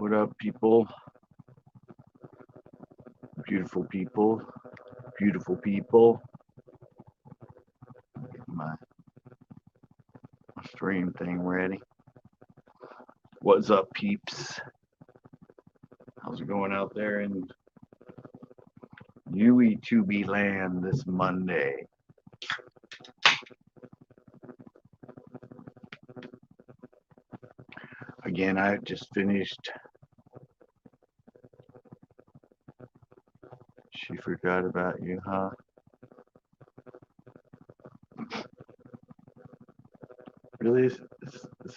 What up, people? Beautiful people. Beautiful people. Get my stream thing ready. What's up, peeps? How's it going out there in UE2B land this Monday? Again, I just finished. She forgot about you, huh? Really? Is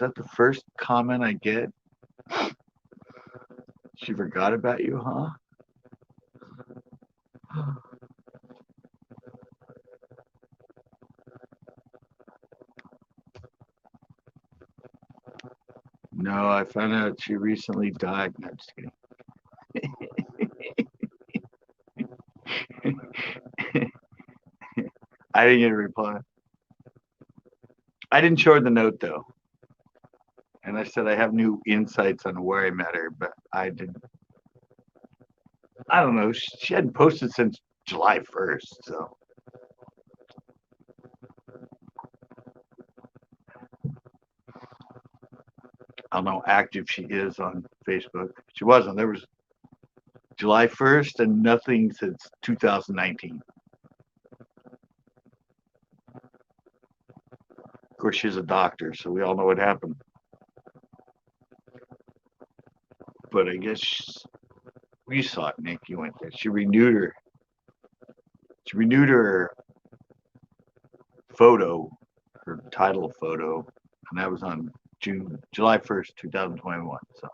that the first comment I get? She forgot about you, huh? No, I found out she recently died. No, just kidding. I didn't get a reply. I didn't show her the note though. And I said I have new insights on where I met her, but I didn't. I don't know. She hadn't posted since July 1st, so. I don't know how active she is on Facebook. She wasn't. There was July 1st and nothing since 2019. Of course, she's a doctor, so we all know what happened. But I guess we saw it, Nick. You went there. She renewed her. She renewed her photo, her title photo, and that was on July 1st, 2021. So,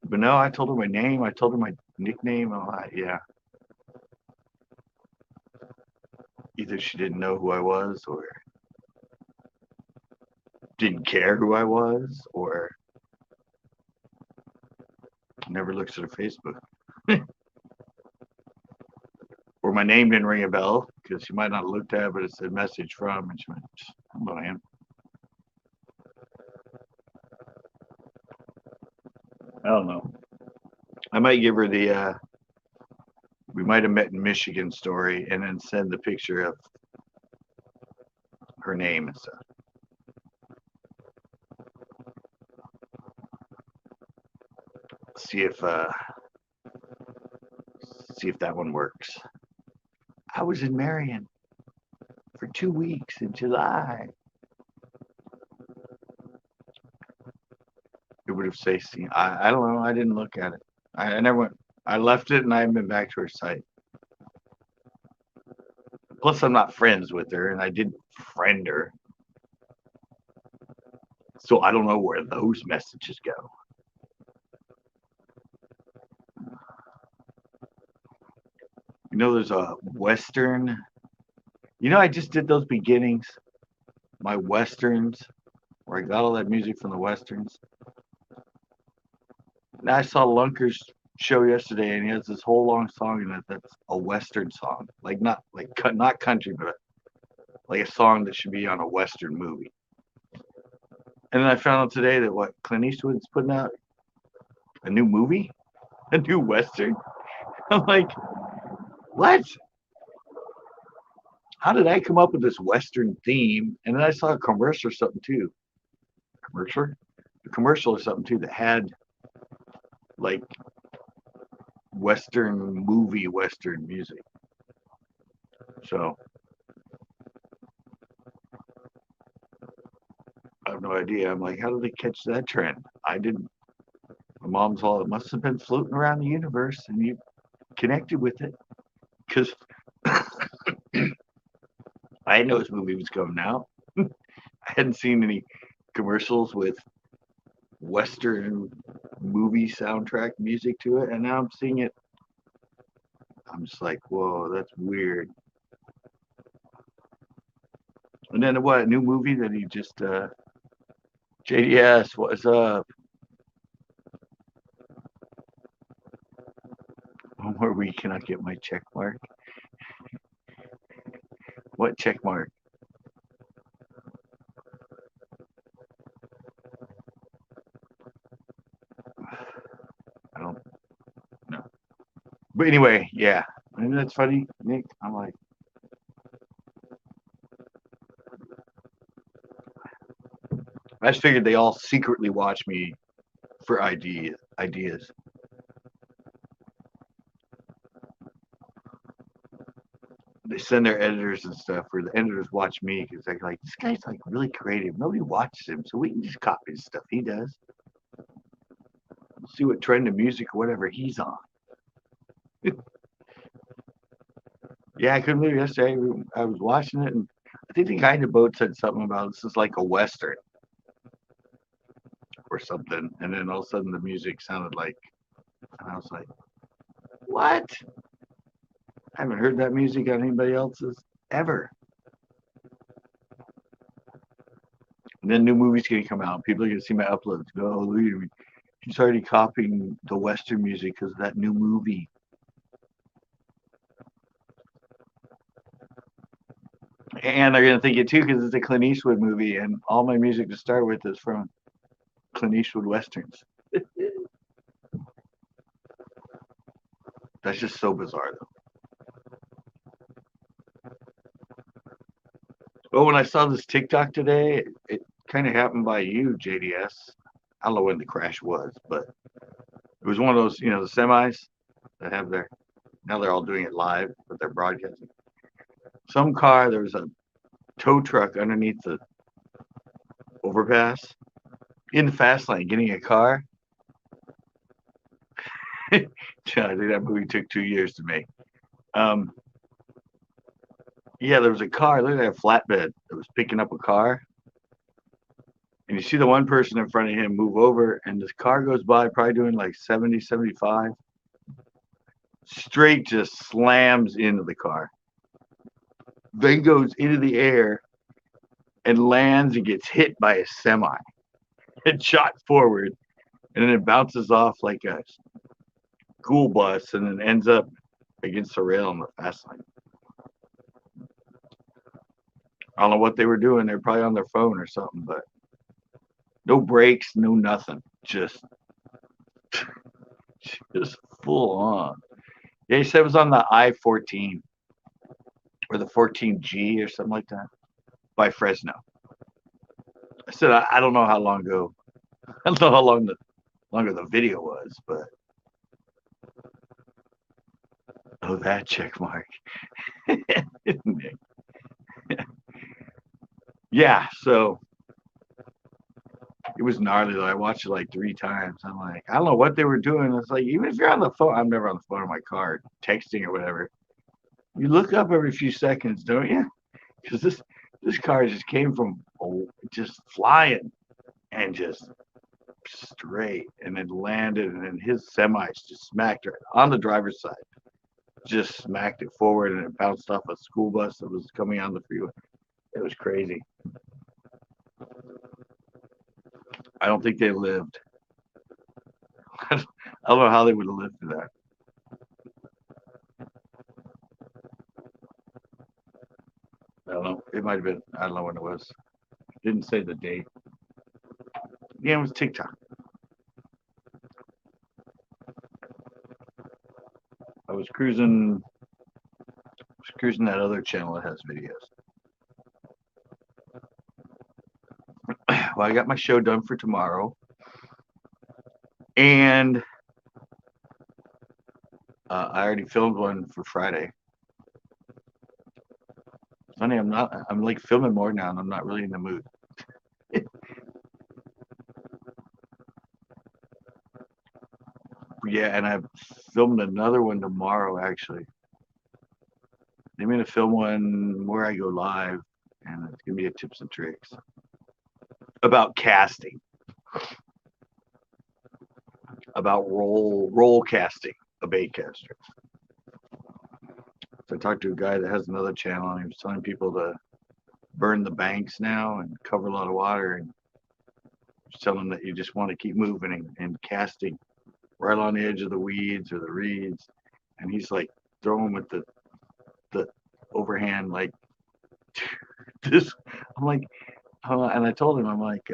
but no, I told her my name. I told her my nickname. Yeah. Either she didn't know who I was, or didn't care who I was, or never looks at her Facebook. Or my name didn't ring a bell because she might not have looked at it, but it said message from, and she went, hello, I am. I don't know. I might give her the we might have met in Michigan story and then send the picture of her name and stuff. See if that one works. I was in Marion for 2 weeks in July. It would have said, I don't know. I didn't look at it. I never went. I left it and I haven't been back to her site. Plus, I'm not friends with her, and I did friend her. So I don't know where those messages go. You know, there's a Western. You know, I just did those beginnings, my Westerns, where I got all that music from the Westerns. Now I saw Lunker's show yesterday, and he has this whole long song in it that's a Western song, like not country, but like a song that should be on a Western movie. And then I found out today that what Clint Eastwood's putting out a new movie, a new Western. I'm like, what? How did I come up with this Western theme? And then I saw a commercial or something too. A commercial or something too that had like Western music. So I have no idea. I'm like, how did they catch that trend? I didn't. My mom's all, it must have been floating around the universe and you connected with it. Because I didn't know this movie was coming out. I hadn't seen any commercials with Western movie soundtrack music to it, and now I'm seeing it. I'm just like, whoa, that's weird. And then what? A new movie that he just JDS, what's up? One more week and I get my check mark. What check mark? But anyway, yeah. And that's funny, Nick. I'm like, I just figured they all secretly watch me for ideas. They send their editors and stuff, or the editors watch me because they're like, this guy's like really creative. Nobody watches him, so we can just copy the stuff he does. We'll see what trend of music or whatever he's on. Yeah, I couldn't believe it yesterday. I was watching it, and I think the guy in the boat said something about this is like a western or something, and then all of a sudden the music sounded like, and I was like, what? I haven't heard that music on anybody else's ever. And then new movies gonna come out. People are gonna see my uploads. Go, oh, he's already copying the western music because of that new movie. And they're gonna think it too because it's a Clint Eastwood movie, and all my music to start with is from Clint Eastwood westerns. That's just so bizarre, though. Well, when I saw this TikTok today, it kind of happened by you, JDS. I don't know when the crash was, but it was one of those, the semis that have their, now they're all doing it live, but they're broadcasting. Some car, there was a tow truck underneath the overpass in the fast lane getting a car. I think that movie took 2 years to make. Yeah, there was a car. Look at that flatbed that was picking up a car. And you see the one person in front of him move over, and this car goes by, probably doing like 70, 75. Straight just slams into the car. Then goes into the air and lands and gets hit by a semi. It shot forward, and then it bounces off like a school bus and then ends up against the rail on the fast lane. I don't know what they were doing. They're probably on their phone or something, but no brakes, no nothing. Just full on. Yeah, he said it was on the I-14 or the 14G or something like that by Fresno. I said I don't know how long ago. I don't know how longer the video was, but oh, that check mark. Yeah, so it was gnarly though. I watched it like 3 times. I'm like, I don't know what they were doing. It's like, even if you're on the phone, I'm never on the phone in my car, texting or whatever. You look up every few seconds, don't you? Because this car just came from just flying and just straight, and it landed, and then his semis just smacked her on the driver's side. Just smacked it forward, and it bounced off a school bus that was coming on the freeway. It was crazy. I don't think they lived. I don't know how they would have lived through that. I don't know. It might have been. I don't know when it was. Didn't say the date. Yeah, it was TikTok. I was cruising that other channel that has videos. Well, I got my show done for tomorrow, and I already filmed one for Friday. Funny, I'm like filming more now, and I'm not really in the mood. Yeah, and I filmed another one tomorrow, actually. I'm going to film one where I go live, and it's going to be a tips and tricks about casting, about roll casting a bait caster. So I talked to a guy that has another channel, and he was telling people to burn the banks now and cover a lot of water, and just tell them that you just want to keep moving and casting right on the edge of the weeds or the reeds, and he's like throwing with the overhand like this. I'm like, and I told him, I'm like,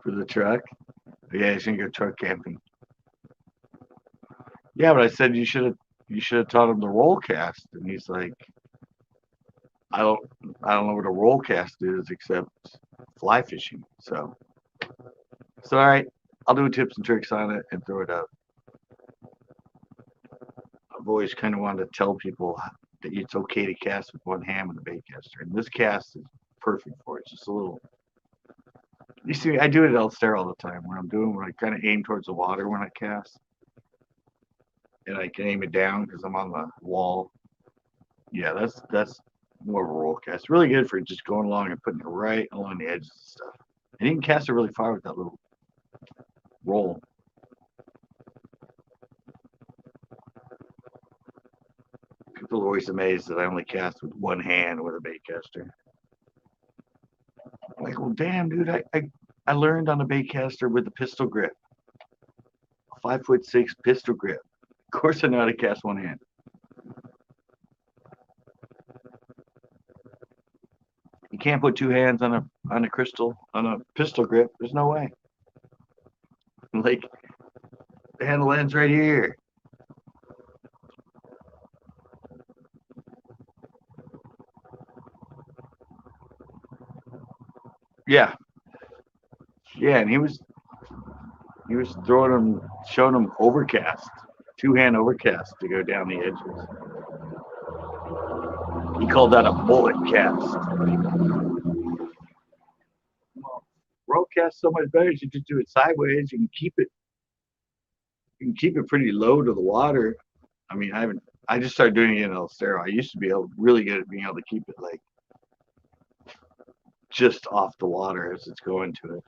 For the truck? Yeah, he's gonna go truck camping. Yeah, but I said you should have taught him the roll cast, and he's like, I don't I don't know what a roll cast is except fly fishing. So all right, I'll do tips and tricks on it and throw it up. I've always kind of wanted to tell people that it's okay to cast with one hand with a bait caster, and this cast is perfect for it. It's just a little. You see, I do it at Elstera all the time when I kind of aim towards the water when I cast, and I can aim it down because I'm on the wall. Yeah, that's more of a roll cast. Really good for just going along and putting it right along the edges and stuff. And you can cast it really far with that little roll. People are always amazed that I only cast with one hand with a bait caster. I'm like, well, damn, dude, I learned on a bait caster with a pistol grip, a 5'6" pistol grip. Of course, I know how to cast one hand. You can't put two hands on a pistol grip. There's no way. Like the handle ends right here. Yeah, yeah, and he was showing him overcast, two hand overcast to go down the edges. He called that a bullet cast. Well, roll cast so much better. You just do it sideways. You can keep it pretty low to the water. I mean, I just started doing it in Elstera. I used to be really good at being able to keep it like just off the water as it's going to it.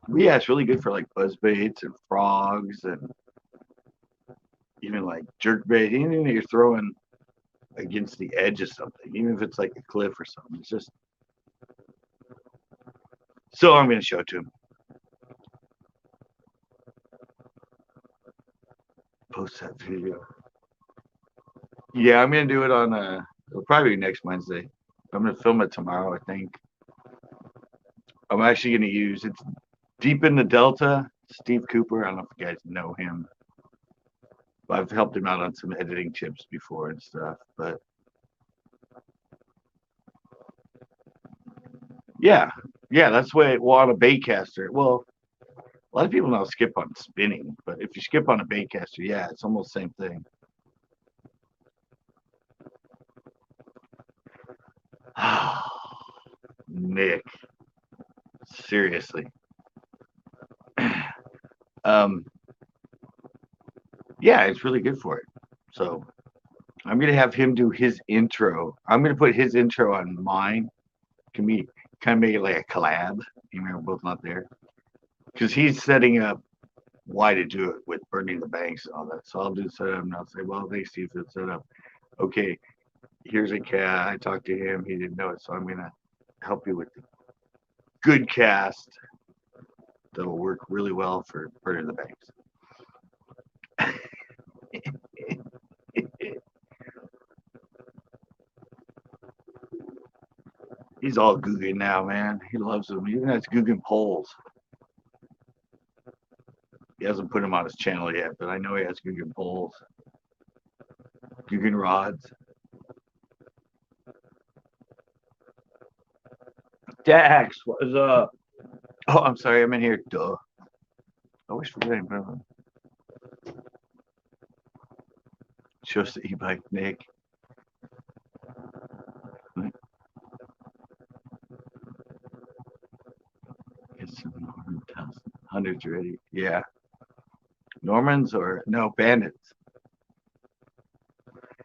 But yeah, it's really good for like buzz baits and frogs and even like jerk bait. Anything that you're throwing against the edge of something, even if it's like a cliff or something. It's just so I'm going to show it to him. Post that video. Yeah, I'm going to do it on it'll probably be next Wednesday. I'm going to film it tomorrow, I think. I'm actually going to use it's deep in the Delta. Steve Cooper. I don't know if you guys know him. I've helped him out on some editing tips before and stuff, but yeah, that's the way. Well, on a bait caster, well, a lot of people now skip on spinning, but if you skip on a bait caster, yeah, it's almost the same thing. Nick, seriously. um, yeah, it's really good for it. So I'm gonna have him do his intro. I'm gonna put his intro on mine. Can we kind of make it like a collab? Even though we're both not there, because he's setting up why to do it with burning the banks and all that. So I'll do the setup and I'll say, well, thanks, Steve, for the setup. Okay, here's a cat. I talked to him. He didn't know it, so I'm gonna help you with the good cast that'll work really well for burning the banks. He's all Guggen now, man. He loves them. He even has Guggen poles. He hasn't put them on his channel yet, but I know he has Guggen poles, Guggen rods. Dax, what is up? Oh, I'm sorry, I'm in here. Duh. I always forget him. Show us the e-bike, Nick. Get some hundreds ready. Yeah. Normans or no bandits?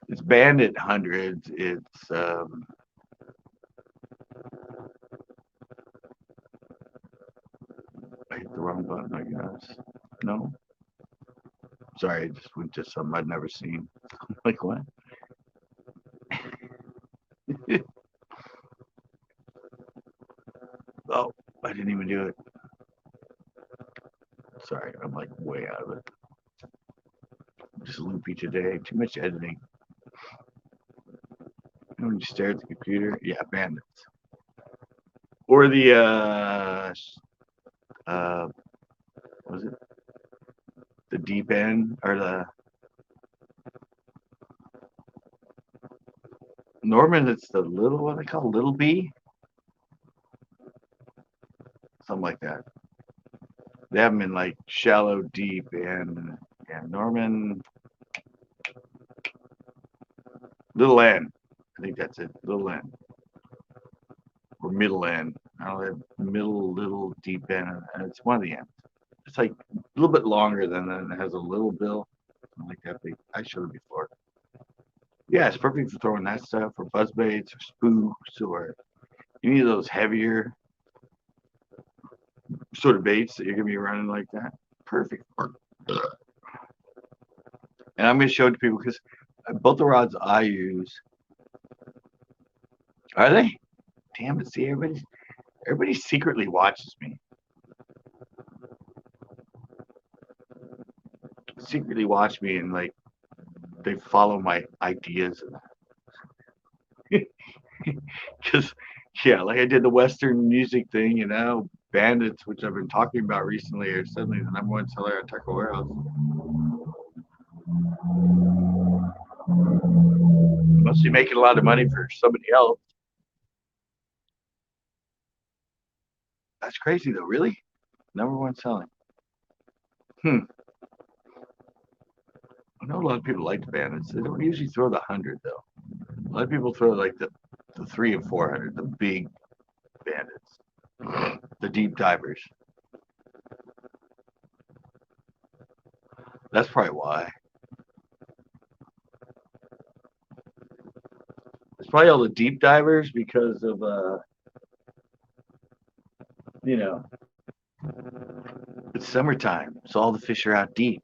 It's bandit hundreds. It's I hit the wrong button, I guess. No. Sorry, I just went to something I'd never seen. Like what? Oh, I didn't even do it. Sorry, I'm like way out of it. I'm just loopy today. Too much editing. When you stare at the computer, yeah, bandits. Or the Was it the deep end or the Norman? It's the little, what they call little B, something like that. They have them in like shallow, deep, and Norman, little N. I think that's it, little N or middle N. I don't know, middle, little, deep end, and it's one of the ends. It's like a little bit longer than that. It has a little bill, something like that. I showed it before. Yeah, it's perfect for throwing that stuff, or buzz baits, or spooks, or any of those heavier sort of baits that you're gonna be running like that. Perfect. And I'm gonna show it to people because both the rods I use are they? Damn it! See, everybody secretly watches me. Secretly watch me and like they follow my ideas. Because yeah, like I did the Western music thing, and now Bandits, which I've been talking about recently, are suddenly the number one seller at Taco Warehouse. Must be making a lot of money for somebody else. That's crazy though, really? Number one selling. I know a lot of people like the Bandits. They don't usually throw the 100 though. A lot of people throw like the 3 and 400, the big Bandits, the deep divers. That's probably why. It's probably all the deep divers because of you know, it's summertime, so all the fish are out deep.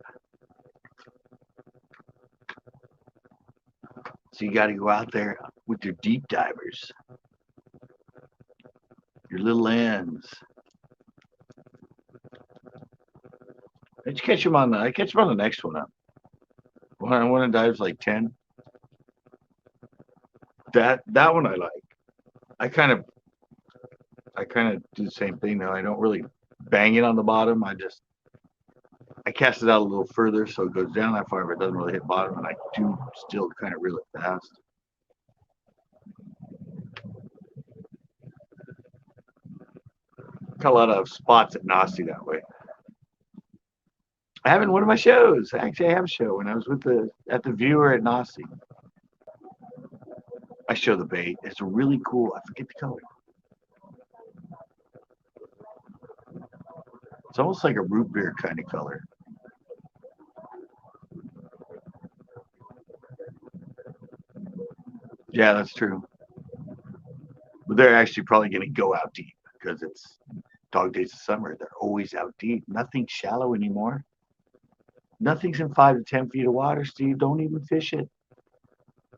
So you got to go out there with your deep divers, your little ends. I catch them on the next one up. When it dives like 10. That one I like. I kind of do the same thing though. I don't really bang it on the bottom. I cast it out a little further so it goes down that far, but it doesn't really hit bottom, and I do still kind of reel it fast. Got a lot of spots at Nasty that way. I have in one of my shows. Actually, I have a show when I was at the viewer at Nasty. I show the bait. It's really cool. I forget the color. It's almost like a root beer kind of color. Yeah, that's true. But they're actually probably going to go out deep because it's dog days of summer. They're always out deep. Nothing's shallow anymore. Nothing's in 5 to 10 feet of water, Steve. Don't even fish it.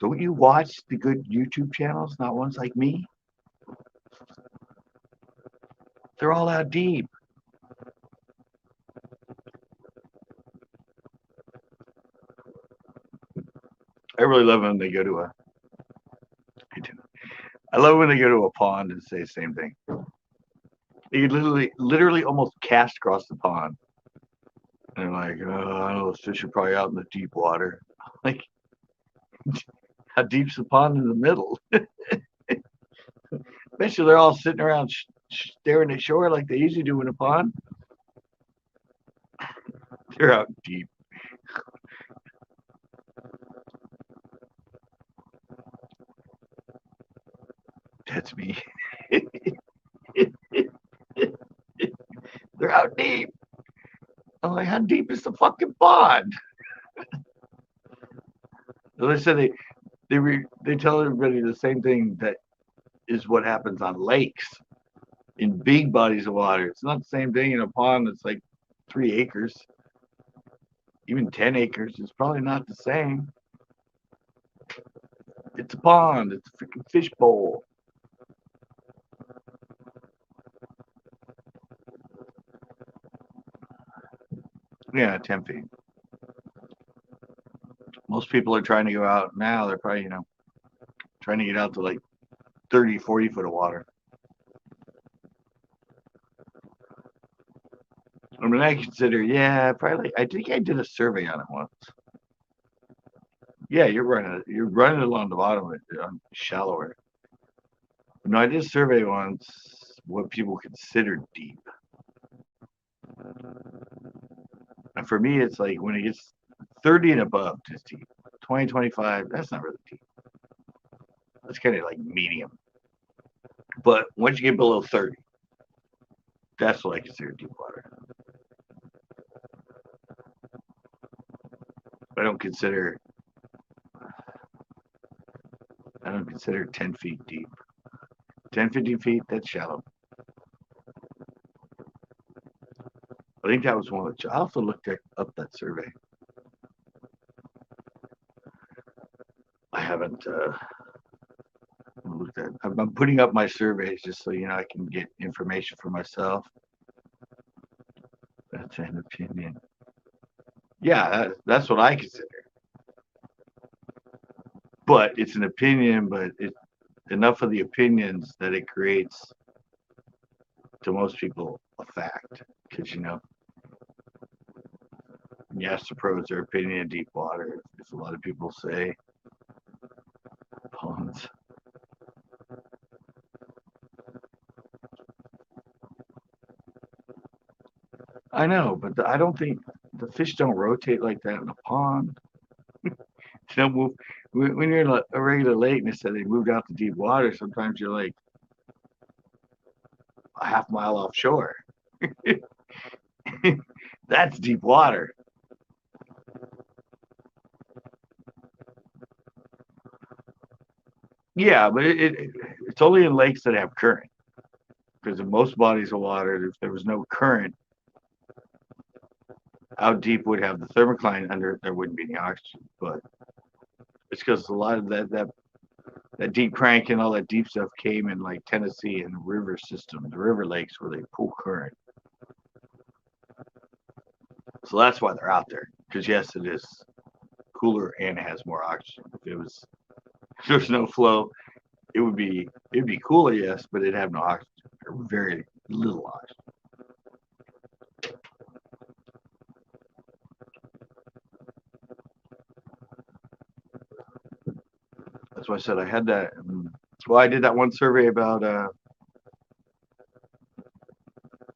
Don't you watch the good YouTube channels? Not ones like me. They're all out deep. I really love when they go to a. I love when they go to a pond and say the same thing. They literally almost cast across the pond. And they're like, oh, those fish are probably out in the deep water. Like, how deep's the pond in the middle? Eventually, they're all sitting around staring at shore like they usually do in a pond. They're out deep. That's me. They're out deep. I'm like, how deep is the fucking pond? So they said they tell everybody the same thing that is what happens on lakes in big bodies of water. It's not the same thing in a pond that's like 3 acres, even 10 acres. It's probably not the same. It's a pond. It's a freaking fish bowl. Yeah, 10 feet. Most people are trying to go out now. They're probably, trying to get out to like 30, 40 foot of water. I mean, I consider, yeah, probably. I think I did a survey on it once. Yeah, you're running along the bottom of it, shallower. No, I did a survey once what people consider deep, and for me, it's like when it gets 30 and above, just deep. 20, 25, that's not really deep. That's kind of like medium. But once you get below 30, that's what I consider deep water. I don't consider I don't consider 10 feet deep. 10, 15 feet, that's shallow. I think that was one of the. I also looked up that survey. I haven't looked at. I'm putting up my surveys just so I can get information for myself. That's an opinion. Yeah, that's what I consider. But it's an opinion, but it's enough of the opinions that it creates to most people a fact. Because you ask the pros their opinion of deep water. As a lot of people say, ponds. I know, but I don't think the fish don't rotate like that in a pond. They don't move. When you're in a regular lake and they said they moved out to deep water, sometimes you're like a half mile offshore. That's deep water. Yeah, but it's only in lakes that have current. Because in most bodies of water, if there was no current, how deep would have the thermocline under it? There wouldn't be any oxygen. But it's because a lot of that deep crank and all that deep stuff came in like Tennessee and the river system, the river lakes where they pull current. So that's why they're out there. Because yes, it is cooler and it has more oxygen. If there's no flow, it'd be cooler, yes, but it'd have no oxygen or very little oxygen. That's why I said I had that. Well, I did that one survey about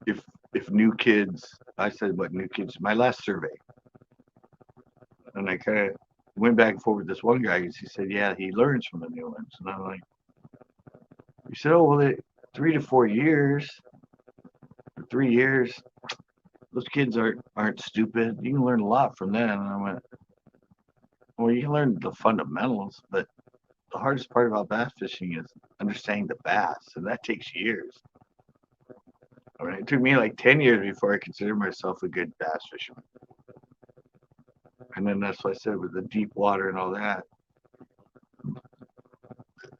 if new kids. I said what new kids. My last survey, and I kind of went back and forth with this one guy because he said, yeah, he learns from the new ones, and I'm like, he said, oh well, 3 to 4 years, 3 years, those kids aren't stupid. You can learn a lot from them. And I went, well, you can learn the fundamentals, but the hardest part about bass fishing is understanding the bass, and that takes years. I mean, it took me like 10 years before I considered myself a good bass fisherman. And then that's what I said with the deep water and all that.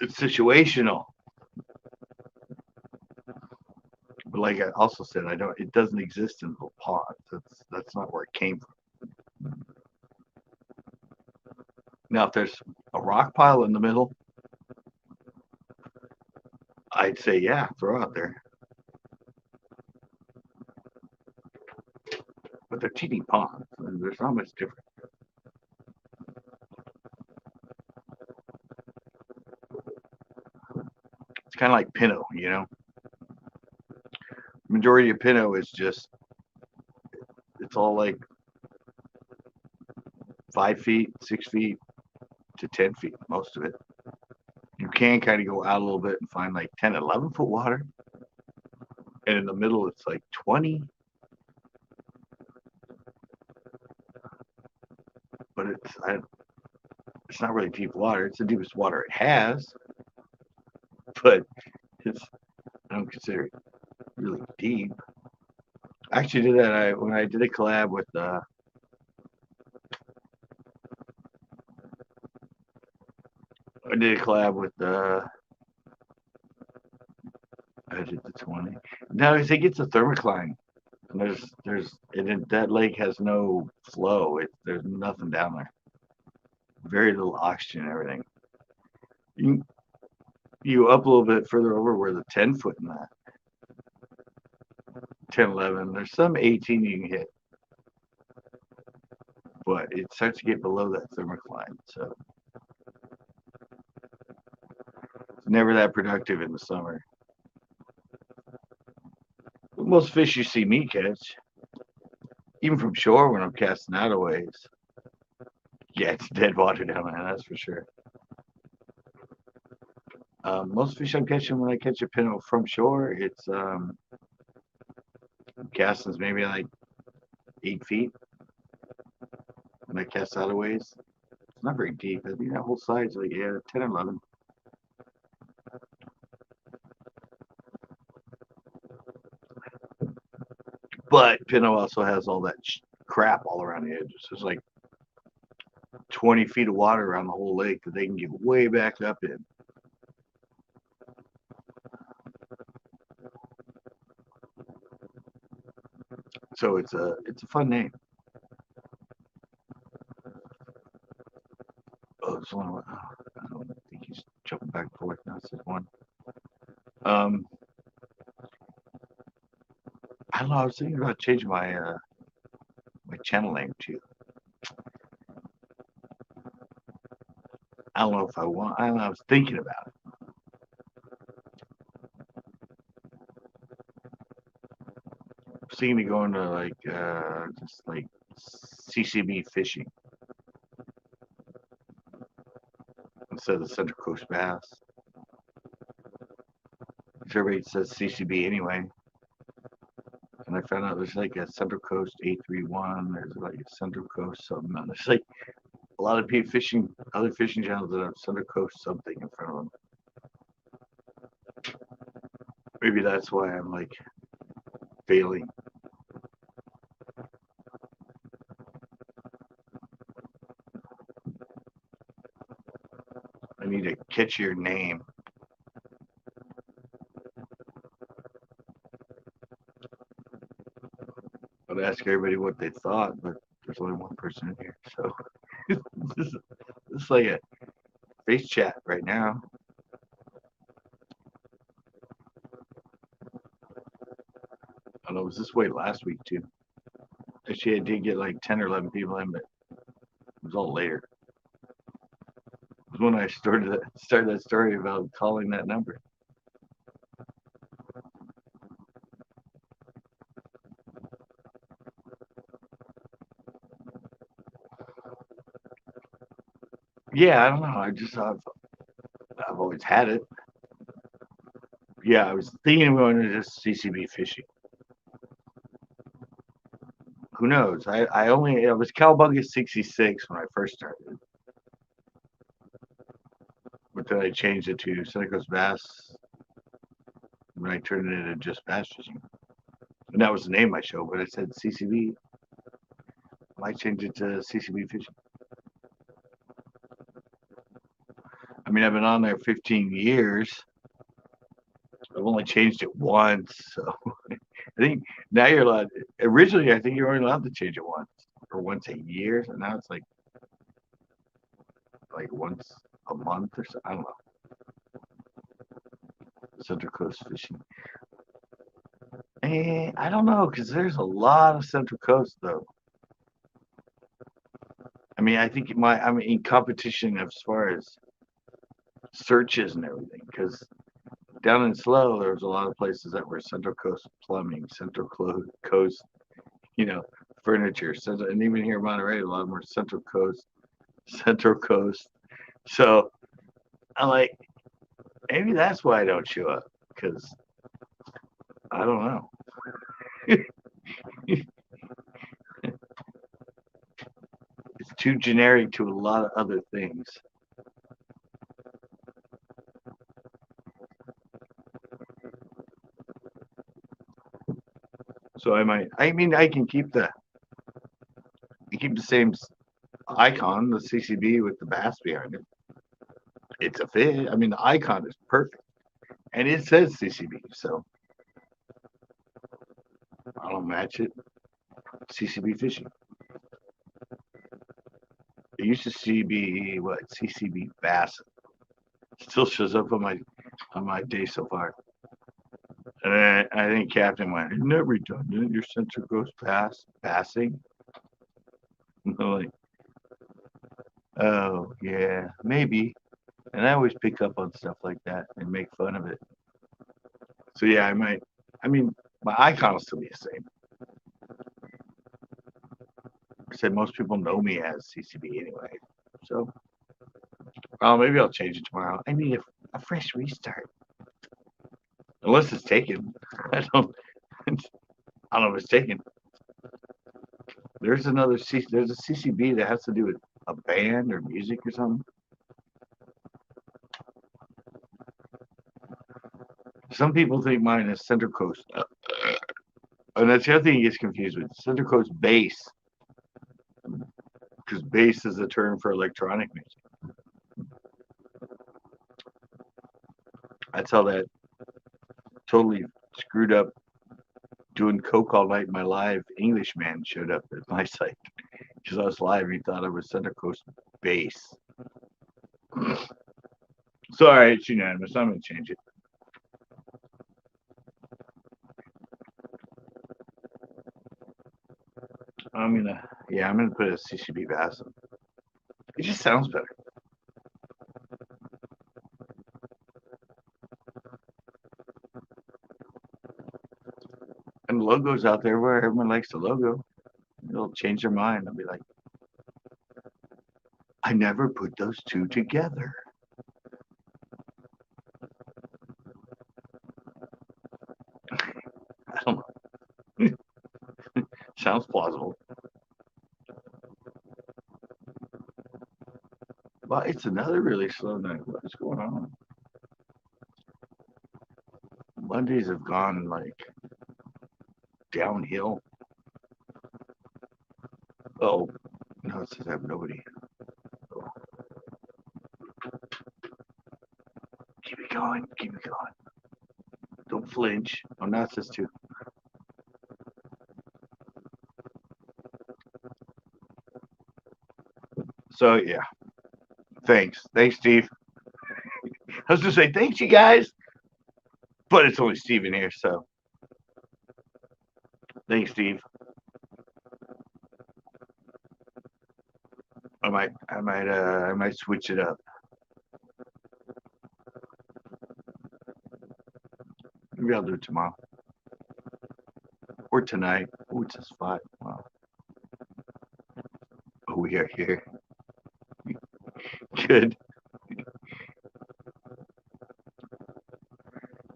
It's situational. But like I also said, it doesn't exist in the pond. That's not where it came from. Now if there's a rock pile in the middle, I'd say yeah, throw out there. But they're teeny ponds. There's not much difference. It's kind of like Pinot. Majority of Pinot is just, it's all like 5 feet, 6 feet to 10 feet, most of it. You can kind of go out a little bit and find like 10, 11 foot water. And in the middle, it's like 20. But it's not really deep water. It's the deepest water it has. But I don't consider it really deep. I actually did that when I did a collab with I did a collab with I did the 20. Now I think it's a thermocline. And that lake has no flow. There's nothing down there. Very little oxygen and everything. You up a little bit further over where the 10 foot in that. 10, 11. There's some 18 you can hit, but it starts to get below that thermocline, so it's never that productive in the summer. Most fish you see me catch, even from shore when I'm casting out a ways, yeah, it's dead water down there, that's for sure. Most fish I'm catching when I catch a pinnacle from shore, it's casting's maybe like 8 feet. When I cast out a ways, it's not very deep. I think that whole side's like 10 or 11. But pinnacle also has all that crap all around the edges. There's like 20 feet of water around the whole lake that they can get way back up in. So it's a fun name. Oh, there's one. Oh, I don't think he's jumping back and forth now. It says one. I don't know. I was thinking about changing my my channel name too. I don't know if I want. I don't know. I was thinking about it. I was thinking of going to like just like CCB fishing instead of Central Coast Bass. Everybody says CCB anyway. And I found out there's like a Central Coast 831. There's like a Central Coast something. There's like a lot of other fishing channels that have Central Coast something in front of them. Maybe that's why I'm like failing. I need a catchier name. I'd ask everybody what they thought, but there's only one person in here, so this is like a face chat right now. I don't know, it was this way last week too. Actually, I did get like 10 or 11 people in, but it was all later. It was when I started that story about calling that number. Yeah, I don't know. I've always had it. Yeah, I was thinking of going to just CCB fishing. Who knows? I was Cowabunga 66 when I first started. But then I changed it to Seneca's Bass when I turned it into just bass fishing. And that was the name of my show, but I said CCB. I changed it to CCB fishing. I mean, I've been on there 15 years. I've only changed it once, so I think now you're allowed. Originally, I think you were only allowed to change it once or once a year, so now it's like once a month or so. I don't know. Central Coast fishing. I don't know because there's a lot of Central Coast though. I mean, I think I'm in competition as far as searches and everything because down in Slow, there was a lot of places that were Central Coast plumbing, Central Coast, furniture, and even here in Monterey, a lot more Central Coast. So I'm like, maybe that's why I don't show up because I don't know. It's too generic to a lot of other things. So I can keep the same icon, the CCB with the bass behind it. It's a fish. I mean, the icon is perfect, and it says CCB, so I'll match it. CCB fishing. It used to be CCB bass. Still shows up on my day so far. And then I think Captain went, "Isn't that redundant? Your sensor goes passing." I'm like, oh yeah, maybe. And I always pick up on stuff like that and make fun of it. So yeah, I might. I mean, my icon will still be the same. I said most people know me as CCB anyway. So, maybe I'll change it tomorrow. I need a fresh restart. Unless it's taken. I don't. I don't know if it's taken. There's a CCB that has to do with a band or music or something. Some people think mine is Center Coast. And that's the other thing he gets confused with. Center Coast bass. Because bass is a term for electronic music. That's how that totally screwed up doing coke all night. My live Englishman showed up at my site because I was live. He thought I was Center Coast bass. Sorry, it's unanimous. I'm gonna change it. I'm gonna put a CCB bass. It just sounds better. And the logo's out there where everyone likes the logo. It'll change their mind. They'll be like, I never put those two together. I don't know. Sounds plausible. But it's another really slow night. What is going on? Mondays have gone like downhill. Oh, no, it says I have nobody. Oh. Keep it going. Keep it going. Don't flinch. Oh, now it says two. So, yeah. Thanks. Thanks, Steve. I was going to say, thanks, you guys. But it's only Steve in here, so. Thanks, Steve. I might switch it up. Maybe I'll do it tomorrow. Or tonight. Oh, it's a spot. Wow. Oh, we are here. Good.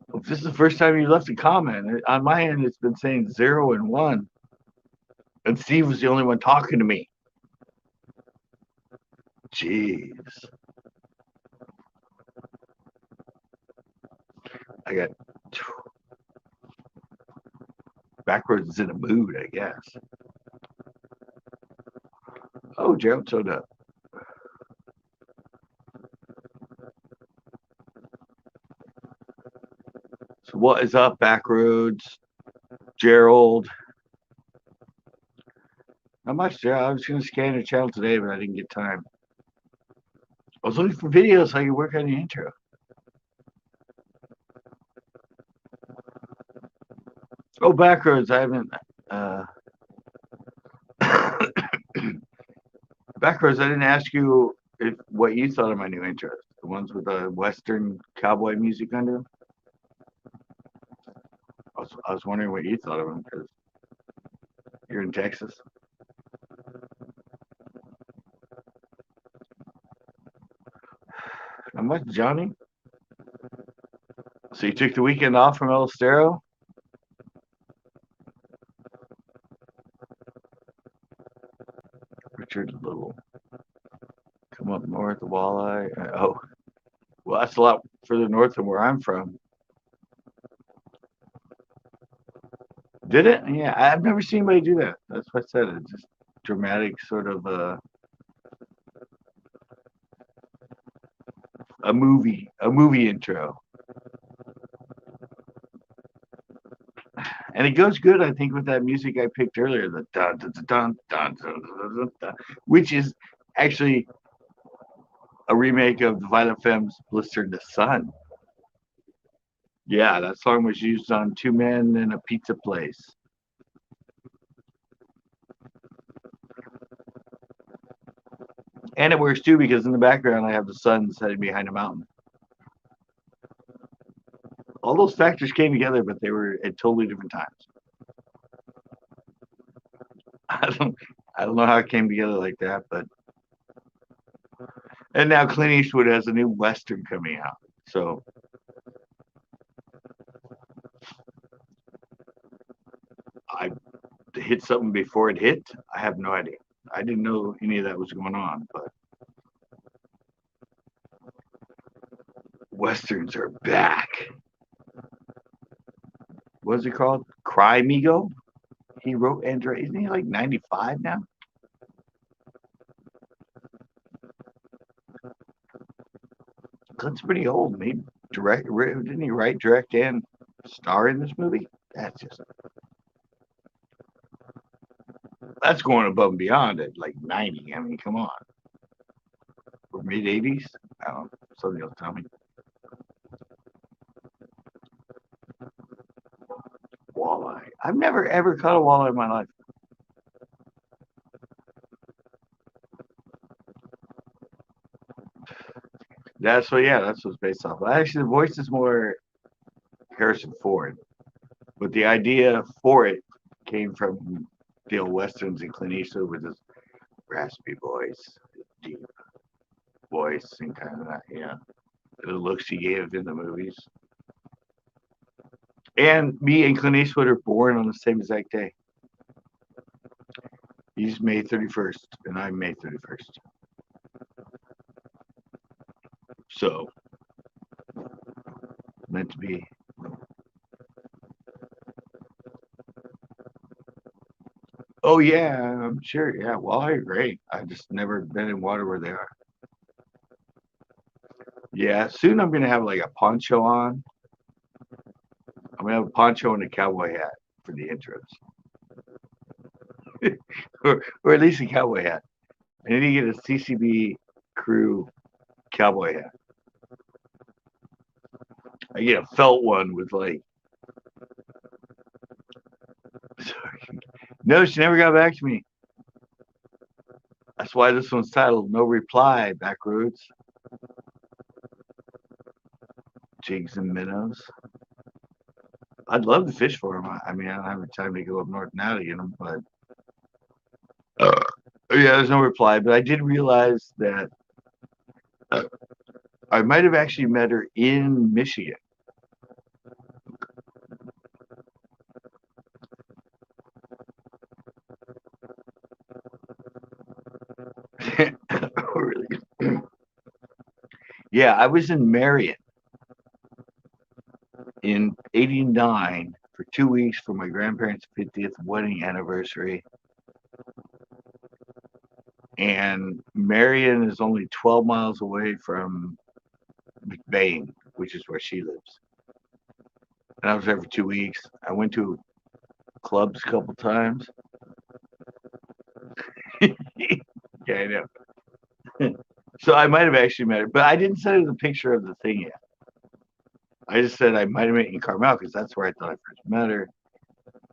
Well, if this is the first time you left a comment, on my end it's been saying 0 and 1. And Steve was the only one talking to me. Jeez. I got backwards is in a mood, I guess. Oh, Gerald showed up. So what is up, Backroads? Gerald? Not much, Gerald. I was going to scan your channel today, but I didn't get time. I was looking for videos so I could work on the intro. Oh, Backroads, I haven't. Backroads, I didn't ask you what you thought of my new intros. The ones with the Western cowboy music under them. I was wondering what you thought of them because you're in Texas. How much, Johnny? So you took the weekend off from El Estero? Richard Little. Come up north of Walleye. Oh, well, that's a lot further north than where I'm from. Did it? Yeah, I've never seen anybody do that. That's what I said. It's just dramatic, sort of a movie intro. And it goes good, I think, with that music I picked earlier, the dun dun dun dun dun dun dun, dun, which is actually a remake of the Violent Femmes' "Blister in the Sun." Yeah, that song was used on Two Men in a Pizza Place. And it works too because in the background I have the sun setting behind a mountain. All those factors came together, but they were at totally different times. I don't, I don't know how it came together like that, but and now Clint Eastwood has a new Western coming out. So I hit something before it hit. I have no idea. I didn't know any of that was going on, but Westerns are back. What's it called? Cry Migo? He wrote Andrea. Isn't he like 95 now? Clint's pretty old. Maybe didn't he write, direct, and star in this movie? That's going above and beyond at like 90. I mean, come on. Or mid 80s? I don't know. Somebody else tell me. Walleye. I've never ever caught a walleye in my life. That's what, yeah, that's what's based off. Actually, the voice is more Harrison Ford, but the idea for it came from the old westerns and Clint Eastwood with his raspy voice, deep voice, and kind of that, yeah, the looks he gave in the movies. And me and Clint Eastwood are born on the same exact day. He's May 31st, and I'm May 31st. So, meant to be. Oh, yeah, I'm sure. Yeah, walleye are great. I've just never been in water where they are. Yeah, soon I'm going to have like a poncho on. I'm going to have a poncho and a cowboy hat for the intros. or at least a cowboy hat. I need to get a CCB crew cowboy hat. I get a felt one with like. Sorry. No, she never got back to me. That's why this one's titled "No Reply." Backroads, jigs and minnows. I'd love to fish for them. I mean, I don't have the time to go up north now to get them, but uh, yeah, there's no reply. But I did realize that I might have actually met her in Michigan. Really? Yeah, I was in Marion in '89 for 2 weeks for my grandparents' 50th wedding anniversary. And Marion is only 12 miles away from McBain, which is where she lives. And I was there for 2 weeks. I went to clubs a couple times. Yeah, I know. So I might have actually met her, but I didn't send her the picture of the thing yet. I just said I might have met you in Carmel because that's where I thought I first met her.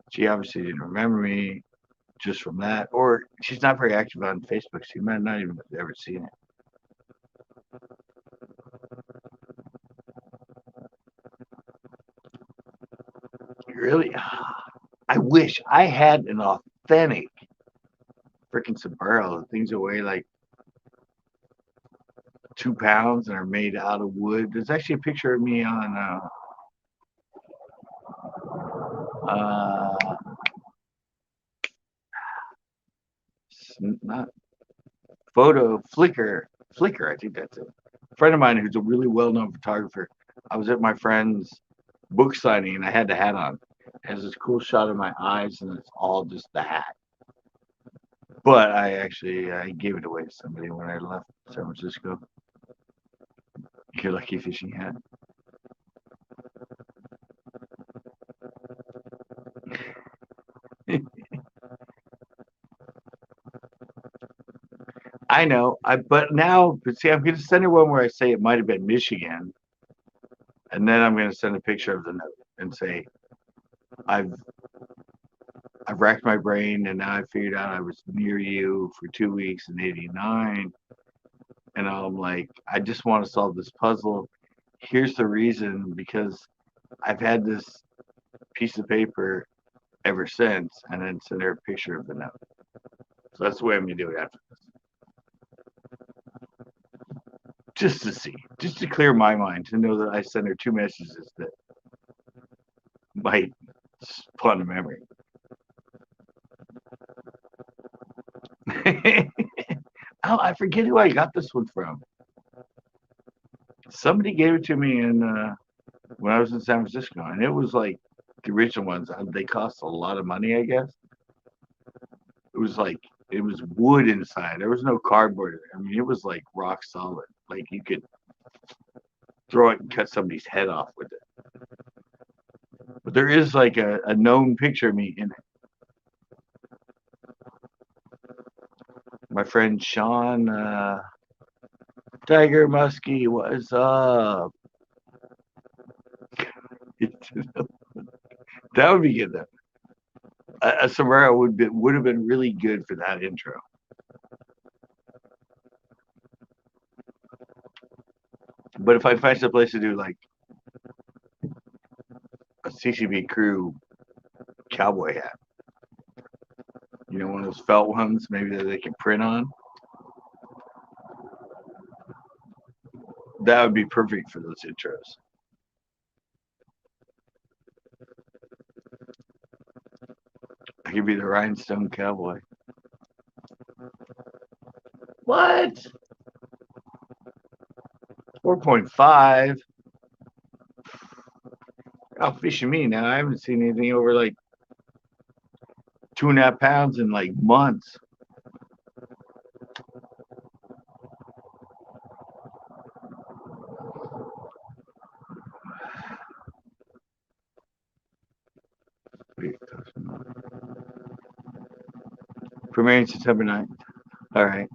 She obviously didn't remember me just from that, or she's not very active on Facebook. She might not even have ever seen it. Really? I wish I had an authentic freaking sombrero. The things that weigh like 2 pounds and are made out of wood. There's actually a picture of me on uh, not photo Flickr. I think that's it. A friend of mine who's a really well-known photographer. I was at my friend's book signing and I had the hat on. It has this cool shot of my eyes and it's all just the hat. But I gave it away to somebody when I left San Francisco. Your lucky fishing hat. I know. But see, I'm going to send her one where I say it might have been Michigan, And then I'm going to send a picture of the note and say, I've I've racked my brain and now I figured out I was near you for 2 weeks in '89. And I'm like, I just want to solve this puzzle. Here's the reason, because I've had this piece of paper ever since, and then send her a picture of the note. So that's the way I'm going to do it after this. Just to see, just to clear my mind, to know that I sent her two messages that might spawn a memory. Oh, I forget who I got this one from. Somebody gave it to me when I was in San Francisco, and it was like the original ones. They cost a lot of money, I guess. It was like it was wood inside. There was no cardboard. I mean, it was like rock solid. Like you could throw it and cut somebody's head off with it. But there is like a known picture of me in it. My friend Sean Tiger Muskie, what's up? That would be good though. A sombrero would have been really good for that intro. But if I find some place to do like a CCB crew cowboy hat, one of those felt ones, maybe that they can print on, that would be perfect for those intros. I could be the rhinestone cowboy. What? 4.5. How fishing me now? I haven't seen anything over like 2.5 pounds in like months. Premiering September 9th. All right.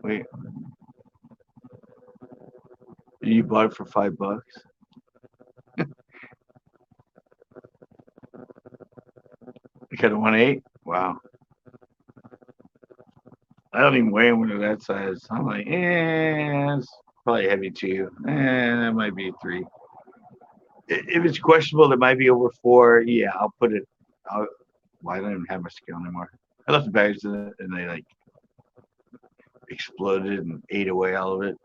Wait. You bought it for $5? You got a 1.8? Wow. I don't even weigh one of that size. I'm like, it's probably heavy too. That might be a 3. If it's questionable, that might be over 4. Yeah, I'll put it. I don't even have my scale anymore. I left the batteries in it, and they like exploded and ate away all of it.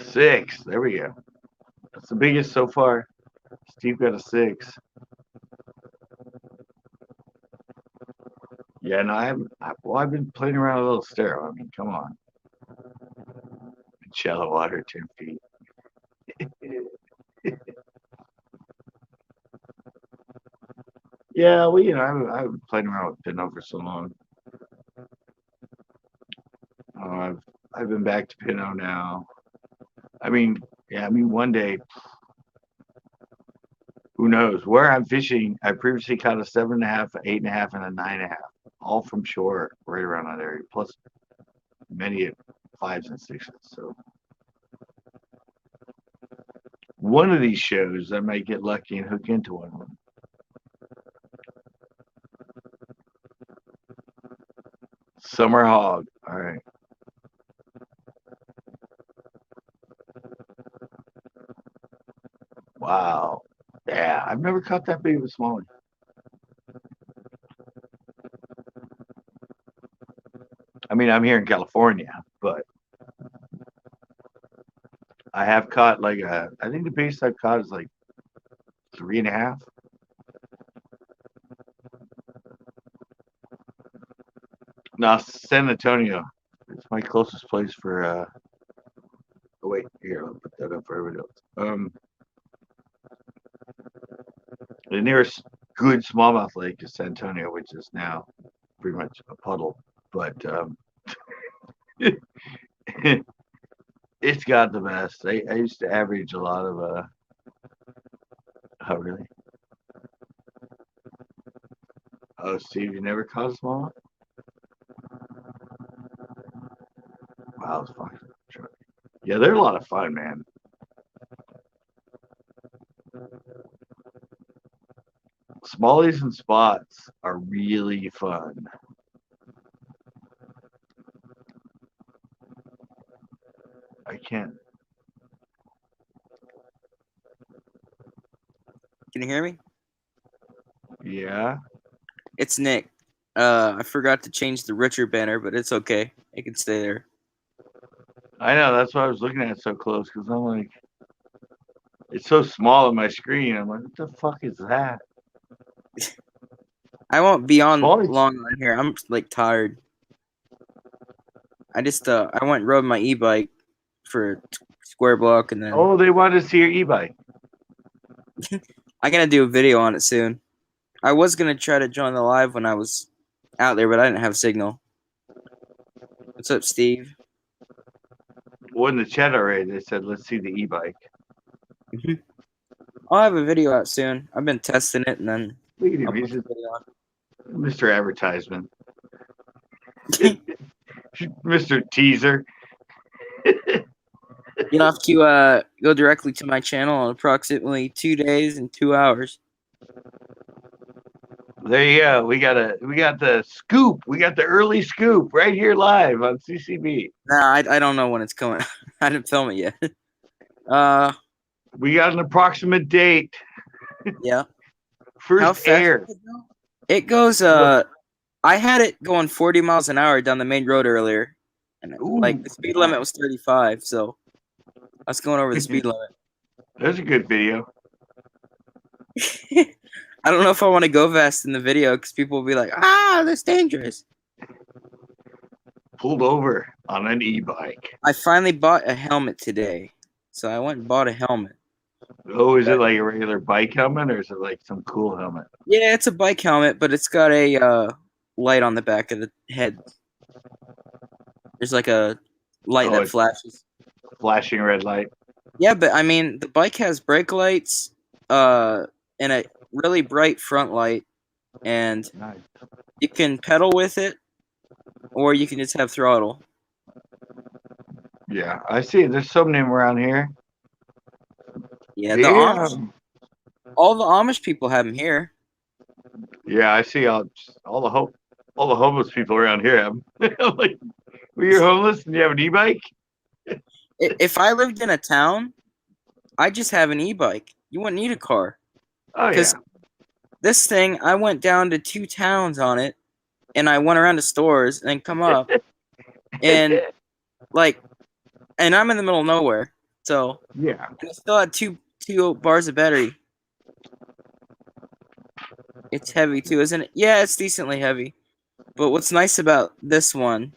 6. There we go. That's the biggest so far. Steve got a 6. Yeah, no, I haven't. I've been playing around with a little stereo. I mean, come on. In shallow water, 10 feet. Yeah, well, I've been playing around with Pinot for so long. I've been back to Pinot now. I mean, one day, who knows? Where I'm fishing, I previously caught a 7.5, 8.5, and a 9.5, all from shore, right around that area. Plus, many at 5s and 6s. So, one of these shows, I might get lucky and hook into one of them. Summer hog. All right. Wow. Yeah, I've never caught that big of a smallie. I mean, I'm here in California, but I have caught I think the biggest I've caught is like 3.5. Now, San Antonio, it's my closest place for, oh wait, here, I'll put that up for everybody else. The nearest good smallmouth lake is San Antonio, which is now pretty much a puddle, but it's got the best. I used to average a lot of, oh really? Oh, Steve, you never caught a smallmouth? Wow, it's fine. Sure. Yeah, they're a lot of fun, man. Smallies and spots are really fun. I can't. Can you hear me? Yeah. It's Nick. I forgot to change the Richard banner, but it's okay. It can stay there. I know. That's why I was looking at it so close because I'm like, it's so small on my screen. I'm like, what the fuck is that? I won't be on Smallies. long on here. I'm like tired. I just I went and rode my e-bike for a square block, and then Oh, they wanted to see your e-bike. I gotta do a video on it soon. I was gonna try to join the live when I was out there, but I didn't have signal. What's up, Steve? Well, in the chat already, they said, let's see the e-bike. I'll have a video out soon. I've been testing it, and then Look at I'll him. put He's the just video on. Mr. Advertisement. Mr. Teaser. You'll have to go directly to my channel in approximately 2 days and 2 hours. There you go. We got the scoop. We got the early scoop right here live on CCB. Nah, I don't know when it's coming. I didn't film it yet. We got an approximate date. Yeah. First How fast air. does it go? It goes. I had it going 40 miles an hour down the main road earlier, and like the speed limit was 35, so I was going over the speed limit. That's a good video. I don't know if I want to go fast in the video because people will be like, "Ah, that's dangerous." Pulled over on an e-bike. I finally bought a helmet today, so I went and bought a helmet. Oh, is it like a regular bike helmet or is it like some cool helmet? Yeah, it's a bike helmet, but it's got a light on the back of the head. There's like a light that flashes. Flashing red light. Yeah, but I mean, the bike has brake lights, and a really bright front light, and Nice. you can pedal with it, or you can just have throttle. Yeah, I see. There's so many around here. Yeah, the Amish, all the Amish people have them here. Yeah, I see all the homeless people around here have them. Like, well, you're homeless and you have an e-bike? If I lived in a town, I just have an e-bike. You wouldn't need a car. Oh yeah. This thing, I went down to 2 towns on it, and I went around to stores and then come up, and like, and I'm in the middle of nowhere, so yeah. And I still had two bars of battery. It's heavy too, isn't it? Yeah, it's decently heavy. But what's nice about this one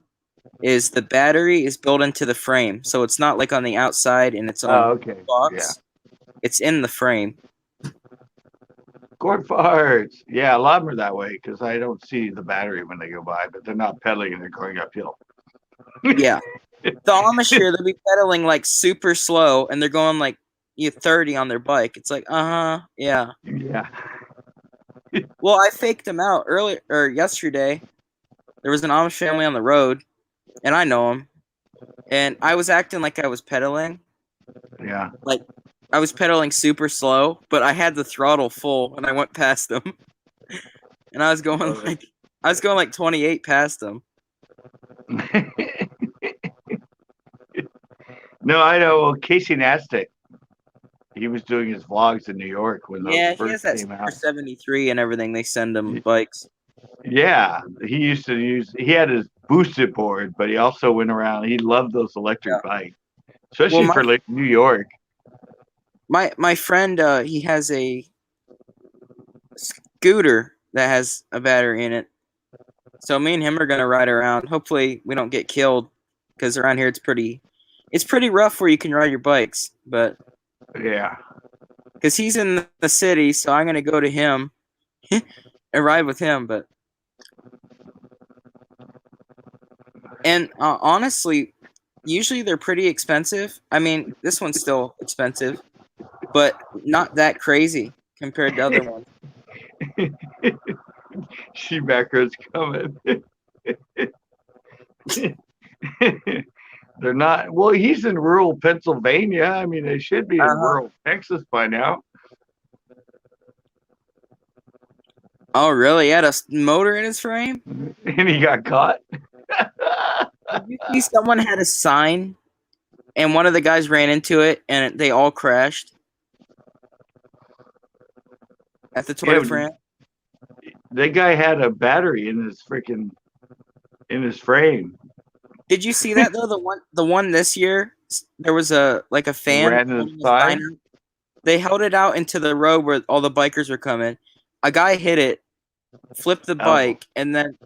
is the battery is built into the frame, so it's not like on the outside in its own box. Yeah. It's in the frame. Corn farts. Yeah, a lot of them are that way because I don't see the battery when they go by, but they're not pedaling and they're going uphill. Yeah. The Amish here, they'll be pedaling like super slow, and they're going like 30 on their bike. It's like, yeah. Yeah. Well, I faked them out yesterday. There was an Amish family on the road, and I know them. And I was acting like I was pedaling. Yeah. Like, I was pedaling super slow, but I had the throttle full, and I went past them. And I was going like 28 past them. No, I know. Well, Casey Nastic, he was doing his vlogs in New York when those first came out. 73 and everything. They send him bikes. Yeah, he had his boosted board, but he also went around. He loved those electric bikes, especially for like New York. My friend, he has a scooter that has a battery in it. So me and him are gonna ride around. Hopefully we don't get killed, because around here it's pretty rough where you can ride your bikes. But yeah, because he's in the city, so I'm gonna go to him and ride with him. But honestly, usually they're pretty expensive. I mean, this one's still expensive, but not that crazy compared to other ones. She-Macker's coming. They're not. Well, he's in rural Pennsylvania. I mean, they should be in rural Texas by now. Oh, really? He had a motor in his frame? And he got caught. Did you see someone had a sign and one of the guys ran into it and they all crashed at the Tour de France? That guy had a battery in his frame. Did you see that though? The one this year, there was a fan holding a sign. They held it out into the road where all the bikers were coming. A guy hit it, flipped the bike, and then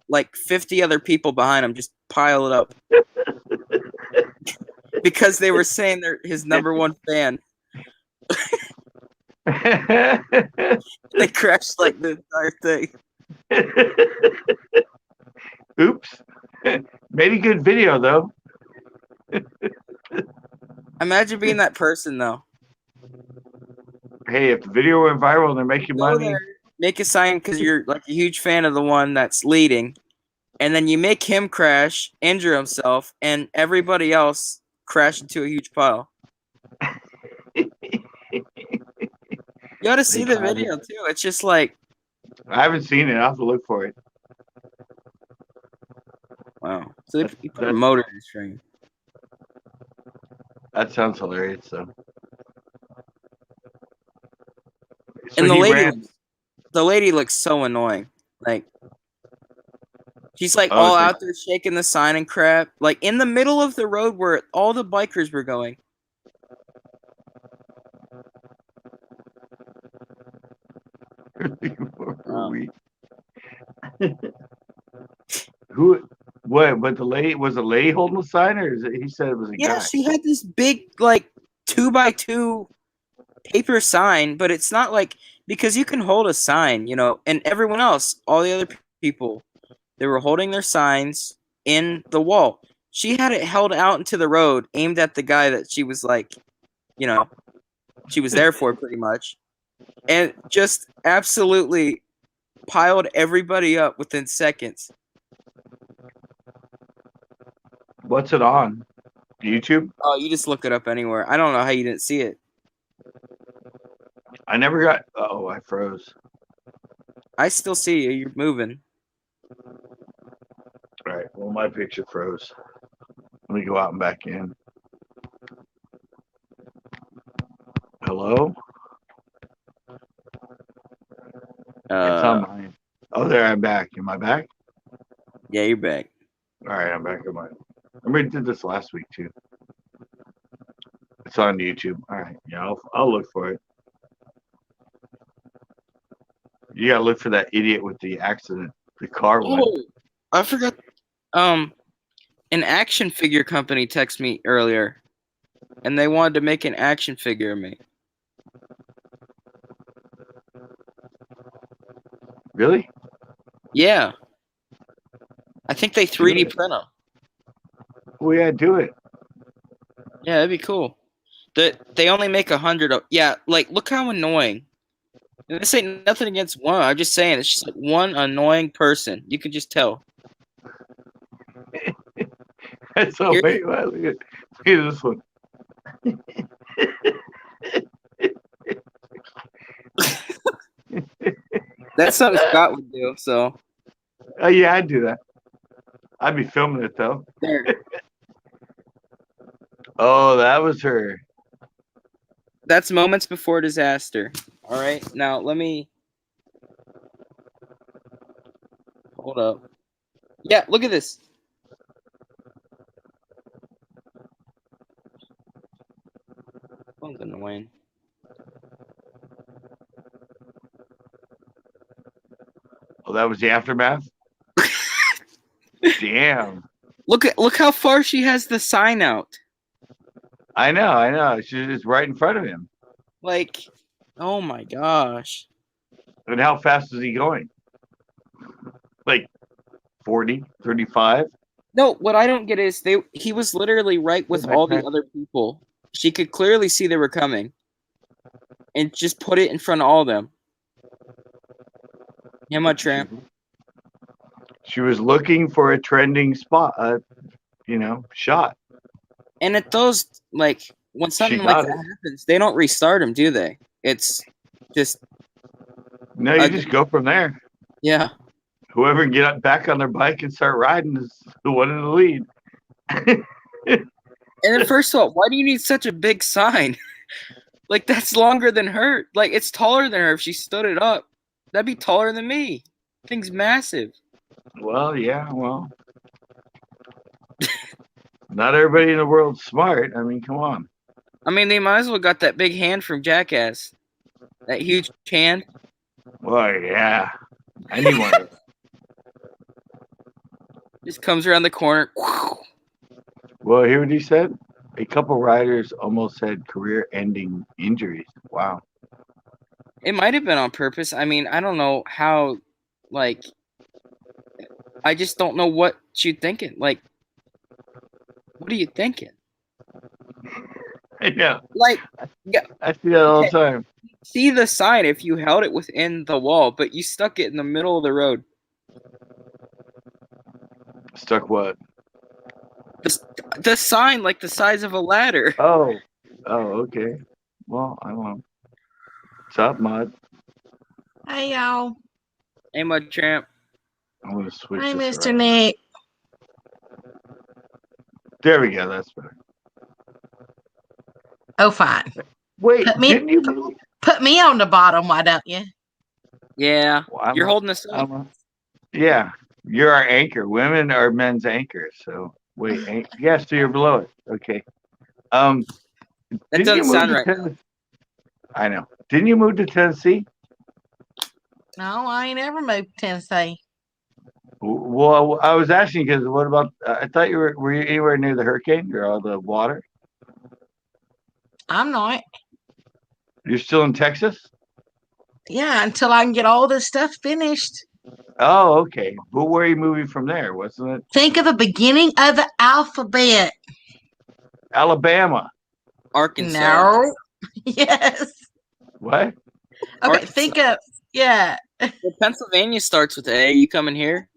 50 other people behind him just piled up because they were saying they're his number one fan. They crashed the entire thing. Oops. Made a good video though. Imagine being that person though. Hey, if the video went viral and they're making money, make a sign because you're a huge fan of the one that's leading, and then you make him crash, injure himself, and everybody else crash into a huge pile. You ought to see the video too. It's just I haven't seen it. I'll have to look for it. Wow. So he put a motor in his frame. That sounds hilarious, though. So and the lady looks so annoying. She's all out there shaking the sign and crap. In the middle of the road where all the bikers were going. Who? What? But the lady was a lady holding the sign, or he said it was a guy? Yeah, she had this big 2x2 paper sign, but it's not because you can hold a sign, and everyone else, all the other people, they were holding their signs in the wall. She had it held out into the road, aimed at the guy that she was she was there for pretty much, and just absolutely piled everybody up within seconds. What's it on? YouTube? Oh, you just look it up anywhere. I don't know how you didn't see it. I never got. Oh, I froze. I still see you. You're moving. All right. Well, my picture froze. Let me go out and back in. Hello? It's on mine. Oh, there. I'm back. Am I back? Yeah, you're back. All right. I'm back on mine. I mean, I did this last week too. It's on YouTube. All right. Yeah, I'll look for it. You gotta look for that idiot with the accident, the car one. Oh, I forgot. An action figure company texted me earlier, and they wanted to make an action figure of me. Really? Yeah. I think they 3D print them. Oh yeah, do it. Yeah, that'd be cool. They only make 100 of. Yeah, look how annoying. This ain't nothing against one. I'm just saying it's just one annoying person. You can just tell. So wait, look at this one. That's something Scott would do. So. Oh yeah, I'd do that. I'd be filming it though. There. Oh, that was her. That's moments before disaster. All right, now let me hold up. Yeah, look at this. Phone's annoying. Oh, that was the aftermath. Damn. Look how far she has the sign out. I know. She's just right in front of him. Oh my gosh. And how fast is he going? 40, 35? No, what I don't get is he was literally right with all the other people. She could clearly see they were coming. And just put it in front of all of them. Yeah, my tramp. She was looking for a trending spot, shot. And at those, like, when something like that happens, they don't restart them, do they? It's just no. You just go from there. Yeah. Whoever can get back on their bike and start riding is the one in the lead. And then, first of all, why do you need such a big sign? Like, that's longer than her. Like, it's taller than her if she stood it up. That'd be taller than me. Thing's massive. Well, yeah, well. Not everybody in the world's smart. I mean, come on. I mean, they might as well got that big hand from Jackass. That huge hand. Well, yeah. I need one. Just comes around the corner. Well, hear what he said? A couple riders almost had career-ending injuries. Wow. It might have been on purpose. I mean, I don't know how, like, I just don't know what you're thinking. Like, what are you thinking? Yeah. Like, yeah. I see that all the time. See the sign if you held it within the wall, but you stuck it in the middle of the road. Stuck what? The sign, like the size of a ladder. Oh, okay. Well, I don't know. What's up, Mud? Hey, y'all. Hey, Mud Tramp. I'm going to switch Hey, this Mr. around. Nick. There we go. That's better. Oh, fine. Wait, didn't you move? Put me on the bottom, why don't you? Yeah, well, you're holding us up. Yeah, you're our anchor. Women are men's anchors. So wait, yes, so you're below it. Okay. That doesn't sound right. I know. Didn't you move to Tennessee? No, I ain't ever moved to Tennessee. Well, I was asking because what about? I thought you were you anywhere near the hurricane or all the water? I'm not. You're still in Texas? Yeah, until I can get all this stuff finished. Oh, okay. But where are you moving from there? Wasn't it? Think of the beginning of the alphabet. Alabama. Arkansas. No. Yes. What? Okay, Arkansas. think of, yeah. Well, Pennsylvania starts with A. You coming here?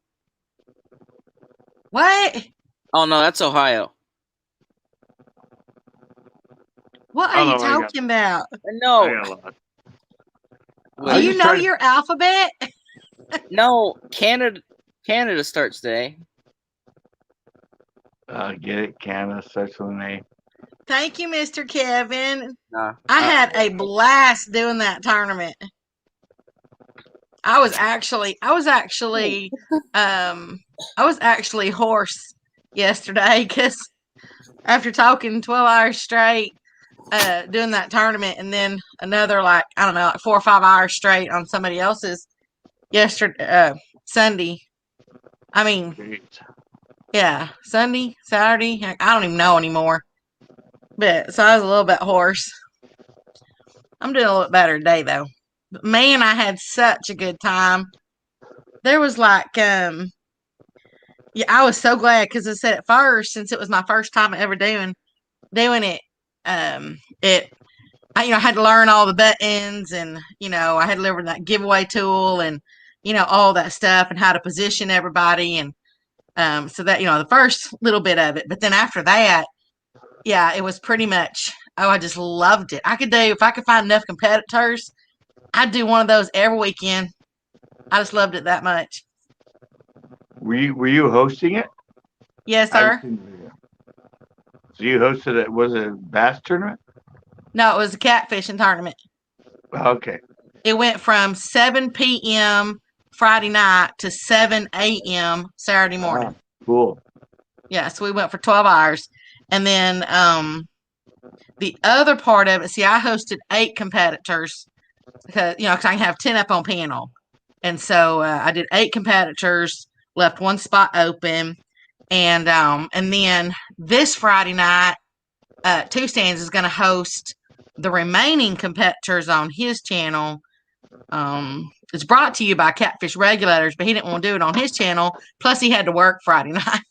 What? Oh, no, that's Ohio. What are you talking about? No. Do you know your alphabet? No, Canada starts today. Get it? Canada starts with an A. Thank you, Mr. Kevin. Nah. I had a blast doing that tournament. I was actually hoarse yesterday because after talking 12 hours straight, doing that tournament, and then another like 4 or 5 hours straight on somebody else's Sunday. I mean, Great. yeah, Sunday, Saturday. I don't even know anymore. But so I was a little bit hoarse. I'm doing a little bit better today though. But man, I had such a good time. There was like, yeah, I was so glad because I said at first, since it was my first time ever doing it, I had to learn all the buttons, and I had to learn that giveaway tool, and all that stuff, and how to position everybody, and so that the first little bit of it. But then after that, yeah, it was pretty much. Oh, I just loved it. If I could find enough competitors, I'd do one of those every weekend. I just loved it that much. Were you hosting it? Yes, sir. So you hosted it? Was it a bass tournament? No, it was a catfishing tournament. Okay. It went from 7 p.m. Friday night to 7 a.m. Saturday morning. Cool. Yeah, so we went for 12 hours. And then the other part of it, I hosted 8 competitors because, I can have 10 up on panel. And so I did 8 competitors, left 1 spot open. And then this Friday night, Two Stands is going to host the remaining competitors on his channel. It's brought to you by Catfish Regulators, but he didn't want to do it on his channel. Plus, he had to work Friday night,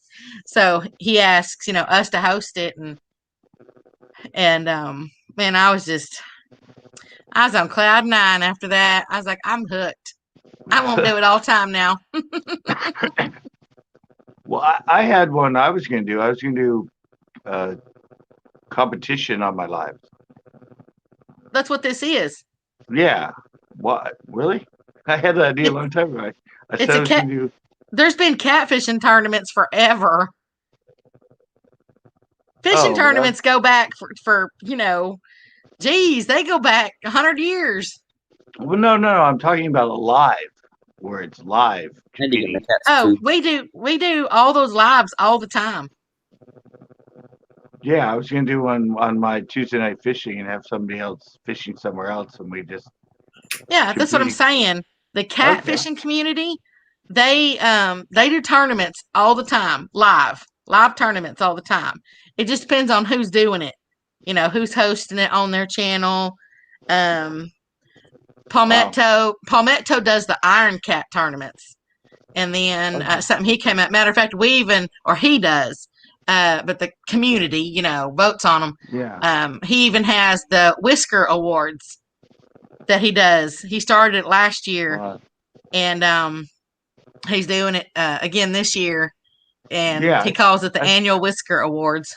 so he asks us to host it, and man, I was on cloud 9 after that. I was like, I'm hooked. I won't do it all time now. Well, I had one I was going to do. I was going to do competition on my lives. That's what this is. Yeah. What? Really? I had that idea a long time ago. I said I was going to do. There's been catfishing tournaments forever. Fishing tournaments go back for geez, they go back 100 years. Well, no. I'm talking about a live, where it's live. Oh, we do all those lives all the time. Yeah, I was going to do one on my Tuesday night fishing and have somebody else fishing somewhere else, and we just. Yeah, that's what I'm saying. The catfishing community, they do tournaments all the time, live tournaments all the time. It just depends on who's doing it, who's hosting it on their channel. Palmetto does the Iron Cat tournaments, and then something he came out. Matter of fact, he does. But the community, votes on them. Yeah. He even has the Whisker Awards that he does. He started it last year, and he's doing it again this year, and he calls it the annual Whisker Awards.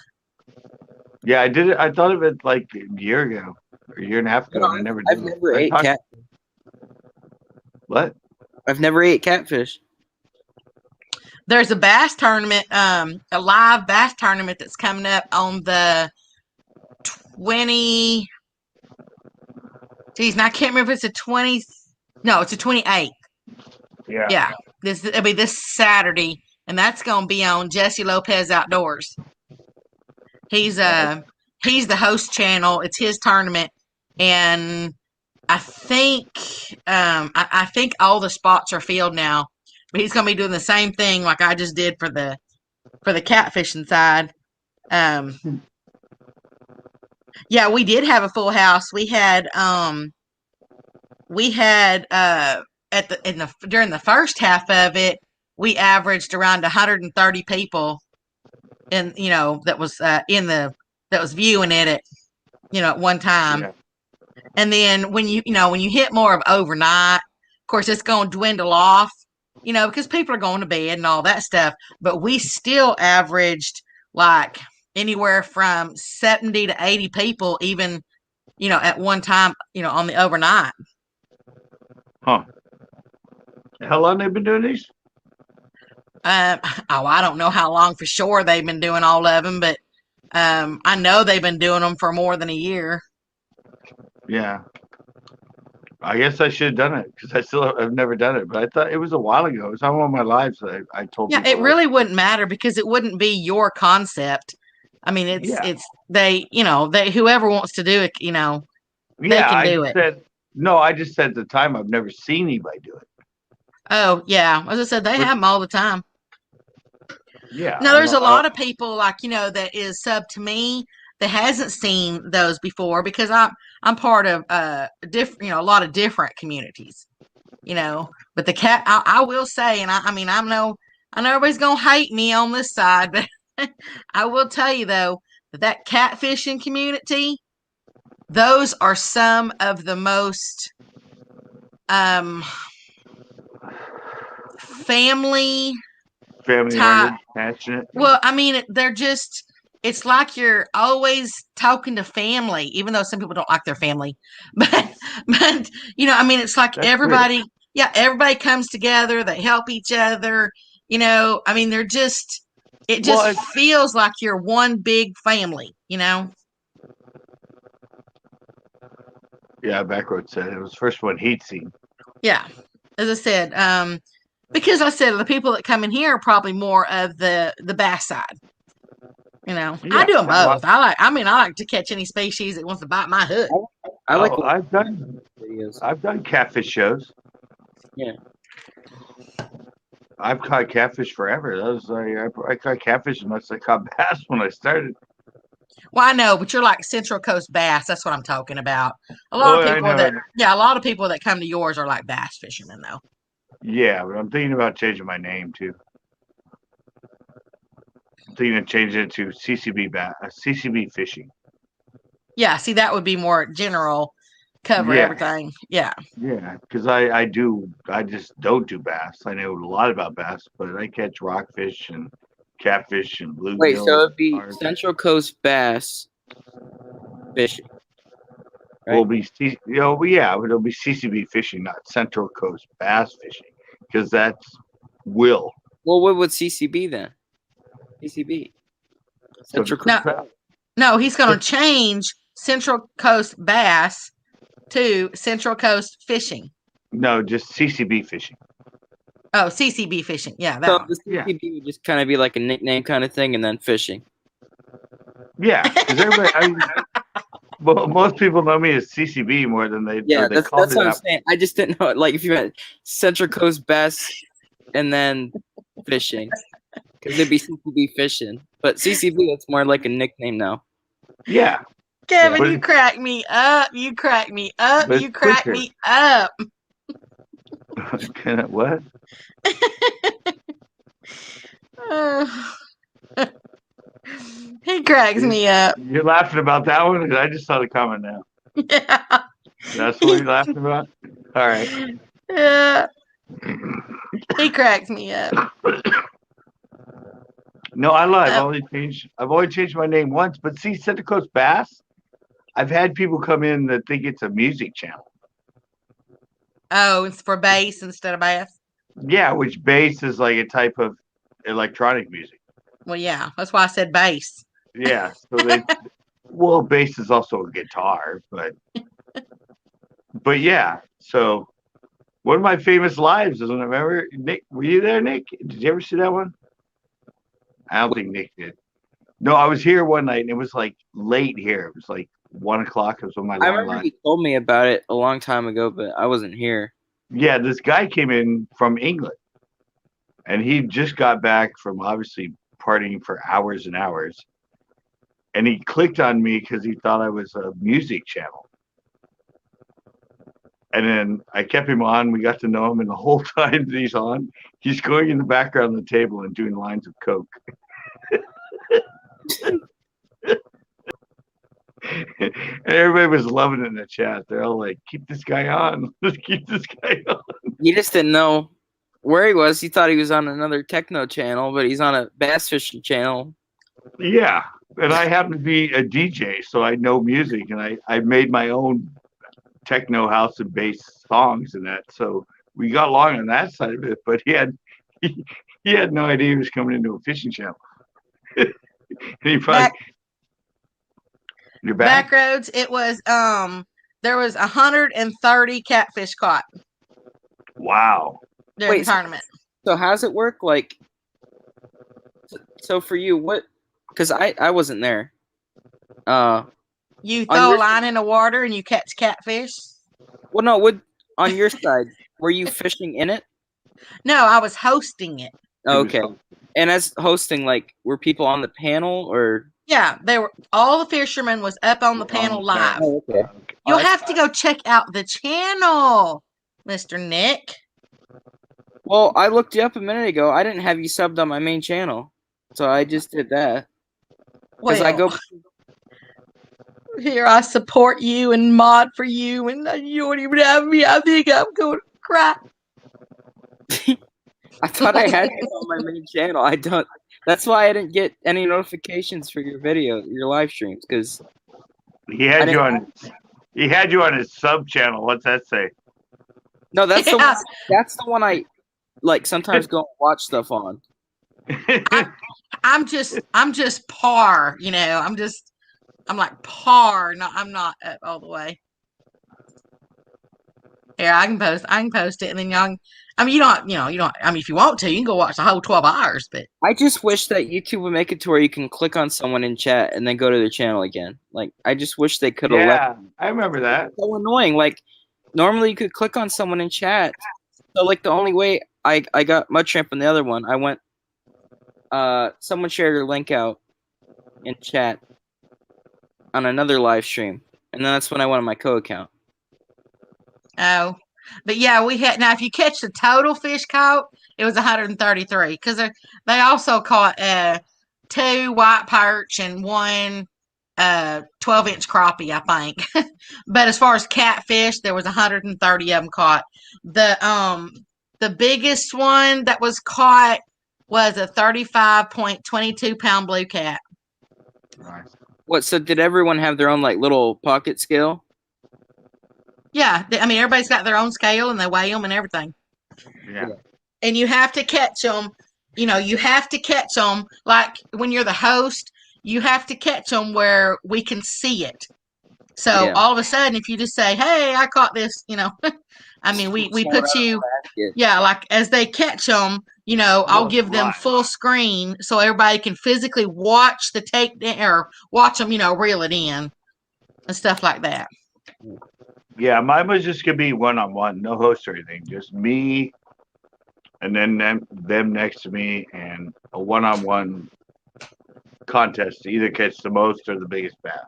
Yeah, I did it. I thought of it like a year ago, or a year and a half ago, and I never did. I've never ate cat. What? I've never ate catfish. There's a bass tournament, a live bass tournament that's coming up on the 20. Geez, and I can't remember if it's the 20. No, it's the 28th. Yeah. It'll be this Saturday, and that's going to be on Jesse Lopez Outdoors. He's the host channel. It's his tournament, and I think all the spots are filled now. But he's going to be doing the same thing like I just did for the catfishing side. Yeah, we did have a full house. We had during the first half of it, we averaged around 130 people, and that was viewing it at one time. Yeah. And then when you hit more of overnight, of course it's going to dwindle off. Because people are going to bed and all that stuff. But we still averaged like anywhere from 70 to 80 people, even, at one time, on the overnight. Huh. How long they've been doing these? I don't know how long for sure they've been doing all of them, but I know they've been doing them for more than a year. Yeah. I guess I should have done it because I've never done it, but I thought it was a while ago. It was on one of my lives that I told. Yeah, it really wouldn't matter because it wouldn't be your concept. I mean, it's they whoever wants to do it, they can do it. I just said at the time I've never seen anybody do it. Oh yeah, as I said, they have them all the time. Yeah. Now there's a lot of people that is sub to me that hasn't seen those before because I'm part of a lot of different communities, but the cat, I will say, and I know everybody's going to hate me on this side, but I will tell you though, that catfishing community, those are some of the most, family type, passionate. Well, I mean, they're just, it's like you're always talking to family, even though some people don't like their family. But it's like that's everybody, weird. Yeah, everybody comes together. They help each other. I mean, they're just, it just feels like you're one big family, Yeah, Backroad said it was the first one he'd seen. Yeah, as I said, because I said the people that come in here are probably more of the bass side. Yeah, I do them both. I like to catch any species that wants to bite my hook. I've done catfish shows. Yeah. I've caught catfish forever. That was I caught catfish as much as I caught bass when I started. Well, I know, but you're like Central Coast bass. That's what I'm talking about. A lot of people that come to yours are like bass fishermen, though. Yeah, but I'm thinking about changing my name too. I'm thinking of changing it to CCB fishing. Yeah, see, that would be more general, cover everything. Yeah. Yeah, because I just don't do bass. I know a lot about bass, but I catch rockfish and catfish and bluegill. Wait, so it'd be Central Coast bass, fishing. Right? Will be it'll be CCB fishing, not Central Coast Bass Fishing, because that's Will. Well, what would CCB then? CCB. Central Coast. No, he's going to change Central Coast Bass to Central Coast Fishing. No, just CCB Fishing. Oh, CCB Fishing. Yeah, that So one. the CCB would just kind of be like a nickname kind of thing, and then fishing. Yeah, because everybody, most people know me as CCB more than they. Yeah, they that's call what I'm saying. I just didn't know it. Like if you had Central Coast Bass and then fishing, because it'd be CCB Fishing. But CCB, it's more like a nickname now. Yeah. Kevin, you crack me up. You crack me up. You crack me up. What? He cracks me up. You're laughing about that one? I just saw the comment now. Yeah. That's what you're laughing about? All right. Yeah. He cracks me up. No, I lied. I've only changed my name once, but see, Central Coast Bass, I've had people come in that think it's a music channel. Oh, it's for bass instead of bass? Yeah, which bass is like a type of electronic music. Well, yeah, that's why I said bass. Yeah, so bass is also a guitar, but yeah. So one of my famous lives is when I remember Nick. Were you there, Nick? Did you ever see that one? I don't think Nick did. No, I was here one night and it was like late here. It was like 1 o'clock. It was on my I remember you told me about it a long time ago, but I wasn't here. Yeah, this guy came in from England and he just got back from obviously partying for hours and hours. And he clicked on me because he thought I was a music channel. And then I kept him on. We got to know him, and the whole time that he's on, he's going in the background of the table and doing lines of coke. And everybody was loving it in the chat. They're all like, "Keep this guy on. Let's keep this guy on." You just didn't know where he was. He thought he was on another techno channel, but he's on a bass fishing channel. Yeah, and I happen to be a DJ, so I know music, and I made my own techno house and bass songs and that. So we got along on that side of it. But he had no idea he was coming into a fishing channel. And he probably. You're back? Backroads, it was there was 130 catfish caught. Wow. During the tournament. So how does it work? Like, so for you, what? Because I wasn't there. You throw a line in the water and you catch catfish. Well, no. On your side, were you fishing in it? No, I was hosting it. Okay. And as hosting, like, were people on the panel or? Yeah, they were. All the fishermen was up on the panel live. Oh, okay. You'll have to go check out the channel, Mr. Nick. Well, I looked you up a minute ago. I didn't have you subbed on my main channel, so I just did that. Because I go. Here, I support you and mod for you, and you don't even have me. I think I'm going to cry. I thought I had you on my main channel. I don't. That's why I didn't get any notifications for your live streams, because he had you on. He had you on his sub channel. What's that say? No, that's the one. That's the one I like. Sometimes go and watch stuff on. I'm just par. You know, I'm like par. No, I'm not up all the way. Here, I can post it, and then y'all. I mean, you don't. I mean, if you want to, you can go watch the whole 12 hours. But I just wish that YouTube would make it to where you can click on someone in chat and then go to their channel again. Like, I just wish they could have. Yeah, I remember that. It's so annoying. Like, normally you could click on someone in chat. So, like, the only way I got Mudshrimp in the other one, I went. Someone shared their link out in chat on another live stream, and then that's when I went on my co-account. Oh, but yeah, we had now. If you catch the total fish caught, it was 133 because they also caught 2 white perch and 1 12-inch crappie, I think. But as far as catfish, there was 130 of them caught. The biggest one that was caught was a 35.22 pound blue cat. Nice. What? So did everyone have their own like little pocket scale? Yeah, I mean everybody's got their own scale and they weigh them and everything. Yeah. And you have to catch them. You know, you have to catch them like when you're the host. You have to catch them where we can see it. So all of a sudden, if you just say, "Hey, I caught this," you know, I mean, we put you, yeah, like as they catch them, you know, I'll give them full screen so everybody can physically watch the take or watch them, you know, reel it in and stuff like that. Yeah, mine was just gonna be one-on-one, no host or anything, just me, and then them next to me, and a one-on-one contest to either catch the most or the biggest bass.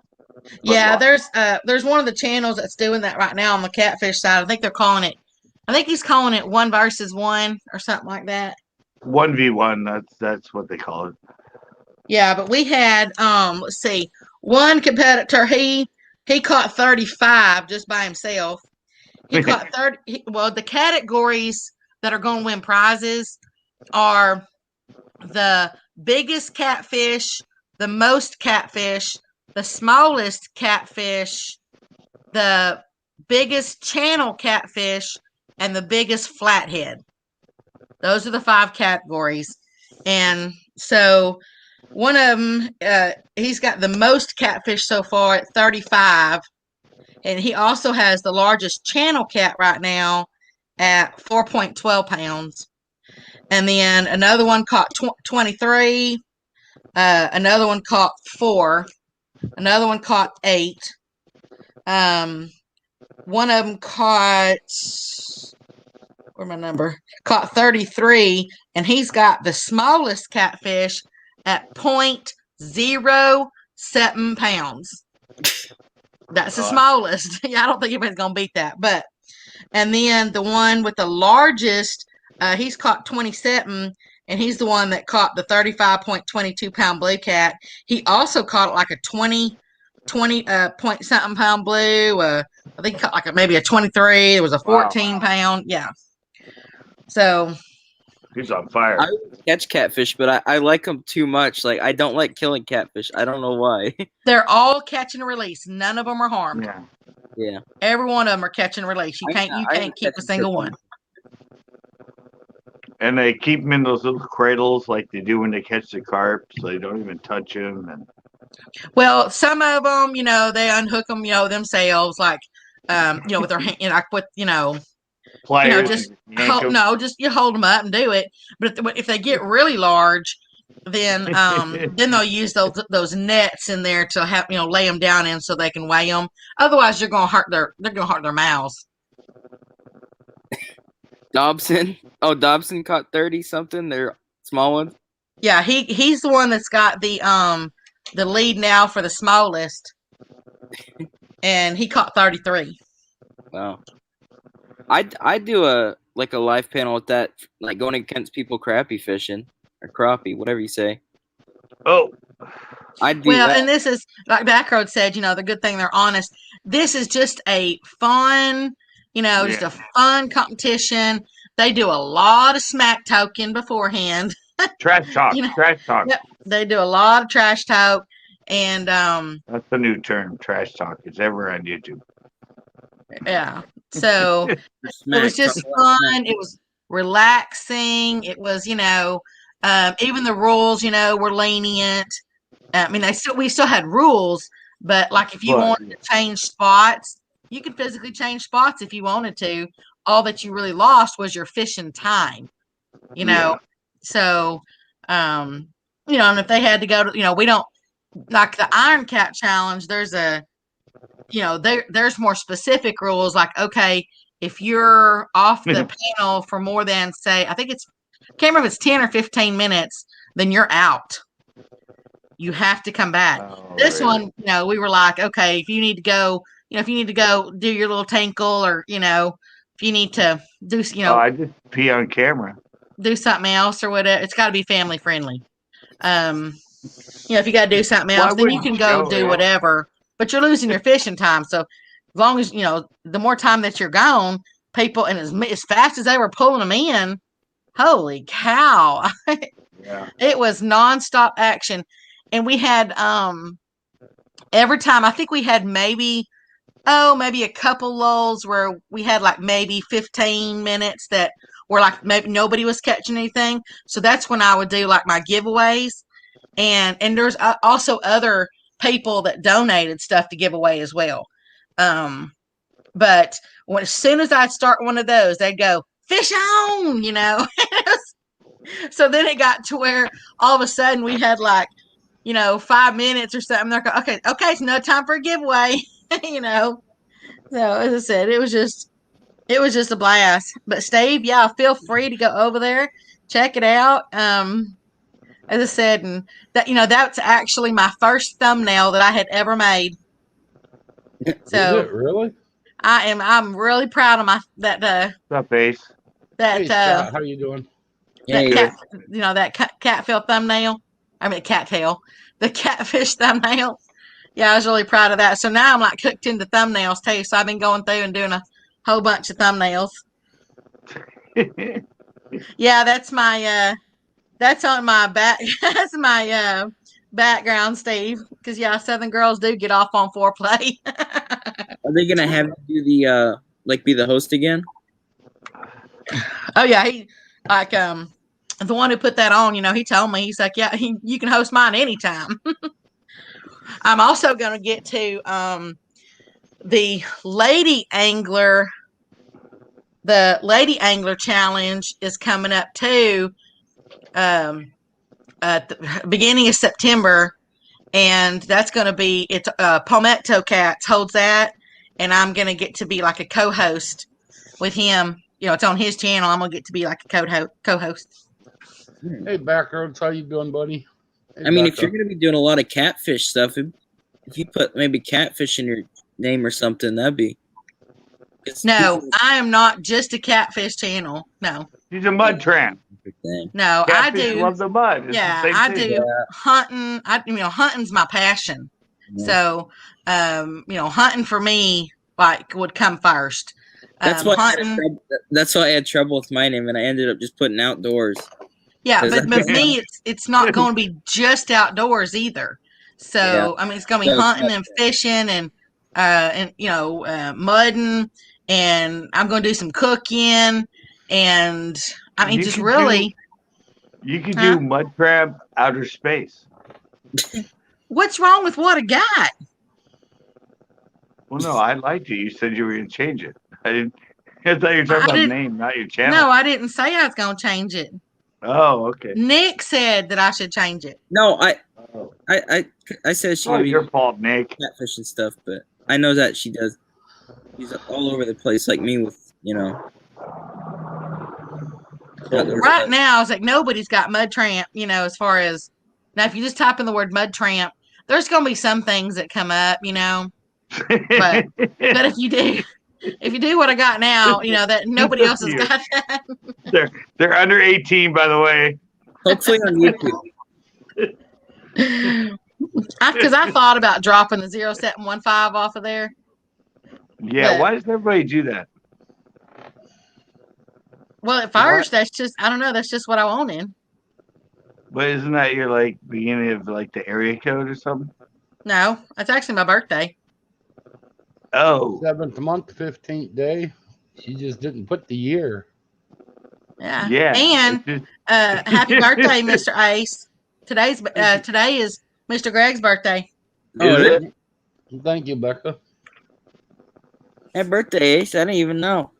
Yeah, there's one of the channels that's doing that right now on the catfish side. I think they're calling it. I think he's calling it 1v1 or something like that. 1v1, that's what they call it. Yeah, but we had let's see, one competitor he caught 35 just by himself. He caught 30. Well, the categories that are going to win prizes are the biggest catfish, the most catfish, the smallest catfish, the biggest channel catfish, and the biggest flathead. Those are the 5 categories. And so one of them, he's got the most catfish so far at 35. And he also has the largest channel cat right now at 4.12 pounds. And then another one caught 23. Another one caught 4. Another one caught 8. One of them caught, where's my number? Caught 33, and he's got the smallest catfish at 0.07 pounds. That's the smallest. Yeah, I don't think anybody's gonna beat that. But and then the one with the largest, he's caught 27, and he's the one that caught the 35.22 pound blue cat. He also caught like a 20 point something pound blue. I think he caught like maybe a 23. It was a 14 pound. Yeah. So he's on fire. I catch catfish, but I like them too much. Like I don't like killing catfish. I don't know why. They're all catch and release. None of them are harmed. Yeah. Every one of them are catch and release. You can't keep a single one. And they keep them in those little cradles like they do when they catch the carp, so they don't even touch them. And well, some of them, you know, they unhook them, you know, themselves, like, you know, with their hand, you know, like with, you know, pliers, just just you hold them up and do it. But if they get really large, then then they'll use those nets in there to have, you know, lay them down in so they can weigh them. Otherwise, they're gonna hurt their mouths. Dobson caught 30 something. They're small ones. Yeah, he's the one that's got the lead now for the smallest, and he caught 33. Wow. I do a live panel with that, like going against people crappie fishing or crappie, whatever you say. Oh, I do. Well, and this is like Backroad said. You know, the good thing they're honest. This is just a fun, you know, just a fun competition. They do a lot of smack talking beforehand. Trash talk. You know, trash talk. Yep, they do a lot of trash talk, and that's the new term. Trash talk. It's ever on YouTube. Yeah. So it was just fun. It was relaxing. It was, you know, even the rules, you know, were lenient. I mean, we still had rules, but like if you wanted to change spots, you could physically change spots if you wanted to. All that you really lost was your fishing time, you know. Yeah. So, you know, and if they had to go to, you know, we don't like the Iron Cat Challenge. There's a, you know, there's more specific rules. Like, okay, if you're off the panel for more than, say, I can't remember if it's 10 or 15 minutes, then you're out. You have to come back. This one, you know, we were like, okay, if you need to go, you know, if you need to go do your little tinkle, or, you know, if you need to do, you know, I just pee on camera, do something else or whatever. It's got to be family friendly. You know, if you got to do something else, then you can go do whatever. But you're losing your fishing time. So as long as, you know, the more time that you're gone, people, and as fast as they were pulling them in, holy cow. It was nonstop action. And we had every time, I think we had maybe a couple lulls where we had like maybe 15 minutes that were like maybe nobody was catching anything. So that's when I would do like my giveaways. And there's also other people that donated stuff to give away as well. But as soon as I'd start one of those, they'd go, fish on, you know. So then it got to where all of a sudden we had like, 5 minutes or something. They're going, okay, it's no time for a giveaway, you know. So as I said, it was just a blast. But Steve, yeah, feel free to go over there, check it out. As I said, and that that's actually my first thumbnail that I had ever made. So is it really? I'm really proud of that. What's up, Ace? That Hey, Scott, how you doing? that Yeah, cat, that catfish thumbnail. I mean, cattail, the catfish thumbnail. Yeah, I was really proud of that. So now I'm like cooked into thumbnails too. So I've been going through and doing a whole bunch of thumbnails. Yeah, that's my that's on my back. That's my background, Steve. Because yeah, Southern girls do get off on foreplay. Are they gonna have you do the be the host again? Oh yeah, he like the one who put that on. He told me, he's like, yeah, you can host mine anytime. I'm also gonna get to the lady angler. The lady angler challenge is coming up too. At the beginning of September, and that's going to be Palmetto Cats holds that, and I'm going to get to be like a co-host with him. It's on his channel. I'm going to get to be like a co-host. Hey, Backroads, how you doing, buddy? Hey, I mean, if you're going to be doing a lot of catfish stuff, if you put maybe catfish in your name or something, that'd be. No, I am not just a catfish channel. No. She's a mud tramp. No, Catfish I do. love the mud. It's yeah, the same I thing. do hunting. Hunting's my passion. Yeah. So, hunting for me would come first. That's why hunting. That's why I had trouble with my name, and I ended up just putting outdoors. Yeah, but me, it's not going to be just outdoors either. So I mean, it's going to be hunting and fishing and mudding, and I'm going to do some cooking, and I mean, just really. You could do mud crab outer space. What's wrong with what I got? Well, no, I liked it. You said you were going to change it. I thought you were talking about the name, not your channel. No, I didn't say I was going to change it. Oh, okay. Nick said that I should change it. No, I said she. Oh, your fault, Nick. Catfish and stuff, but I know that she does. She's all over the place, like me with Right now, it's like nobody's got mud tramp. As far as now, if you just type in the word mud tramp, there's going to be some things that come up. But if you do what I got now, that nobody else has got that. They're under 18, by the way. Hopefully on YouTube. Because I thought about dropping the 0715 off of there. Yeah, why does everybody do that? Well, at first, that's just, I don't know, that's just what I wanted. But isn't that your beginning of the area code or something? No, that's actually my birthday. Oh. 7th month, 15th day. She just didn't put the year. Yeah. Yeah. And happy birthday, Mr. Ace. Today is Mr. Greg's birthday. Oh, thank you, Becca. Happy birthday, Ace. I didn't even know.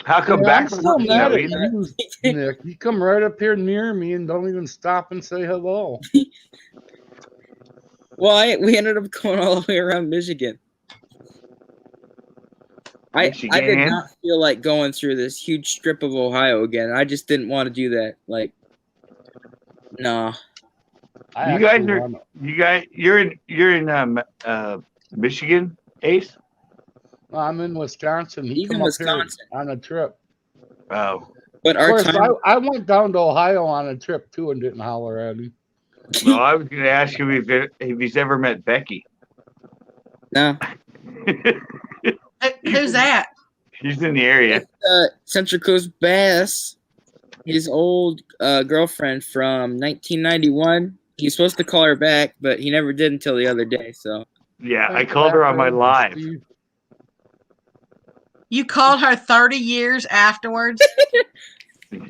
How come back? I'm so mad at you, Nick. You come right up here near me and don't even stop and say hello. Well, we ended up going all the way around Michigan. I did not feel like going through this huge strip of Ohio again. I just didn't want to do that. Nah. You're in Michigan, Ace? I'm in Wisconsin. He's in Wisconsin on a trip. Oh. But I went down to Ohio on a trip too and didn't holler at him. Well, I was going to ask you if he's ever met Becky. No. Who's that? He's in the area. Central Coast Bass. His old girlfriend from 1991. He's supposed to call her back, but he never did until the other day. So Yeah, I called her on my live. You called her 30 years afterwards?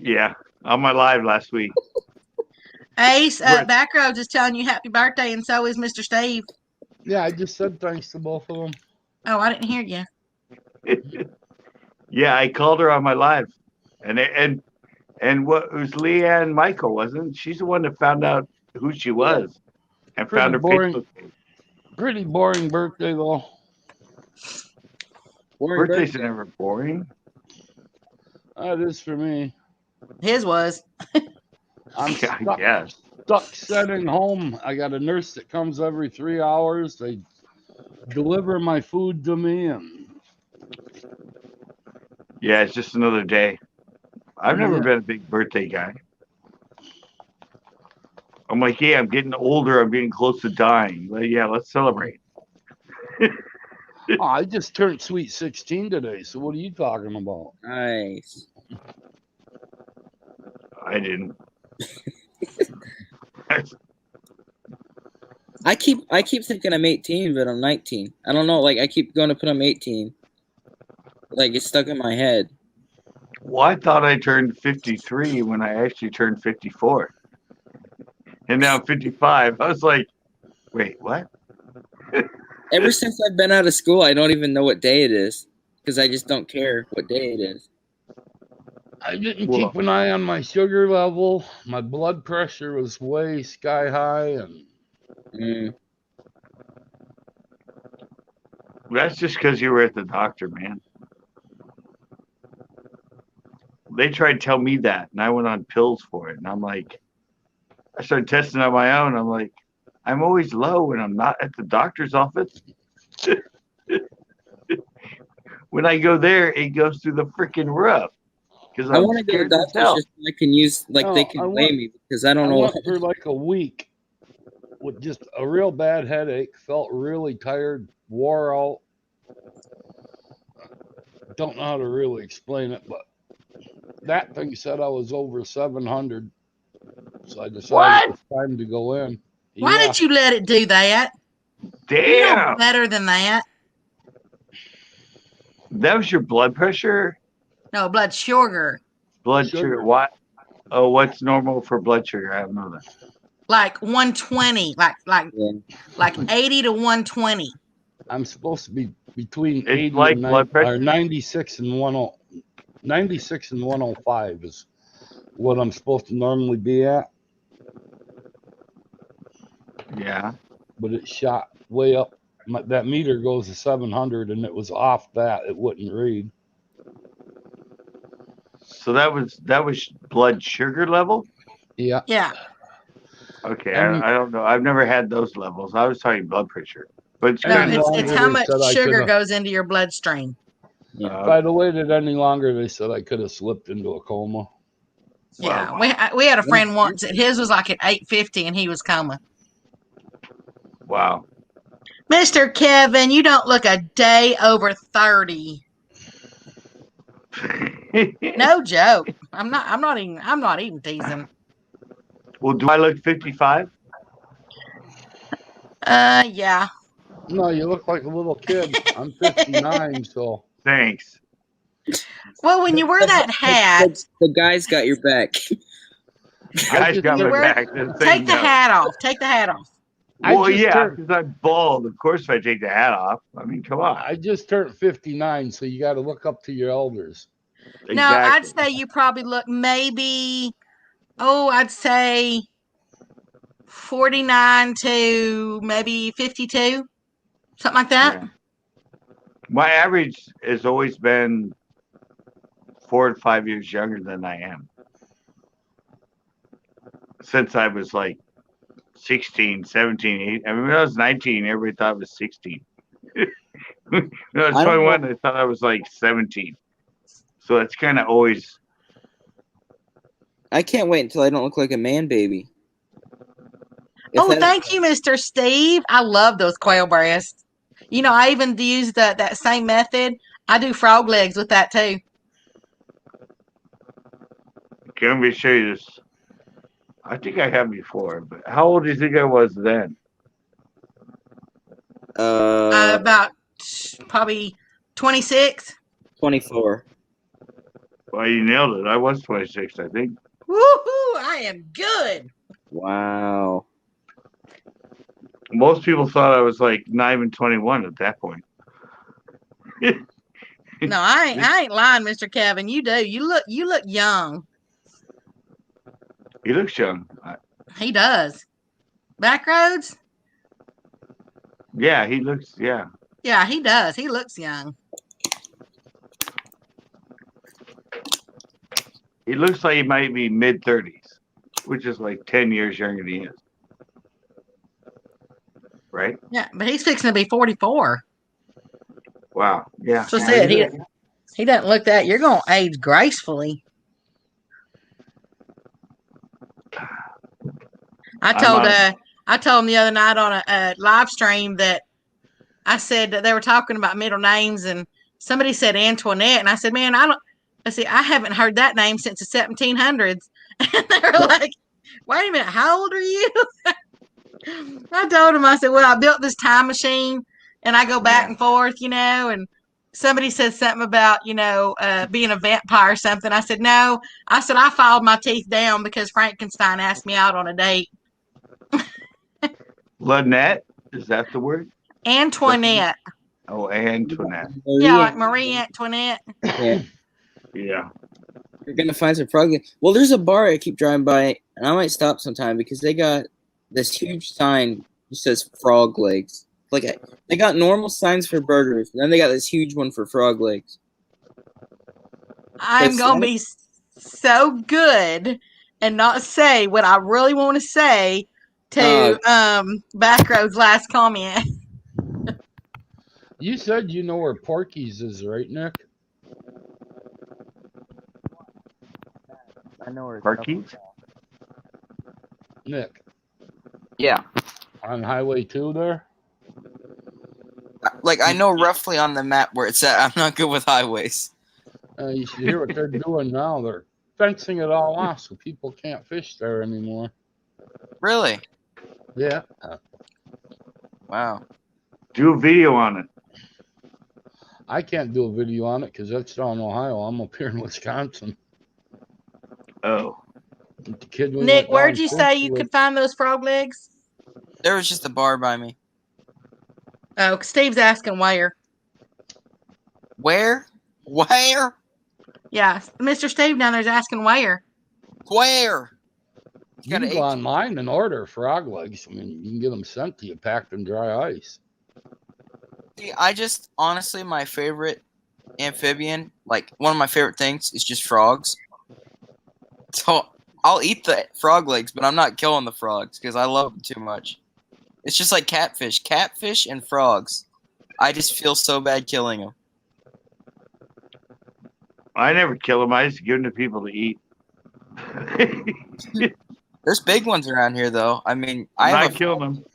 Yeah, on my live last week. Ace, Backroads is telling you happy birthday, and so is Mr. Steve. Yeah, I just said thanks to both of them. Oh, I didn't hear you. Yeah, I called her on my live, and what it was Leanne Michael, wasn't? She's the one that found out who she was and found her Facebook page. Pretty boring birthday though. Birthdays are never boring. That is for me. His was. I'm stuck sitting home. I got a nurse that comes every 3 hours. They deliver my food to me, and yeah, it's just another day. I've never been a big birthday guy. I'm like, yeah, I'm getting older. I'm getting close to dying. But yeah, let's celebrate. I just turned sweet 16 today. So what are you talking about? Nice. I didn't. I keep thinking I'm 18, but I'm 19. I don't know. Like I keep going to put I'm 18. Like it's stuck in my head. Well, I thought I turned 53 when I actually turned 54. And now I'm 55. I was like, wait, what? Ever since I've been out of school, I don't even know what day it is because I just don't care what day it is. I didn't keep an eye on my sugar level. My blood pressure was way sky high, and That's just because you were at the doctor, man. They tried to tell me that, and I went on pills for it. And I'm like, I started testing on my own. I'm like, I'm always low when I'm not at the doctor's office. When I go there, it goes through the freaking roof. Because I want to go to the doctor just so I can use, they can weigh me because I don't know. I went for like a week with just a real bad headache. Felt really tired, wore out. Don't know how to really explain it, but that thing said I was over 700. So I decided it's time to go in. Why did you let it do that? Damn. You know better than that. That was your blood pressure? No, blood sugar. Blood sugar. What? Oh, what's normal for blood sugar? I don't know that. Like 120, like 80 to 120. I'm supposed to be between It's 80 like and blood pressure? 96 and 96 and 105 is what I'm supposed to normally be at. Yeah. But it shot way up. That meter goes to 700, and it was off that. It wouldn't read. So that was blood sugar level? Yeah. Yeah. Okay, I don't know. I've never had those levels. I was talking blood pressure. But it's how much sugar goes into your bloodstream. If I'd have waited any longer, they said I could have slipped into a coma. Yeah, wow. we had a friend once that his was like at 850 and he was coma. Wow. Mr. Kevin, you don't look a day over 30. No joke. I'm not even teasing. Well, do I look 55? Yeah. No, you look like a little kid. I'm 59, so. Thanks. Well, when you wear that hat, the guys got your back. Guys got my back. Take the hat off. Take the hat off. Well, yeah, because I'm bald. Of course, if I take the hat off, I mean, come on. I just turned 59, so you got to look up to your elders. Exactly. No, I'd say you probably look maybe, I'd say 49 to maybe 52, something like that. Yeah. My average has always been 4 to 5 years younger than I am. Since I was like 16, 17, 18. I mean, when I was 19, everybody thought I was 16. When I was 21, they thought I was like 17. So it's kind of always. I can't wait until I don't look like a man baby. Thank you, Mr. Steve. I love those quail breasts. You know, I even use that same method. I do frog legs with that too. Okay, let me show you this. I think I have before, but how old do you think I was then? About probably 26. 24. Well, you nailed it. I was 26, I think. Woohoo! I am good. Wow. Most people thought I was like not even 21 at that point. No, I ain't lying, Mr. Kevin. You do. You look young. He looks young. He does. Backroads? Yeah, he looks. Yeah, Yeah, he does. He looks young. he looks like he might be mid-30s, which is like 10 years younger than he is. Right? Yeah, but he's fixing to be 44. Wow. Yeah. So said he doesn't look that. You're gonna age gracefully. I told him the other night on a live stream that I said that they were talking about middle names, and somebody said Antoinette, and I said, man, I haven't heard that name since the 1700s. And they were like, wait a minute, how old are you? I told him, I said, well, I built this time machine and I go back and forth, and somebody said something about, being a vampire or something. I said, no. I said, I filed my teeth down because Frankenstein asked me out on a date. Lynette? Is that the word? Antoinette. Oh, Antoinette. Yeah, like Marie Antoinette. Yeah. Yeah. You're going to find some frog legs. Well, there's a bar I keep driving by, and I might stop sometime because they got this huge sign that says frog legs. Like, they got normal signs for burgers, and then they got this huge one for frog legs. I'm going to be so good and not say what I really want to say to Backroad's last comment. You said you know where Porky's is, right, Nick? I know where Porky's? Nick. Yeah. On Highway 2 there? Like, I know roughly on the map where it's at. I'm not good with highways. You should hear what they're doing now. They're fencing it all off so people can't fish there anymore. Really? Yeah. Wow. Do a video on it. I can't do a video on it because that's down in Ohio. I'm up here in Wisconsin. Oh. The kid Nick, where'd you say you could find those frog legs? There was just a bar by me. Oh, Steve's asking where. Where? Where? Yeah, Mr. Steve down there's asking where. Where? You can go online and order frog legs. I mean, you can get them sent to you packed in dry ice. See, honestly, my favorite amphibian, like one of my favorite things is just frogs. So I'll eat the frog legs, but I'm not killing the frogs because I love them too much. It's just like catfish and frogs. I just feel so bad killing them. I never kill them. I just give them to people to eat. There's big ones around here, though. I mean, I'm not killing them.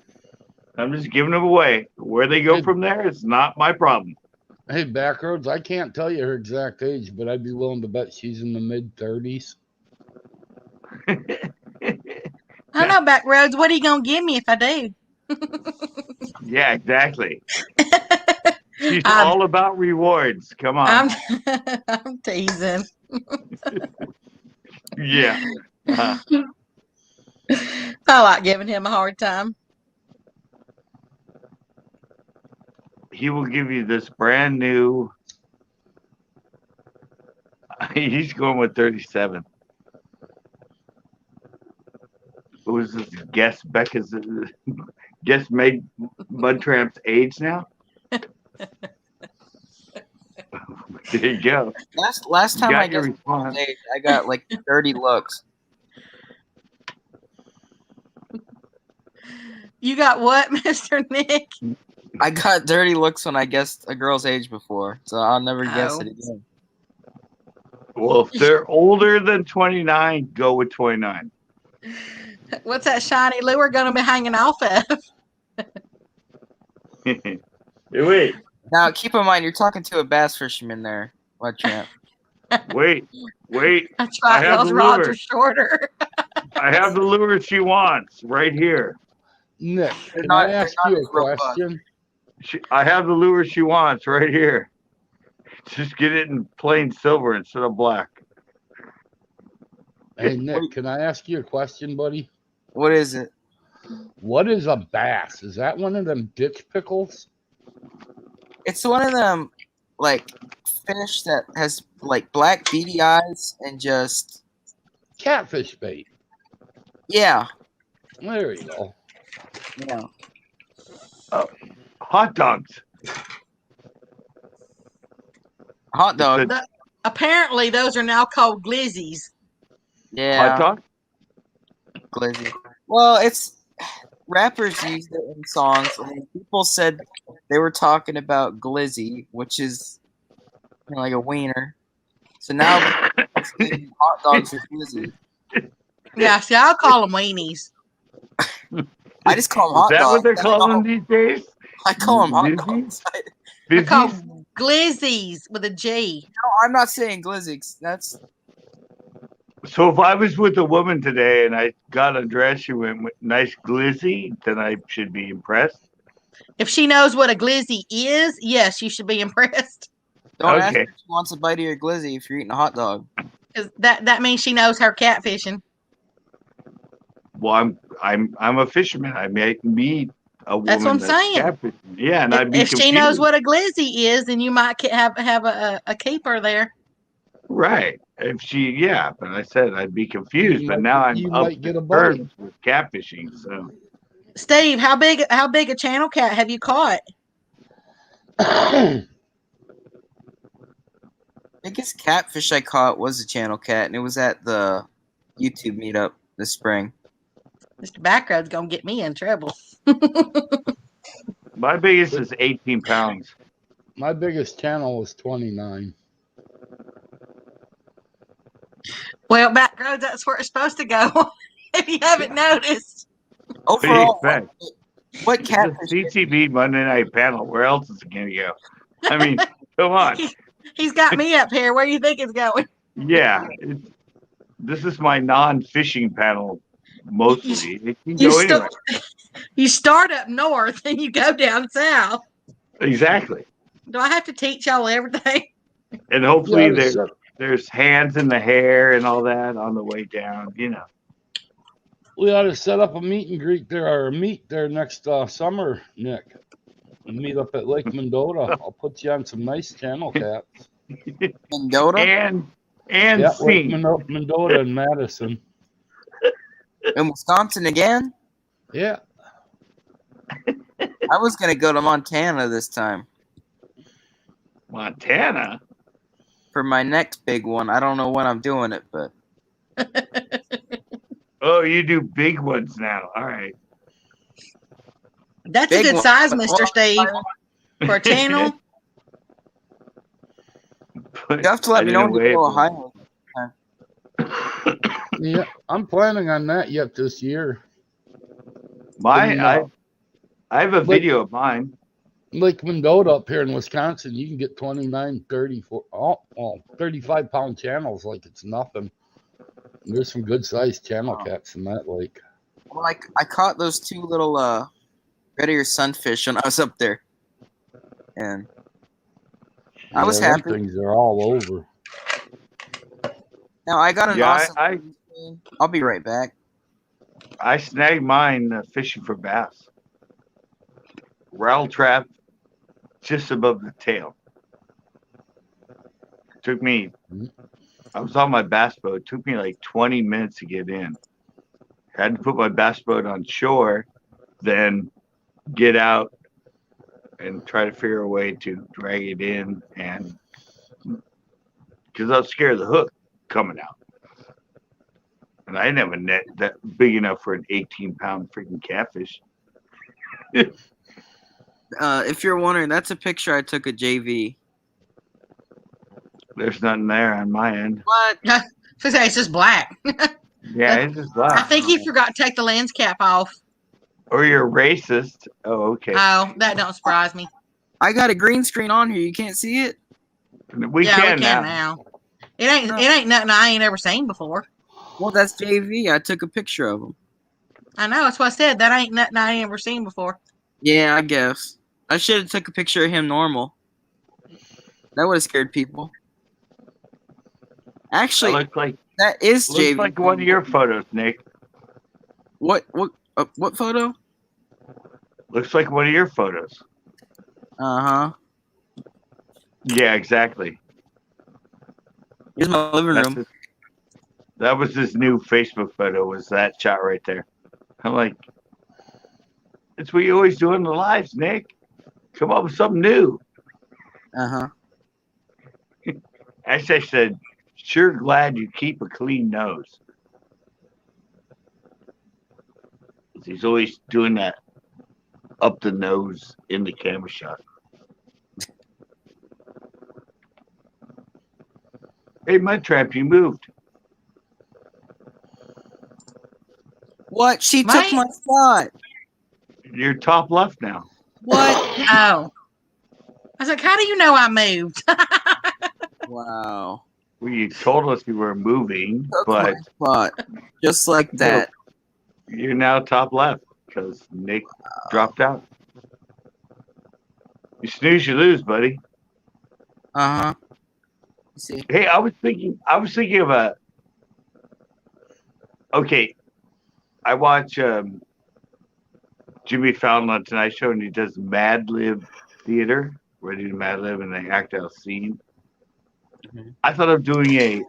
I'm just giving them away. Where they go from there, it's not my problem. Hey, Backroads, I can't tell you her exact age, but I'd be willing to bet she's in the mid-30s. I know, Backroads. What are you going to give me if I do? Yeah, exactly. She's all about rewards. Come on. I'm teasing. Yeah. I like giving him a hard time. He will give you this brand new. He's going with 37. What was this? Guess Becca's. Guess Meg Mudtramp's age now. There you go. Last time I got like 30 looks. You got what, Mr. Nick? I got dirty looks when I guessed a girl's age before, so I'll never guess it again. Well, if they're older than 29, go with 29. What's that shiny lure going to be hanging off of? Wait. Now, keep in mind, you're talking to a bass fisherman there. What champ? Wait. That's right. Those rods are shorter. I have the lure she wants right here. Nick, can I ask you a question? I have the lure she wants right here. Just get it in plain silver instead of black. Hey, Nick, can I ask you a question, buddy? What is it? What is a bass? Is that one of them ditch pickles? It's one of them, like, fish that has, like, black beady eyes and just... Catfish bait. Yeah. There you go. Yeah. Oh, hot dogs. Hot dog. Apparently, those are now called glizzies. Yeah. Hot dog? Glizzy. Well, it's... Rappers used it in songs, and people said they were talking about glizzy, which is like a wiener. So now hot dogs are glizzy. Yeah, see, I'll call them weenies. I just call them hot dogs. Is that what they're calling them these days? I call them hot dogs. They're called glizzies with a G. No, I'm not saying glizzies. That's... So if I was with a woman today and I got undressed, she went with nice glizzy, then I should be impressed. If she knows what a glizzy is, yes, you should be impressed. Don't ask her if she wants a bite of your glizzy if you're eating a hot dog. Because that means she knows her catfishing. Well, I'm a fisherman. I might meet a woman. That's what I'm saying. Catfishing. Yeah, and I'd be if she knows what a glizzy is, then you might have a keeper there. Right. If she, yeah, but I said I'd be confused, but now I'm up to terms with catfishing. So, Steve, how big a channel cat have you caught? Biggest catfish I caught was a channel cat, and it was at the YouTube meetup this spring. Mr. Backroad's gonna get me in trouble. My biggest is 18 pounds. My biggest channel was 29. Well, Backroads, that's where it's supposed to go. If you haven't noticed. Overall, what catfish? CCB Monday Night Panel. Where else is it going to go? I mean, come on. He's got me up here. Where do you think it's going? Yeah. This is my non-fishing panel, mostly. It can go anywhere. You start up north and you go down south. Exactly. Do I have to teach y'all everything? And hopefully there's hands in the hair and all that on the way down, you know. We ought to set up a meet and greet there, or a meet there next summer, Nick. And meet up at Lake Mendota. I'll put you on some nice channel cats. Mendota? And Lake Mendota and Madison. In Wisconsin again? Yeah. I was going to go to Montana this time. Montana? For my next big one. I don't know when I'm doing it, but... Oh, you do big ones now. All right. That's big a good size, Mr. Steve, for a channel. You have to let me know when you go Ohio. Yeah, I'm planning on that yet this year. I have a video of mine. Lake Mendota up here in Wisconsin, you can get 29, 30, 35-pound channels like it's nothing. There's some good-sized channel cats in that lake. Well, I caught those two little red-ear sunfish when I was up there. And I was happy. Things are all over. Now, I got an awesome... I'll be right back. I snagged mine fishing for bass. Rattle trap just above the tail. Took me... I was on my bass boat. It took me like 20 minutes to get in. Had to put my bass boat on shore, then get out and try to figure a way to drag it in, and because I was scared of the hook coming out. And I didn't have a net that big enough for an 18-pound freaking catfish. If you're wondering, that's a picture I took of JV. There's nothing there on my end. What? It's just black. Yeah, it's just black. I think you forgot to take the lens cap off. Or you're racist. Oh, okay. Oh, that don't surprise me. I got a green screen on here. You can't see it? We can now. It ain't nothing I ain't ever seen before. Well, that's JV. I took a picture of him. I know. That's what I said. That ain't nothing I ain't ever seen before. Yeah, I guess. I should have took a picture of him normal. That would have scared people. Actually, that is JV. Looks like one of your photos, Nick. What photo? Looks like one of your photos. Uh-huh. Yeah, exactly. Here's my living room. That was his new Facebook photo, was that shot right there. I'm like, that's what you always do in the lives, Nick. Come up with something new. Uh-huh. As I said, sure glad you keep a clean nose. He's always doing that up the nose in the camera shot. Hey, Mudtrap, you moved. What? She took my spot. You're top left now. What? Oh. I was like, how do you know I moved? Wow. Well, you told us you were moving, Took but my spot. Just like that. You're now top left because Nick dropped out. You snooze, you lose, buddy. Uh-huh. See. Hey, I was thinking of a. Okay, I watch Jimmy Fallon on Tonight Show, and he does Mad Lib theater, where they do Mad Lib and they act out a scene. Mm-hmm. I thought of doing a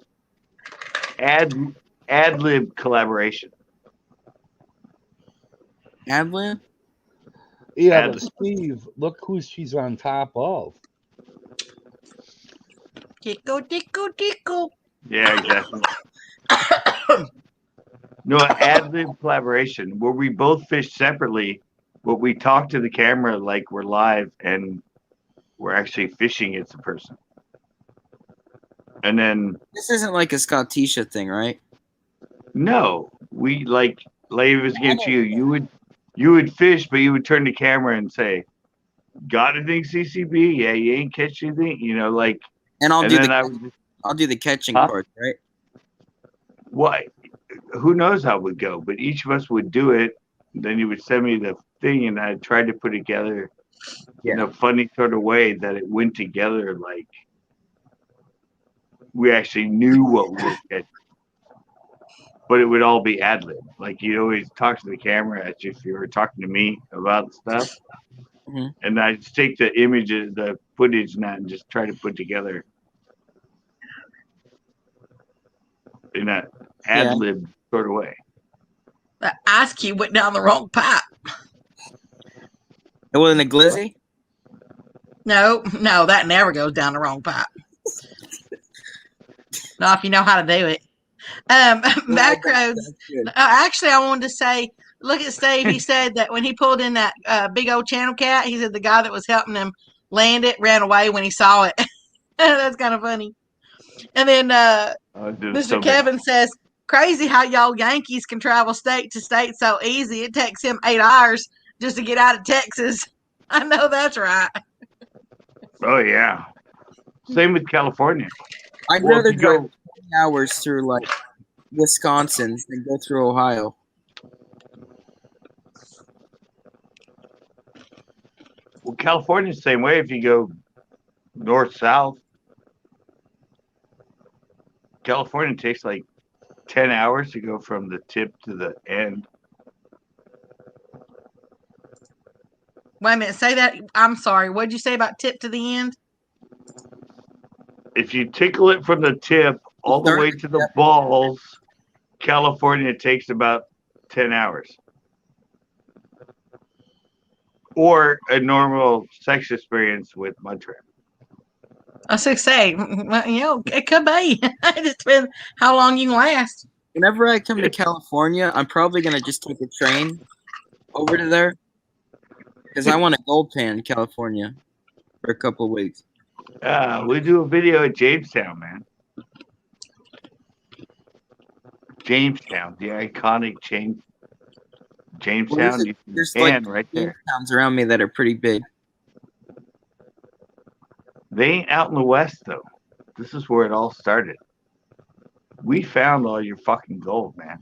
ad lib collaboration. Ad lib? Yeah, but Steve, look who she's on top of. Tickle, tickle, tickle. Yeah, exactly. No, ad lib collaboration where we both fish separately, but we talk to the camera like we're live and we're actually fishing as a person. And then this isn't like a Scottisha thing, right? No, we like it was against you. You would fish, but you would turn the camera and say, "Got anything, CCB? Yeah, you ain't catch anything." You know, like. And I'll do the catching part, right? What? Who knows how it would go? But each of us would do it. Then you would send me the thing, and I'd try to put it together in a funny sort of way that it went together, like we actually knew what we were catching. But it would all be ad lib. Like you'd always talk to the camera as if you were talking to me about stuff. Mm-hmm. And I'd just take the images, the footage, and that, and just try to put together in that ad lib sort of way. The ice cube went down the wrong pipe. It wasn't a glizzy? No, that never goes down the wrong pipe. Not if you know how to do it. Macros. Actually, I wanted to say, look at Steve. He said that when he pulled in that big old channel cat, he said the guy that was helping him land it ran away when he saw it. That's kind of funny. And then Mr. Kevin says, crazy how y'all Yankees can travel state to state so easy. It takes him 8 hours just to get out of Texas. I know that's right. Oh, yeah. Same with California. I'd rather drive 20 hours through, like, Wisconsin than go through Ohio. Well, California's the same way if you go north-south. California takes like 10 hours to go from the tip to the end. Wait a minute. Say that. I'm sorry. What did you say about tip to the end? If you tickle it from the tip all the way to the balls, California takes about 10 hours. Or a normal sex experience with Mudtrap. I was going to say, it could be. It just depends how long you can last. Whenever I come to California, I'm probably going to just take a train over to there. Because I want a gold pan in California for a couple of weeks. We do a video at Jamestown, man. Jamestown, the iconic Jamestown. There's like right there. Towns around me that are pretty big. They ain't out in the West, though. This is where it all started. we found all your fucking gold, man.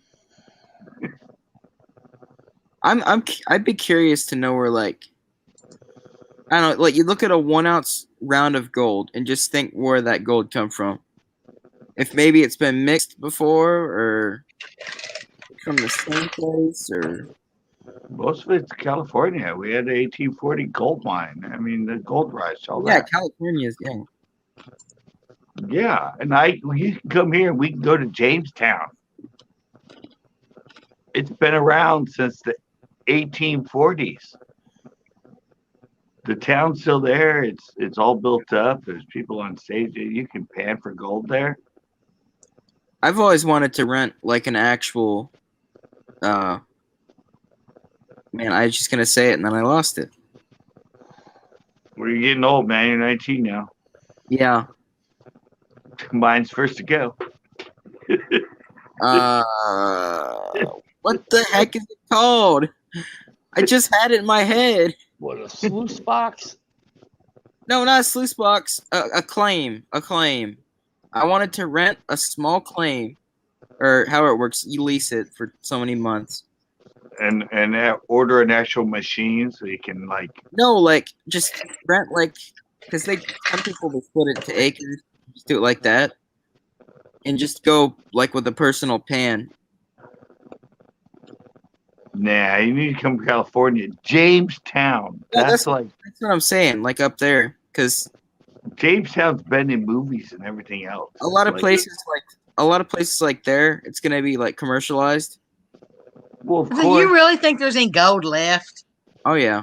I'd be curious to know where, like, I don't know, like, you look at a 1 ounce round of gold and just think where that gold come from. If maybe it's been mixed before, or from the same place, or most of it's California. We had an 1840 gold mine. I mean, the gold rush, all that. California's Yeah, and you can come here and we can go to Jamestown. It's been around since the 1840s. The town's still there. It's all built up. There's people on stage. You can pan for gold there. I've always wanted to rent like an actual. Man, I was just gonna say it and then I lost it. Well, you're getting old, man. You're 19 now. Yeah. Mine's first to go. What the heck is it called? I just had it in my head. What, a sluice box? No, not a sluice box. A claim. A claim. I wanted to rent a small claim, or how it works. You lease it for so many months. And order an actual machine so you can like. No, like just rent because some people will split it to acres. Just do it like that, and just go like with a personal pan. Nah, you need to come to California, Jamestown. Yeah, that's what I'm saying, like up there, because Jamestown's been in movies and everything else. A lot of places like there, it's gonna be like commercialized. Well, of So course. you really think there's any gold left? Oh yeah.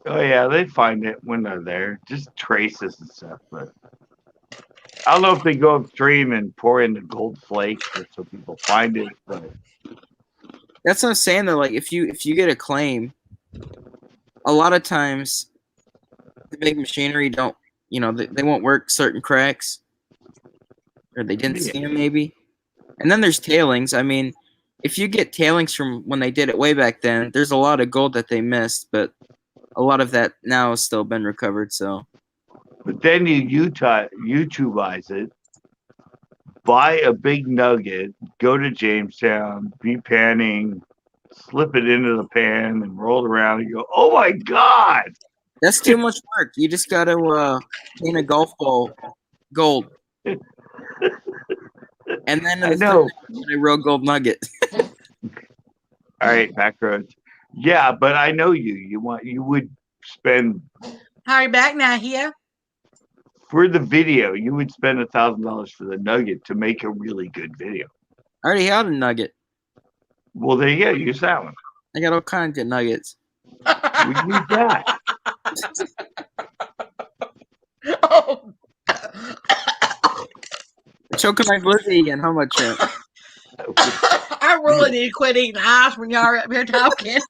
Oh yeah, they find it when they're there, just traces and stuff. But I don't know if they go upstream and pour in the gold flakes just so people find it. But that's what I'm saying though. Like if you get a claim, a lot of times the big machinery don't, they won't work certain cracks, or they didn't see them maybe. And then there's tailings. I mean, if you get tailings from when they did it way back then, there's a lot of gold that they missed, but a lot of that now has still been recovered. So, but then you YouTubeize it, buy a big nugget, go to Jamestown, be panning, slip it into the pan, and roll it around, and go, "Oh my God!" That's too much work. You just got to paint a golf ball gold. And then I know a real gold nugget. All right, back roads. Yeah, but I know you. You would spend. Are you back now here? For the video, you would spend $1,000 for the nugget to make a really good video. I already had a nugget. Well, there you go. Use that one. I got all kinds of nuggets. We use that. Oh. Choking my glizzy again. How much? I really need to quit eating ice when y'all are up here talking.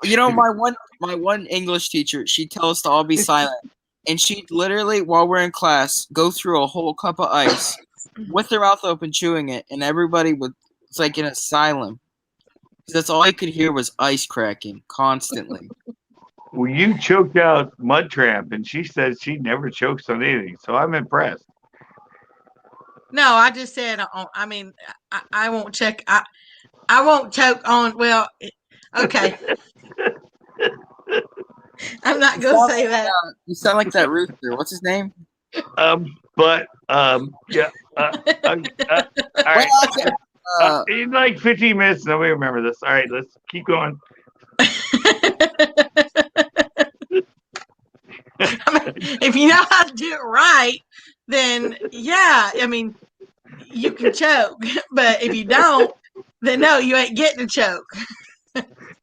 My one English teacher, she'd tell us to all be silent. And she'd literally, while we're in class, go through a whole cup of ice with her mouth open, chewing it, and everybody it's like in asylum. That's all I could hear was ice cracking constantly. Well, you choked out Mud Tramp, and she said she never chokes on anything, so I'm impressed. No, I just said, I mean, I won't check. I won't choke on, well, okay. I'm not going to say that. You sound like that rooster. What's his name? Yeah. All right. In like 15 minutes, nobody remember this. All right, let's keep going. I mean, if you know how to do it right, then yeah, I mean, you can choke. But if you don't, then no, you ain't getting a choke.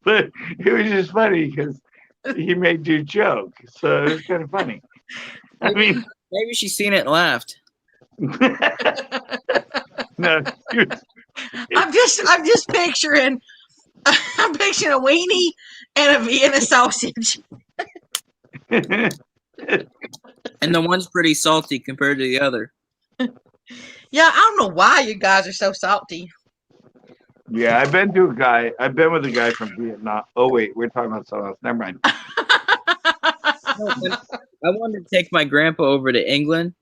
But it was just funny because he made you choke, so it was kind of funny. I mean, maybe she's seen it and laughed. No, I'm just picturing. I'm picturing a weenie and a Vienna sausage. And the one's pretty salty compared to the other. Yeah, I don't know why you guys are so salty. Yeah, I've been with a guy from Vietnam. Oh wait, we're talking about something else. Never mind. I wanted to take my grandpa over to England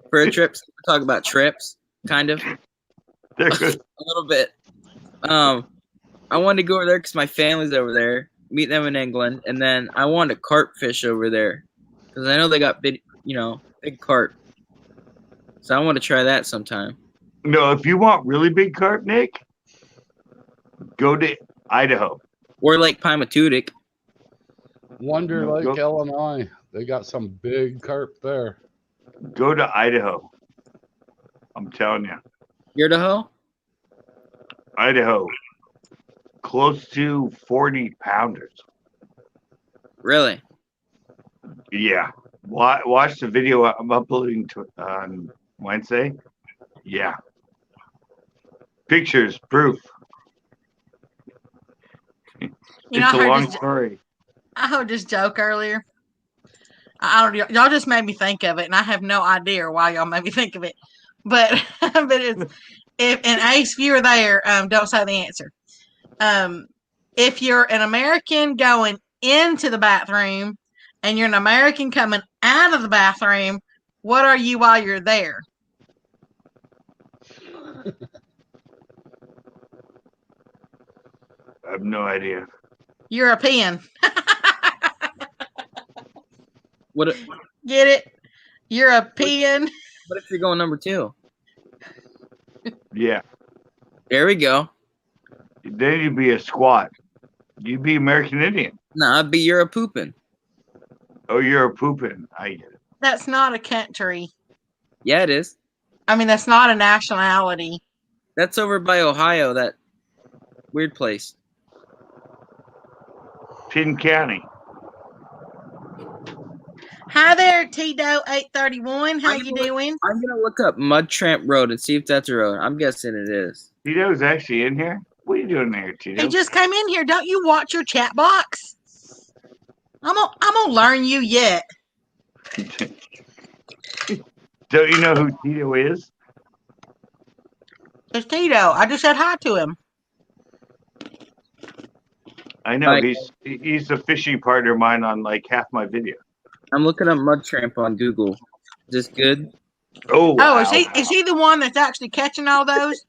for a trip. So we're talking about trips, kind of. There goes. A little bit. I wanted to go over there because my family's over there. Meet them in England, and then I wanted to carp fish over there because I know they got big, big carp. So I want to try that sometime. No, if you want really big carp, Nick, go to Idaho or Lake Pymatutic. Wonder Lake, Illinois. They got some big carp there. Go to Idaho. I'm telling you. Idaho? Idaho. Close to 40 pounders. Really? Yeah. Watch the video I'm uploading on Wednesday. Yeah. Pictures, proof. It's a long story. I heard this joke earlier. Y'all just made me think of it, and I have no idea why y'all made me think of it. But it's and Ace, if you were there, don't say the answer. If you're an American going into the bathroom and you're an American coming out of the bathroom, what are you while you're there? I have no idea. European. What? Get it? European. What if you're going number 2? Yeah. There we go. Then you'd be a squat. You'd be American Indian. No, I'd be Euro pooping. Oh, you're a pooping. I get it. That's not a country. Yeah, it is. I mean, that's not a nationality. That's over by Ohio, that weird place. Penn County. Hi there, Tito 831. How you doing? I'm gonna look up Mud Tramp Road and see if that's a road. I'm guessing it is. Tito's actually in here. What are you doing there, Tito? He just came in here. Don't you watch your chat box? I'm gonna learn you yet. Don't you know who Tito is? It's Tito. I just said hi to him. I know. He's a fishing partner of mine on like half my video. I'm looking up Mud Tramp on Google. Is this good? Oh, wow. Is he the one that's actually catching all those?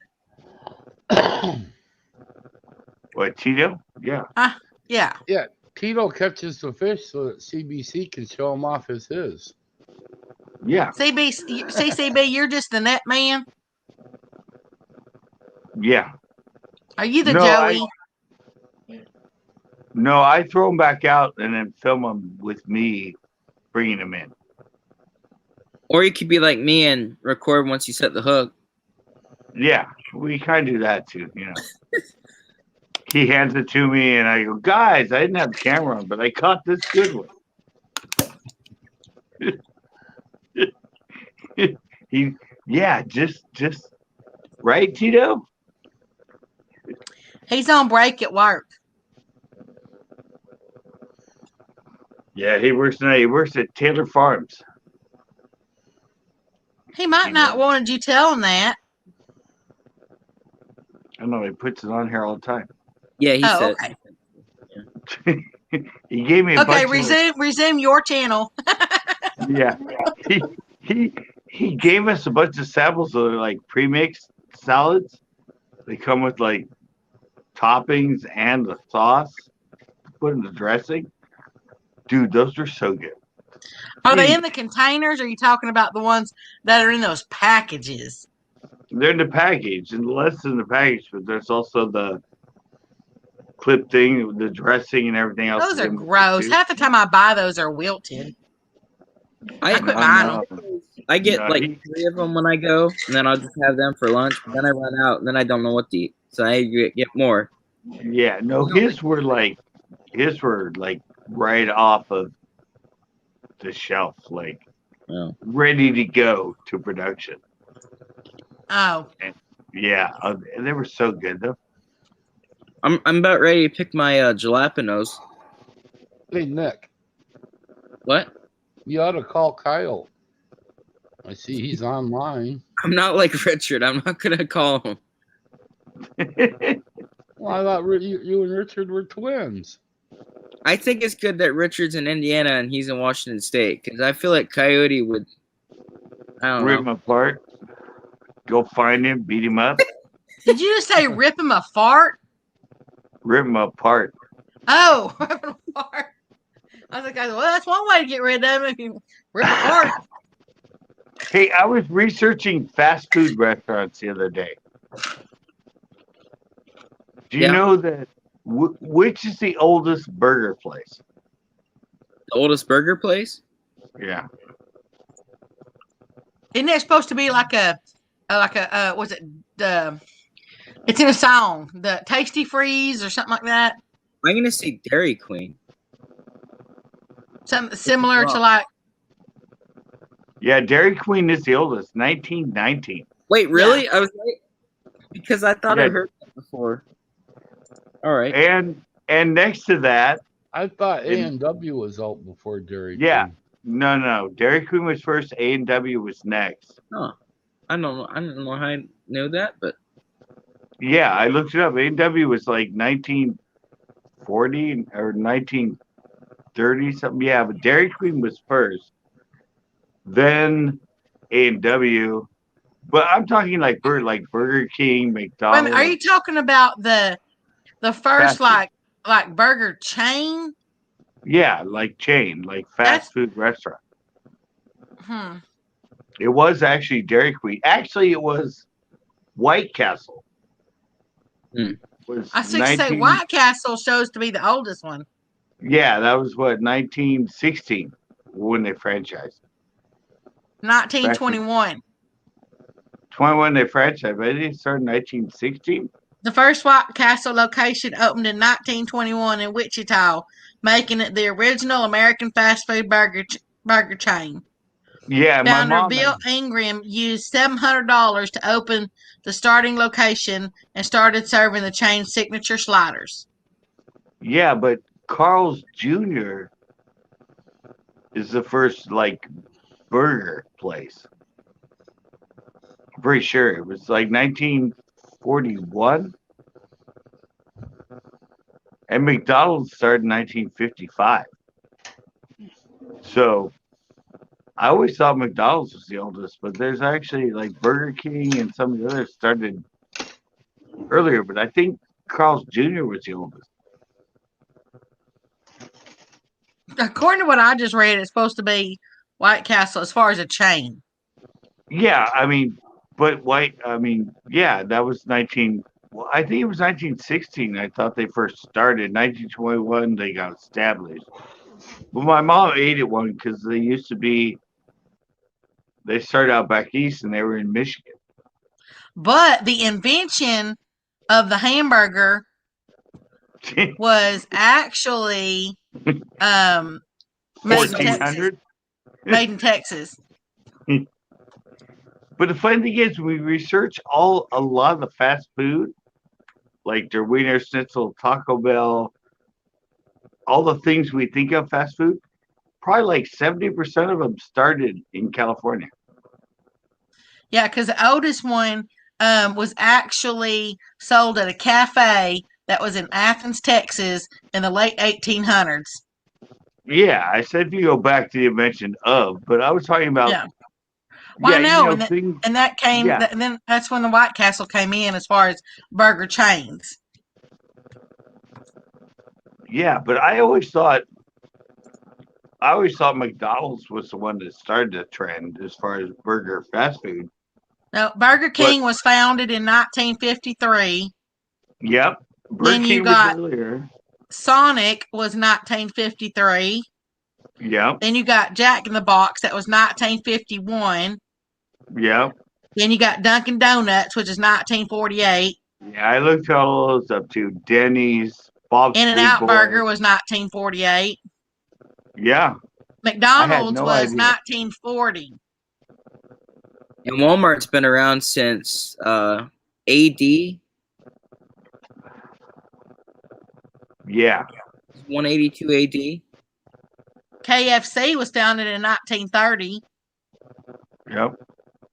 What, Tito? Yeah. Yeah. Yeah, Tito catches the fish so that CBC can show him off as his. Yeah. CCB, you're just the net man? Yeah. Are you the Joey? No, I throw them back out and then film them with me bringing them in. Or you could be like me and record once you set the hook. Yeah, we kind of do that too, He hands it to me and I go, guys, I didn't have the camera on, but I caught this good one. just right, Tito? He's on break at work. Yeah, he works tonight. He works at Taylor Farms. He might not want you tell him that. I know, he puts it on here all the time. Yeah, he said. Okay. He gave me a bunch resume your channel. Yeah. He gave us a bunch of samples of like pre-mixed salads. They come with like toppings and the sauce. Put in the dressing. Dude, those are so good. Are they in the containers, or are you talking about the ones that are in those packages? They're in the package, and less in the package, but there's also the clip thing, the dressing, and everything else. Those are gross. Half the time I buy those are wilted. I quit buying them. I get like 3 of them when I go, and then I'll just have them for lunch. Then I run out, and then I don't know what to eat, so I get more. Yeah, no, his were like right off of the shelf, like ready to go to production. Oh. And yeah, they were so good though. I'm about ready to pick my jalapenos. Hey, Nick. What? You ought to call Kyle. I see he's online. I'm not like Richard. I'm not going to call him. Well, I thought you and Richard were twins. I think it's good that Richard's in Indiana and he's in Washington State, because I feel like Coyote would, I don't know. Rip him apart. Go find him, beat him up. Did you just say rip him a fart? Rip them apart. Oh, rip him apart. I was like, well, that's one way to get rid of him if you rip a fart. Hey, I was researching fast food restaurants the other day. Do you know that which is the oldest burger place? The oldest burger place? Yeah. Isn't it supposed to be like a was it the? It's in a song, the Tasty Freeze or something like that. I'm gonna say Dairy Queen. Something similar to like. Yeah, Dairy Queen is the oldest, 1919. Wait, really? Yeah. I was right because I thought I heard that before. All right. And next to that, I thought A&W was out before Dairy Queen. Yeah. No. Dairy Queen was first. A&W was next. Oh, I don't know how I know that, but yeah, I looked it up. A&W was like 1940 or 1930 something. Yeah, but Dairy Queen was first. Then A&W. But I'm talking like Burger King, McDonald's. Wait a minute, are you talking about the first like burger chain? Yeah, like chain, like fast food restaurant. It was actually Dairy Queen. Actually, it was White Castle. I say White Castle shows to be the oldest one. Yeah, that was what 1916 when they franchised. 1921. 21 they franchised, but they started in 1916. The first White Castle location opened in 1921 in Wichita, making it the original American fast food burger chain. Yeah, Founder Bill Ingram used $700 to open the starting location and started serving the chain's signature sliders. Yeah, but Carl's Jr. is the first burger place. I'm pretty sure it was like 1941. And McDonald's started in 1955. So I always thought McDonald's was the oldest, but there's actually Burger King and some of the others started earlier, but I think Carl's Jr. was the oldest. According to what I just read, it's supposed to be White Castle as far as a chain. Yeah, that was I think it was 1916. I thought they first started. 1921, they got established. But my mom ate at one because they started out back east and they were in Michigan. But the invention of the hamburger was actually made in Texas. But the funny thing is, we research a lot of the fast food, like their Wiener Schnitzel, Taco Bell, all the things we think of fast food, probably 70% of them started in California. Yeah, because the oldest one was actually sold at a cafe that was in Athens, Texas in the late 1800s. Yeah, I said you go back to the invention of, but I was talking about... Yeah. Well, I know, and that came, and then that's when the White Castle came in as far as burger chains. Yeah, but I always thought McDonald's was the one that started the trend as far as burger fast food. No, Burger King was founded in 1953. Yep. Then you got Sonic was 1953. Yep. Then you got Jack in the Box, that was 1951. Yep. Then you got Dunkin' Donuts, which is 1948. Yeah, I looked all those up too. Denny's, Bob's In-N-Out Burger was 1948. Yeah. McDonald's was 1940. And Walmart's been around since AD. Yeah. 182 AD. KFC was founded in 1930. Yep.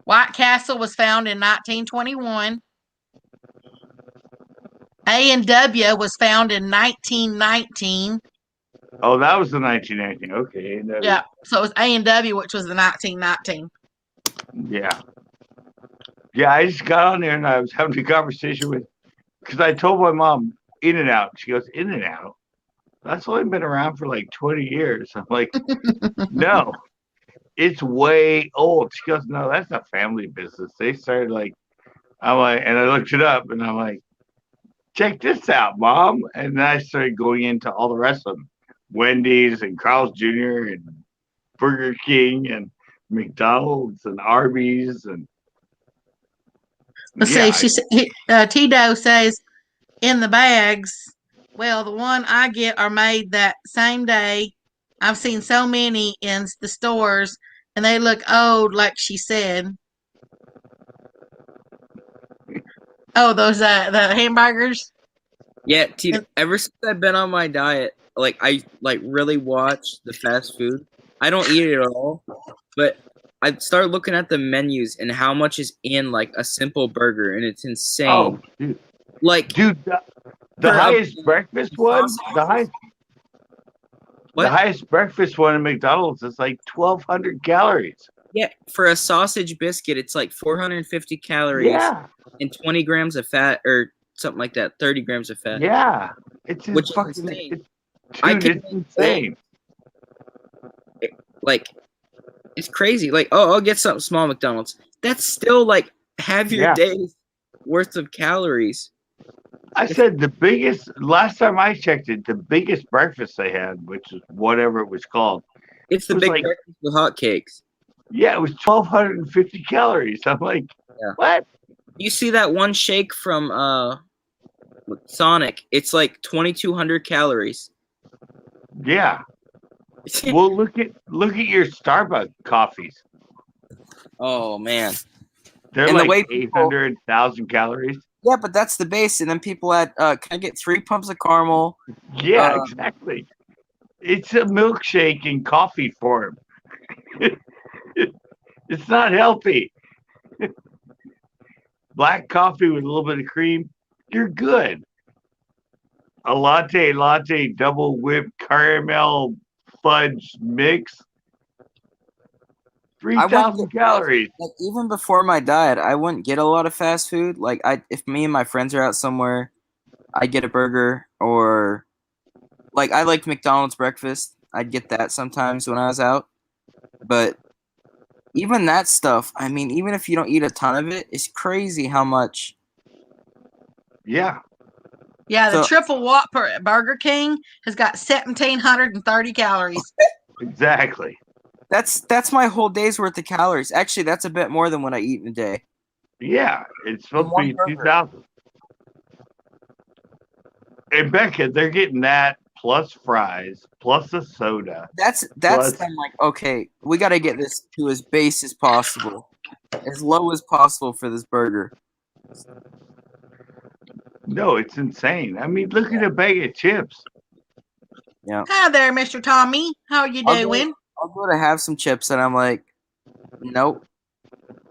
White Castle was founded in 1921. A&W was founded in 1919. Oh, that was the 1919. Okay. A&W. Yeah, so it was A&W, which was the 1919. Yeah. Yeah, I just got on there and I was having a conversation with, because I told my mom In-N-Out. She goes, In-N-Out? That's only been around for like 20 years. I'm like, no, it's way old. She goes, no, that's a family business. They started like, I'm like, and I looked it up and I'm like, check this out, Mom. And then I started going into all the rest of them. Wendy's and Carl's Jr. and Burger King and McDonald's and Arby's and Let's see. Tito says in the bags. Well, the one I get are made that same day. I've seen so many in the stores, and they look old, like she said. Oh, those the hamburgers. Yeah, Tito. Ever since I've been on my diet, like I like really watch the fast food. I don't eat it at all, but I start looking at the menus and how much is in like a simple burger, and it's insane. Oh, dude. Like, dude, the highest breakfast one, the highest breakfast one at McDonald's is like 1,200 calories. Yeah, for a sausage biscuit, it's like 450 calories. Yeah. And 20 grams of fat, or something like that, 30 grams of fat. Yeah, it's which fucking is insane. it's insane. Like, it's crazy. Like, oh, I'll get something small McDonald's. That's still like half your day's worth of calories. I said the biggest, last time I checked it, the biggest breakfast they had, which is whatever it was called. It's the big breakfast with hotcakes. Yeah, it was 1,250 calories. I'm like, what? You see that one shake from Sonic? It's like 2,200 calories. Yeah. Well, look at your Starbucks coffees. Oh man, they're and like 800,000 calories. Yeah, but that's the base, and then people add. Can I get 3 pumps of caramel? Yeah, exactly. It's a milkshake in coffee form. It's not healthy. Black coffee with a little bit of cream, you're good. A latte, double whipped caramel fudge mix, 3,000 calories. Like, even before my diet, I wouldn't get a lot of fast food. Like, if me and my friends are out somewhere, I'd get a burger, or like I liked McDonald's breakfast. I'd get that sometimes when I was out. But even that stuff, I mean, even if you don't eat a ton of it, it's crazy how much. Yeah. Yeah, the triple Whopper Burger King has got 1,730 calories. Exactly. That's my whole day's worth of calories. Actually, that's a bit more than what I eat in a day. Yeah, it's supposed to be 2,000. And Becca, they're getting that plus fries, plus a soda. That's I'm like, okay, we got to get this to as base as possible, as low as possible for this burger. No, it's insane. I mean, look at a bag of chips. Yeah. Hi there, Mr. Tommy. How are you doing? I'll go to have some chips, and I'm like, nope.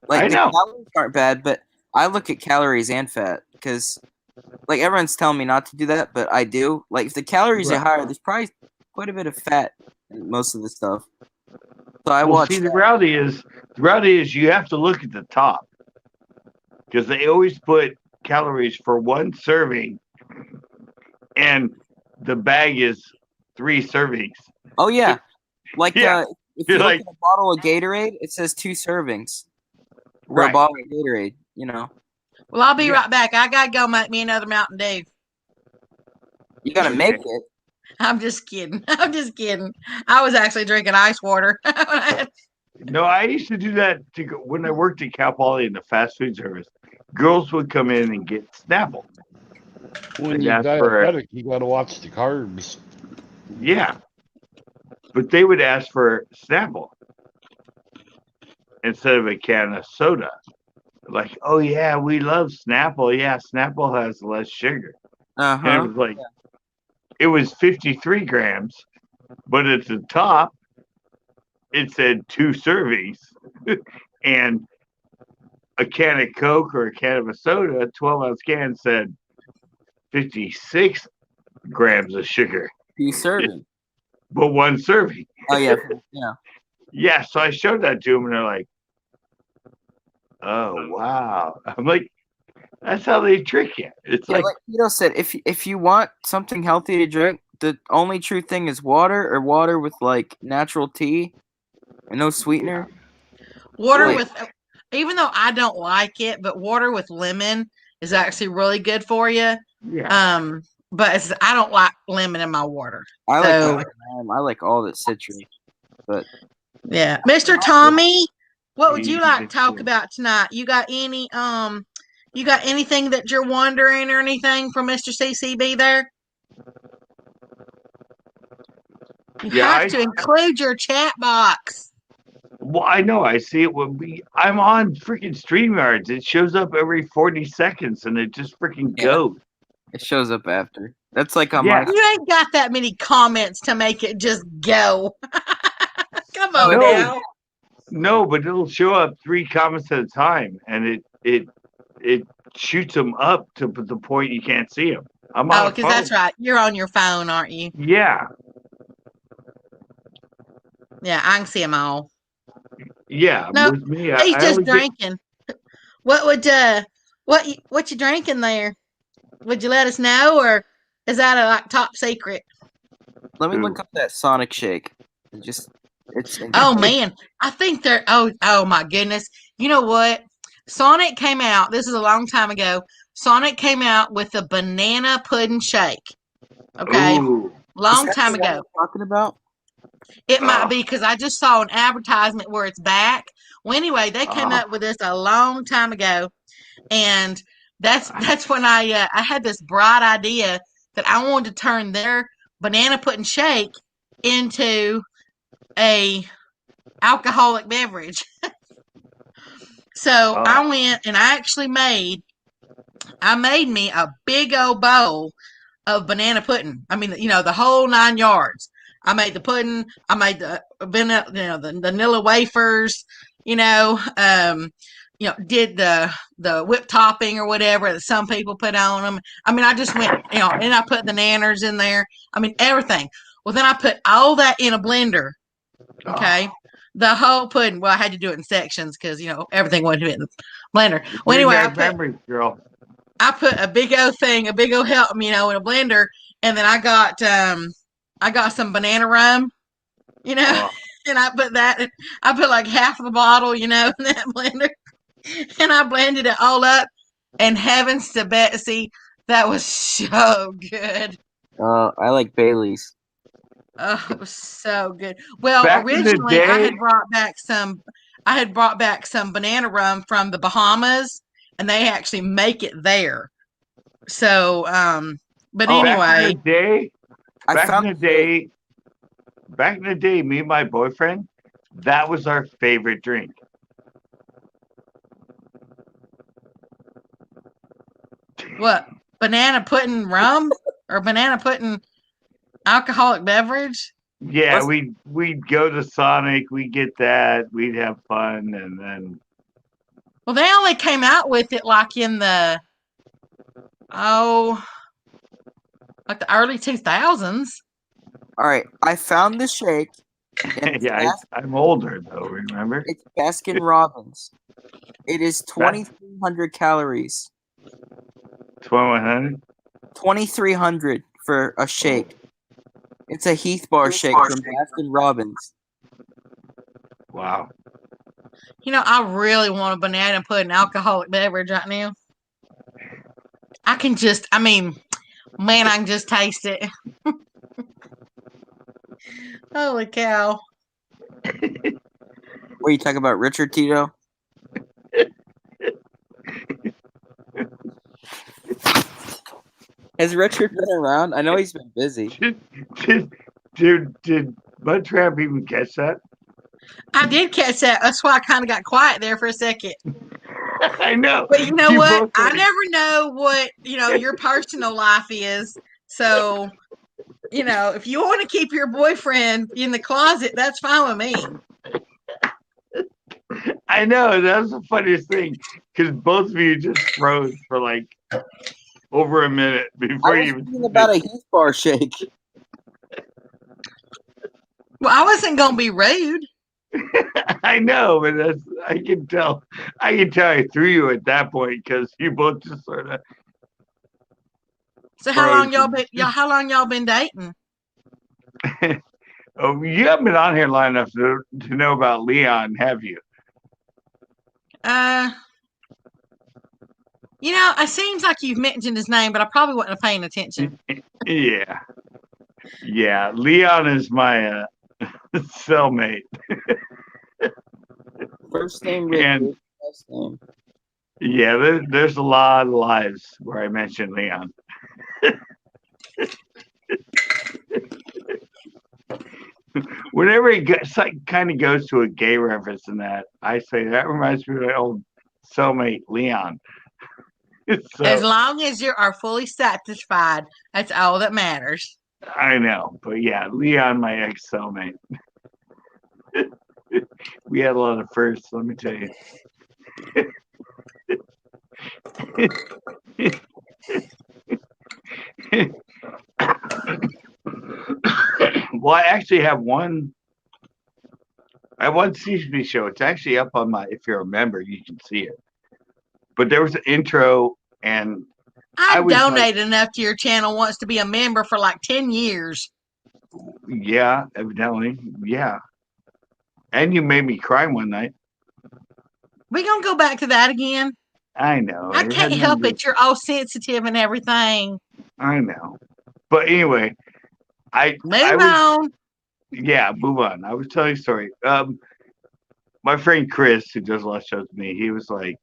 Like, the calories aren't bad, but I look at calories and fat, because, like, everyone's telling me not to do that, but I do. Like, if the calories are higher, there's probably quite a bit of fat in most of the stuff. So I watch. See, the reality is you have to look at the top, because they always put calories for one serving, and the bag is 3 servings. Oh yeah, like if you look like, at a bottle of Gatorade, it says 2 servings. For a bottle of Gatorade, you know. Well, I'll be right back. I gotta go make me another Mountain Dew. You gotta make it. I'm just kidding. I'm just kidding. I was actually drinking ice water. No, I used to do that when I worked at Cal Poly in the fast food service. Girls would come in and get Snapple. When you're diabetic, you got to watch the carbs. Yeah. But they would ask for Snapple instead of a can of soda. Like, oh, yeah, we love Snapple. Yeah, Snapple has less sugar. And it was like, it was 53 grams, but at the top, it said 2 servings. And a can of Coke or a can of a soda, a 12-ounce can, said 56 grams of sugar. 2 servings. But 1 serving. Oh, yeah. Yeah. Yeah, so I showed that to them, and they're like, Oh wow! I'm like, that's how they trick you. It's Yeah, like, like Tito said, if you want something healthy to drink, the only true thing is water or water with like natural tea and no sweetener. Water Like- with, even though I don't like it, but water with lemon is actually really good for you. yeah. But I don't like lemon in my water. I So, like I like all the citrus, but yeah, Mr. Tommy, what would you like to talk Cool. about tonight? You got any you got anything that you're wondering or anything from Mr. CCB there? You Yeah, have to include your chat box. well, I know. I see it when I'm on freaking StreamYards. It shows up every 40 seconds, and it just freaking Yeah. goes. it shows up after. That's like on Yeah. my. You ain't got that many comments to make it just go. Come on No. now. No, but it'll show up 3 comments at a time, and it shoots them up to the point you can't see them. I'm on Oh, a because phone. that's right. You're on your phone, aren't you? Yeah, Yeah, I can see them all. yeah. No, With me, he's I just only get, drinking. What would what you drinking there? Would you let us know, or is that a like top secret? Let me Ooh. look up that Sonic Shake. It's Oh man, I think they're oh my goodness. You know what? Sonic came out. This is a long time ago. Sonic came out with a banana pudding shake. Okay, Ooh. long time ago. Talking about. It might be because I just saw an advertisement where it's back. Well, anyway, they came Ah. up with this a long time ago, and that's when I had this bright idea that I wanted to turn their banana pudding shake into a alcoholic beverage. So I went and I actually made me a big old bowl of banana pudding. I mean, you know, the whole 9 yards. I made the pudding. I made the the vanilla wafers. Did the whipped topping or whatever that some people put on them. I mean, I just went, and I put the nanners in there. I mean, everything. Well, then I put all that in a blender. Okay. The whole pudding. Well, I had to do it in sections because everything went in the blender. Well, anyway, memories, girl. I put a big old thing, a big old help, in a blender, and then I got some banana rum, and I put that. I put like half of the bottle, in that blender, and I blended it all up. And heavens to Betsy, that was so good. I like Bailey's. Oh, it was so good. Well, Back in the originally I day- had brought back some banana rum from the Bahamas, and they actually make it there. So, but anyway, back in the day, me and my boyfriend, that was our favorite drink. what, banana pudding rum or banana pudding alcoholic beverage? Yeah, we'd go to Sonic, we'd get that, we'd have fun, and then Well, they only came out with it like in the like the early 2000s. All right, I found the shake. and it's yeah, I'm older though. Remember? It's Baskin Robbins. It is 2,300 calories. 2,100. 2,300 for a shake. It's a Heath Bar shake from Baskin Robbins. Wow. I really want a banana pudding alcoholic beverage right now. I can just taste it. Holy cow. What are you talking about, Richard Tito? Has Richard been around? I know he's been busy. Did Mud Trap even catch that? I did catch that. That's why I kind of got quiet there for a second. I know. But you know what? I never know what, your personal life is. So, if you want to keep your boyfriend in the closet, that's fine with me. I know. That's the funniest thing. Because both of you just froze for like over a minute before you even thinking about a Heath Bar shake. Well, I wasn't going to be rude. I know, but I can tell. I can tell I threw you at that point because you both just sort of. So how long y'all been dating? Oh, you haven't been on here long enough to know about Leon, have you? It seems like you've mentioned his name, but I probably wasn't paying attention. Yeah. Leon is my cellmate. First name Richard, And last name. yeah, there's a lot of lives where I mention Leon. Whenever it kind of goes to a gay reference in that, I say that reminds me of my old cellmate Leon. So, as long as you are fully satisfied, that's all that matters. I know, but yeah, Leon, my ex cellmate. We had a lot of firsts, let me tell you. Well, I actually have one. I have one CCB show. It's actually up on my. If you're a member, you can see it. But there was an intro, and I donated enough to your channel once to be a member for like 10 years. Yeah, evidently, yeah. And you made me cry one night. We gonna go back to that again? I know. I can't help it. You're all sensitive and everything. I know. But anyway, move on. Yeah, move on. I was telling you a story. My friend Chris, who does a lot of shows with me, he was like,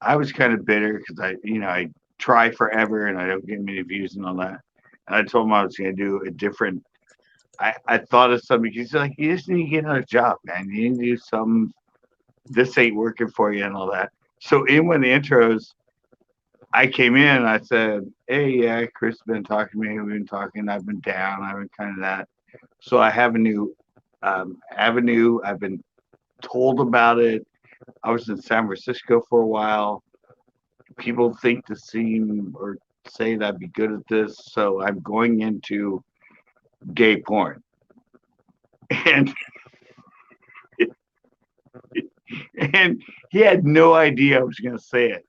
I was kind of bitter because I try forever and I don't get many views and all that. And I told him I was going to do a different. I thought of something. He's like, you just need to get another job, man. You need to do something. This ain't working for you and all that. So in one of the intros, I came in and I said, hey, yeah, Chris has been talking to me. We've been talking. I've been down. I've been kind of that. So I have a new avenue. I've been told about it. I was in San Francisco for a while. People think to seem or say that I'd be good at this. So I'm going into gay porn. And he had no idea I was going to say it.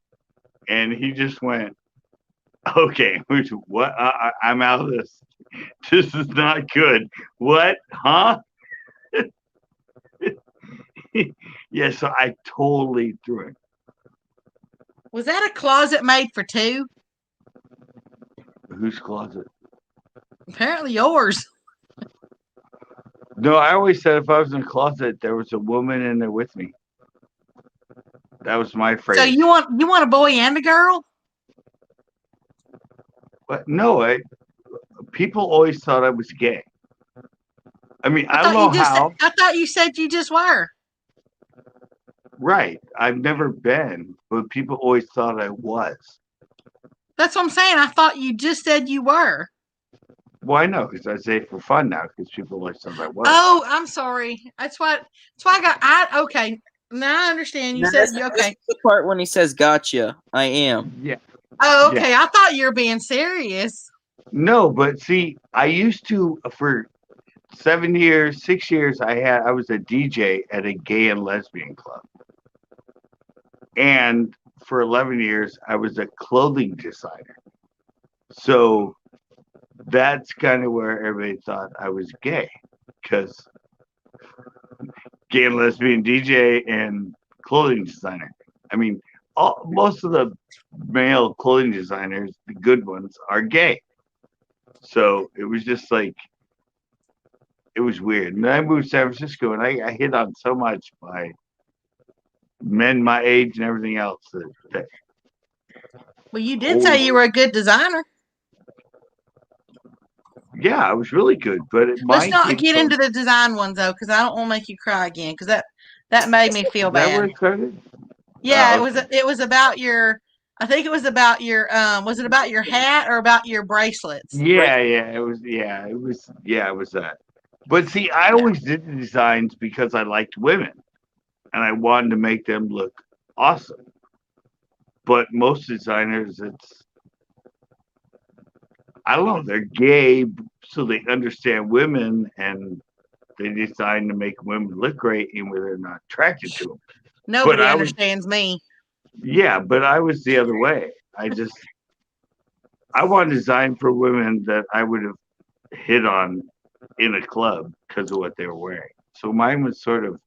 And he just went, okay, what? I'm out of this. This is not good. What? Huh? Yeah, so I totally threw it. Was that a closet made for two? Whose closet? Apparently yours. No, I always said if I was in a closet, there was a woman in there with me. That was my phrase. So you want a boy and a girl? But no, people always thought I was gay. I mean, I don't know how. I thought you said you just were. Right. I've never been, but people always thought I was. That's what I'm saying. I thought you just said you were. Well, I know because I say it for fun now because people always thought I was. Oh, I'm sorry. That's why okay. Now I understand. You said you okay. The part when he says "gotcha," I am. Yeah. Oh, okay. Yeah. I thought you were being serious. No, but see, I used to for 6 years. I was a DJ at a gay and lesbian club, and for 11 years I was a clothing designer. So that's kind of where everybody thought I was gay, because gay and lesbian DJ and clothing designer. I mean, most of the male clothing designers, the good ones, are gay. So it was just like, it was weird. And then I moved to San Francisco and I hit on so much by men my age and everything else. Well, you did say you were a good designer. Yeah, I was really good, but let's not get into the design ones though, because I don't want to make you cry again. Because that made me feel bad. That where it started? Yeah, okay. It was about your. I think it was about your. Was it about your hat or about your bracelets? Yeah, it was that. But see, I always did the designs because I liked women, and I wanted to make them look awesome. But most designers, I don't know, they're gay, so they understand women, and they designed to make women look great even when they're not attracted to them. Nobody understands me. Yeah, but I was the other way. I want to design for women that I would have hit on in a club because of what they were wearing. So mine was sort of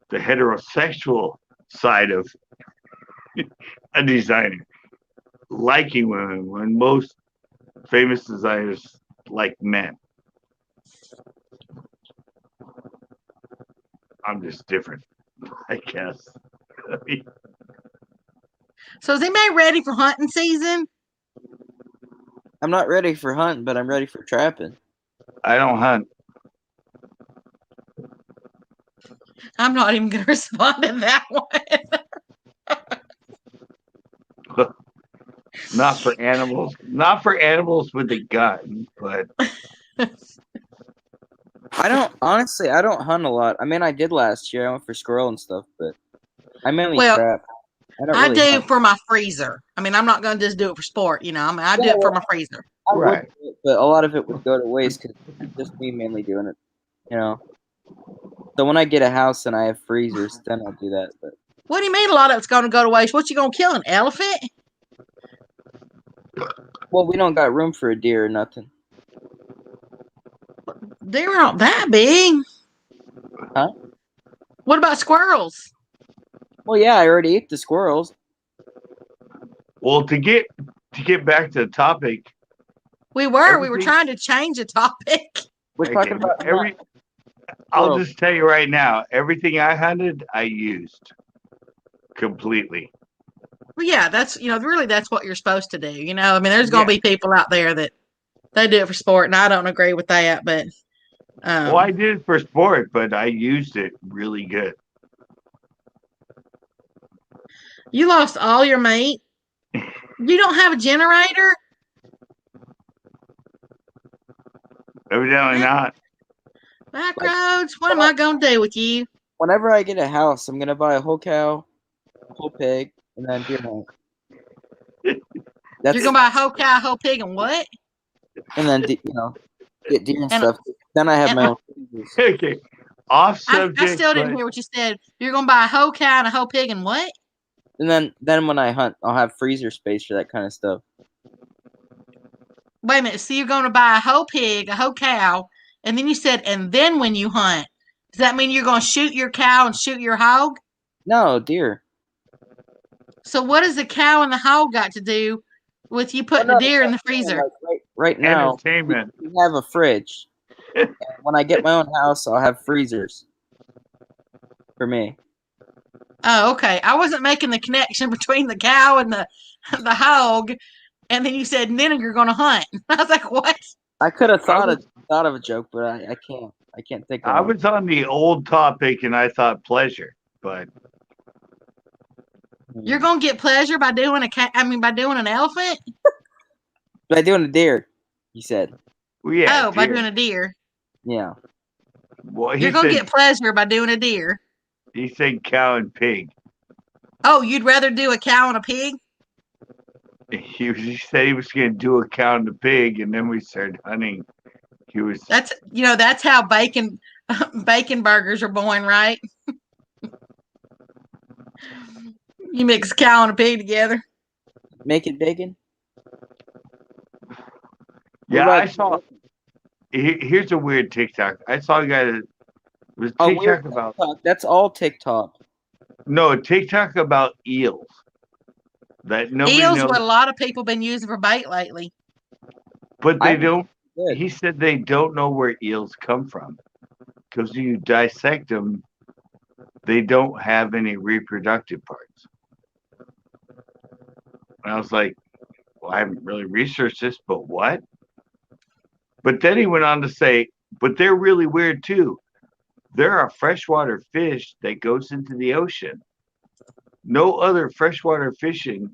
the heterosexual side of a designer, liking women when most famous designers like men. I'm just different, I guess. So is anybody ready for hunting season? I'm not ready for hunting, but I'm ready for trapping. I don't hunt. I'm not even going to respond to that one. Not for animals. Not for animals with a gun, but I don't hunt a lot. I mean, I did last year. I went for squirrel and stuff, but I mainly trap. I do for my freezer. I mean, I'm not going to just do it for sport, you know. I mean, I do it for my freezer. Right. But a lot of it would go to waste because it's just me mainly doing it, you know. So when I get a house and I have freezers, then I'll do that. But what do you mean a lot of it's going to go to waste? What you going to kill, an elephant? Well, we don't got room for a deer or nothing. Deer aren't that big. Huh? What about squirrels? Well, yeah, I already ate the squirrels. Well, to get back to the topic, we were trying to change the topic. We're talking about I'll just tell you right now, everything I hunted, I used completely. Well, yeah, that's really that's what you're supposed to do. You know, I mean, there's going to be people out there that they do it for sport, and I don't agree with that. But well, I did it for sport, but I used it really good. You lost all your meat. You don't have a generator? Evidently not. Backroads, what am I going to do with you? Whenever I get a house, I'm going to buy a whole cow, whole pig, and then deer hunt. You're going to buy a whole cow, whole pig, and what? And then, get deer and stuff. Then I have my own freezers. Okay. Off subject. I still didn't hear what you said. You're going to buy a whole cow and a whole pig and what? And then when I hunt, I'll have freezer space for that kind of stuff. Wait a minute. So you're going to buy a whole pig, a whole cow, and then you said, and then when you hunt, does that mean you're going to shoot your cow and shoot your hog? No, deer. So what does the cow and the hog got to do with you putting the deer in the freezer? Like right now, entertainment. We have a fridge. When I get my own house, I'll have freezers for me. Oh, okay. I wasn't making the connection between the cow and the hog, and then you said, and then you're going to hunt. I was like, what? I could have thought of a joke, but I can't. I can't think of it. I was on the old topic, and I thought pleasure, but you're going to get pleasure by doing by doing an elephant? By doing a deer, you said. Well, yeah. By doing a deer. Yeah. Well, you're going to get pleasure by doing a deer. He said cow and pig. Oh, you'd rather do a cow and a pig? He said he was going to do a cow and a pig, and then we started hunting. That's how bacon burgers are born, right? You mix a cow and a pig together. Make it bacon? Yeah, I saw. Here's a weird TikTok. I saw a guy that was TikTok about. TikTok. That's all TikTok. No, TikTok about eels. That nobody eels, knows. What a lot of people been using for bait lately. But they don't. He said they don't know where eels come from because you dissect them, they don't have any reproductive parts. And I was like, well, I haven't really researched this, but what? But then he went on to say, but they're really weird too. There are freshwater fish that goes into the ocean. No other freshwater fishing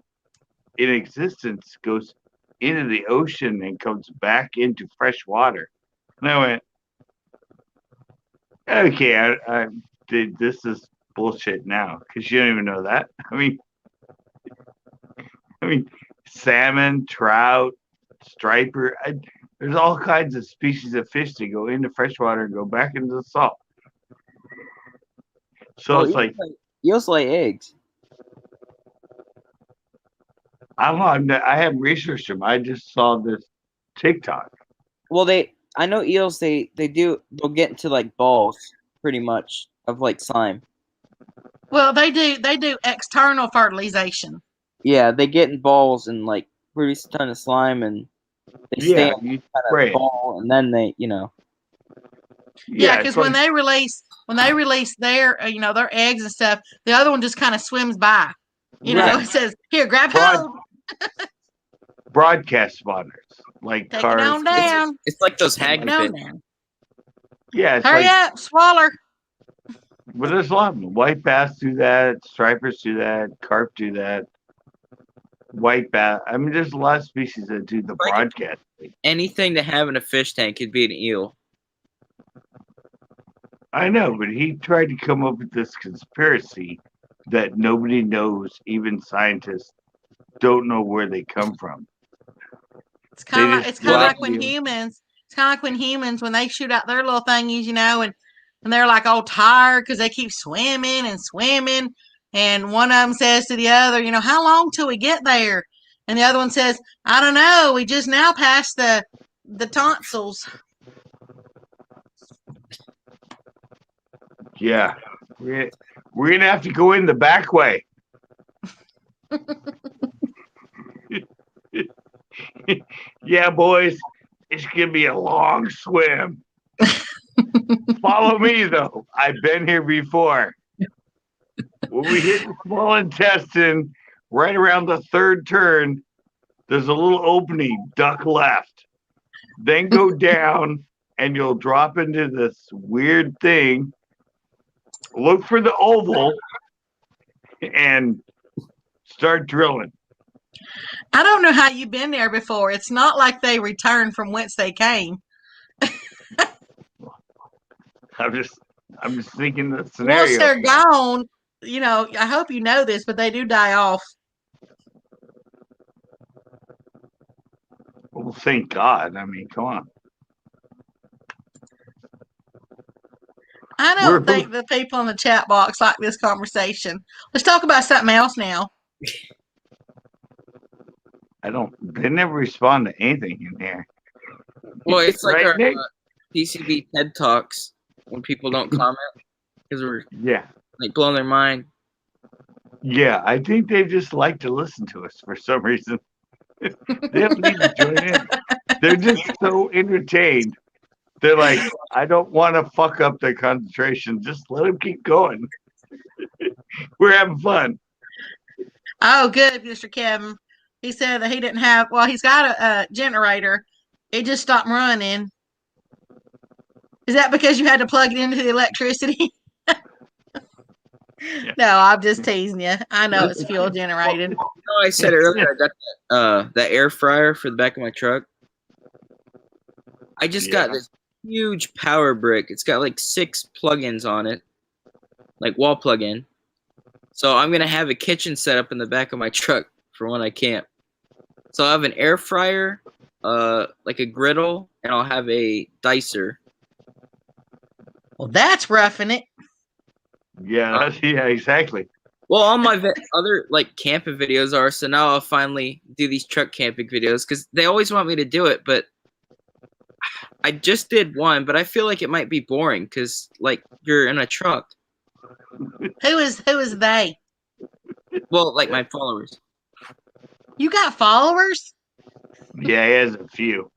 in existence goes into the ocean and comes back into fresh water. And I went, okay, I did. This is bullshit now because you don't even know that. I mean, salmon, trout, striper. There's all kinds of species of fish that go into freshwater and go back into the salt. So it's like eels lay eggs. I don't know. I haven't researched them. I just saw this TikTok. Well, I know eels. They'll get into like balls, pretty much, of like slime. Well, they do external fertilization. Yeah, they get in balls and like produce a ton of slime, and they stay in kind of ball, and then they, Yeah, because when they release their their eggs and stuff, the other one just kind of swims by. It says, "Here, grab hold." Broadcast spawners, like take cars. It on down. It's like those hag fish. Yeah, hurry up, swaller. But there's a lot of them. White bass do that. Stripers do that. Carp do that. White bass. I mean, there's a lot of species that do the broadcast. Anything to have in a fish tank could be an eel. I know, but he tried to come up with this conspiracy that nobody knows, even scientists don't know where they come from. It's kind of like when humans. It's kind of like when humans, when they shoot out their little thingies, and they're like all tired because they keep swimming and swimming. And one of them says to the other, how long till we get there? And the other one says, I don't know. We just now passed the tonsils. Yeah. We're going to have to go in the back way. Yeah, boys. It's going to be a long swim. Follow me, though. I've been here before. When we hit the small intestine, right around the third turn, there's a little opening, duck left. Then go down, and you'll drop into this weird thing. Look for the oval, and start drilling. I don't know how you've been there before. It's not like they returned from whence they came. I'm just thinking the scenario. Once they're gone, I hope you know this, but they do die off. Well, thank God. I mean, come on. I don't think the people in the chat box like this conversation. Let's talk about something else now. They never respond to anything in here. Well, it's like our CCB TED Talks when people don't comment because we're like blowing their mind. Yeah, I think they just like to listen to us for some reason. They don't need to join in. They're just so entertained. They're like, I don't want to fuck up their concentration. Just let them keep going. We're having fun. Oh, good, Mr. Kevin. He said that he didn't have. Well, he's got a generator. It just stopped running. Is that because you had to plug it into the electricity? No, I'm just teasing you. I know it's fuel generated. I said earlier I got the air fryer for the back of my truck. I just got this huge power brick. It's got like 6 plugins on it, like wall plug-in. So I'm gonna have a kitchen set up in the back of my truck for when I camp. So I have an air fryer, like a griddle, and I'll have a dicer. Well, that's roughing it. Yeah, exactly. Well, all my other like camping videos are, so now I'll finally do these truck camping videos because they always want me to do it, but I just did one, but I feel like it might be boring because like you're in a truck. Who is they? Well, like my followers. You got followers? Yeah, he has a few.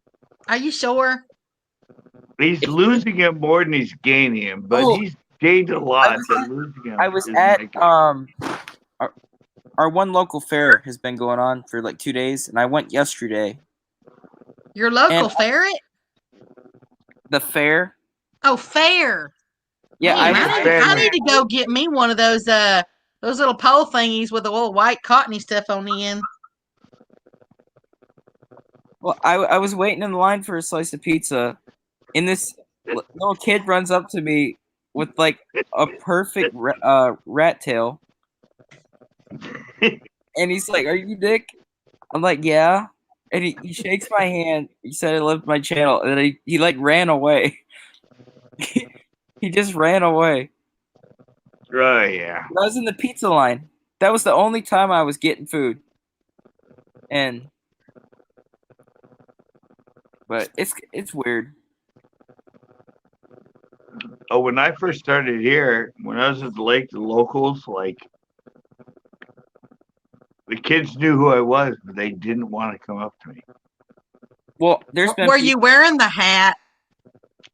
Are you sure? He's losing him more than he's gaining him, but he's gained a lot. I was at our one local fair has been going on for like 2 days, and I went yesterday. Your local ferret? The fair. Oh, fair. Yeah, I need to go get me one of those little pole thingies with a little white cottony stuff on the end. Well, I was waiting in the line for a slice of pizza, and this little kid runs up to me with like a perfect rat tail, and he's like, "Are you Dick?" I'm like, "Yeah," and he shakes my hand. He said I loved my channel, and then he like ran away. He just ran away. Oh yeah. I was in the pizza line. That was the only time I was getting food. But it's weird. Oh, when I first started here, when I was at the lake, the locals, like, the kids knew who I was, but they didn't want to come up to me. Well, there's been. Were you wearing the hat?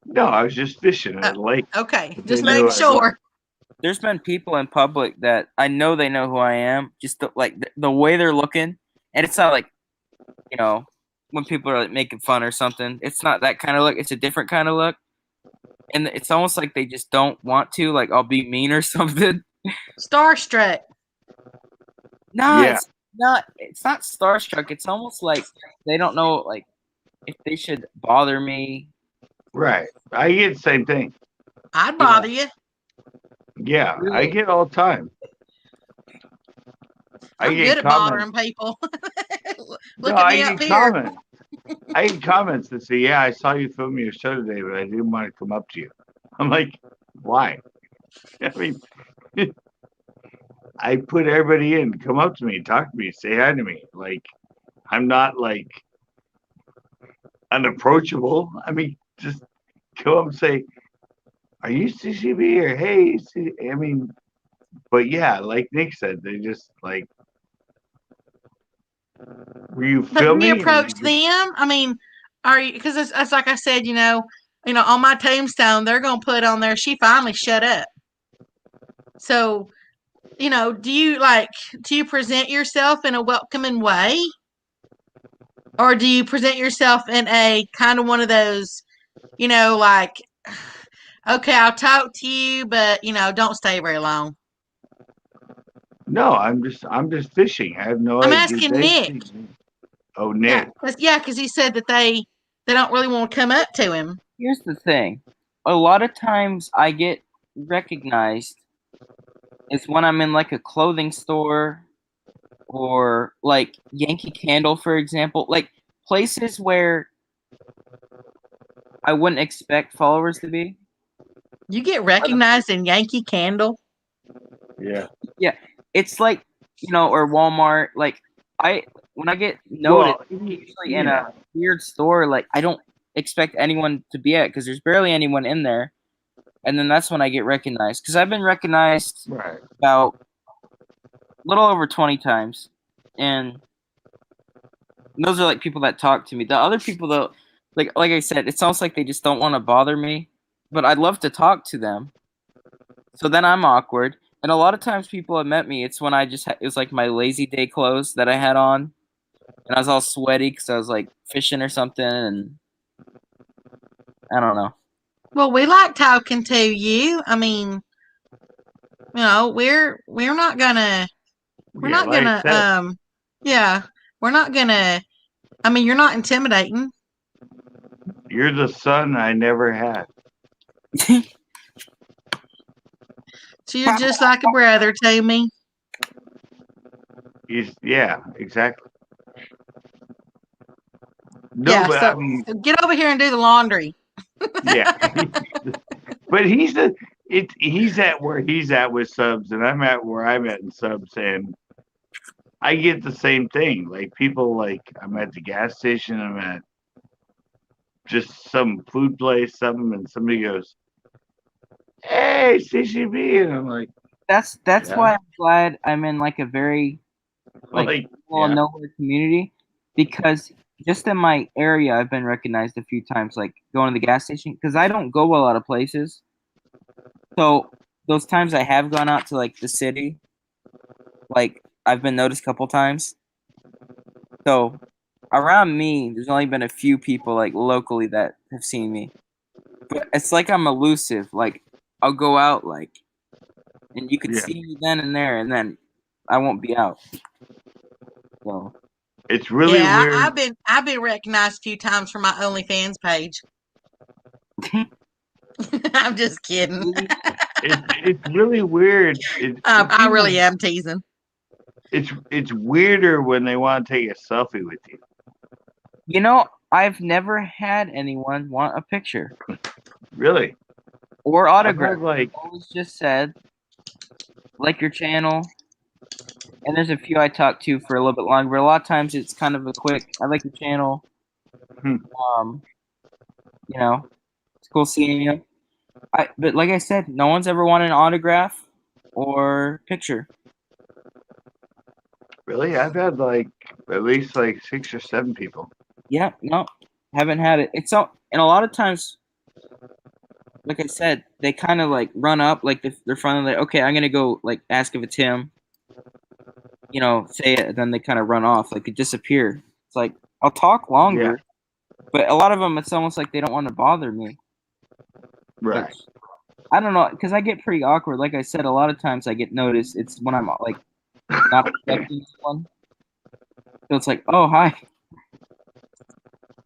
No, I was just fishing at the lake. Okay, But just they knew make who I was. sure. There's been people in public that I know they know who I am. Just the way they're looking, and it's not like, you know, when people are like making fun or something. It's not that kind of look. It's a different kind of look, and it's almost like they just don't want to. Like I'll be mean or something. Starstruck. No, Yeah. It's not starstruck. It's almost like they don't know like if they should bother me. Right. I get the same thing. I'd bother you. Yeah, I Really? get all the time. I'm good at bothering people. Look at me up here. Comments. I get comments that say, "Yeah, I saw you filming your show today, but I didn't want to come up to you." I'm like, "Why?" I mean, I put everybody in. Come up to me, talk to me, say hi to me. Like, I'm not like unapproachable. I mean, just go up and say, "Are you CCB?" or "Hey," I mean, but yeah, like Nick said, they just like, were you But filming? you approach them. I mean, are you? Because it's like I said, on my tombstone, they're gonna put on there. She finally shut up. So, do you present yourself in a welcoming way, or do you present yourself in a kind of one of those, like, okay, I'll talk to you, but don't stay very long. No, I'm just fishing. I have no I'm idea. asking Nick. Oh, Nick. Yeah, because he said that they don't really want to come up to him. Here's the thing. A lot of times I get recognized is when I'm in like a clothing store or like Yankee Candle, for example, like places where I wouldn't expect followers to be. You get recognized in Yankee Candle? Yeah. Yeah. It's like, or Walmart. Like when I get noticed, usually in a weird store, like I don't expect anyone to be at because there's barely anyone in there. And then that's when I get recognized. Because I've been recognized about a little over 20 times. And those are like people that talk to me. The other people, though, like I said, it's almost like they just don't want to bother me. But I'd love to talk to them. So then I'm awkward. And a lot of times people have met me. It's when I just, it was like my lazy day clothes that I had on. And I was all sweaty because I was like fishing or something. And I don't know. Well, we like talking to you. I mean, we're not gonna we're not gonna we're not gonna. I mean, you're not intimidating. You're the son I never had. So you're just like a brother to me. Yeah, exactly. No, Yeah, but so I mean, get over here and do the laundry. yeah. But he's at where he's at with subs, and I'm at where I'm at in subs, and I get the same thing. Like people, like I'm at the gas station, I'm at just some food place, something, and somebody goes, "Hey, CCB," and I'm like, that's why I'm glad I'm in like a very nowhere community, because just in my area I've been recognized a few times, like going to the gas station, because I don't go a lot of places. So those times I have gone out to like the city, like I've been noticed a couple times. So around me, there's only been a few people like locally that have seen me. But it's like I'm elusive. Like I'll go out like, and you could see me then and there, and then I won't be out. So it's really weird. I've been recognized a few times for my OnlyFans page. I'm just kidding. It's really weird. I really am teasing. It's weirder when they want to take a selfie with you. You know, I've never had anyone want a picture Really? or I've autograph. had like Always just said, like your channel. And there's a few I talked to for a little bit longer. But a lot of times it's kind of a quick, I like your channel. Hmm. You know, it's cool seeing you. But like I said, no one's ever wanted an autograph or picture. really, I've had like at least like 6 or 7 people. Yeah, no, haven't had it. It's so, and a lot of times, like I said, they kind of like run up, like they're finally like, okay, I'm gonna go like ask if it's him. You know, say it, and then they kind of run off, like they disappear. It's like I'll talk longer, but a lot of them, it's almost like they don't want to bother me. Right. Which, I don't know, because I get pretty awkward. Like I said, a lot of times I get noticed. It's when I'm like not expecting someone. So it's like, oh hi.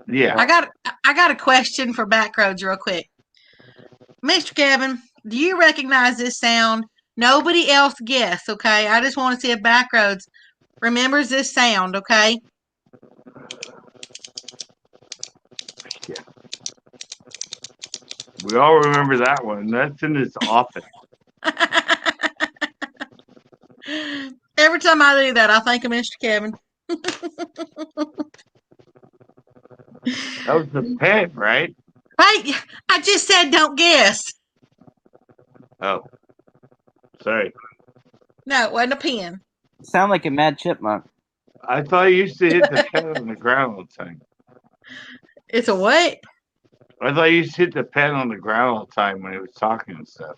Yeah. I got a question for Backroads real quick. Mr. Kevin, do you recognize this sound? Nobody else guess, okay? I just want to see if Backroads remembers this sound, okay? Yeah. We all remember that one. That's in his office. Every time I do that, I think of Mr. Kevin. That was the pen, right? Right? I just said don't guess. Oh. Sorry. No, it wasn't a pen. Sound like a mad chipmunk. I thought you used to hit the pen on the ground all the time. It's a what? I thought you used to hit the pen on the ground all the time when he was talking and stuff.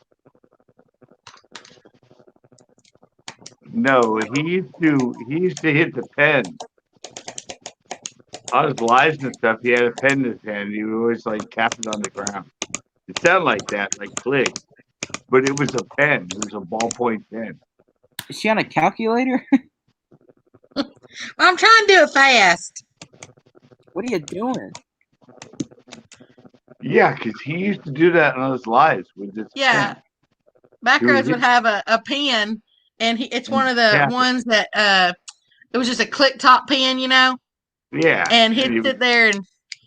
No, he used to hit the pen. On his lives and stuff, he had a pen in his hand. He would always like tap it on the ground. It sounded like that, like click. But it was a pen. It was a ballpoint pen. Is she on a calculator? I'm trying to do it fast. What are you doing? Yeah, because he used to do that on his lives with this pen. Backroads would have a pen, and it's one of the ones that it was just a click top pen, you know. Yeah. And he'd sit there and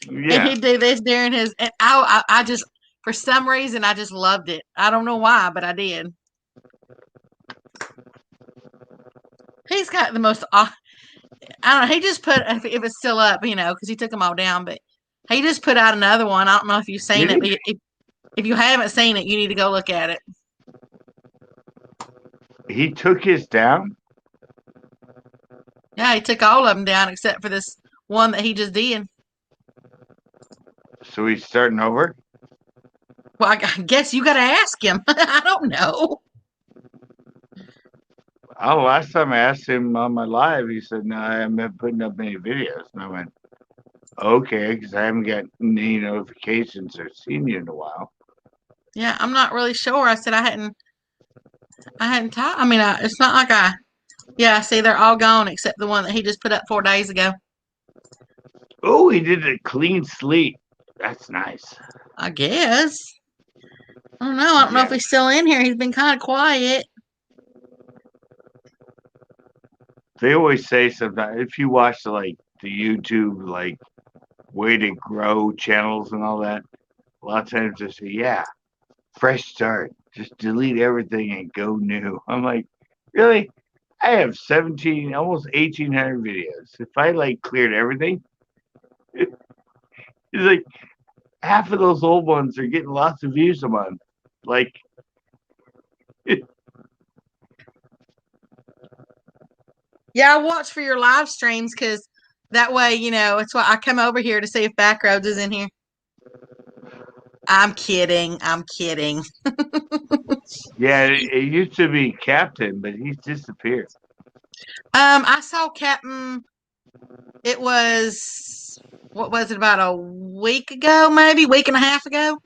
he'd do this during his. And I just, for some reason, I just loved it. I don't know why, but I did. He's got the most. I don't know. He just put, if it's still up, you know, because he took them all down, but he just put out another one. I don't know if you've seen it, but if you haven't seen it, you need to go look at it. He took his down? Yeah, he took all of them down except for this one that he just did. So he's starting over? Well, I guess you got to ask him. I don't know. Oh, last time I asked him on my live, he said, no, I haven't been putting up any videos. And I went, okay, because I haven't got any notifications or seen you in a while. Yeah, I'm not really sure. I said I hadn't talked. I mean, it's not like yeah, see, they're all gone except the one that he just put up 4 days ago. Oh, he did a clean sleep. That's nice. I guess. I don't know. I don't know if he's still in here. He's been kind of quiet. They always say sometimes, if you watch the YouTube, like, way to grow channels and all that, a lot of times they say, yeah, fresh start. Just delete everything and go new. I'm like, really? I have 17, almost 1,800 videos. If I cleared everything, it's like half of those old ones are getting lots of views a month. Yeah, I watch for your live streams because that way, you know, it's why I come over here to see if Backroads is in here. I'm kidding. I'm kidding. Yeah, it used to be Captain, but he's disappeared. I saw Captain. It was, what was it, about a week ago, maybe week and a half ago,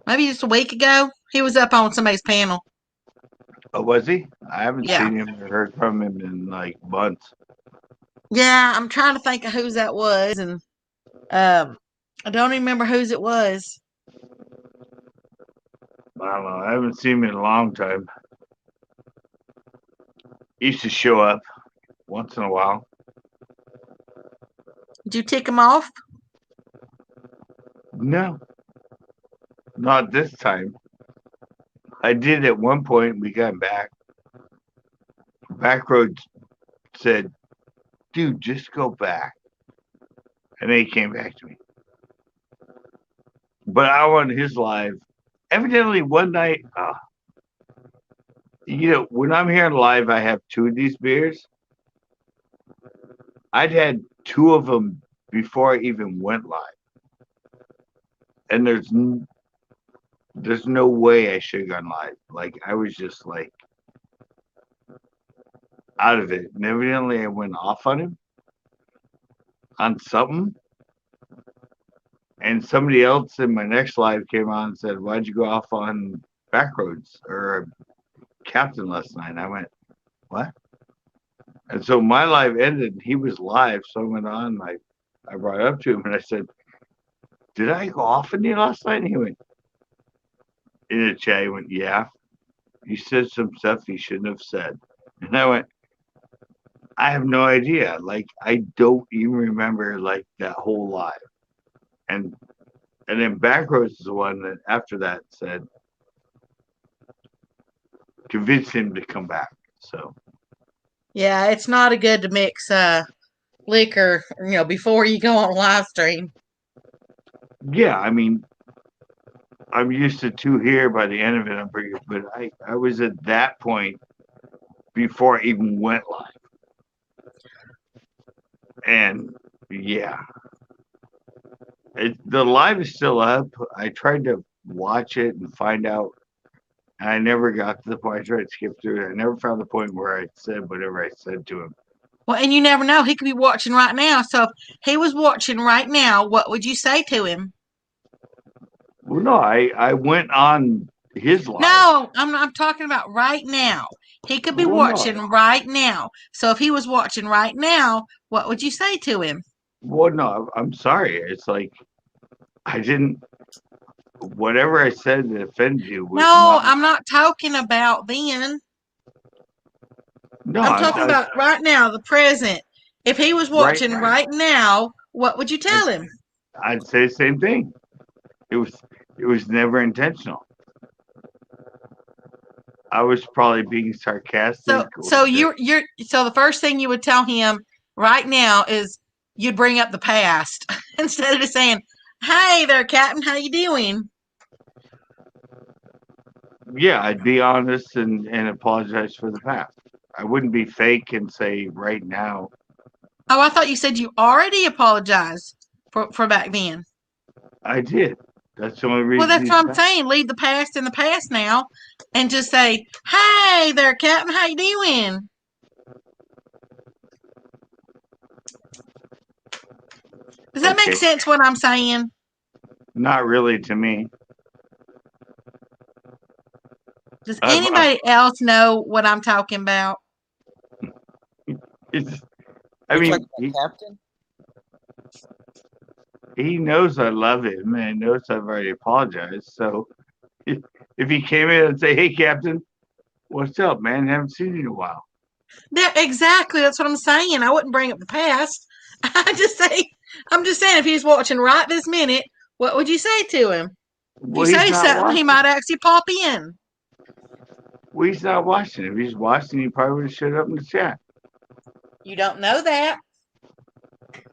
maybe just a week ago. He was up on somebody's panel. Oh, was he? I haven't seen him or heard from him in months. Yeah, I'm trying to think of whose that was, and I don't even remember whose it was. I don't know. I haven't seen him in a long time. He used to show up once in a while. Did you tick him off? No, not this time. I did at one point. We got back. Backroads said, "Dude, just go back," and then he came back to me. But I on his live. Evidently, one night, when I'm here live, I have 2 of these beers. I'd had 2 of them before I even went live, and there's no way I should have gone live. Like, I was just like out of it. And evidently, I went off on him on something. And somebody else in my next live came on and said, "Why'd you go off on Backroads or Captain last night?" And I went, "What?" And so my live ended. He was live, so I went on. I brought it up to him and I said, "Did I go off on you last night?" And he went, in the chat, he went, "Yeah, you said some stuff you shouldn't have said." And I went, "I have no idea. Like, I don't even remember like that whole live." And then Backroads is the one that after that said, convinced him to come back. So Yeah, it's not good to mix liquor, before you go on live stream. yeah, I mean, I'm used to 2 here. By the end of it, I'm pretty good. But I was at that point before I even went live. And yeah, the live is still up. I tried to watch it and find out. And I never got to the point. I tried to skip through it. I never found the point where I said whatever I said to him. Well, and you never know. He could be watching right now. So if he was watching right now, what would you say to him? Well, no, I went on his live. No, I'm talking about right now. He could be watching right now. So if he was watching right now, what would you say to him? Well, no, I'm sorry. It's like I didn't. Whatever I said that offended you. No, I'm not talking about then. No, I'm talking about right now, the present. If he was watching right now, what would you tell him? I'd say the same thing. It was never intentional. I was probably being sarcastic. So the first thing you would tell him right now is you'd bring up the past instead of just saying, "Hey there, Captain, how you doing?" Yeah, I'd be honest and apologize for the past. I wouldn't be fake and say right now. Oh, I thought you said you already apologized for back then. I did. That's the only reason. Well, that's what I'm saying. Leave the past in the past now and just say, "Hey there, Captain, how you doing?" Does that make sense what I'm saying? Not really to me. Does anybody else know what I'm talking about? I mean, Captain? He knows I love him and knows I've already apologized. So if he came in and say, "Hey, Captain, what's up, man? Haven't seen you in a while." Exactly. That's what I'm saying. I wouldn't bring up the past. I'm just saying, if he's watching right this minute, what would you say to him? If you say something, he might actually pop in. Well, he's not watching. If he's watching, he probably would have showed up in the chat. You don't know that.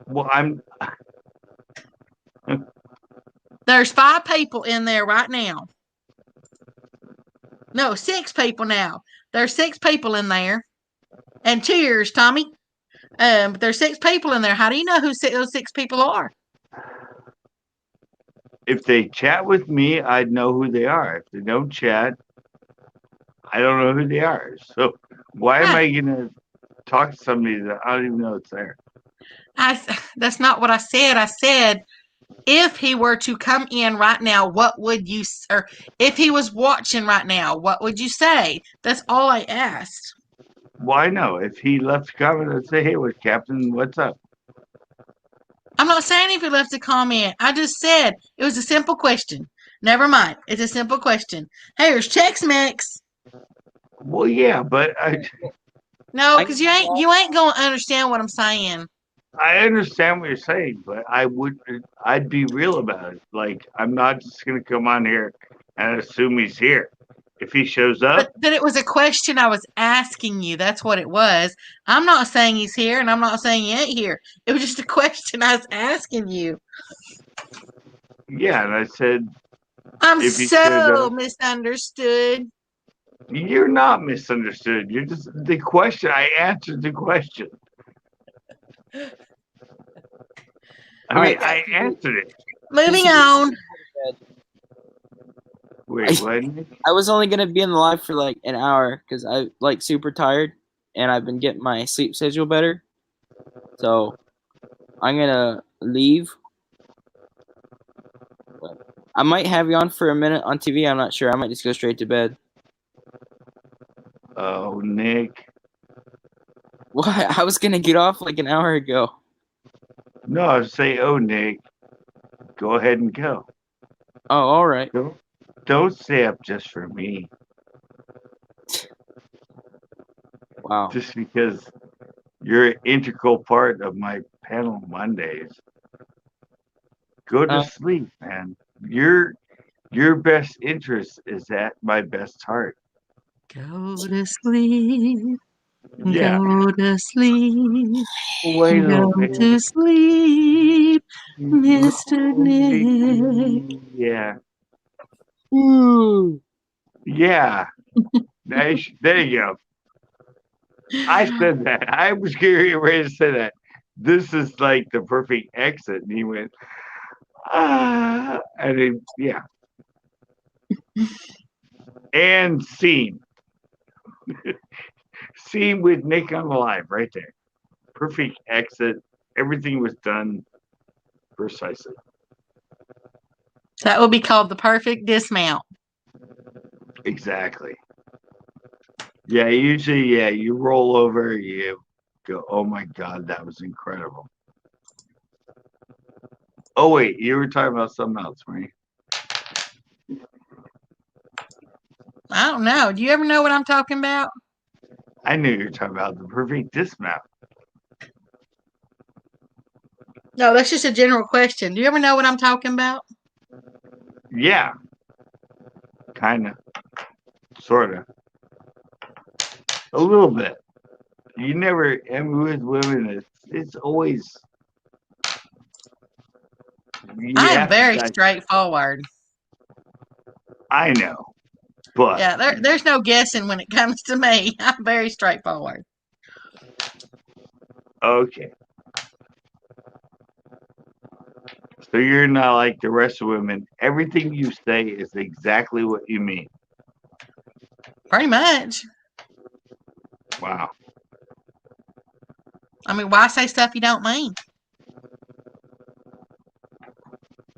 Well, There's 5 people in there right now. No, 6 people now. There's 6 people in there. And cheers, Tommy. But there's 6 people in there. How do you know who those 6 people are? If they chat with me, I'd know who they are. If they don't chat, I don't know who they are. So why am I going to talk to somebody that I don't even know it's there? That's not what I said. I said, if he were to come in right now, what would you, or if he was watching right now, what would you say? That's all I asked. Well, I know. If he left a comment, I'd say, "Hey, Captain, what's up?" I'm not saying if he left a comment. I just said it was a simple question. Never mind. It's a simple question. Hey, there's Chex Mix. Well, yeah, but no, because you ain't gonna understand what I'm saying. I understand what you're saying, but I'd be real about it. Like, I'm not just gonna come on here and assume he's here. If he shows up, But it was a question I was asking you. That's what it was. I'm not saying he's here, and I'm not saying he ain't here. It was just a question I was asking you. yeah, and I said, I'm if he showed so up, misunderstood. you're not misunderstood. You're just the question. I answered the question. I answered it. Moving on. Wait, what? I was only gonna be in the live for like an hour because I like super tired and I've been getting my sleep schedule better. So I'm gonna leave. I might have you on for a minute on TV. I'm not sure. I might just go straight to bed. Oh, Nick. Why? I was gonna get off like an hour ago. No, I was saying, oh, Nick, go ahead and go. Oh, all right. Don't stay up just for me. Wow. Just because you're an integral part of my panel Mondays. Go to sleep, man. Your best interest is at my best heart. Go to sleep. Yeah. Go to sleep. Wait a Go minute. to sleep, Mr. Nick. Yeah. Ooh. Yeah. There you go. I said that. I was getting ready to say that. This is like the perfect exit. And he went, and it, yeah. And scene. Scene with Nick on the live right there. Perfect exit. Everything was done precisely. That would be called the perfect dismount. Exactly. Yeah, usually, you roll over, you go, oh my God, that was incredible. Oh, wait, you were talking about something else, weren't you? I don't know. Do you ever know what I'm talking about? I knew you were talking about the perfect dismount. No, that's just a general question. Do you ever know what I'm talking about? Yeah. Kind of. Sort of. A little bit. You never, and with women, it's always. I am very straightforward. I know. But. Yeah, there's no guessing when it comes to me. I'm very straightforward. Okay. So you're not like the rest of women. Everything you say is exactly what you mean. Pretty much. Wow. I mean, why say stuff you don't mean?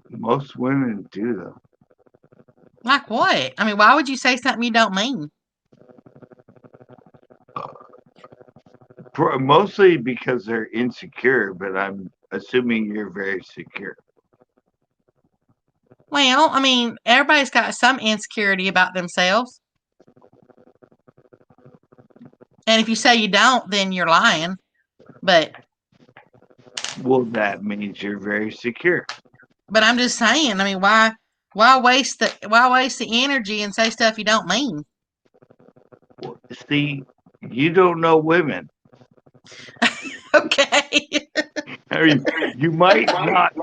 Most women do, though. Like what? I mean, why would you say something you don't mean? Mostly because they're insecure, but I'm assuming you're very secure. Well, I mean, everybody's got some insecurity about themselves. And if you say you don't, then you're lying. But well, that means you're very secure. But I'm just saying, I mean, why waste the energy and say stuff you don't mean? Well, see, you don't know women. Okay. I mean, you might not.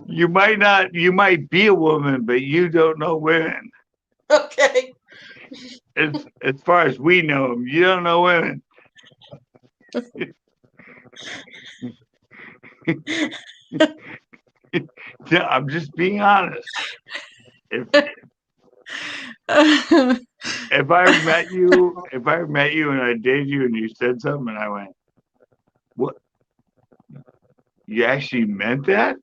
You might not. You might be a woman, but you don't know women. Okay. As far as we know them, you don't know women. I'm just being honest. If I met you and I dated you and you said something and I went, "What? You actually meant that?"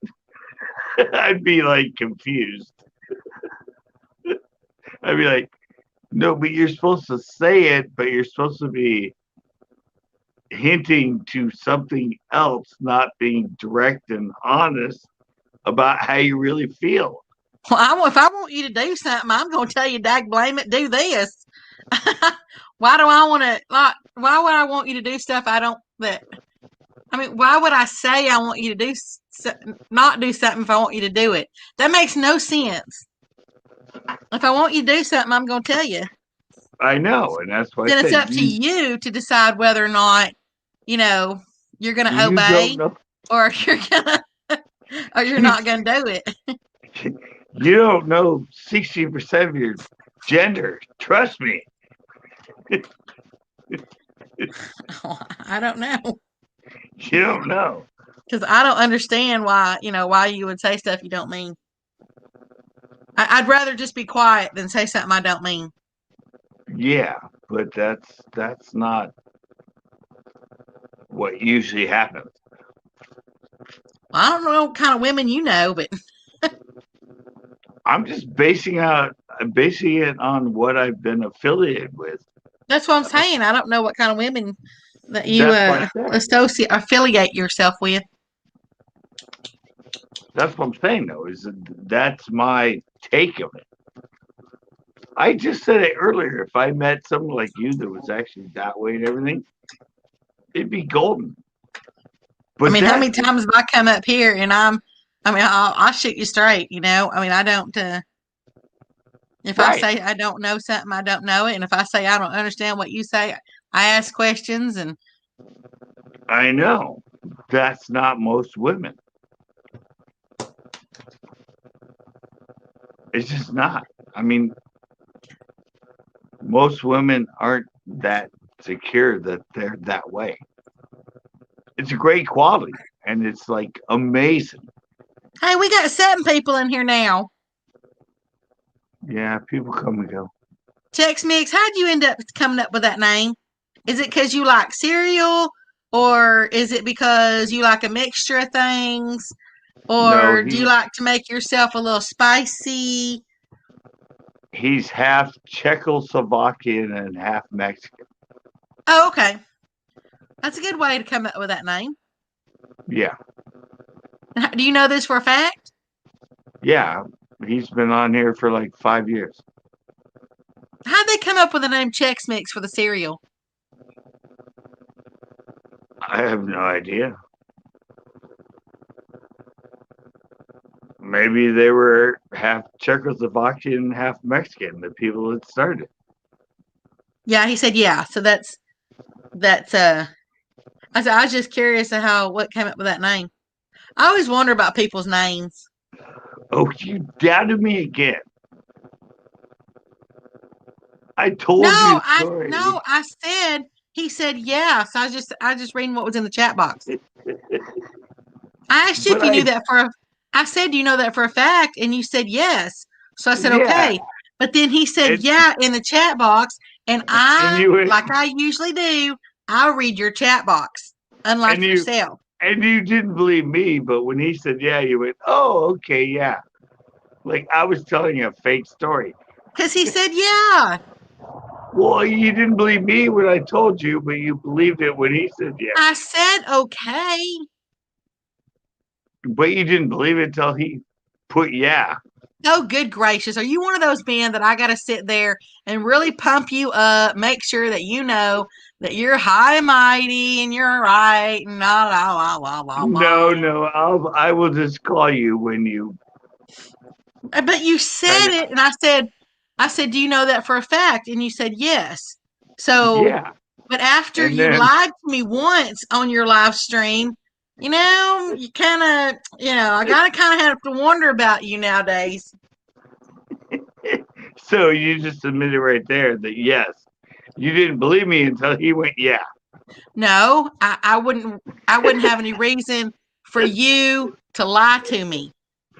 I'd be like confused. I'd be like, "No, but you're supposed to say it, but you're supposed to be hinting to something else, not being direct and honest about how you really feel." Well, if I want you to do something, I'm going to tell you, dag blame it, do this. Why do I want to, like, why would I want you to do stuff I don't that? I mean, why would I say I want you to do not do something if I want you to do it? That makes no sense. If I want you to do something, I'm going to tell you. I know, and that's why I Then said it's up to you to decide whether or not you're going to obey, or you're gonna, or you're not going to do it. You don't know 60% of your gender. Trust me. I don't know. You don't know. Because I don't understand why you would say stuff you don't mean. I'd rather just be quiet than say something I don't mean. Yeah, but that's not what usually happens. I don't know what kind of women you know, but I'm just basing it on what I've been affiliated with. that's what I'm saying. I don't know what kind of women that you affiliate yourself with. That's what I'm saying, though, is that's my take of it. I just said it earlier. If I met someone like you that was actually that way and everything, it'd be golden. But I mean, how many times have I come up here and I'll shoot you straight, I mean, I don't, if I say I don't know something, I don't know it. And if I say I don't understand what you say, I ask questions. And I know that's not most women. It's just not. I mean, most women aren't that secure that they're that way. It's a great quality, and it's like amazing. Hey, we got 7 people in here now. Yeah, people come and go. Tex Mix, how'd you end up coming up with that name? Is it because you like cereal, or is it because you like a mixture of things, or do you like to make yourself a little spicy? He's half Czechoslovakian and half Mexican. Oh, okay. That's a good way to come up with that name. Yeah. Do you know this for a fact? Yeah. He's been on here for like 5 years. How'd they come up with the name Chex Mix for the cereal? I have no idea. Maybe they were half Czechoslovakian and half Mexican, the people that started. Yeah, he said yeah. So that's I was just curious what came up with that name. I always wonder about people's names. Oh, you doubted me again. I told you the story. I said, he said yeah. So I was just reading what was in the chat box. I asked you if you knew that I said, do you know that for a fact? And you said yes. So I said, okay. But then he said yeah in the chat box. And like I usually do, I'll read your chat box, unlike yourself. And you didn't believe me, but when he said yeah, you went, oh, okay, yeah. Like I was telling you a fake story. Because he said yeah. Well, you didn't believe me when I told you, but you believed it when he said yeah. I said okay. But you didn't believe it until he put yeah. Oh, good gracious. Are you one of those men that I got to sit there and really pump you up, make sure that you know that you're high and mighty and you're right and la la la la la. No, I will just call you when you. But you said it, and I said, do you know that for a fact? And you said yes. So yeah. But after you lied to me once on your live stream, you kind of, I gotta kind of have to wonder about you nowadays. So you just admitted right there that yes, you didn't believe me until he went yeah. No, I wouldn't have any reason for you to lie to me.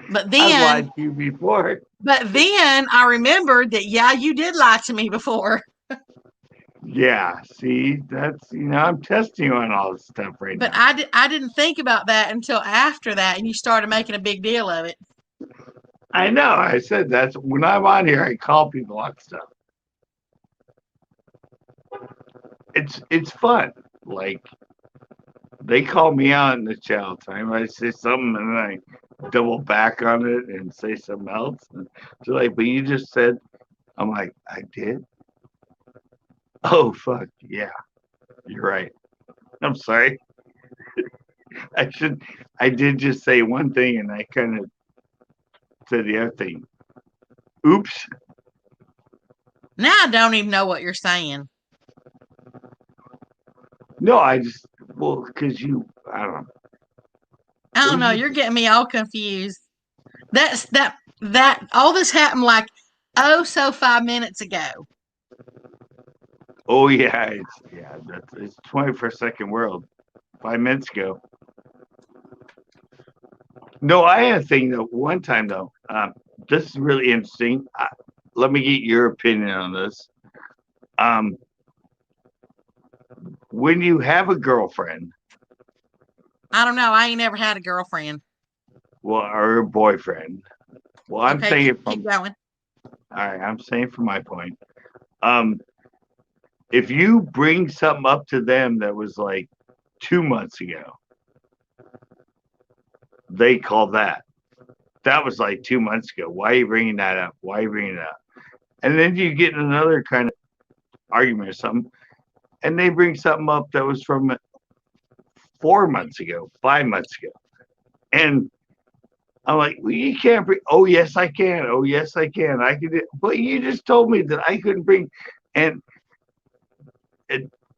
But then I lied to you before. But then I remembered that yeah, you did lie to me before. Yeah, see, that's I'm testing you on all this stuff right now. But I didn't think about that until after that, and you started making a big deal of it. I know. I said that's when I'm on here. I call people on stuff. It's fun. Like they call me out in the channel time. I say something and I double back on it and say something else. And they're like, but you just said. I'm like, I did. Oh fuck yeah. You're right. I'm sorry. I did just say one thing and I kind of said the other thing. Oops. Now I don't even know what you're saying. No, because I don't know. You're getting me all confused. That all this happened like 5 minutes ago. Oh yeah, it's 21st second world. 5 minutes ago. No, I had a thing though. One time though, this is really interesting. Let me get your opinion on this. When you have a girlfriend, I don't know. I ain't never had a girlfriend. well, or a boyfriend. Well, I'm saying keep going. All right, I'm saying from my point. If you bring something up to them that was like 2 months ago, they call that. That was like 2 months ago. Why are you bringing that up? Why are you bringing it up? And then you get in another kind of argument or something, and they bring something up that was from 4 months ago, 5 months ago. And I'm like, well, you can't bring, oh, yes, I can. Oh, yes, I can. I can. But you just told me that I couldn't bring, and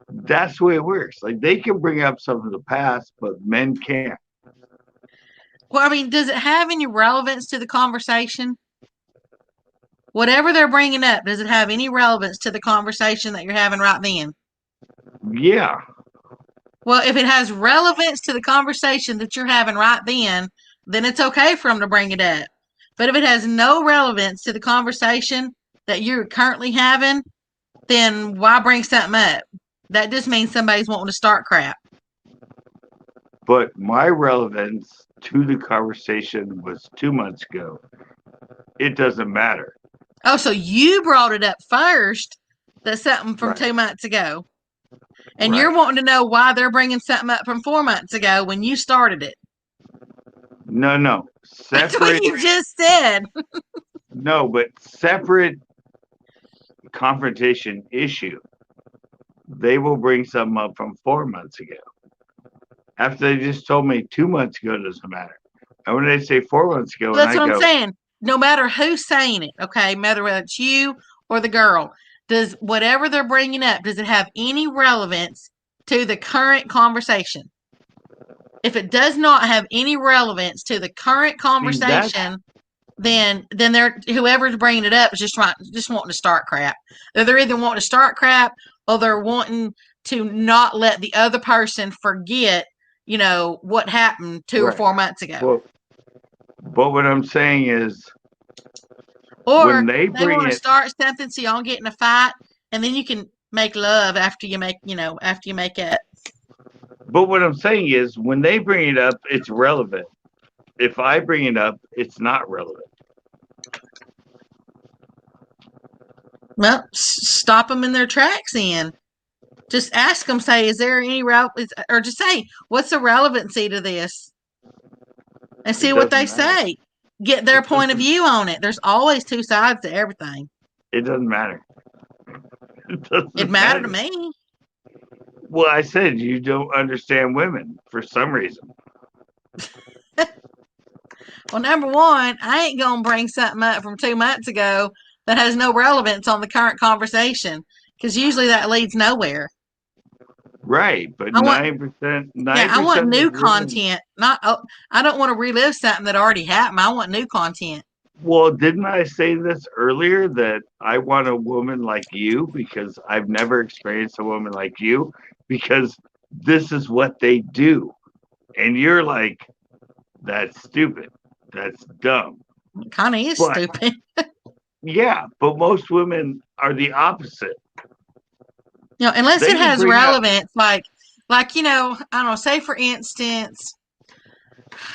that's the way it works. Like, they can bring up something of the past, but men can't. Well, I mean, does it have any relevance to the conversation? Whatever they're bringing up, does it have any relevance to the conversation that you're having right then? Yeah. Well, if it has relevance to the conversation that you're having right then it's okay for them to bring it up. But if it has no relevance to the conversation that you're currently having, then why bring something up? That just means somebody's wanting to start crap. But my relevance to the conversation was 2 months ago. It doesn't matter. Oh, so you brought it up first. That's something from Right. 2 months ago. And Right. you're wanting to know why they're bringing something up from 4 months ago when you started it. No. That's what you just said. No, but separate confrontation issue. They will bring something up from 4 months ago. After they just told me 2 months ago, it doesn't matter. And when they say 4 months ago, That's what I'm saying. No matter who's saying it, okay, whether it's you or the girl, does whatever they're bringing up, does it have any relevance to the current conversation? If it does not have any relevance to the current conversation, then they're whoever's bringing it up is just wanting to start crap. They're either wanting to start crap or they're wanting to not let the other person forget, what happened 2 or 4 months ago. But what I'm saying is, or when they want to start something so y'all get in a fight, and then you can make love after you make it. But what I'm saying is, when they bring it up, it's relevant. If I bring it up, it's not relevant. Well, stop them in their tracks then. Just ask them, say, is there any or just say, what's the relevancy to this? And see what they say. Get their point of view on it. There's always two sides to everything. It doesn't matter. It mattered to me. Well, I said you don't understand women for some reason. Well, number one, I ain't going to bring something up from 2 months ago that has no relevance on the current conversation, because usually that leads nowhere. Right, but 9%. Yeah, I want new content. I don't want to relive something that already happened. I want new content. Well, didn't I say this earlier that I want a woman like you because I've never experienced a woman like you, because this is what they do. And you're like, that's stupid. That's dumb. It kind of is stupid. Yeah, but most women are the opposite. Unless it has relevance, like I don't know, say for instance,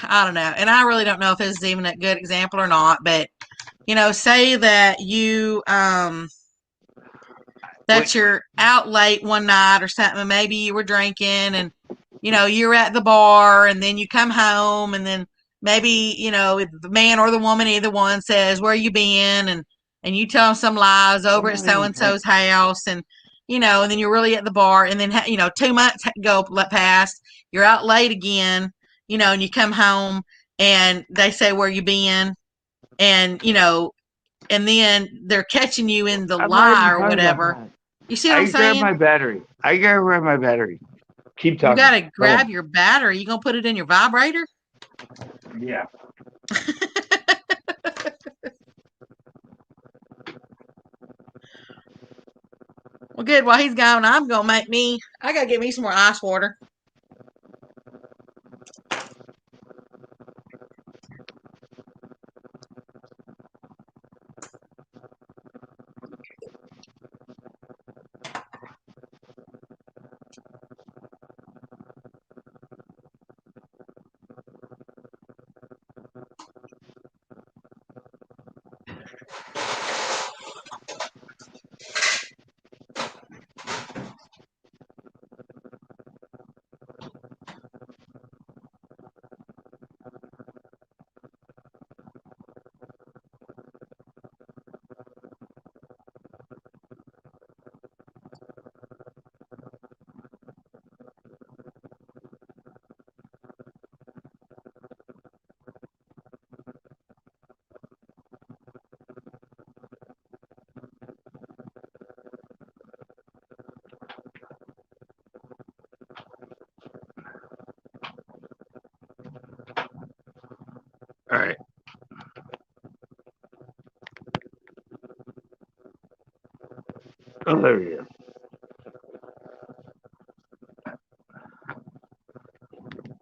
I don't know, and I really don't know if this is even a good example or not, but say that you that you're out late one night or something, and maybe you were drinking, and you're at the bar, and then you come home, and then maybe the man or the woman, either one, says, where you been, and you tell them some lies over at so and so's house, and and then you're really at the bar, and then 2 months go past, you're out late again, and you come home and they say where you been, and and then they're catching you in the lie or whatever. You see what I'm saying? I gotta grab my battery. Keep talking. You gotta grab your battery. You gonna put it in your vibrator? Yeah. Well, good. While he's gone, I gotta get me some more ice water. All right. Oh, there we go.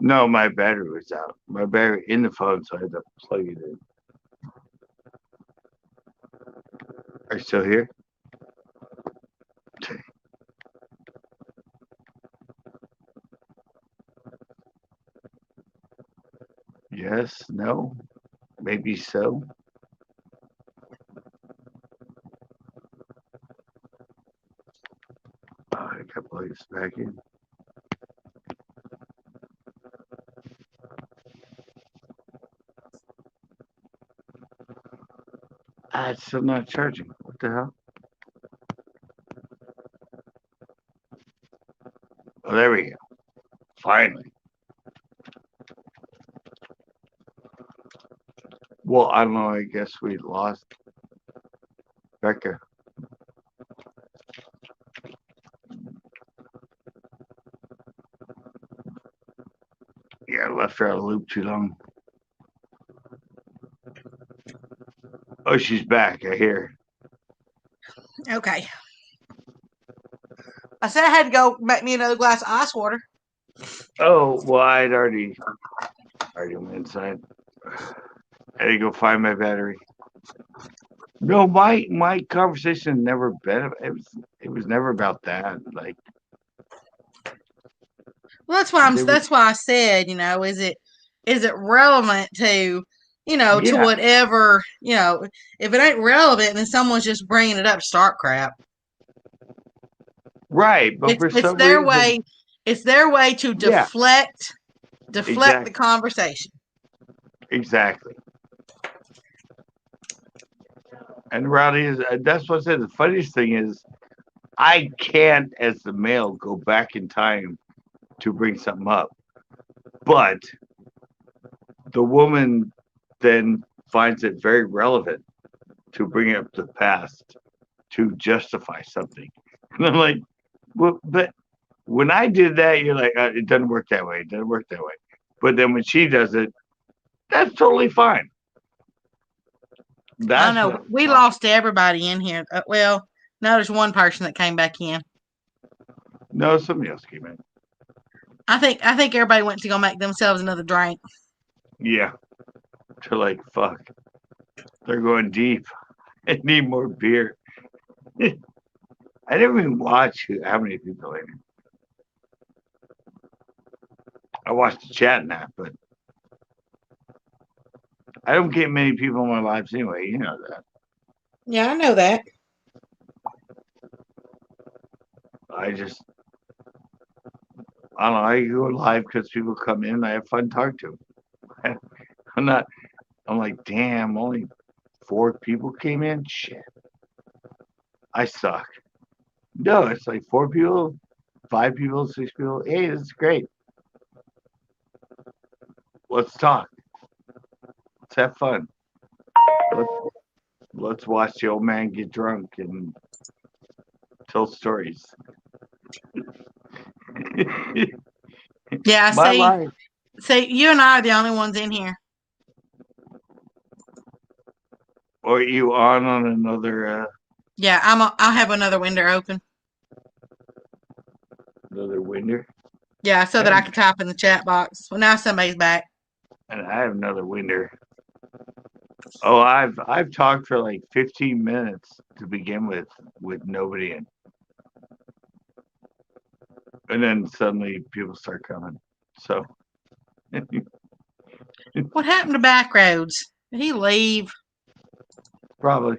No, my battery was out. My battery in the phone, so I had to plug it in. Are you still here? Yes, no, maybe so. I got plug this back in. It's still not charging. What the hell? Oh, there we go. Finally. Well, I don't know. I guess we lost Becca. Yeah, I left her out of the loop too long. Oh, she's back. I hear. Okay. I said I had to go make me another glass of ice water. Oh, well, I'd already went inside. I had to go find my battery. No, my conversation never been. It was never about that. Like, well, that's why I said, is it relevant to, to whatever, if it ain't relevant, then someone's just bringing it up to start crap. Right, but it's their way. It's their way to deflect the conversation. Exactly. And the reality is, that's what I said. The funniest thing is, I can't, as the male, go back in time to bring something up. But the woman then finds it very relevant to bring up the past to justify something. And I'm like, well, but when I did that, you're like, it doesn't work that way. It doesn't work that way. But then when she does it, that's totally fine. I know. We lost everybody in here. Well, no, there's one person that came back in. No, somebody else came in. I think everybody went to go make themselves another drink. Yeah. They're like, fuck. They're going deep. I need more beer. I didn't even watch how many people in it. I watched the chat and that, but I don't get many people in my lives anyway. You know that. Yeah, I know that. I don't know. I go live because people come in. I have fun talking to them. I'm like, damn, only 4 people came in? Shit. I suck. No, it's like 4 people, 5 people, 6 people. Hey, this is great. Let's talk. Let's have fun. Let's watch the old man get drunk and tell stories. Yeah, My life. see, you and I are the only ones in here. Or you on another Yeah, I'll have another window open. another window? Yeah, so that I can type in the chat box. Well, now somebody's back. And I have another window. Oh, I've talked for like 15 minutes to begin with nobody in. And then suddenly people start coming. So What happened to Backroads? Did he leave? probably.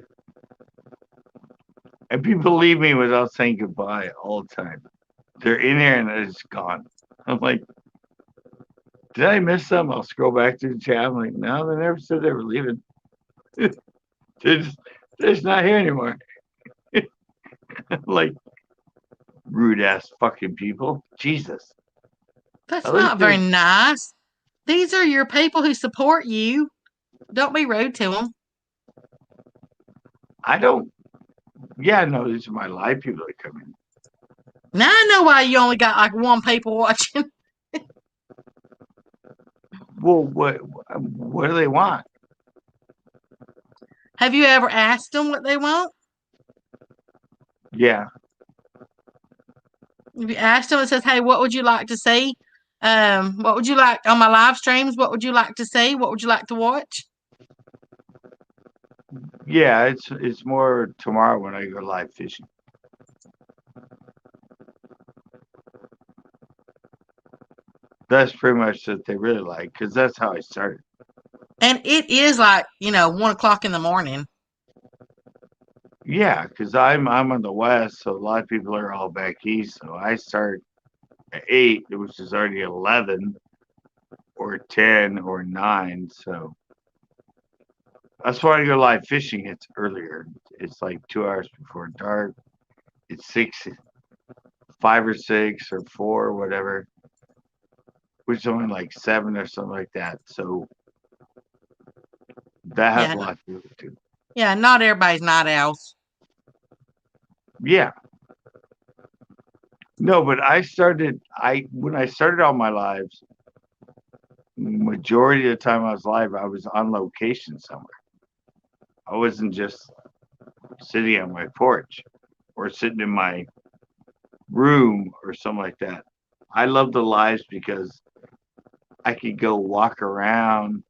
And people leave me without saying goodbye all the time. They're in there and they're just gone. I'm like, did I miss them? I'll scroll back to the chat. I'm like, no, they never said they were leaving. they're just not here anymore. Like, rude ass fucking people. Jesus. That's At least not very nice. These are your people who support you. Don't be rude to them. I don't. Yeah, no, these are my live people that come in. Now I know why you only got like 1 people watching. Well, what do they want? Have you ever asked them what they want? Yeah. If you asked them, it says, "Hey, what would you like to see? What would you like on my live streams? What would you like to see? What would you like to watch?" Yeah, it's more tomorrow when I go live fishing. That's pretty much what they really like, because that's how I started. And it is like 1:00 in the morning. Yeah, because I'm on the west, so a lot of people are all back east. So I start at 8, which is already 11 or 10 or 9. So that's why I go live fishing. It's earlier. It's like 2 hours before dark. It's 5 or 6 or 4 or whatever, which is only like 7 or something like that. So that has a lot to do with it too. Yeah, not everybody's night owls. Yeah. No, but when I started all my lives, majority of the time I was live, I was on location somewhere. I wasn't just sitting on my porch or sitting in my room or something like that. I love the lives because I could go walk around,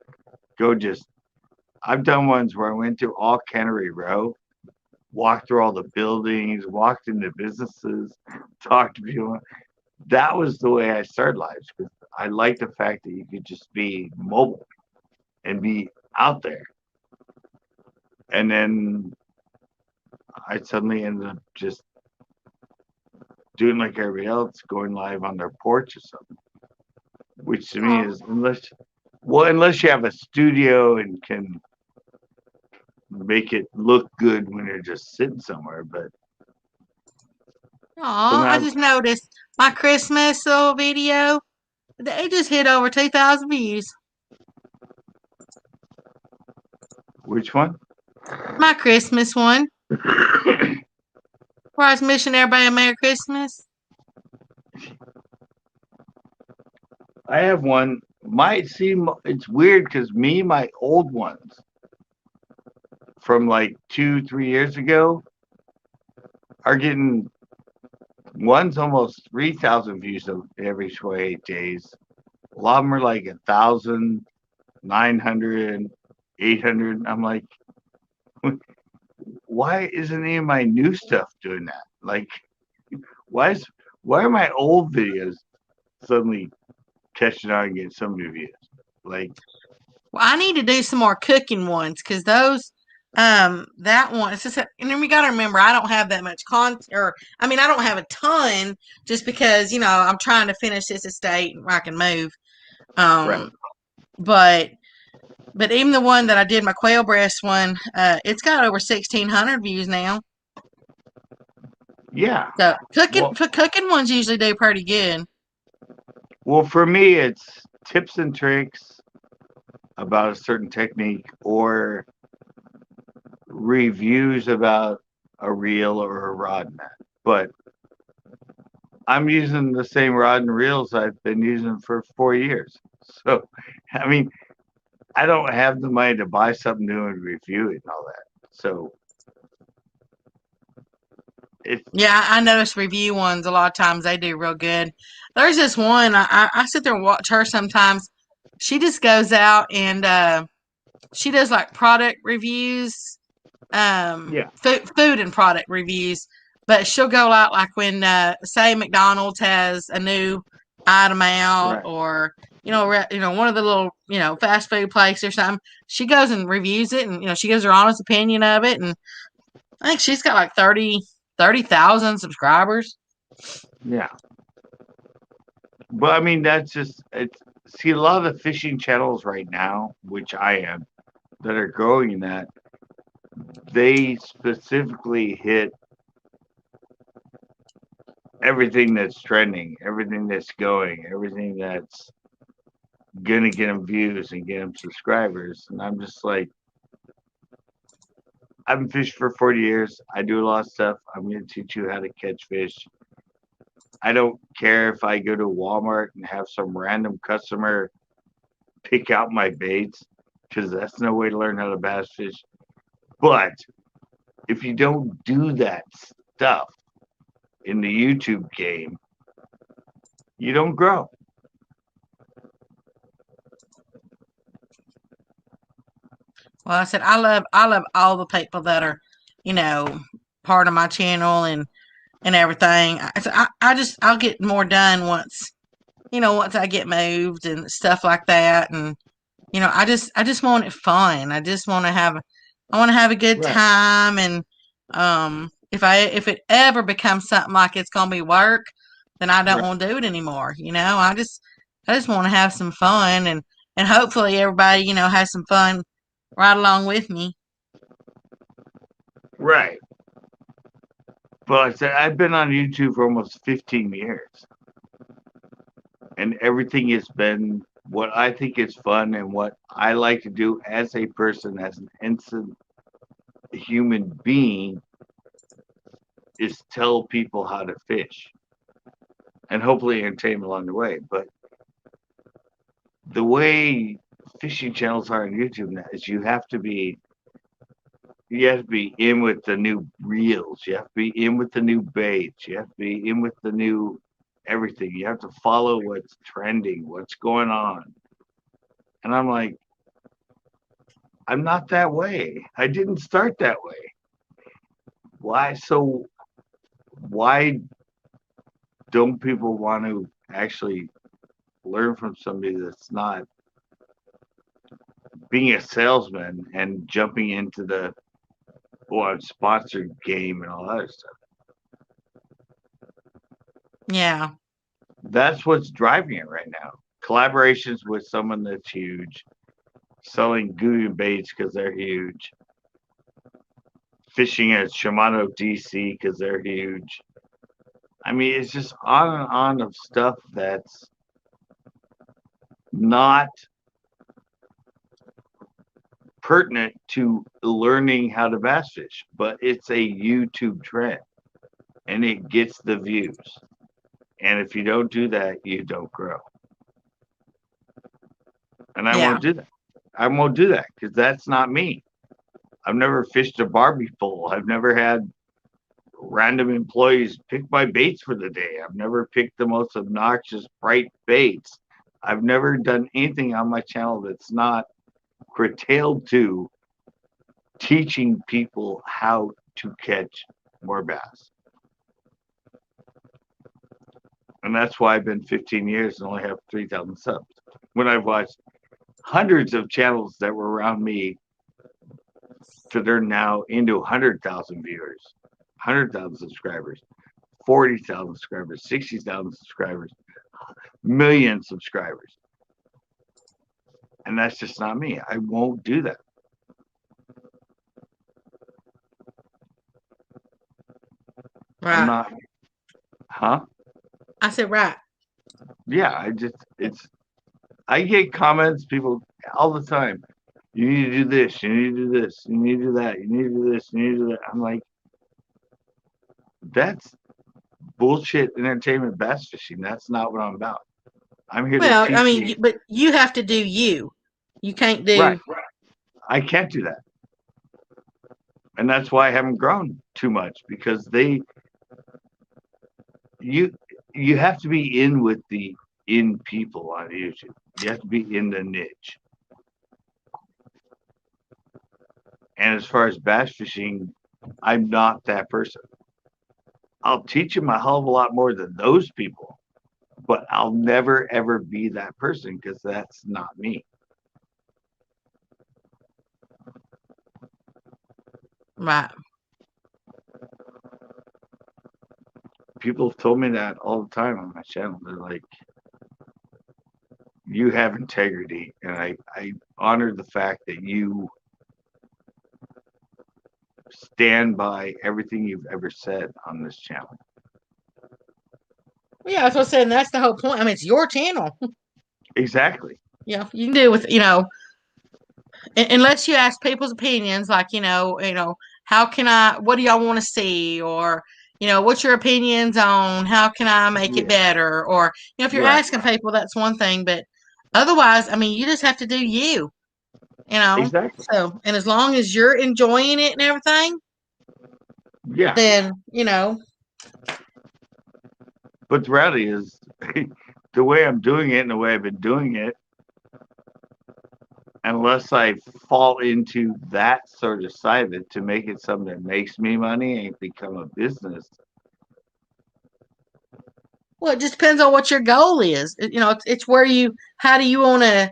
I've done ones where I went to all Cannery Row, walked through all the buildings, walked into businesses, talked to people. That was the way I started lives, because I like the fact that you could just be mobile and be out there. And then I suddenly ended up just doing like everybody else, going live on their porch or something. Which to me is, unless you have a studio and can make it look good when you're just sitting somewhere. But I just noticed my Christmas little video. They just hit over 2,000 views. Which one? My Christmas one. Where I was wishing everybody a Merry Christmas. I have one. It's weird because my old ones from like 2-3 years ago are getting, one's almost 3,000 views every 28 days. A lot of them are like 1,000, 900, 800. I'm like, why isn't any of my new stuff doing that? Like, why are my old videos suddenly catching on and getting so many views? Like, well, I need to do some more cooking ones, because those that one, it's just and then we got to remember, I don't have that much content, I don't have a ton, just because I'm trying to finish this estate where I can move. right. But even the one that I did, my quail breast one, it's got over 1,600 views now. Yeah. So Well, cooking ones usually do pretty good. well, for me, it's tips and tricks about a certain technique or reviews about a reel or a rod and that. But I'm using the same rod and reels I've been using for 4 years. So, I mean, I don't have the money to buy something new and review it and all that. So, it's Yeah, I notice review ones a lot of times they do real good. There's this one I sit there and watch her sometimes. She just goes out and she does like product reviews, yeah, food and product reviews. But she'll go out like when say McDonald's has a new item out, right. or one of the little fast food places or something. She goes and reviews it, and she gives her honest opinion of it. And I think she's got like 30,000 subscribers. Yeah. But I mean, that's just it's. See, a lot of the fishing channels right now, which I am, that are growing in that, they specifically hit everything that's trending, everything that's going, everything that's gonna get them views and get them subscribers. And I'm just like, I've been fishing for 40 years. I do a lot of stuff. I'm gonna teach you how to catch fish. I don't care if I go to Walmart and have some random customer pick out my baits, because that's no way to learn how to bass fish. But if you don't do that stuff in the YouTube game, you don't grow. Well, I said I love all the people that are, part of my channel and everything. I'll get more done once I get moved and stuff like that. And I just want it fun. I want to have a good Right. time. And if it ever becomes something like it's gonna be work, then I don't Right. want to do it anymore. I just want to have some fun, and hopefully everybody has some fun right along with me. Right. But like I said, I've been on YouTube for almost 15 years, and everything has been what I think is fun and what I like to do as a person, as an instant human being, is tell people how to fish and hopefully entertain them along the way. But the way fishing channels are on YouTube now is you have to be in with the new reels. You have to be in with the new baits. You have to be in with the new everything. You have to follow what's trending, what's going on. And I'm like, I'm not that way. I didn't start that way. Why? So why don't people want to actually learn from somebody that's not being a salesman and jumping into the sponsored game and all that stuff? Yeah. That's what's driving it right now. Collaborations with someone that's huge, selling Goo baits because they're huge, fishing at Shimano DC because they're huge. I mean, it's just on and on of stuff that's not pertinent to learning how to bass fish, but it's a YouTube trend and it gets the views. And if you don't do that, you don't grow. And I Yeah. won't do that. I won't do that because that's not me. I've never fished a Barbie pole. I've never had random employees pick my baits for the day. I've never picked the most obnoxious, bright baits. I've never done anything on my channel that's not curtailed to teaching people how to catch more bass. And that's why I've been 15 years and only have 3,000 subs. When I've watched hundreds of channels that were around me that are now into 100,000 viewers, 100,000 subscribers, 40,000 subscribers, 60,000 subscribers, million subscribers. And that's just not me. I won't do that. Right. I'm not, huh? I said right. Yeah, I get comments, people all the time. You need to do this, you need to do this, you need to do that, you need to do this, you need to do that. I'm like, that's bullshit entertainment bass fishing. That's not what I'm about. I'm here to Well, teach I mean, you. but you have to do you. You can't do. Right. I can't do that. And that's why I haven't grown too much, because you have to be in with the in people on YouTube. You have to be in the niche. And as far as bass fishing, I'm not that person. I'll teach them a hell of a lot more than those people, but I'll never ever be that person because that's not me. Right. People have told me that all the time on my channel. They're like, you have integrity, and I honor the fact that you stand by everything you've ever said on this channel. Yeah, that's what I said. And that's the whole point. I mean, it's your channel. Exactly. You know, you can do with, unless you ask people's opinions, like, how can what do y'all want to see? Or, what's your opinions on how can I make it better? Or, if you're asking people, that's one thing. But otherwise, I mean, you just have to do you, Exactly. So, and as long as you're enjoying it and everything, then, But the reality is, the way I'm doing it and the way I've been doing it, unless I fall into that sort of side of it to make it something that makes me money and become a business. Well, it just depends on what your goal is. It's where how do you want to,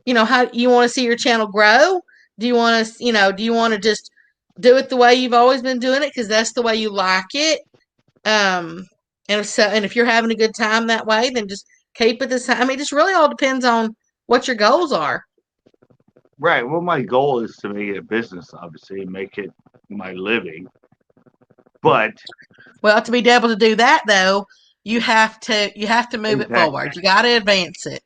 how you want to see your channel grow? Do you want to, do you want to just do it the way you've always been doing it because that's the way you like it? And if you're having a good time that way, then just keep it the same. I mean, it just really all depends on what your goals are. Right. Well, my goal is to make it a business, obviously, and make it my living. But to be able to do that, though, you have to move it forward. You got to advance it.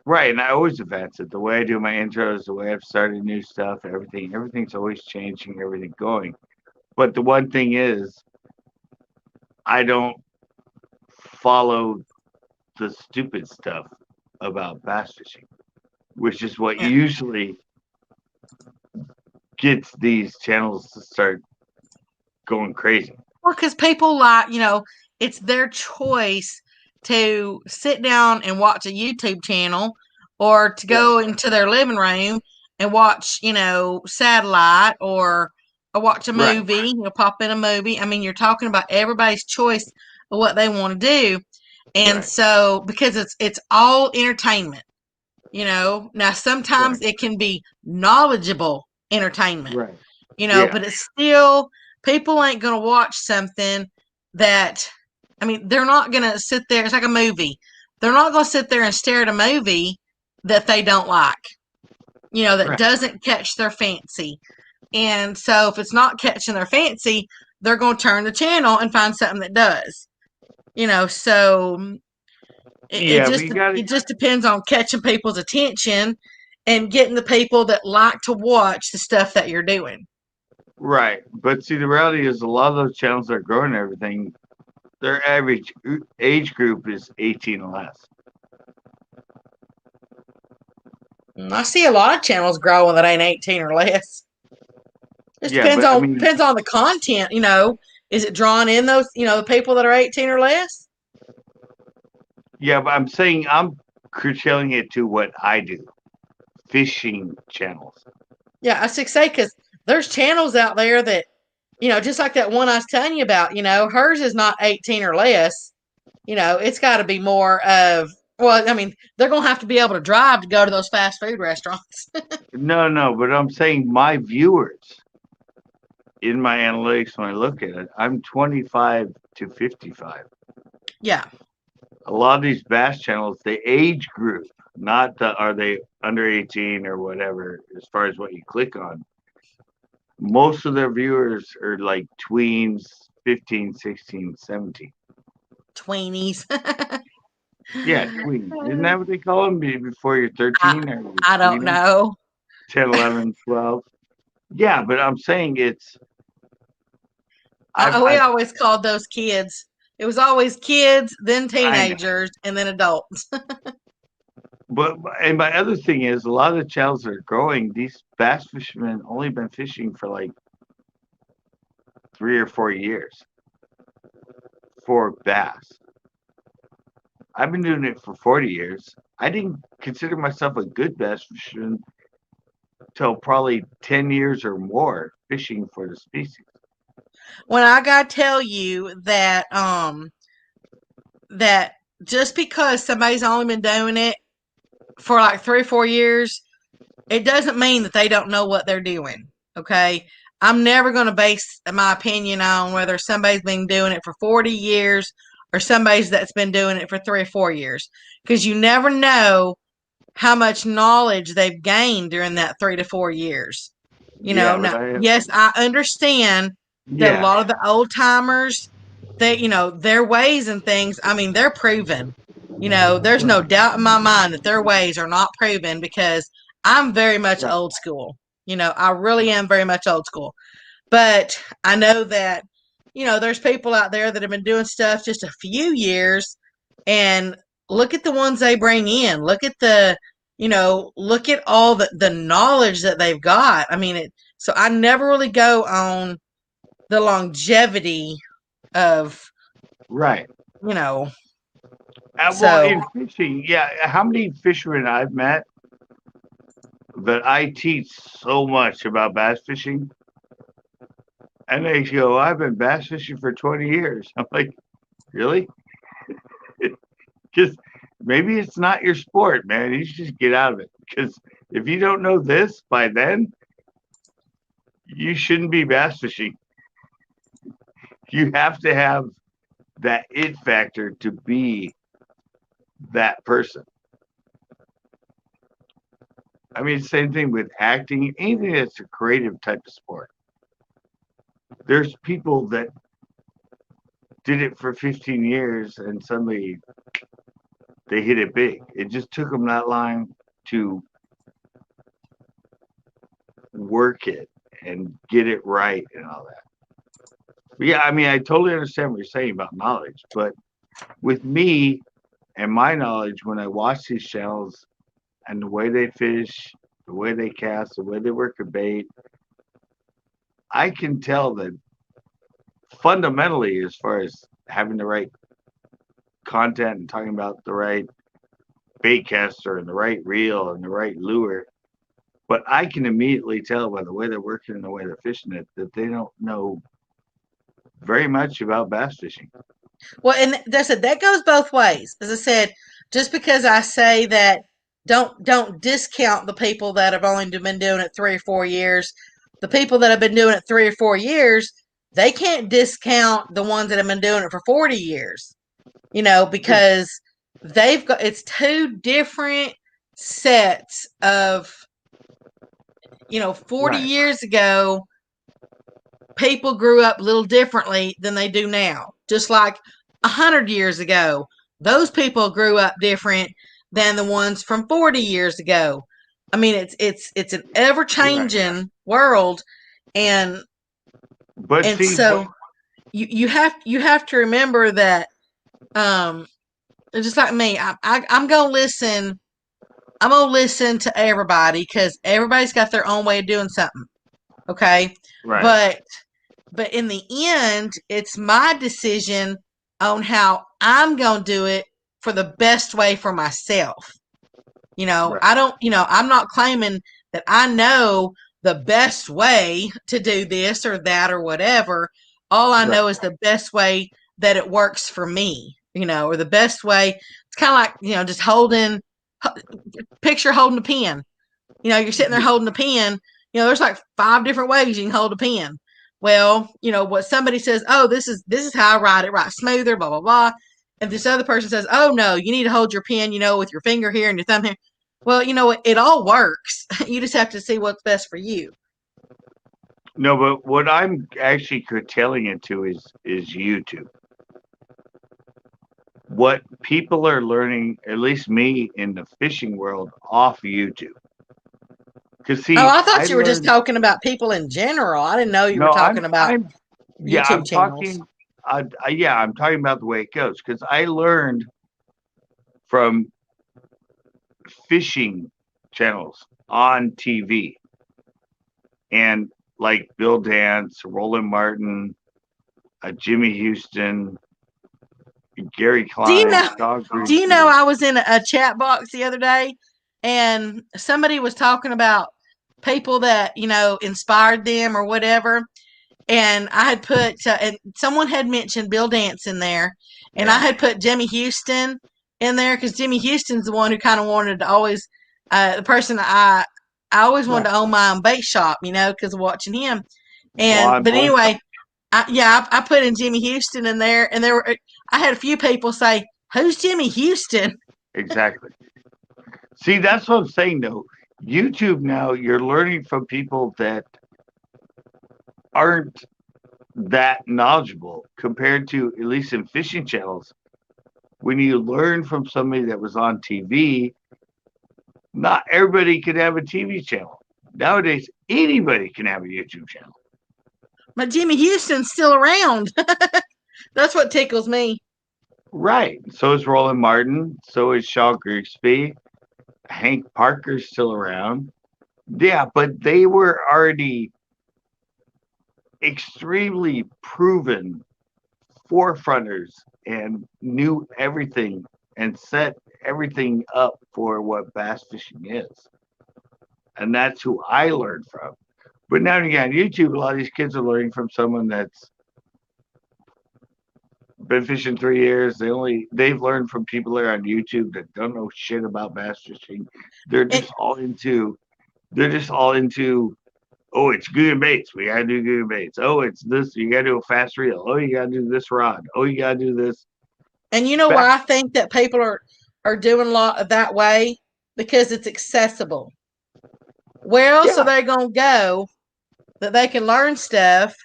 Right, and I always advance it. The way I do my intros, the way I've started new stuff, everything's always changing, everything going. But the one thing is, I don't follow the stupid stuff about bass fishing, which is what usually gets these channels to start going crazy. Well, because people like, it's their choice to sit down and watch a YouTube channel or to go into their living room and watch, satellite or watch a movie, pop in a movie. I mean, you're talking about everybody's choice of what they want to do. And so, because it's all entertainment, now sometimes it can be knowledgeable entertainment, but it's still, people ain't going to watch something that, I mean, they're not going to sit there. It's like a movie. They're not going to sit there and stare at a movie that they don't like, that doesn't catch their fancy. And so if it's not catching their fancy, they're going to turn the channel and find something that does, so it just depends on catching people's attention and getting the people that like to watch the stuff that you're doing. Right. But see, the reality is a lot of those channels that are growing everything, their average age group is 18 or less. I see a lot of channels growing that ain't 18 or less. It depends on the content, Is it drawing in those, the people that are 18 or less? Yeah, but I'm saying I'm curtailing it to what I do. Fishing channels. Yeah, I should say, because there's channels out there that, just like that one I was telling you about, hers is not 18 or less. It's got to be more of, well, I mean, they're going to have to be able to drive to go to those fast food restaurants. No, but I'm saying my viewers in my analytics, when I look at it, I'm 25 to 55. Yeah. A lot of these bass channels, the age group, not are they under 18 or whatever, as far as what you click on. Most of their viewers are like tweens, 15, 16, 17. Tweenies. Yeah, tweens. Isn't that what they call them before you're 13? Or you're I don't tweening? know. 10, 11, 12. Yeah, but I'm saying it's. We always called those kids. It was always kids, then teenagers, and then adults. But and my other thing is, a lot of the channels that are growing, these bass fishermen only been fishing for like 3 or 4 years for bass. I've been doing it for 40 years. I didn't consider myself a good bass fisherman till probably 10 years or more fishing for the species. When I gotta tell you that that just because somebody's only been doing it for like 3 or 4 years, it doesn't mean that they don't know what they're doing. Okay. I'm never going to base my opinion on whether somebody's been doing it for 40 years or somebody's that's been doing it for 3 or 4 years, because you never know how much knowledge they've gained during that 3 to 4 years. Yeah, Now, yes, I understand that a lot of the old timers, they, their ways and things, I mean, they're proven. There's no doubt in my mind that their ways are not proven, because I'm very much old school. I really am very much old school. But I know that, there's people out there that have been doing stuff just a few years, and look at the ones they bring in. Look at look at all the knowledge that they've got. I mean, so I never really go on the longevity of, right. Well, in fishing, yeah. How many fishermen I've met that I teach so much about bass fishing, and they go, "I've been bass fishing for 20 years." I'm like, really? Because maybe it's not your sport, man. You should just get out of it. Because if you don't know this by then, you shouldn't be bass fishing. You have to have that it factor to be that person. I mean, same thing with acting, anything that's a creative type of sport. There's people that did it for 15 years and suddenly they hit it big. It just took them that long to work it and get it right and all that. But yeah, I mean, I totally understand what you're saying about knowledge, but with me and my knowledge, when I watch these channels and the way they fish, the way they cast, the way they work a bait, I can tell that fundamentally, as far as having the right content and talking about the right bait caster and the right reel and the right lure, but I can immediately tell by the way they're working and the way they're fishing it that they don't know very much about bass fishing. Well, and that goes both ways. As I said, just because I say that, don't discount the people that have only been doing it 3 or 4 years. The people that have been doing it 3 or 4 years, they can't discount the ones that have been doing it for 40 years. Because it's 2 different sets of, 40 Right. years ago, people grew up a little differently than they do now. Just like 100 years ago, those people grew up different than the ones from 40 years ago. I mean, it's an ever changing world, and so you have to remember that. Just like me, I'm gonna listen. I'm gonna listen to everybody, because everybody's got their own way of doing something. Okay, right. But in the end, it's my decision on how I'm going to do it for the best way for myself. I don't, I'm not claiming that I know the best way to do this or that or whatever. All I know is the best way that it works for me, or the best way. It's kind of like, just picture holding a pen. You're sitting there holding a pen. There's like 5 different ways you can hold a pen. Well, what somebody says, oh, this is how I write it, right smoother, blah, blah, blah. And this other person says, oh, no, you need to hold your pen, with your finger here and your thumb here. Well, it all works. You just have to see what's best for you. No, but what I'm actually curtailing it to is YouTube. What people are learning, at least me in the fishing world, off YouTube. Because see, I thought I you were just learned. talking about people in general. I didn't know you were No, talking about yeah, YouTube I'm channels. talking. Yeah, I'm talking about the way it goes because I learned from fishing channels on TV and like Bill Dance, Roland Martin, Jimmy Houston, Gary Do you Klein, know? Dog Do you know? Grigsby. I was in a chat box the other day, and somebody was talking about people that inspired them or whatever. And I had put, and someone had mentioned Bill Dance in there, and I Yeah. had put Jimmy Houston in there because Jimmy Houston's the one who kind of wanted to always, the person I always wanted to own my own bait shop, because of watching him. Well, But anyway, I put in Jimmy Houston in there, and I had a few people say, "Who's Jimmy Houston?" exactly. See, that's what I'm saying though. YouTube now, you're learning from people that aren't that knowledgeable compared to, at least in fishing channels. When you learn from somebody that was on TV, not everybody could have a TV channel. Nowadays, anybody can have a YouTube channel. But Jimmy Houston's still around. That's what tickles me. Right. So is Roland Martin. So is Shaw Grigsby. Hank Parker's still around. Yeah, but they were already extremely proven forefronters and knew everything and set everything up for what bass fishing is. And that's who I learned from. But now you got YouTube, a lot of these kids are learning from someone that's been fishing 3 years. They've learned from people that are on YouTube that don't know shit about bass fishing. They're just all into oh, it's good baits. We gotta do good baits. Oh, it's this, you gotta do a fast reel. Oh, you gotta do this rod. Oh, you gotta do this. And you know why I think that people are doing a lot of that way? Because it's accessible. Where else are they going to go that they can learn stuff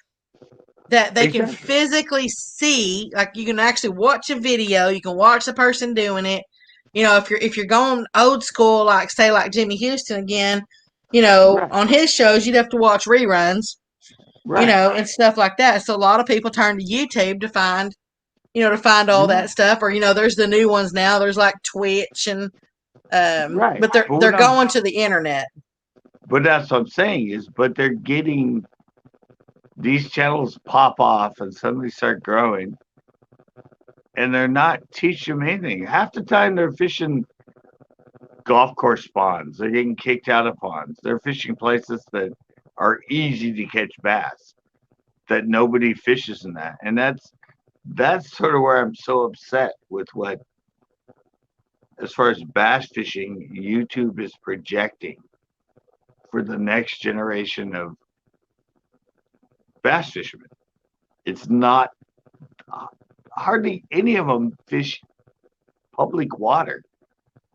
that they can physically see? Like you can actually watch a video, you can watch the person doing it. If you're going old school, like say like Jimmy Houston again, on his shows you'd have to watch reruns, and stuff like that. So a lot of people turn to YouTube to find all that stuff. Or there's the new ones now. There's like Twitch and but they're going to the internet. But that's what I'm saying is, but they're getting these channels pop off and suddenly start growing, and they're not teaching them anything. Half the time they're fishing golf course ponds. They're getting kicked out of ponds. They're fishing places that are easy to catch bass that nobody fishes in that. And that's sort of where I'm so upset with what, as far as bass fishing, YouTube is projecting for the next generation of bass fishermen. It's not, hardly any of them fish public water.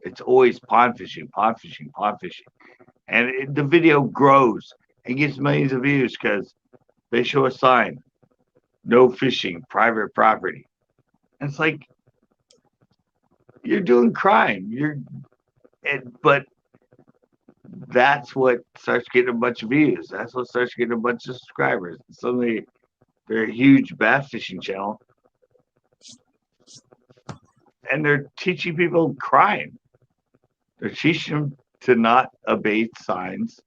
It's always pond fishing, pond fishing, pond fishing. And the video grows and gets millions of views because they show a sign, no fishing, private property. And it's like, you're doing crime. But that's what starts getting a bunch of views. That's what starts getting a bunch of subscribers. Suddenly, they're a huge bass fishing channel, and they're teaching people crime. They're teaching them to not obey signs,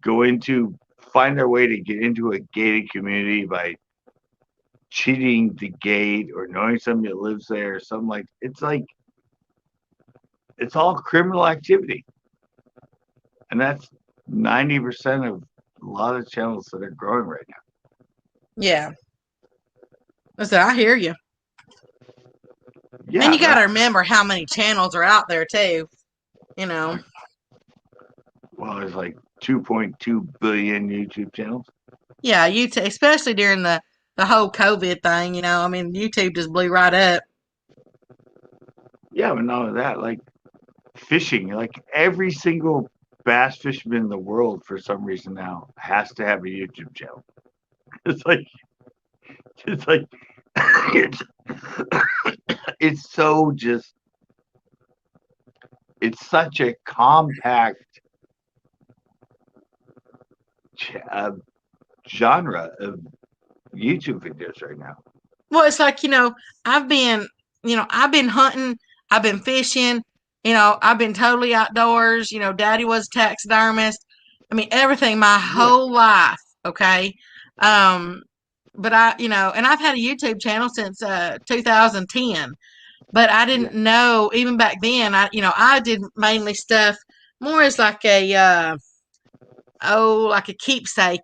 find their way to get into a gated community by cheating the gate or knowing somebody that lives there or something like. It's all criminal activity. And that's 90% of a lot of channels that are growing right now. Yeah. I hear you. Yeah, and you got to remember how many channels are out there too. Well, there's like 2.2 billion YouTube channels. Yeah, YouTube, especially during the whole COVID thing. YouTube just blew right up. Yeah, but not only that, like fishing, like every single bass fisherman in the world for some reason now has to have a YouTube channel. It's like it's it's so just it's such a compact genre of YouTube videos right now. Well, it's like, I've been hunting, I've been fishing, I've been totally outdoors. Daddy was a taxidermist. I mean, everything my whole life. Okay. But and I've had a YouTube channel since 2010, but I didn't know even back then. I did mainly stuff more as like a like a keepsake,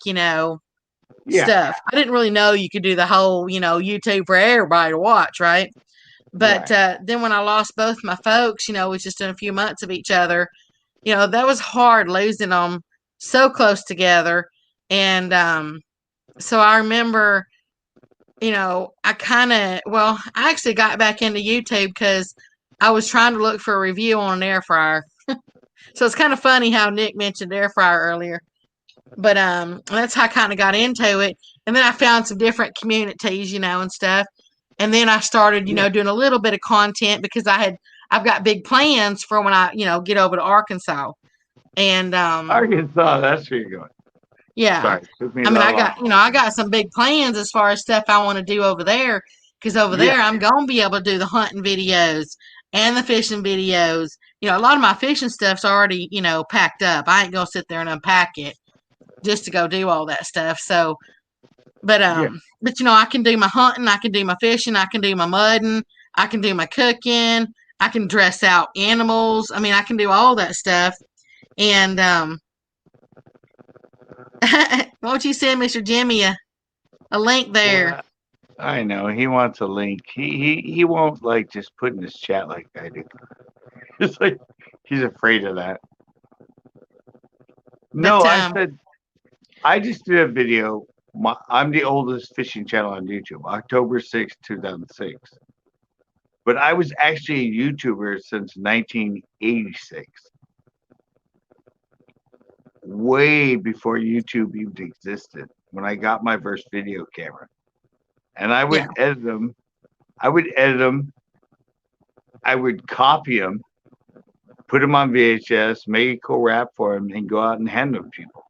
stuff. I didn't really know you could do the whole, YouTube for everybody to watch, right? But then when I lost both my folks, it was just in a few months of each other. That was hard losing them so close together. And so I remember, I actually got back into YouTube because I was trying to look for a review on an air fryer. So it's kind of funny how Nick mentioned air fryer earlier. But that's how I kind of got into it. And then I found some different communities, and stuff. And then I started, doing a little bit of content because I've got big plans for when I, get over to Arkansas. And Arkansas, that's where you're going. Yeah. Sorry, I got some big plans as far as stuff I want to do over there. Because over there, I'm going to be able to do the hunting videos and the fishing videos. A lot of my fishing stuff's already, packed up. I ain't going to sit there and unpack it just to go do all that stuff. So, but I can do my hunting, I can do my fishing, I can do my mudding, I can do my cooking, I can dress out animals. I mean, I can do all that stuff. And won't you send Mr. Jimmy a link there? Well, I know he wants a link. He won't like just put in his chat like I do. It's like he's afraid of that. No, I said I just did a video. I'm the oldest fishing channel on YouTube, October 6, 2006. But I was actually a YouTuber since 1986. Way before YouTube even existed, when I got my first video camera. And I would edit them. I would copy them, put them on VHS, make a cool rap for them, and go out and hand them to people.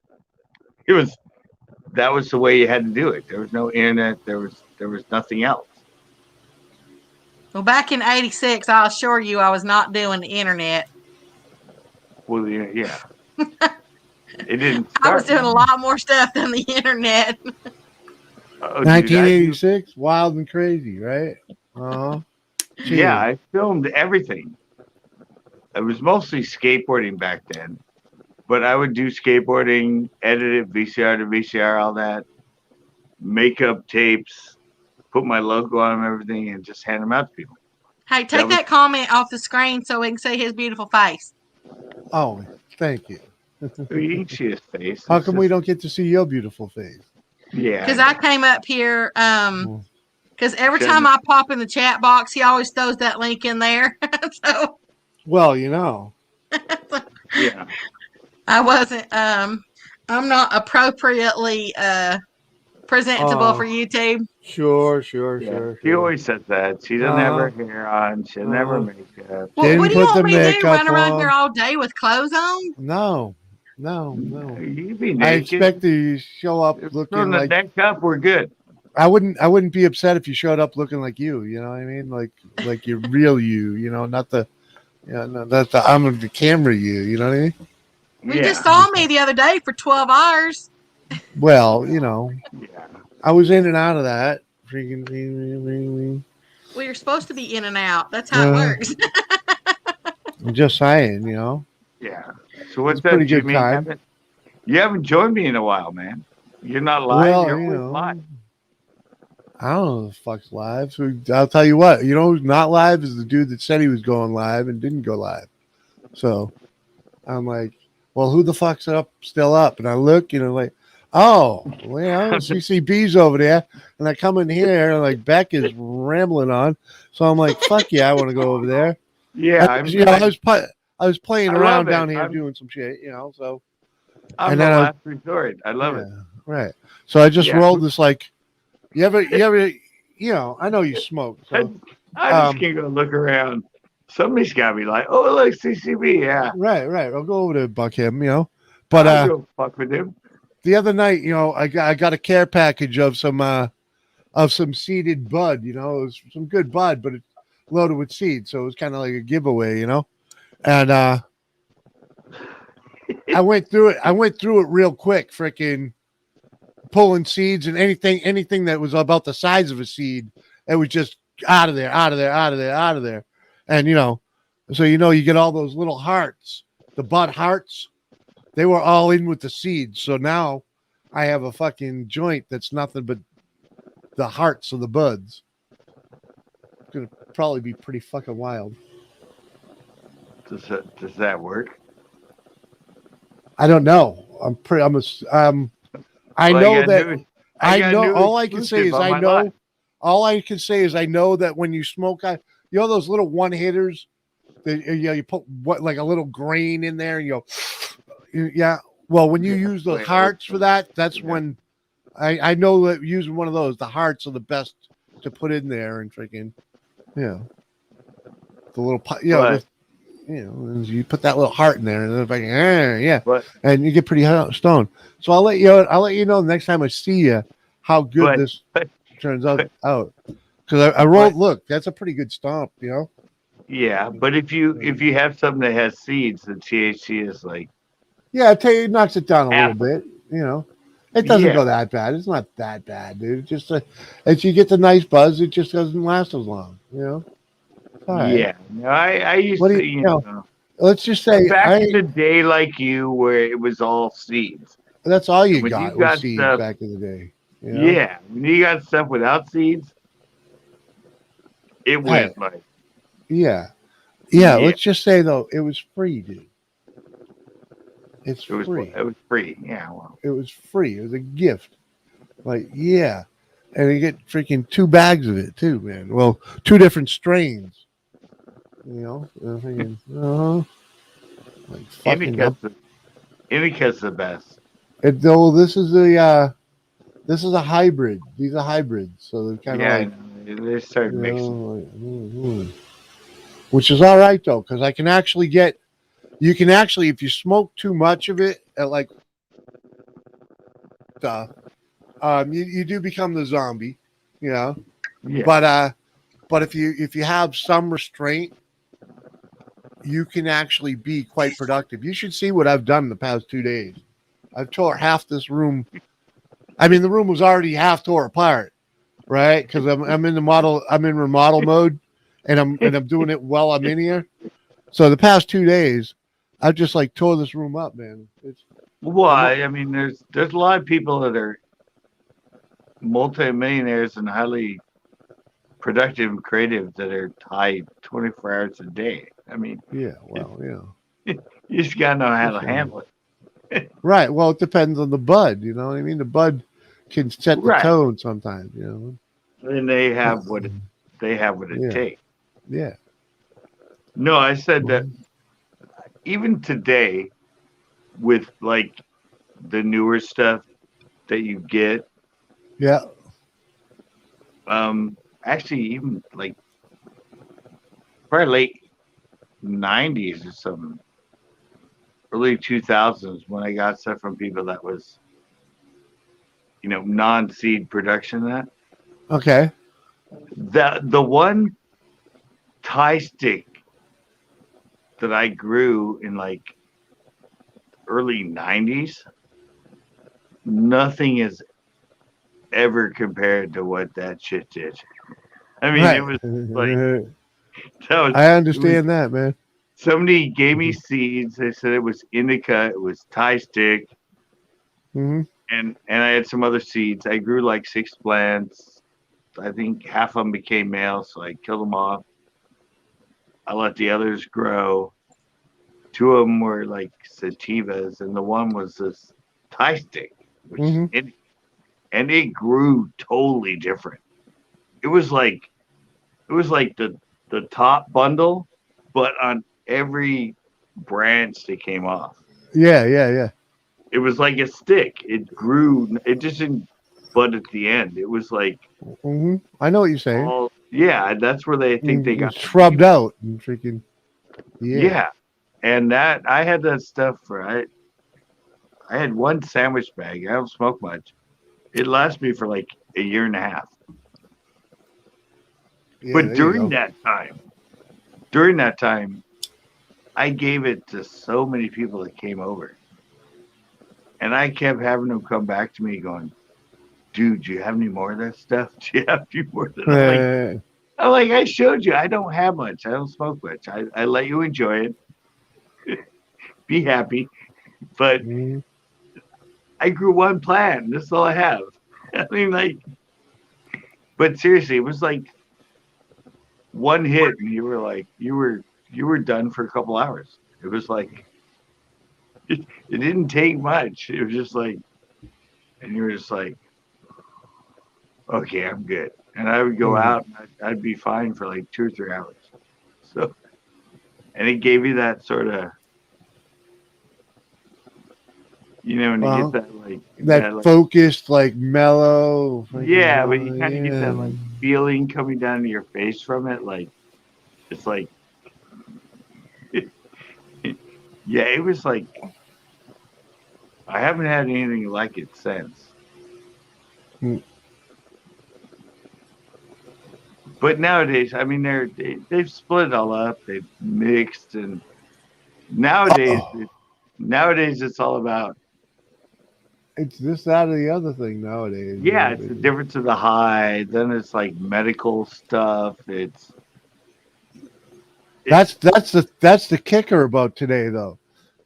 That was the way you had to do it. There was no internet. There was nothing else. Well, back in '86, I'll assure you, I was not doing the internet. Well, yeah. It didn't start. I was doing a lot more stuff than the internet. 1986, wild and crazy, right? Yeah, I filmed everything. It was mostly skateboarding back then. But I would do skateboarding, edit it, VCR to VCR, all that, makeup tapes, put my logo on them, everything, and just hand them out to people. Hey, take that comment off the screen so we can see his beautiful face. Oh, thank you. You can see his face. How come we don't get to see your beautiful face? Yeah. Because I came up here, because every time I pop in the chat box, he always throws that link in there. So. Well, Yeah. I wasn't, I'm not appropriately presentable for YouTube. Sure. She always says that. She doesn't have her hair on. She doesn't have her makeup. Well, what do you want me to do? Run around here all day with clothes on? No. You be naked. I expect you show up looking like neck up. We're good. I wouldn't be upset if you showed up looking like you. You know what I mean? Like you're real you. Not the not the I'm the camera you. You know what I mean? You just saw me the other day for 12 hours. Well, I was in and out of that. Well, you're supposed to be in and out. That's how it works. I'm just saying, Yeah. So what's that, Jimmy? You haven't joined me in a while, man. You're not live. Well, you're live. I don't know the fuck's live. So I'll tell you what. Who's not live is the dude that said he was going live and didn't go live. So I'm like, well, who the fuck's still up? And I look, like, oh, well, CCB's over there. And I come in here and like Beck is rambling on. So I'm like, fuck yeah, I want to go over there. Yeah. I was playing I around love it. down here I'm- doing some shit, you know. So I'm and the then last resort. I love yeah, it. right. So I just Yeah. rolled this like you ever you know, I know you smoke, so I just can't go look around. Somebody's got to be like, oh, look, CCB. Yeah. right. I'll go over to buck him, you know. But I'll go fuck with him. the other night, you know, I got a care package of some seeded bud, you know. It was some good bud, but it's loaded with seeds, so it was kind of like a giveaway, you know. And I went through it real quick, freaking pulling seeds and anything that was about the size of a seed, it was just out of there. And you know, so you know, you get all those little hearts, the bud hearts, they were all in with the seeds. So now I have a fucking joint that's nothing but the hearts of the buds. It's gonna probably be pretty fucking wild. Does that work? I don't know. I know that all I can say is I know. All I can say is I know that when you smoke, you know those little one hitters that you put like a little grain in there and you go, yeah. Well, when you use the hearts for that, that's when I know that using one of those, the hearts are the best to put in there and freaking, the little, you put that little heart in there and then and you get pretty stoned. So I'll let you know next time I see you how good this turns out. Because I rolled. Look, that's a pretty good stomp, you know. Yeah, but if you have something that has seeds, the THC is like. Yeah, I tell you, it knocks it down a little bit. You know, it doesn't go that bad. It's not that bad, dude. It's just as you get the nice buzz, it just doesn't last as long. You know. Yeah, no, I used to, you know. Let's just say back in the day, like you, where it was all seeds. That's all you got was seeds back in the day. You know? Yeah, when you got stuff without seeds, it went like. Yeah. Let's just say though, it was free, dude. It was free. It was free. Yeah. Well. It was free. It was a gift. Like, yeah. And you get freaking 2 bags of it too, man. Well, 2 different strains. You know, like fucking Indica's the best. Though this is a hybrid. These are hybrids, so they're kind of like they start mixing. Which is all right though, because I can actually you can actually, if you smoke too much of it at like you do become the zombie, you know. Yeah. But if you have some restraint, you can actually be quite productive. You should see what I've done in the past 2 days. I've tore half this room. I mean, the room was already half tore apart, right? Because I'm in remodel mode, and I'm doing it while I'm in here. So the past 2 days, I've just like tore this room up, man. I mean, there's a lot of people that are multimillionaires and highly productive and creative that are high 24 hours a day. I mean, you just gotta know how to handle it. Right. Well, it depends on the bud. You know what I mean? The bud can set the tone sometimes. You know. And they have what it takes. Yeah. No, I said that even today, with like the newer stuff that you get. Yeah. Actually, even like probably late 90s or something, early 2000s, when I got stuff from people that was, non-seed production. That okay. The one Thai stick that I grew in like early 90s, nothing is ever compared to what that shit did. I mean, it was like I understand that, man. Somebody gave me seeds. They said it was indica. It was Thai stick. Mm-hmm. And I had some other seeds. I grew like 6 plants. I think half of them became male, so I killed them off. I let the others grow. 2 of them were like sativas, and the one was this Thai stick, which and it grew totally different. It was like the top bundle, but on every branch that came off. Yeah. It was like a stick. It grew. It just didn't bud at the end. It was like I know what you're saying. yeah, that's where they think they got shrubbed out and freaking. Yeah. And that I had that stuff for I had one sandwich bag. I don't smoke much. It lasted me for like a year and a half. Yeah, but during that time, I gave it to so many people that came over. And I kept having them come back to me going, dude, do you have any more of that stuff? Do you have any more of that? I'm like, I showed you. I don't have much. I don't smoke much. I let you enjoy it. Be happy. But I grew one plant. That's all I have. I mean, like, but seriously, it was like one hit and you were like, you were done for a couple hours. It was like, it didn't take much. It was just like, and you were just like, okay, I'm good. And I would go out and I'd be fine for like 2 or 3 hours. So, and it gave you that sort of, you know, when you get that like that focused, like mellow. Yeah, but you kind of get that like feeling coming down to your face from it. Like, it's like, yeah, it was like, I haven't had anything like it since. But nowadays, I mean, they've split it all up. They've mixed, and nowadays, it's all about. It's this, that, or the other thing nowadays. Yeah, it's the difference of the high. Then it's like medical stuff. That's the kicker about today, though,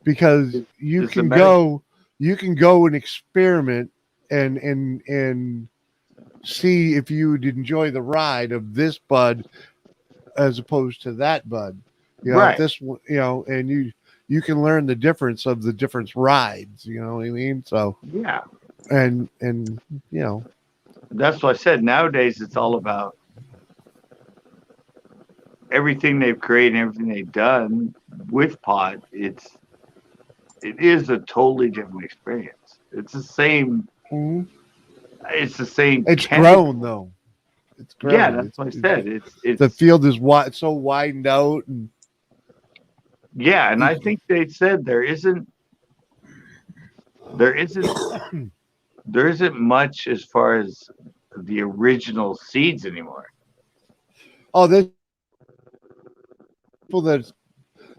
because you can go and experiment and see if you would enjoy the ride of this bud as opposed to that bud. You know, right. This one, you know, and you can learn the difference of the different rides. You know what I mean? So yeah, and you know, that's what I said. Nowadays, it's all about everything they've created, everything they've done with pot. It is a totally different experience. It's the same. It's the same. It's grown though. It's grown. Yeah, that's what I said. It's the field is so widened out, and yeah, and I think they said there isn't much as far as the original seeds anymore. Oh, there's people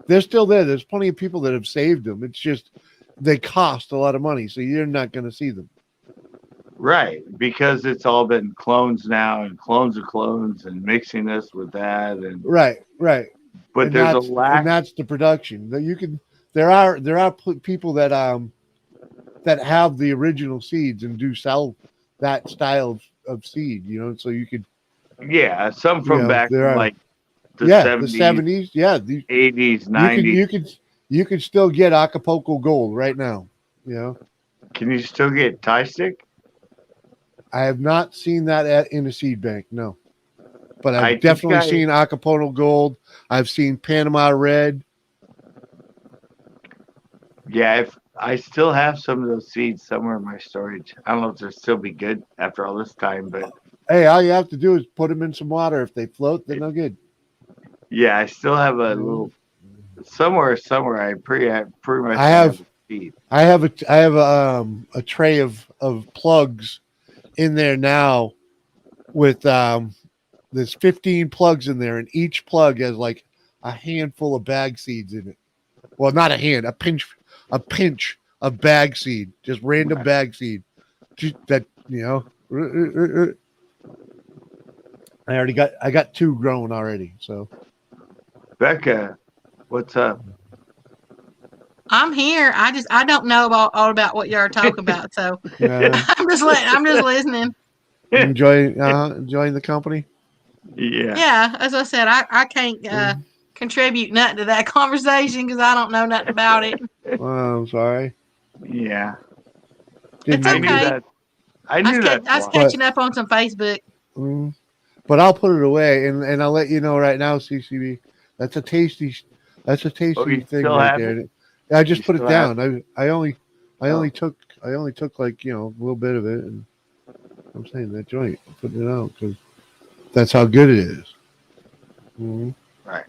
they're still there. There's plenty of people that have saved them. It's just they cost a lot of money, so you're not going to see them. Right, because it's all been clones now, and clones of clones, and mixing this with that, and right. But and there's a lack, and that's the production that you can. There are people that have the original seeds and do sell that style of seed. You know, so you could. Yeah, some from back from like the 70s, yeah, the 80s, 90s. You could still get Acapulco Gold right now. You know. Can you still get Thai stick? I have not seen that in a seed bank, no. But I've definitely seen Acapulco Gold. I've seen Panama Red. Yeah, I still have some of those seeds somewhere in my storage. I don't know if they'll still be good after all this time, but hey, all you have to do is put them in some water. If they float, then they're good. Yeah, I still have a little somewhere. I pretty much have a seed. I have a tray of plugs in there now with there's 15 plugs in there, and each plug has like a handful of bag seeds in it. Well, not a hand, a pinch of bag seed, just random bag seed. That, you know, I got 2 growing already. So, Becca, what's up? I'm here. I don't know all about what you're talking about, so I'm just listening. Enjoying the company. Yeah. As I said, I can't contribute nothing to that conversation because I don't know nothing about it. Well, I'm sorry. Yeah, it's okay. I knew that. I was catching up on some Facebook. But I'll put it away, and I'll let you know right now, CCB. That's a tasty. That's a tasty Oh, you thing still right have there. it? I just You put it still have down. I only Oh. took like, a little bit of it, and I'm saying that joint, putting it out because that's how good it is. Mm-hmm. Right.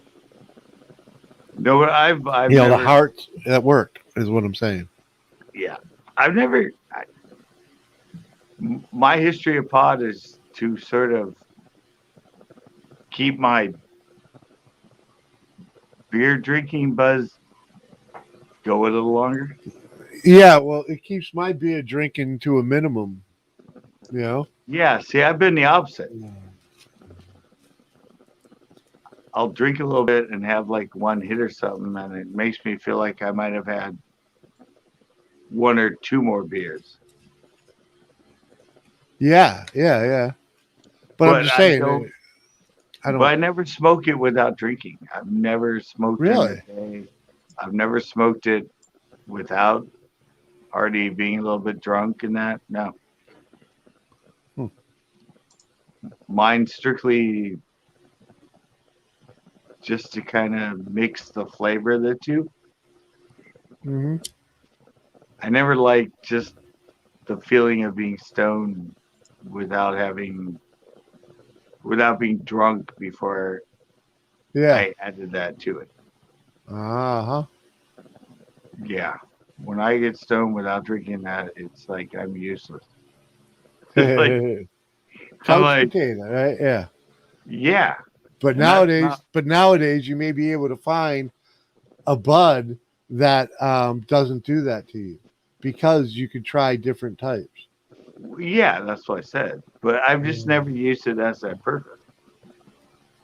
No, but I've The never. heart at work is what I'm saying. Yeah, I've never. My history of pot is to sort of keep my beer drinking buzz go a little longer. Yeah, well, it keeps my beer drinking to a minimum. Yeah, see, I've been the opposite. I'll drink a little bit and have like one hit or something, and it makes me feel like I might have had one or two more beers. Yeah. But I'm just saying, I don't. But I never smoke it without drinking. I've never smoked Really? in the day. I've never smoked it without already being a little bit drunk and that. No. Mine's strictly just to kind of mix the flavor of the two. Mm-hmm. I never liked just the feeling of being stoned without being drunk before I added that to it. Uh-huh. Yeah. When I get stoned without drinking that, it's like I'm useless. It's Couch potato, right? Yeah. Yeah. But nowadays, you may be able to find a bud that doesn't do that to you because you could try different types. Yeah, that's what I said. But I've just never used it as that purpose.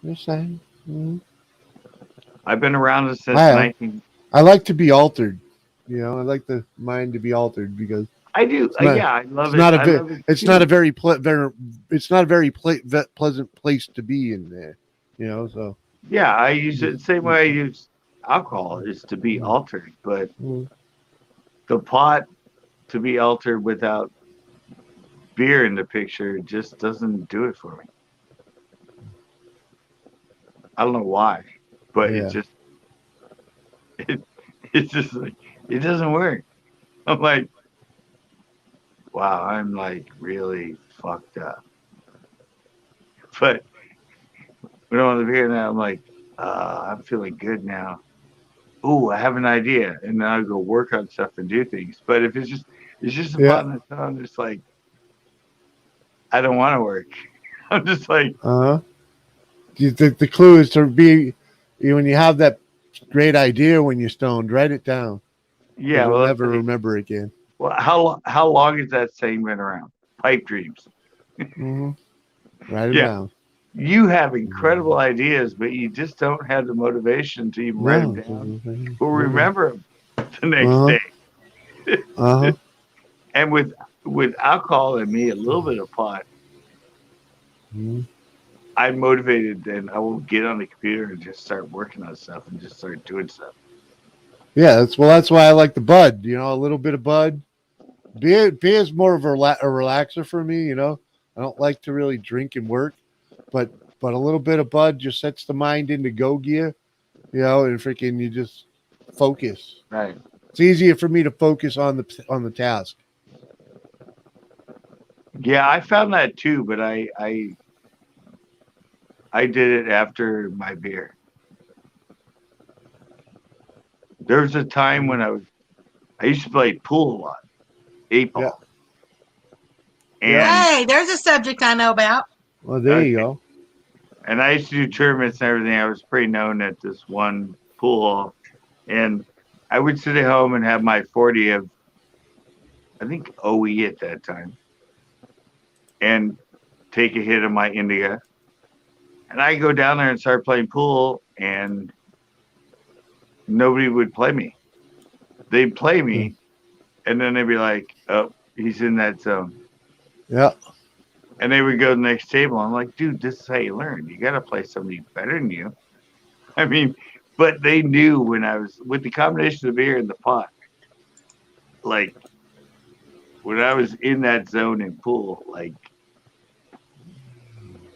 You're saying? Mm-hmm. I've been around it since 19. I like to be altered. I like the mind to be altered because I do. I love it. It's not a very pleasant place to be in there. So. Yeah, I use it the same way I use alcohol is to be altered, but the pot to be altered without beer in the picture just doesn't do it for me. I don't know why, but it just like it doesn't work. I'm like, wow, I'm like really fucked up. But when I'm on the beer now, I'm like, I'm feeling good now. Ooh, I have an idea, and then I'll go work on stuff and do things. But if it's just a pot on its own, it's like I don't want to work. I'm just like, The clue is to be when you have that great idea when you're stoned, write it down. Yeah, you'll never remember again. Well, how long has that saying been around? Pipe dreams. Mm-hmm. Write it down. You have incredible ideas, but you just don't have the motivation to even write them down or remember them the next day. And with alcohol and me, a little bit of pot, I'm motivated, and I will get on the computer and just start working on stuff and just start doing stuff. Yeah, that's why I like the bud. A little bit of bud. Beer is more of a relaxer for me. I don't like to really drink and work, but a little bit of bud just sets the mind into go gear. And freaking you just focus. Right. It's easier for me to focus on the task. Yeah, I found that too, but I did it after my beer. There was a time when I used to play pool a lot, 8-ball. Yeah. Hey, there's a subject I know about. Well, there you go. And I used to do tournaments and everything. I was pretty known at this one pool hall. And I would sit at home and have my 40 of, I think, OE at that time. And take a hit of my Indica. And I go down there and start playing pool, and nobody would play me. They'd play me, and then they'd be like, oh, he's in that zone. Yeah. And they would go to the next table. I'm like, dude, this is how you learn. You got to play somebody better than you. I mean, but they knew when I was with the combination of beer and the pot, like when I was in that zone in pool, like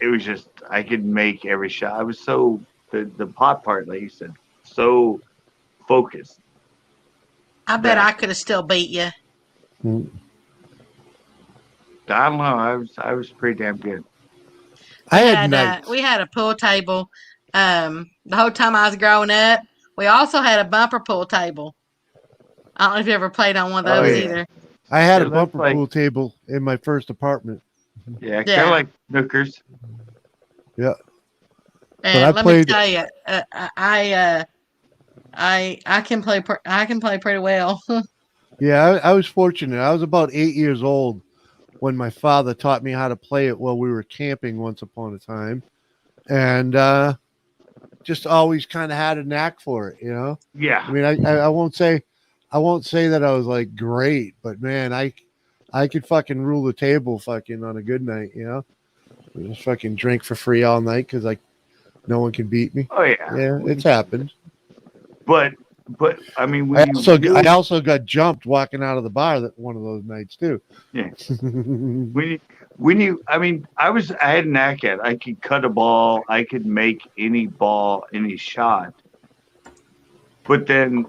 it was just, I could make every shot. I was so, the pot part, like you said, so focused. I bet I could have still beat you. I don't know. I was pretty damn good. I had nights. We had a pool table. The whole time I was growing up. We also had a bumper pool table. I don't know if you ever played on one of those either. I had a bumper pool table in my first apartment. Yeah, kind of like snookers. Yeah. And let me tell you, I can play. I can play pretty well. Yeah, I was fortunate. I was about 8 years old when my father taught me how to play it while we were camping once upon a time, and just always kind of had a knack for it. You know. Yeah. I mean, I won't say that I was like great, but man, I could fucking rule the table fucking on a good night. You know, we just fucking drink for free all night because like no one can beat me. Oh yeah. Yeah, it's happened. But I mean, I also got jumped walking out of the bar that one of those nights too. Yeah. when you, I mean, I had a knack at it. I could cut a ball. I could make any ball, any shot. But then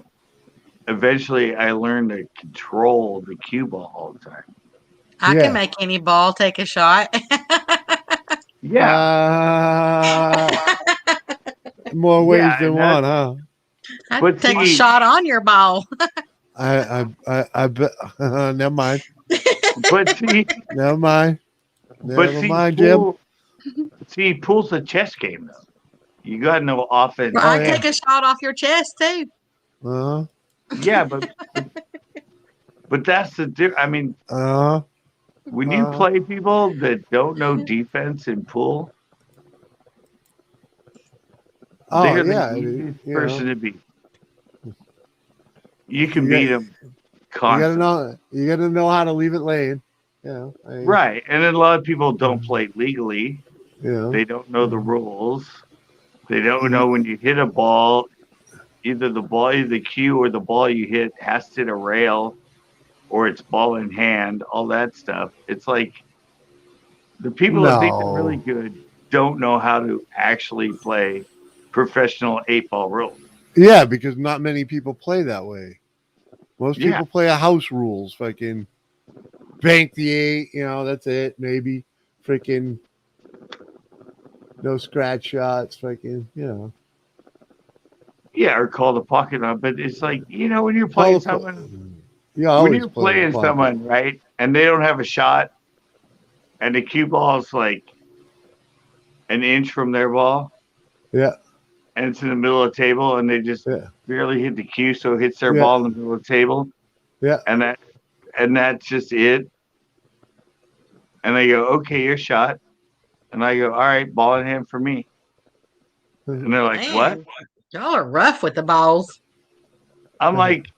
eventually I learned to control the cue ball all the time. I can make any ball take a shot. Yeah. More ways than one, huh? I can take a shot on your ball. I bet. Never mind. But see, never mind. Never mind, Jim. See, pool's a chess game, though. You got no offense. Well, I take a shot off your chest too. Yeah, but that's the difference. I mean, when you play people that don't know defense in pool, they're the easiest person to beat. You can beat them constantly. You gotta know how to leave it laying. Yeah. Right, and then a lot of people don't play legally. Yeah. They don't know the rules. They don't know when you hit a ball, either the cue or the ball you hit has to hit a rail, or it's ball in hand. All that stuff. It's like the people that think they're really good don't know how to actually play professional 8-ball rules. Yeah, because not many people play that way. Most people play a house rules, fucking bank the 8, that's it. Maybe freaking no scratch shots, fucking, Yeah, or call the pocket on. But it's like, when you're playing someone, when you're playing someone, right, and they don't have a shot, and the cue ball is like an inch from their ball. Yeah. And it's in the middle of the table, and they just barely hit the cue, so it hits their ball in the middle of the table. Yeah. And that's just it. And they go, okay, your shot. And I go, all right, ball in hand for me. And they're like, what? Y'all are rough with the balls. I'm like,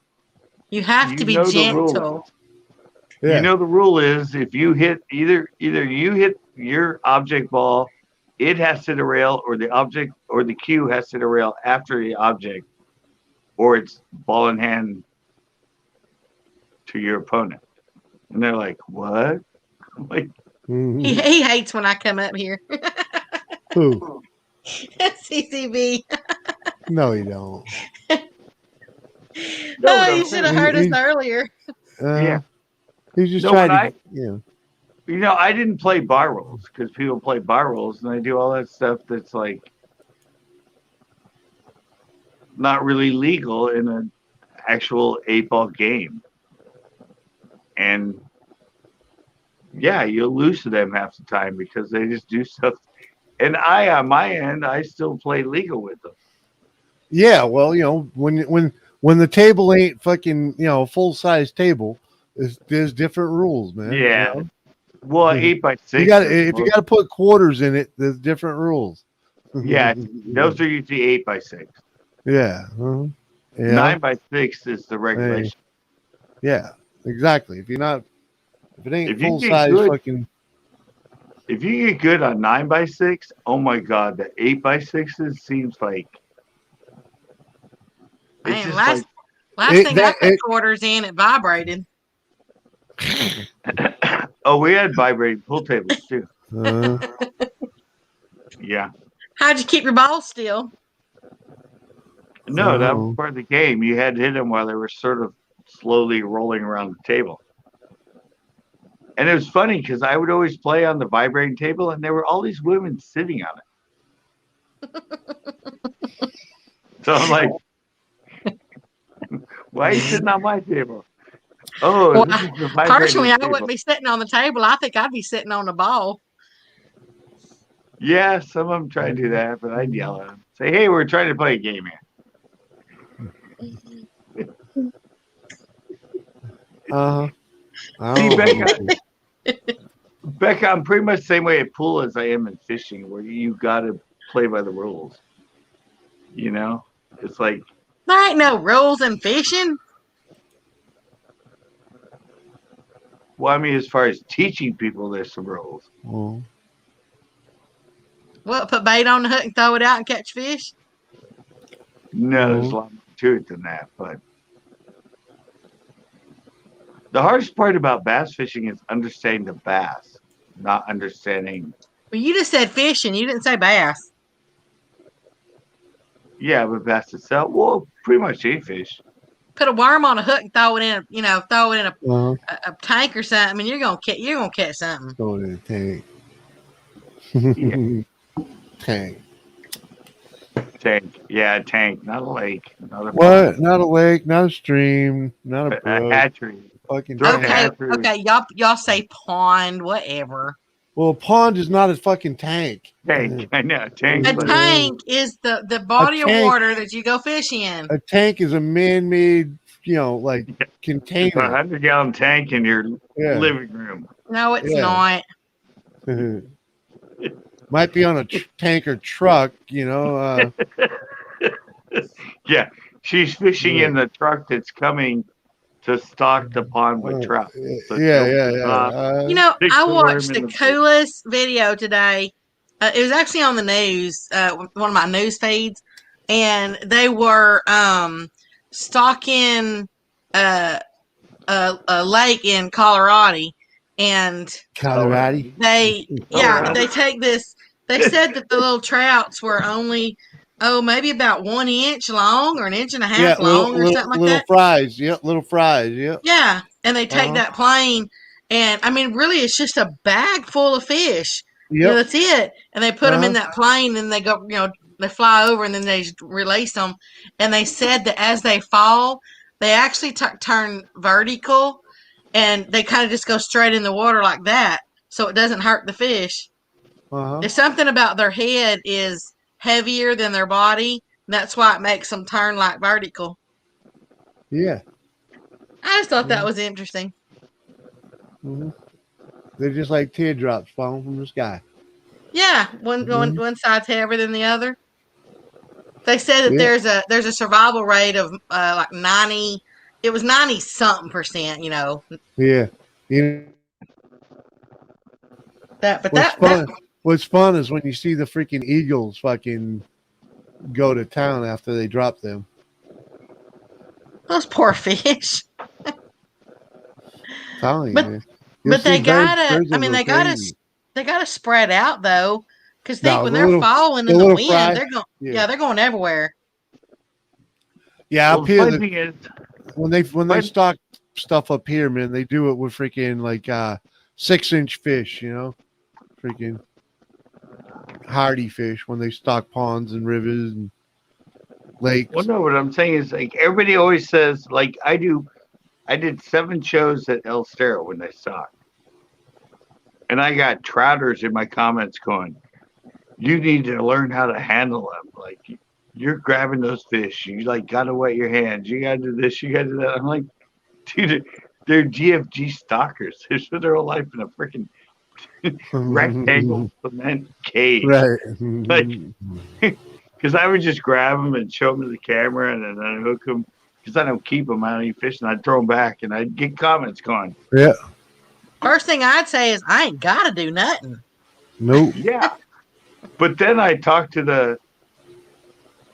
you have to be gentle. Yeah. You know the rule is if you hit either you hit your object ball, it has to hit a rail, or the object or the cue has to hit a rail after the object, or it's ball in hand to your opponent. And they're like, what? I'm like, he hates when I come up here. Who? CCB. No, you don't. You should have heard us earlier. Yeah. He's just trying to, I didn't play bar rules because people play bar rules and they do all that stuff that's like not really legal in an actual 8-ball game. And you'll lose to them half the time because they just do stuff. And on my end, I still play legal with them. Yeah, well, when the table ain't fucking, full size table, there's different rules, man. Yeah. Well, 8x6. If you got to put quarters in it, there's different rules. Yeah, those are usually 8x6. Yeah. 9x6 is the regulation. Yeah, exactly. If it ain't full size, fucking. If you get good on 9x6, oh my god, the 8x6s seems like. Man, last thing I put quarters in, it vibrated. Oh, we had vibrating pool tables too. Yeah. How'd you keep your balls still? No, that was Oh. part of the game. You had to hit them while they were sort of slowly rolling around the table. And it was funny because I would always play on the vibrating table, and there were all these women sitting on it. So I'm like, why are you sitting on my table? Oh, Well, this is the vibrating personally, I table. wouldn't be sitting on the table. I think I'd be sitting on the ball. Yeah, some of them try to do that, but I'd yell at them. Say, hey, we're trying to play a game here. See, Becca, I'm pretty much the same way at pool as I am in fishing, where you got to play by the rules. You know? It's like... There ain't no rules in fishing. Well, I mean, as far as teaching people, there's some rules. Oh. What, put bait on the hook and throw it out and catch fish? No, there's a lot more to it than that, but... The hardest part about bass fishing is understanding the bass, not understanding... Well, you just said fishing. You didn't say bass. Yeah, but bass itself, well, pretty much any fish. Put a worm on a hook and throw it in, throw it in Uh-huh. a tank or something. I mean, you're gonna catch something. Throw it in a tank. Yeah. Tank. Tank. Yeah, a tank, not a lake. Not a What? Not a lake, not a stream, not a A brook. hatchery. Fucking Throw tank. a hatchery. Okay, y'all say pond, whatever. Well, a pond is not a fucking tank. Tank. I know. Tank. A Yeah. tank is the body of tank- water that you go fish in. A tank is a man-made, like It's a container. 100-gallon tank in your Yeah. living room. No, it's Yeah. not. Might be on a tanker truck, Yeah, she's fishing Yeah. in the truck that's coming to stock the pond with trout. So yeah. Stick I the watched worm the in the- coolest video today. It was actually on the news, one of my news feeds, and they were stocking a lake in Colorado, and Colorado. they Colorado. take this. They said that the little trouts were only maybe about 1 inch long or an inch and a half long or something like little that. fries. Yep, little fries. Yep. Yeah, and they take Uh-huh. that plane, and I mean, really, it's just a bag full of fish. Yep. That's it. And they put them in that plane, and they go, they fly over, and then they release them. And they said that as they fall, they actually turn vertical, and they kind of just go straight in the water like that, so it doesn't hurt the fish. Uh-huh. There's something about their head is heavier than their body. And that's why it makes them turn like vertical. Yeah. I just thought that was interesting. Mm-hmm. They're just like teardrops falling from the sky. Yeah, one side's heavier than the other. They said that there's a survival rate of like 90. It was 90 something percent. Yeah. What's fun is when you see the freaking eagles fucking go to town after they drop them. Those poor fish. Telling But- you. But they gotta. birds I mean, are they gotta. crazy. They gotta spread out though, because No, when the they're little- falling the in the little wind, fry- they're going. yeah. Yeah, they're going everywhere. Yeah, Well, up the here funny thing is, when they But- stock stuff up here, man, they do it with freaking like 6-inch fish, freaking hardy fish when they stock ponds and rivers and lakes. well, no, what I'm saying is, like, everybody always says, like, I did 7 shows at El Stero when they stocked. And I got trouters in my comments going, you need to learn how to handle them. Like, you're grabbing those fish. You, like, got to wet your hands. You got to do this. You got to do that. I'm like, dude, they're GFG stockers. They spend their whole life in a freaking rectangle cement cage. Right. Because I would just grab them and show them to the camera and then unhook them. Because I don't keep them. I don't eat fish. And I'd throw them back. And I'd get comments going, Yeah. First thing I'd say is I ain't gotta do nothing. Nope. yeah. But then I talked to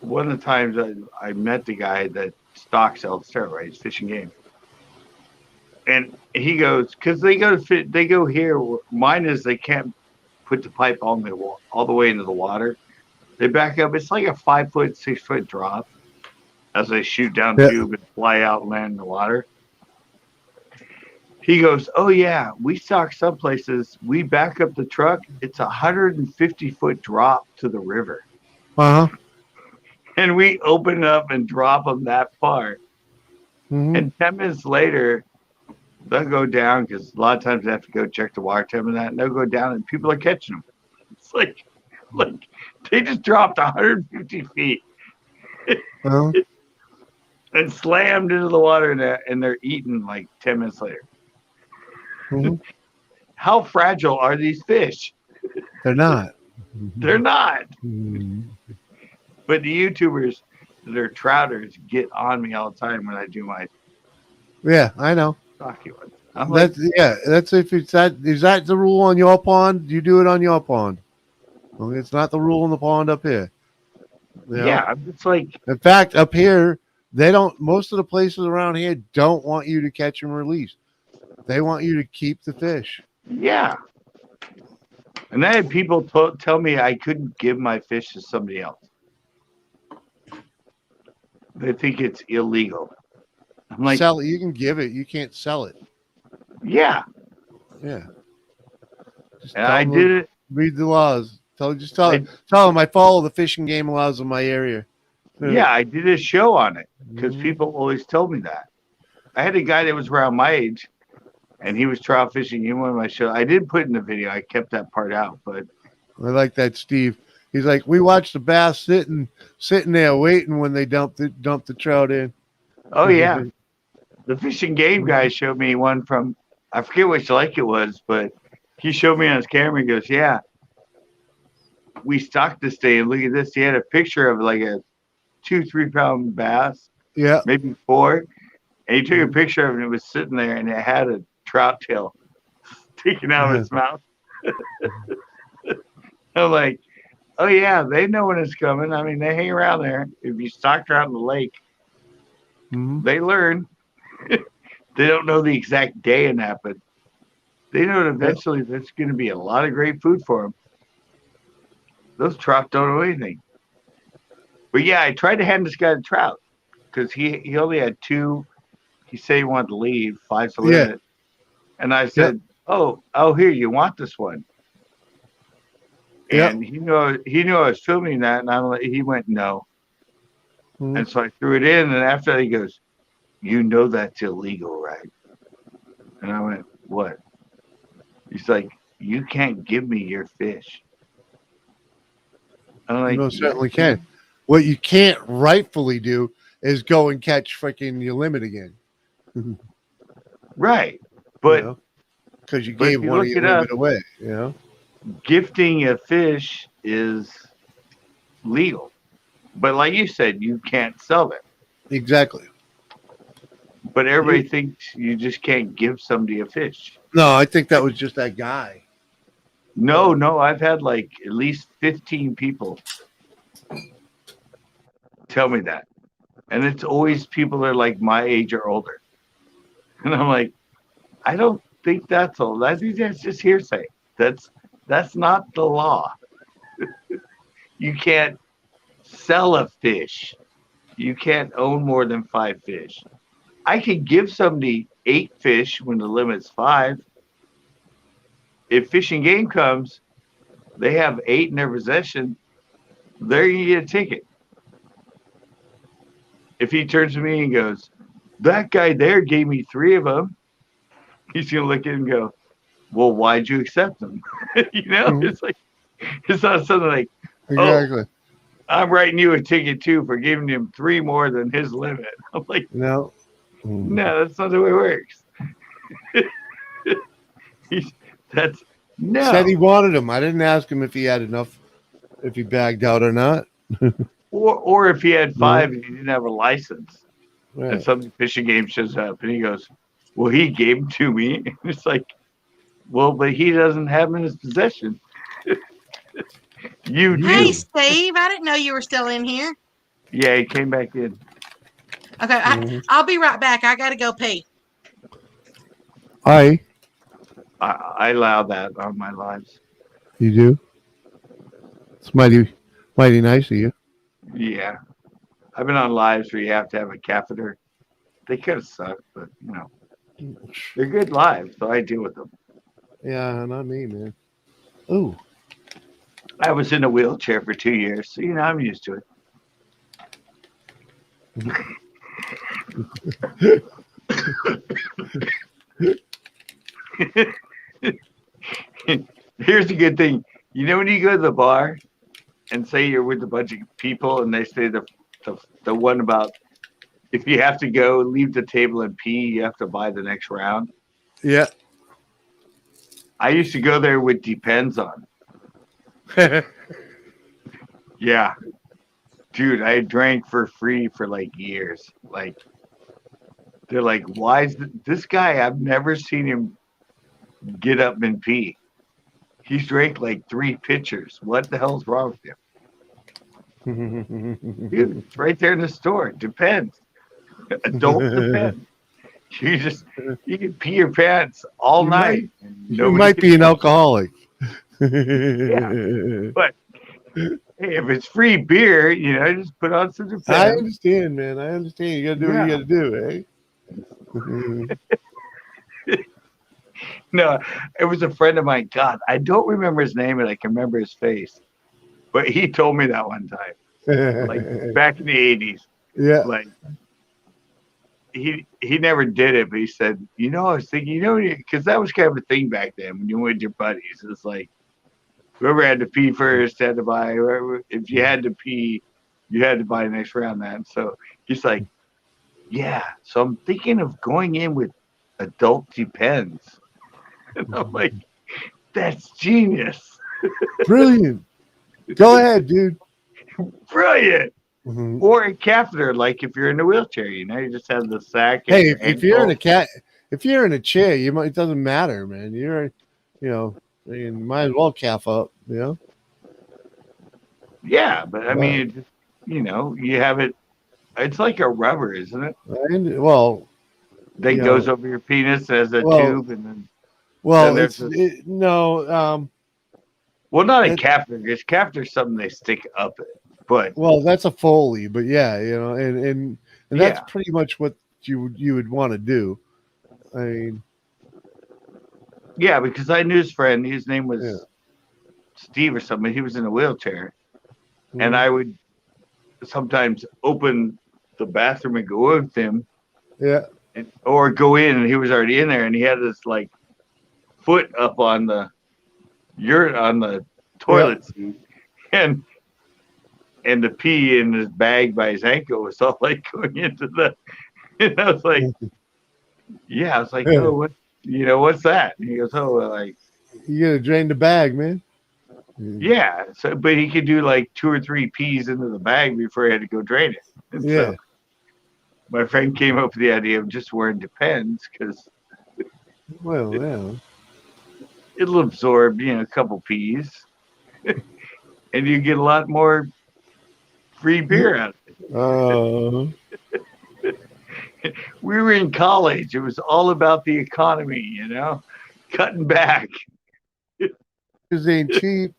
one of the times I met the guy that stocks El Stero, right? He's fishing game. And he goes, because they go here. Mine is they can't put the pipe all the way into the water. They back up. It's like a 5 foot, 6 foot drop. as I shoot down Yeah. tube and fly out and land in the water. He goes, "Oh yeah, we stock some places. We back up the truck. It's 150-foot drop to the river, Uh huh. and we open up and drop them that far. Mm-hmm. And 10 minutes later, they'll go down because a lot of times they have to go check the water temp and that. And they'll go down, and people are catching them. It's like they just dropped 150 feet Well, and slammed into the water, and they're eating like 10 minutes later. mhm. How fragile are these fish? They're not. They're not. Mhm. But the YouTubers that are trouters get on me all the time when I do my Yeah, I know. stocky ones. I'm like, That's if it's that. Is that the rule on your pond? You do it on your pond. Well, it's not the rule in the pond up here. You know? yeah, I'm just like, In fact, up here, they don't. Most of the places around here don't want you to catch and release. They want you to keep the fish. yeah. And I had people tell me I couldn't give my fish to somebody else. They think it's illegal. I'm like, Sell it. You can give it. You can't sell it. yeah. Yeah. Just And tell I them did to it. read the laws. Tell I- them I follow the fishing game laws in my area. Yeah, I did a show on it because Mhm. people always told me that. I had a guy that was around my age, and he was trout fishing in one of my shows. I didn't put it in the video. I kept that part out, but I like that, Steve. He's like, we watched the bass sitting there waiting when they dump the trout in. oh yeah, the fishing game guy showed me one from, I forget which lake it was, but he showed me on his camera. He goes, "Yeah, we stocked this day, and look at this." He had a picture of like a 2-3 pound bass, Yeah. maybe 4, and he took a picture of it, and it was sitting there, and it had a trout tail sticking out of its mouth. I'm like, oh yeah, they know when it's coming. I mean, they hang around there. If you stock trout in the lake, Mhm. they learn. They don't know the exact day and that, but they know that eventually there's going to be a lot of great food for them. Those trout don't know anything. But yeah, I tried to hand this guy the trout because he only had 2. He said he wanted to leave, 5's the limit. And I said, oh, here, you want this one? Yeah. And he knew I was filming that, and he went, no. Mhm. And so I threw it in, and after that he goes, "You know that's illegal, right?" And I went, "What?" He's like, "You can't give me your fish." I'm like, You most certainly can. What you can't rightfully do is go and catch freaking your limit again. right. But because you but if gave you one of look your it up, limit away, you know? gifting a fish is legal. But like you said, you can't sell it. Exactly. But everybody thinks you just can't give somebody a fish. No, I think that was just that guy. No, I've had like at least 15 people tell me that. And it's always people that are like my age or older. And I'm like, I don't think that's all. I think that's just hearsay. That's not the law. You can't sell a fish. You can't own more than 5 fish. I could give somebody 8 fish when the limit's 5. If Fish and Game comes, they have 8 in their possession, they're going to get a ticket. If he turns to me and goes, that guy there gave me 3 of them, he's going to look at him and go, well, why'd you accept them? You know, It's like, it's not something like, Exactly. I'm writing you a ticket too for giving him 3 more than his limit. I'm like, No. no, that's not the way it works. No. Said he wanted him. I didn't ask him if he had enough, if he bagged out or not. Or if he had 5 and he didn't have a license, Right. and some Fishing Game shows up and he goes, well, he gave them to me. And it's like, well, but he doesn't have them in his possession. You do. Hey, Steve, I didn't know you were still in here. Yeah, he came back in. Okay, I'll be right back. I got to go pee. I. I allow that on my lives. You do? It's mighty nice of you. Yeah. I've been on lives where you have to have a catheter. They kind of suck, but they're good lives, so I deal with them. Yeah, not me, man. Ooh. I was in a wheelchair for 2 years, so I'm used to it. Here's a good thing. When you go to the bar and say you're with a bunch of people and they say the one about if you have to go leave the table and pee, you have to buy the next round. Yeah. I used to go there with Depends on. Yeah. Dude, I drank for free for like years. Like, they're like, why is this guy? I've never seen him get up and pee. He's drank like 3 pitchers. What the hell's wrong with him? Dude, it's right there in the store. Depends. Adult Depends. You can pee your pants all night. You might be an alcoholic. Yeah. But hey, if it's free beer, just put on some Depends. I understand, man. I understand. You gotta do what you gotta do, eh? No, it was a friend of mine. God, I don't remember his name, and I can remember his face. But he told me that one time, like back in the 80s. Yeah. Like he never did it, but he said, I was thinking, because that was kind of a thing back then when you went with your buddies. It's like whoever had to pee first had to buy. If you had to pee, you had to buy the next round. That. So he's like, yeah. So I'm thinking of going in with Adult Depends. And I'm like, that's genius. Brilliant. Go ahead, dude. Brilliant. Mm-hmm. Or a catheter, like if you're in a wheelchair, you just have the sack. Hey, if you're in a chair, it doesn't matter, man. You might as well calf up, Yeah, but I mean, you have it. It's like a rubber, isn't it? That goes over your penis as a tube, and then. Well, then no. Well, not a catheter. Because catheter is something they stick up it. But that's a Foley. But yeah, and that's pretty much what you would want to do. I mean, yeah, because I knew his friend. His name was Steve or something. He was in a wheelchair, and I would sometimes open the bathroom and go with him. Yeah. Or go in, and he was already in there, and he had this like foot up on the toilet seat, and the pee in his bag by his ankle was all like going into the. And I was like, I was like, oh, what, what's that? And he goes, oh, like you gotta drain the bag, man. Yeah. So, but he could do like 2 or 3 pees into the bag before he had to go drain it. And so my friend came up with the idea of just wearing Depends because. Well, yeah. It'll absorb, a couple peas, and you get a lot more free beer out of it. We were in college. It was all about the economy, cutting back. Because they ain't cheap.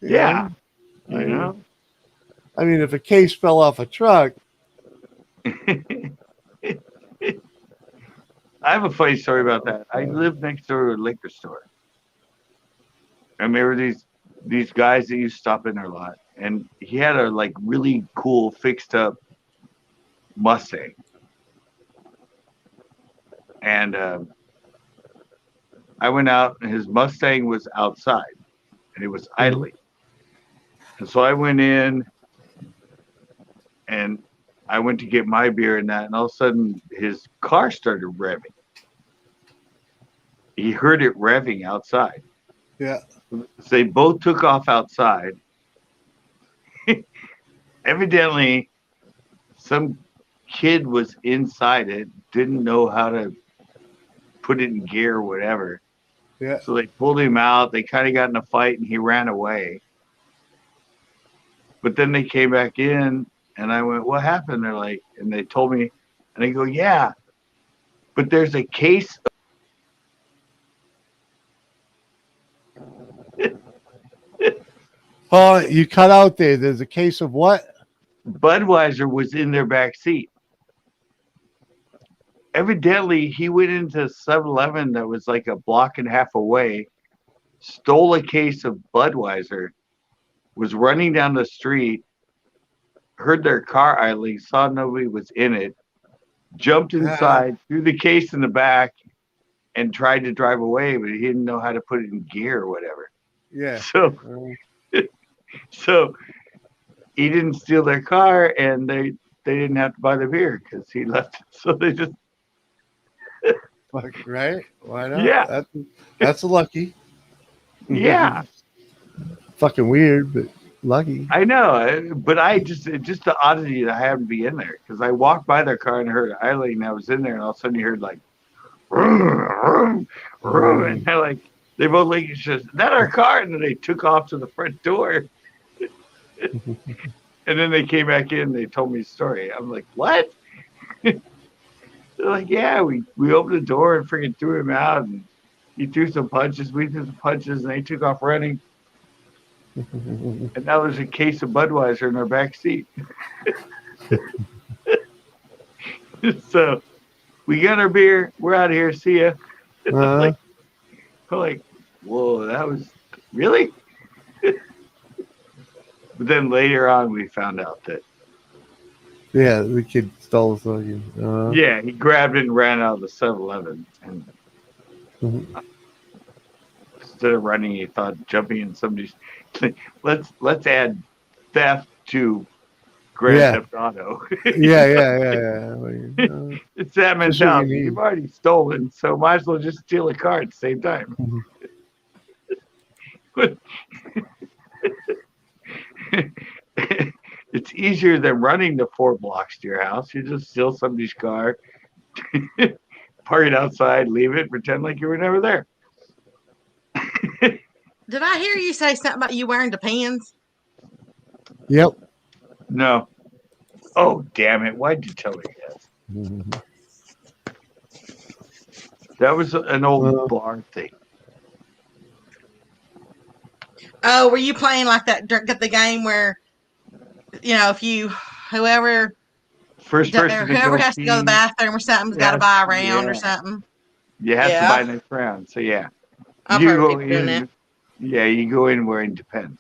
Yeah. I mean, if a case fell off a truck. I have a funny story about that. I lived next door to a liquor store. And there were these guys that used to stop in there a lot. And he had a like really cool fixed up Mustang. And I went out and his Mustang was outside and it was idling. And so I went in and I went to get my beer and that, and all of a sudden his car started revving. He heard it revving outside. Yeah. So they both took off outside. Evidently, some kid was inside it, didn't know how to put it in gear or whatever. Yeah. So they pulled him out. They kind of got in a fight, and he ran away. But then they came back in, and I went, "What happened?" They're like, and they told me, and I go, "Yeah, but there's a case." Oh, you cut out there. There's a case of what? Budweiser was in their back seat. Evidently, he went into 7-Eleven that was like a block and a half away, stole a case of Budweiser, was running down the street, heard their car idling, saw nobody was in it, jumped inside, threw the case in the back, and tried to drive away, but he didn't know how to put it in gear or whatever. Yeah. So he didn't steal their car, and they didn't have to buy the beer because he left it. So they just right? Why not? Yeah. That's lucky. Yeah. Fucking weird, but lucky. I know, but it's just the oddity that I happened to be in there because I walked by their car and heard idling, and I was in there, and all of a sudden you heard like, vroom, vroom, vroom, and they're like, they both like, it's just, is that our car? And then they took off to the front door. And then they came back in and they told me the story. I'm like, what? They're like, yeah, we opened the door and freaking threw him out, and he threw some punches, we threw some punches, and they took off running. And now there's a case of Budweiser in our back seat. So we got our beer. We're out of here. See ya. We're like, whoa, that was really? But then later on, we found out that. Yeah, the kid stole something. Yeah, he grabbed it and ran out of the 7-Eleven. And instead of running, he thought jumping in somebody's. Let's add theft to Grand Theft Auto. Yeah. It's that mentality. You've already stolen, so might as well just steal a car at the same time. It's easier than running the 4 blocks to your house. You just steal somebody's car, park it outside, leave it, pretend like you were never there. Did I hear you say something about you wearing Depends? Yep. No. Oh, damn it. Why'd you tell me that? That was an old bar thing. Oh, were you playing like that? Get the game where, if whoever has to go to the bathroom or something's got to buy a round or something. You have to buy next round. So yeah, I've heard people doing that. Yeah, you go in wearing Depends.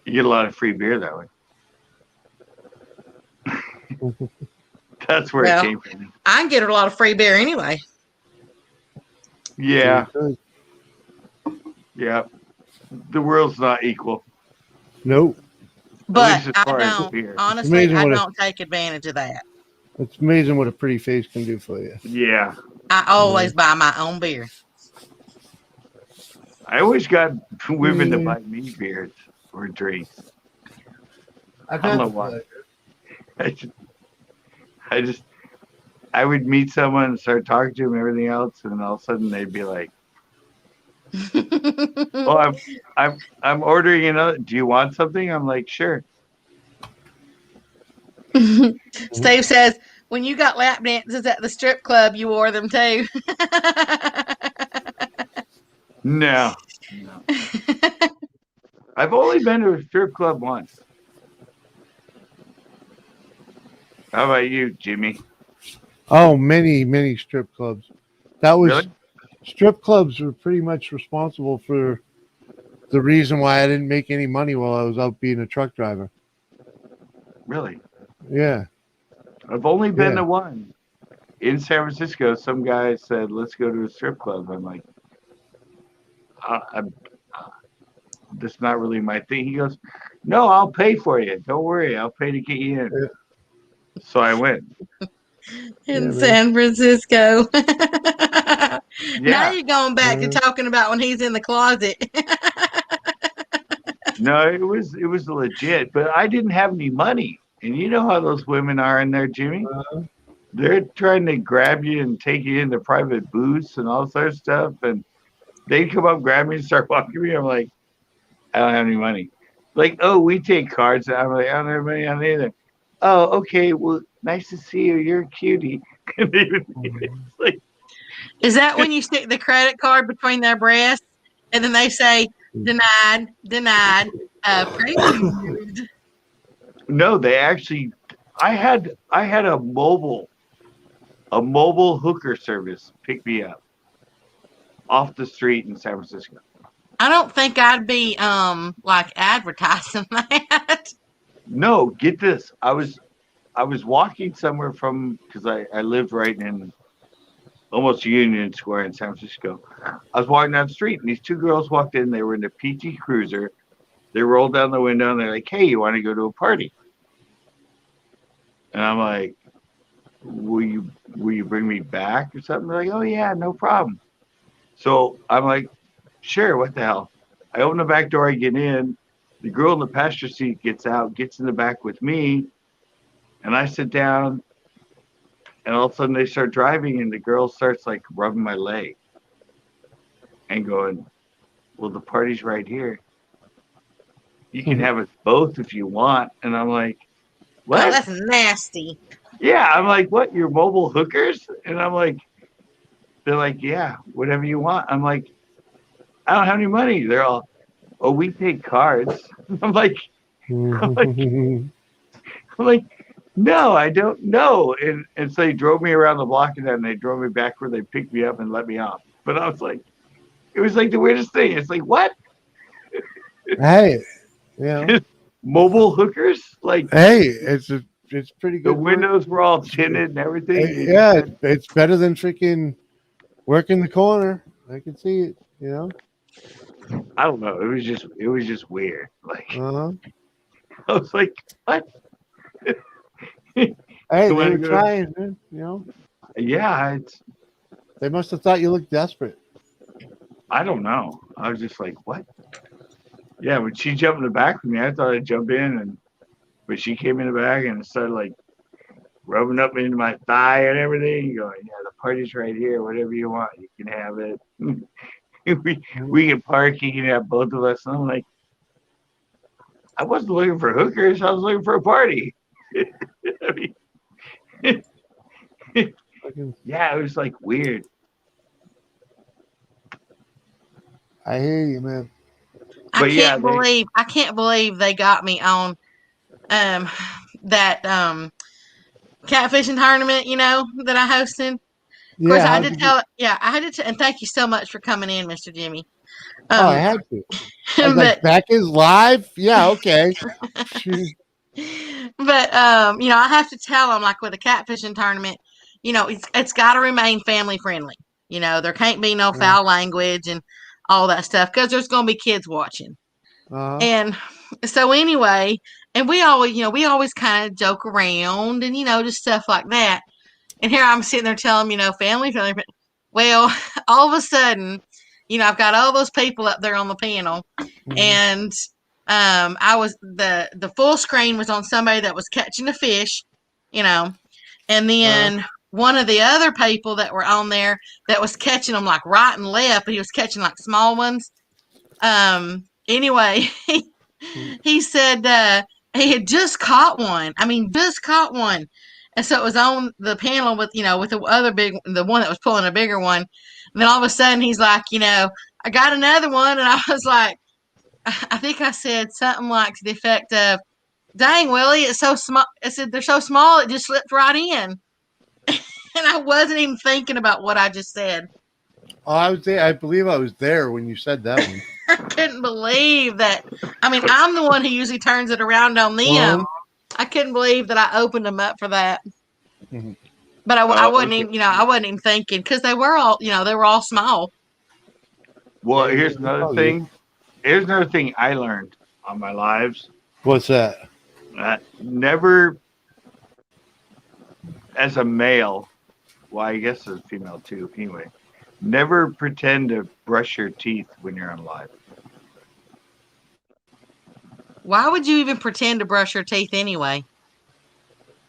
You get a lot of free beer that way. That's where it came from. I can get a lot of free beer anyway. Yeah. Yeah. The world's not equal. Nope. But I don't, honestly, I don't take advantage of that. It's amazing what a pretty face can do for you. Yeah. I always buy my own beer. I always got women to buy me beers or drinks. I don't know why. I would meet someone and start talking to them and everything else, and then all of a sudden they'd be like, "Oh, I'm ordering another. Do you want something?" I'm like, "Sure." Steve says, "When you got lap dances at the strip club, you wore them too." No. I've only been to a strip club once. How about you, Jimmy? Oh, many strip clubs. That was really? Strip clubs were pretty much responsible for the reason why I didn't make any money while I was out being a truck driver. Really? Yeah. I've only been to one. In San Francisco, some guy said, "Let's go to a strip club." I'm like, that's not really my thing. He goes, "No, I'll pay for you. Don't worry. I'll pay to get you in." Yeah. So I went. In San Francisco. Now you're going back to talking about when he's in the closet. No, it was legit, but I didn't have any money. And you know how those women are in there, Jimmy? They're trying to grab you and take you into private booths and all sorts of stuff. And they come up, grab me, and start walking me. I'm like, I don't have any money. Like, oh, we take cards. I'm like, I don't have money on either. Oh, okay. Well, nice to see you. You're a cutie. Is that when you stick the credit card between their breasts and then they say, Denied. Prelude. No, they actually. I had a mobile hooker service pick me up off the street in San Francisco. I don't think I'd be like advertising that. No, get this. I was walking somewhere from because I lived right in almost Union Square in San Francisco. I was walking down the street and these two girls walked in. They were in a PT Cruiser. They rolled down the window and they're like, "Hey, you want to go to a party?" And I'm like, will you bring me back or something? They're like, "Oh yeah, no problem." So I'm like, sure, what the hell? I open the back door, I get in. The girl in the passenger seat gets out, gets in the back with me, and I sit down, and all of a sudden they start driving, and the girl starts like rubbing my leg and going, "Well, the party's right here. You can have us both if you want." And I'm like, "What?" Oh, that's nasty. Yeah, I'm like, "What? You're mobile hookers?" And I'm like, they're like, "Yeah, whatever you want." I'm like, "I don't have any money." They're all, "Oh, we take cards." I'm like, I'm like, "No, I don't know." And so they drove me around the block and then they drove me back where they picked me up and let me off. But I was like, it was like the weirdest thing. It's like, what? Hey, you know, Mobile hookers? Like, hey, it's pretty the good. windows were all tinted and everything. Yeah, it's better than freaking working the corner. I can see it. You know. I don't know. It was just weird. Like, Uh-huh. I was like, what? Hey, they So were trying, man, you know. Yeah, They must have thought you looked desperate. I don't know. I was just like, what? Yeah, when she jumped in the back with me, I thought I'd jump in, but she came in the back and started like rubbing up into my thigh and everything, going, "Yeah, the party's right here. Whatever you want, you can have it. we can park. You can have both of us." And I'm like, I wasn't looking for hookers. I was looking for a party. I mean, yeah, it was like weird. I hear you, man. But I can't believe they got me on that catfishing tournament, you know, that I hosted. Of course, I did tell. Yeah, I had to. And thank you so much for coming in, Mr. Jimmy. I had to. I was like, Beck is live? Yeah, okay. But you know, I have to tell them, like with a catfishing tournament, you know, it's got to remain family friendly. You know, there can't be no foul language and all that stuff because there's going to be kids watching. And so anyway, and we always kind of joke around and, you know, just stuff like that. And here I'm sitting there telling them, you know, family friendly. Well, all of a sudden, you know, I've got all those people up there on the panel, and I was the full screen was on somebody that was catching a fish, you know, and then one of the other people that were on there that was catching them like right and left, but he was catching like small ones. Anyway, he said he had just caught one. I mean, just caught one. And so it was on the panel with, you know, with the other the one that was pulling a bigger one. And then all of a sudden he's like, you know, "I got another one." And I was like, I think I said something like to the effect of, "Dang, Willie, it's so small." I said, "They're so small, it just slipped right in." And I wasn't even thinking about what I just said. Oh, I was there. I believe I was there when you said that one. I couldn't believe that. I mean, I'm the one who usually turns it around on them. I couldn't believe that I opened them up for that. But I wasn't even, you know, I wasn't even thinking because they were all, you know, they were all small. Well, here's another thing. Here's another thing I learned on my lives. What's that? Never, as a male, well, I guess as a female too, anyway, never pretend to brush your teeth when you're on live. Why would you even pretend to brush your teeth anyway?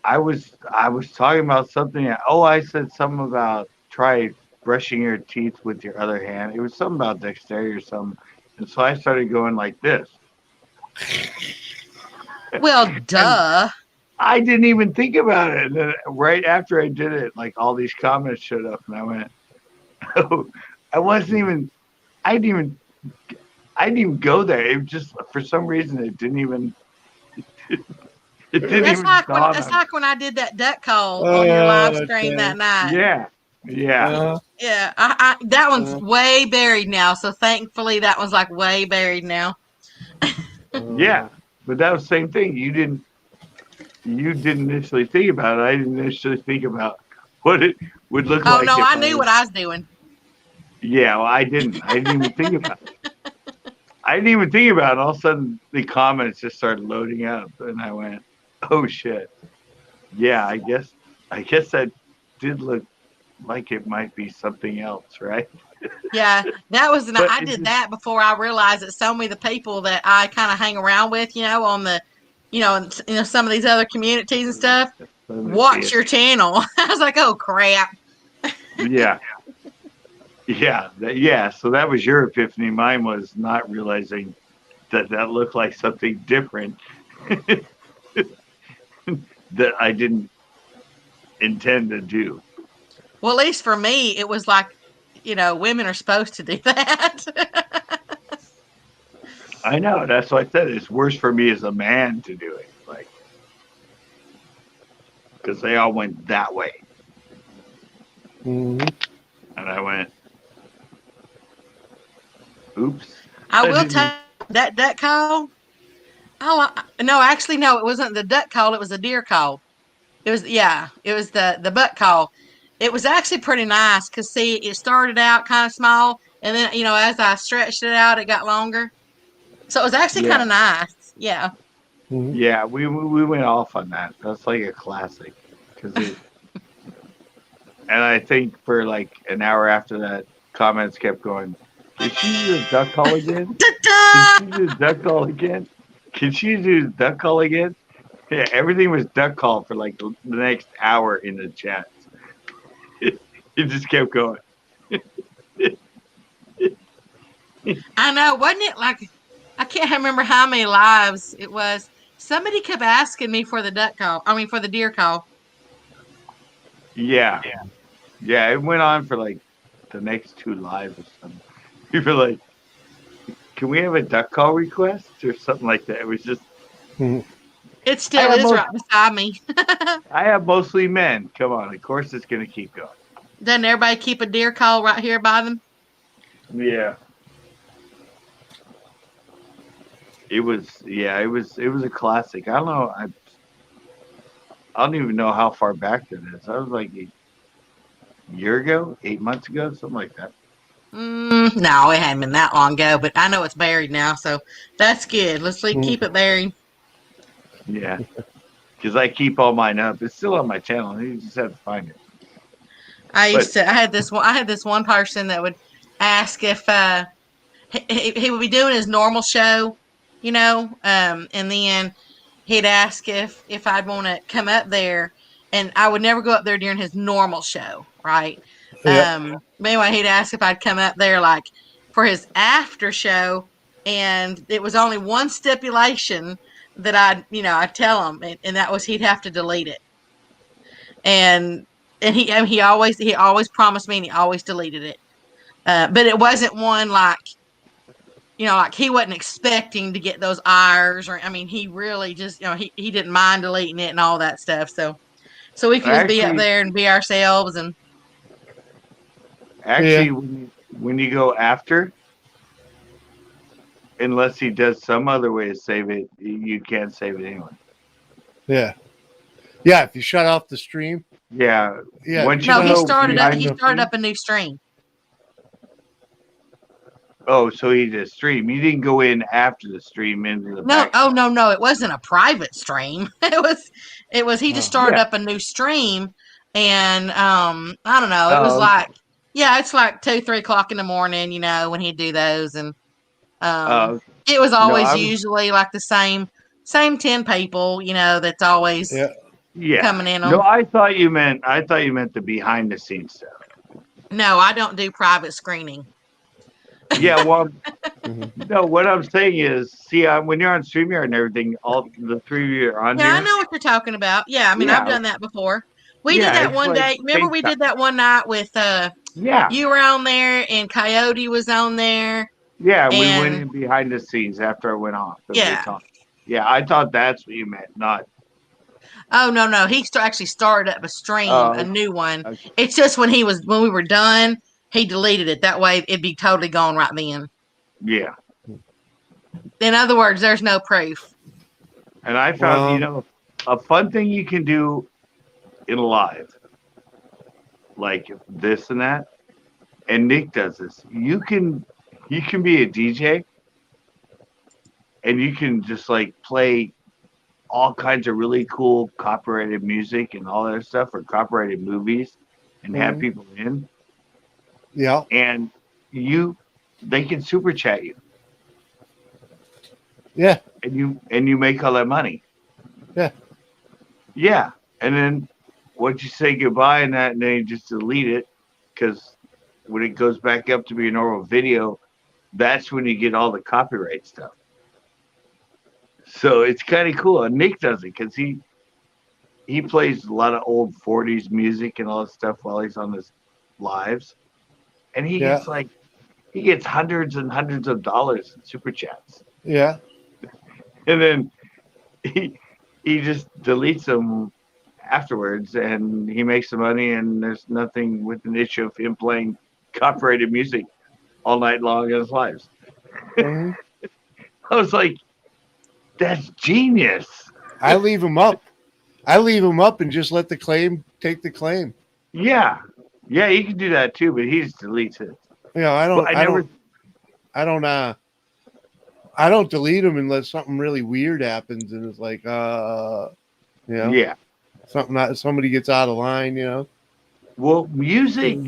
I was talking about something. I said something about try brushing your teeth with your other hand. It was something about dexterity or something. And so I started going like this. Well, duh. I didn't even think about it. And then right after I did it, like all these comments showed up and I went, oh, I didn't even I didn't even go there. It just for some reason it didn't even. It didn't That's even like dawn on it's me. like when I did that duck call on your live stream that night. Yeah, yeah, Yeah. That one's way buried now. So thankfully that one's like way buried now. yeah. But that was the same thing. You didn't initially think about it. I didn't initially think about what it would look Oh like. no, if I knew what I was doing. Yeah, well, I didn't. I didn't even think about it. I didn't even think about it. All of a sudden, the comments just started loading up, and I went, "Oh shit!" Yeah, I guess that did look like it might be something else, right? Yeah, that was But I it did just- that before I realized that so many of the people that I kind of hang around with, on the, some of these other communities and stuff, watch your channel. I was like, oh crap. Yeah, yeah. So that was your epiphany. Mine was not realizing that looked like something different that I didn't intend to do. Well, at least for me, it was like, women are supposed to do that. I know. That's why I said it's worse for me as a man to do it, like, because they all went that way, Mhm. and I went, "Oops." I will tell you that duck call. Oh no, actually no, it wasn't the duck call. It was the deer call. It was the buck call. It was actually pretty nice because see, it started out kind of small, and then as I stretched it out, it got longer. So it was actually kind of nice. Yeah. Mhm. Yeah, we went off on that. That's like a classic, and I think for like an hour after that, comments kept going. Did she do the duck call again? Ta-da! Can she do the duck call again? Can she do the duck call again? Yeah, everything was duck call for like the next hour in the chat. It just kept going. I know, wasn't it like I can't remember how many lives it was. Somebody kept asking me for the duck call. I mean, for the deer call. Yeah, yeah. It went on for like the next 2 lives or something. We were like, "Can we have a duck call request or something like that?" It was just. Mhm. It still is right beside me. I have mostly men. Come on, of course it's gonna keep going. Doesn't everybody keep a deer call right here by them? Yeah. It was a classic. I don't know. I don't even know how far back that is. I was like a year ago, 8 months ago, something like that. No, it hadn't been that long ago, but I know it's buried now, so that's good. Let's keep it buried. Yeah, because I keep all mine up. It's still on my channel. You just have to find it. I had this one person that would ask if he would be doing his normal show, and then he'd ask if I'd want to come up there, and I would never go up there during his normal show, right? Yep. But anyway, he'd ask if I'd come up there like for his after show, and it was only one stipulation that I'd tell him, and that was he'd have to delete it, and he always promised me, and he always deleted it, but it wasn't one like. Like he wasn't expecting to get those R's, or I mean, he really just, he didn't mind deleting it and all that stuff. So we could just be up there and be ourselves. And actually, when you go after, unless he does some other way to save it, you can't save it anyway. Yeah. Yeah. If you shut off the stream. Yeah. Yeah. Once no, you he go started behind up a new stream. Oh, so he did a stream. You didn't go in after the stream into the back. No, it wasn't a private stream. It was he just started up a new stream, and I don't know. It was like, it's like 2-3 o'clock in the morning, when he'd do those, and it was always usually like the same 10 people, that's always coming in. No, I thought you meant the behind the scenes stuff. No, I don't do private screening. Yeah, well, no. What I'm saying is, see, when you're on StreamYard and everything, all the 3 of you are on here. Yeah, I know what you're talking about. Yeah, I mean, I've done that before. We did that one day. Remember, we did that one night with you were on there and Coyote was on there. Yeah, we went And in behind the scenes after I went off. And yeah. they talked. Yeah, I thought that's what you meant, not. Oh no, he actually started up a stream, a new one. Okay. It's just when we were done, he deleted it. That way it'd be totally gone right then. Yeah. In other words, there's no proof. And I found, a fun thing you can do in live, like this and that, and Nick does this. You can be a DJ, and you can just like play all kinds of really cool copyrighted music and all that stuff, or copyrighted movies, and have people in. Yeah. And they can super chat you. Yeah. And you make all that money. Yeah. Yeah. And then once you say goodbye and then you just delete it, because when it goes back up to be a normal video, that's when you get all the copyright stuff. So it's kind of cool. And Nick does it because he plays a lot of old 40s music and all that stuff while he's on his lives. And he gets hundreds and hundreds of dollars in super chats. Yeah. And then he just deletes them afterwards, and he makes the money, and there's nothing with an issue of him playing copyrighted music all night long in his lives. Mm-hmm. I was like, that's genius. I leave him up. And just let the claim take the claim. Yeah. Yeah, you can do that too, but he just deletes it. You know, I don't delete them unless something really weird happens, and it's like, Yeah. Somebody gets out of line, you know. Well, music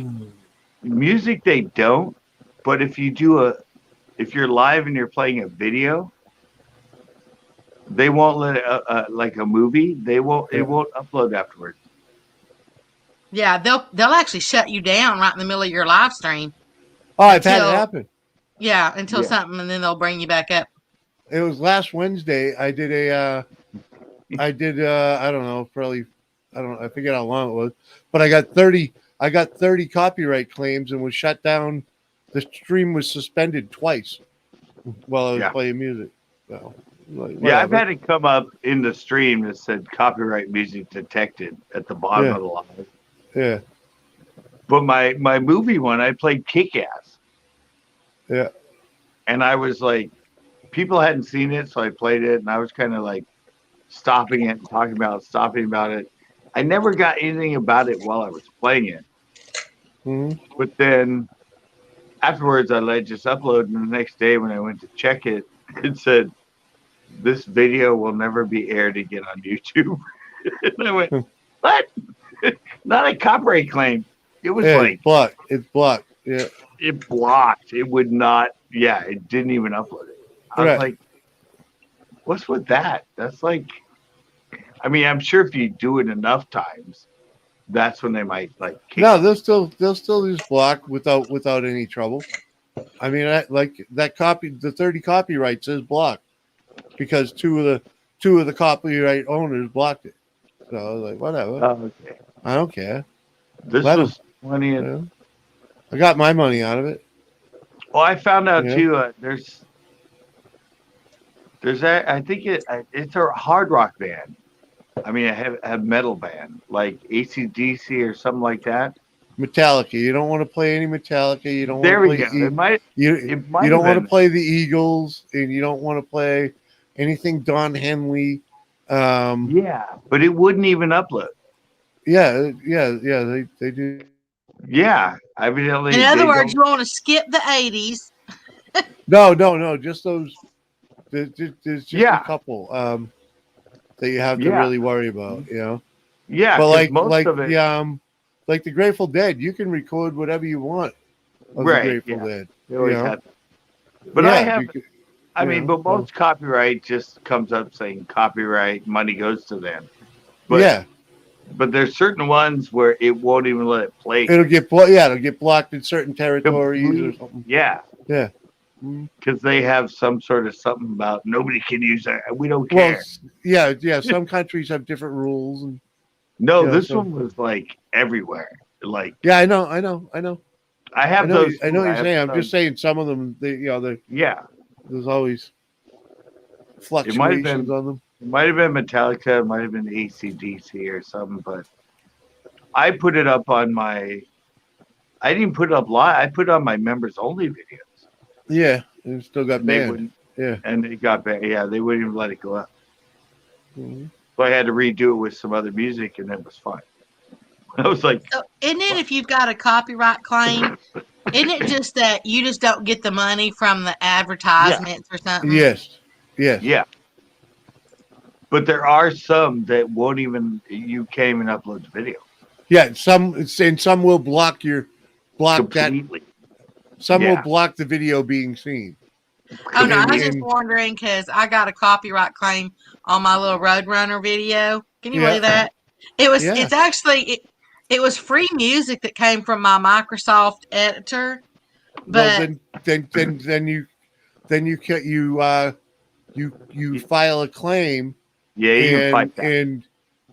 they don't, but if you're live and you're playing a video, they won't let it, like a movie, it won't upload afterwards. Yeah, they'll actually shut you down right in the middle of your live stream. Oh, I've had it happen. Yeah, until something, and then they'll bring you back up. It was last Wednesday. I don't know, I forget how long it was, but I got 30 copyright claims and was shut down. The stream was suspended twice while I was playing music. So, I've had it come up in the stream that said copyright music detected at the bottom of the line. Yeah. But my movie one, I played Kick-Ass. Yeah. And I was like, people hadn't seen it, so I played it, and I was kind of like stopping it and talking about it. I never got anything about it while I was playing it. Mm-hmm. But then afterwards, I let it just upload, and the next day when I went to check it, it said, "This video will never be aired again on YouTube." And I went, "What?" Not a copyright claim. It was like blocked. It's blocked. Yeah. It blocked. It would not. Yeah, it didn't even upload it. I was like, "What's with that?" That's like, I mean, I'm sure if you do it enough times, that's when they might like. No, they'll still just block without any trouble. I mean, the 30 copyrights is blocked because two of the copyright owners blocked it. So I was like, whatever. Oh, okay. I don't care. This was plenty of. I got my money out of it. Well, I found out too. There's I think it's a hard rock band. I mean, a metal band like AC/DC or something like that. Metallica. You don't want to play any Metallica. You don't. There want we to play go. You don't want to play the Eagles, and you don't want to play anything Don Henley. But it wouldn't even upload. Yeah. They do. Yeah, evidently. In other words, you want to skip the 80s. No. Just those. There's just a couple that you have to really worry about. You know. Yeah, but most of it. Like the Grateful Dead, you can record whatever you want of the Grateful Dead. They always have. But but most copyright just comes up saying copyright, money goes to them. But, But there's certain ones where it won't even let it play. It'll get blocked in certain territories or something. Yeah. Yeah. Because they have some sort of something about nobody can use that. We don't care. Well, yeah. Some countries have different rules. And this one was like everywhere. Like I know. I have those. I know what too. you're saying. I'm some- just saying some of them. Yeah, There's always might have fluctuations been- on them. it might have been Metallica, it might have been AC/DC or something, but I put it up on my. I didn't put it up live. I put it on my members only videos. Yeah, and it still got And they banned. wouldn't. Yeah. And it got banned. Yeah, they wouldn't even let it go up. Mhm. So I had to redo it with some other music, and it was fine. I was like, So, isn't it if you've got a copyright claim? Isn't it just that you just don't get the money from the advertisements or something? Yes. Yes. yeah. But there are some that won't even. You can't even upload the video Yeah. Some will block that. completely. Some will Yeah. block the video being seen. Oh no, I was And- just wondering because I got a copyright claim on my little Roadrunner video. Can you Yeah. believe that? It was. Yeah. It's actually. It was free music that came from my Microsoft editor, but then you file a claim Yeah, you can fight that. and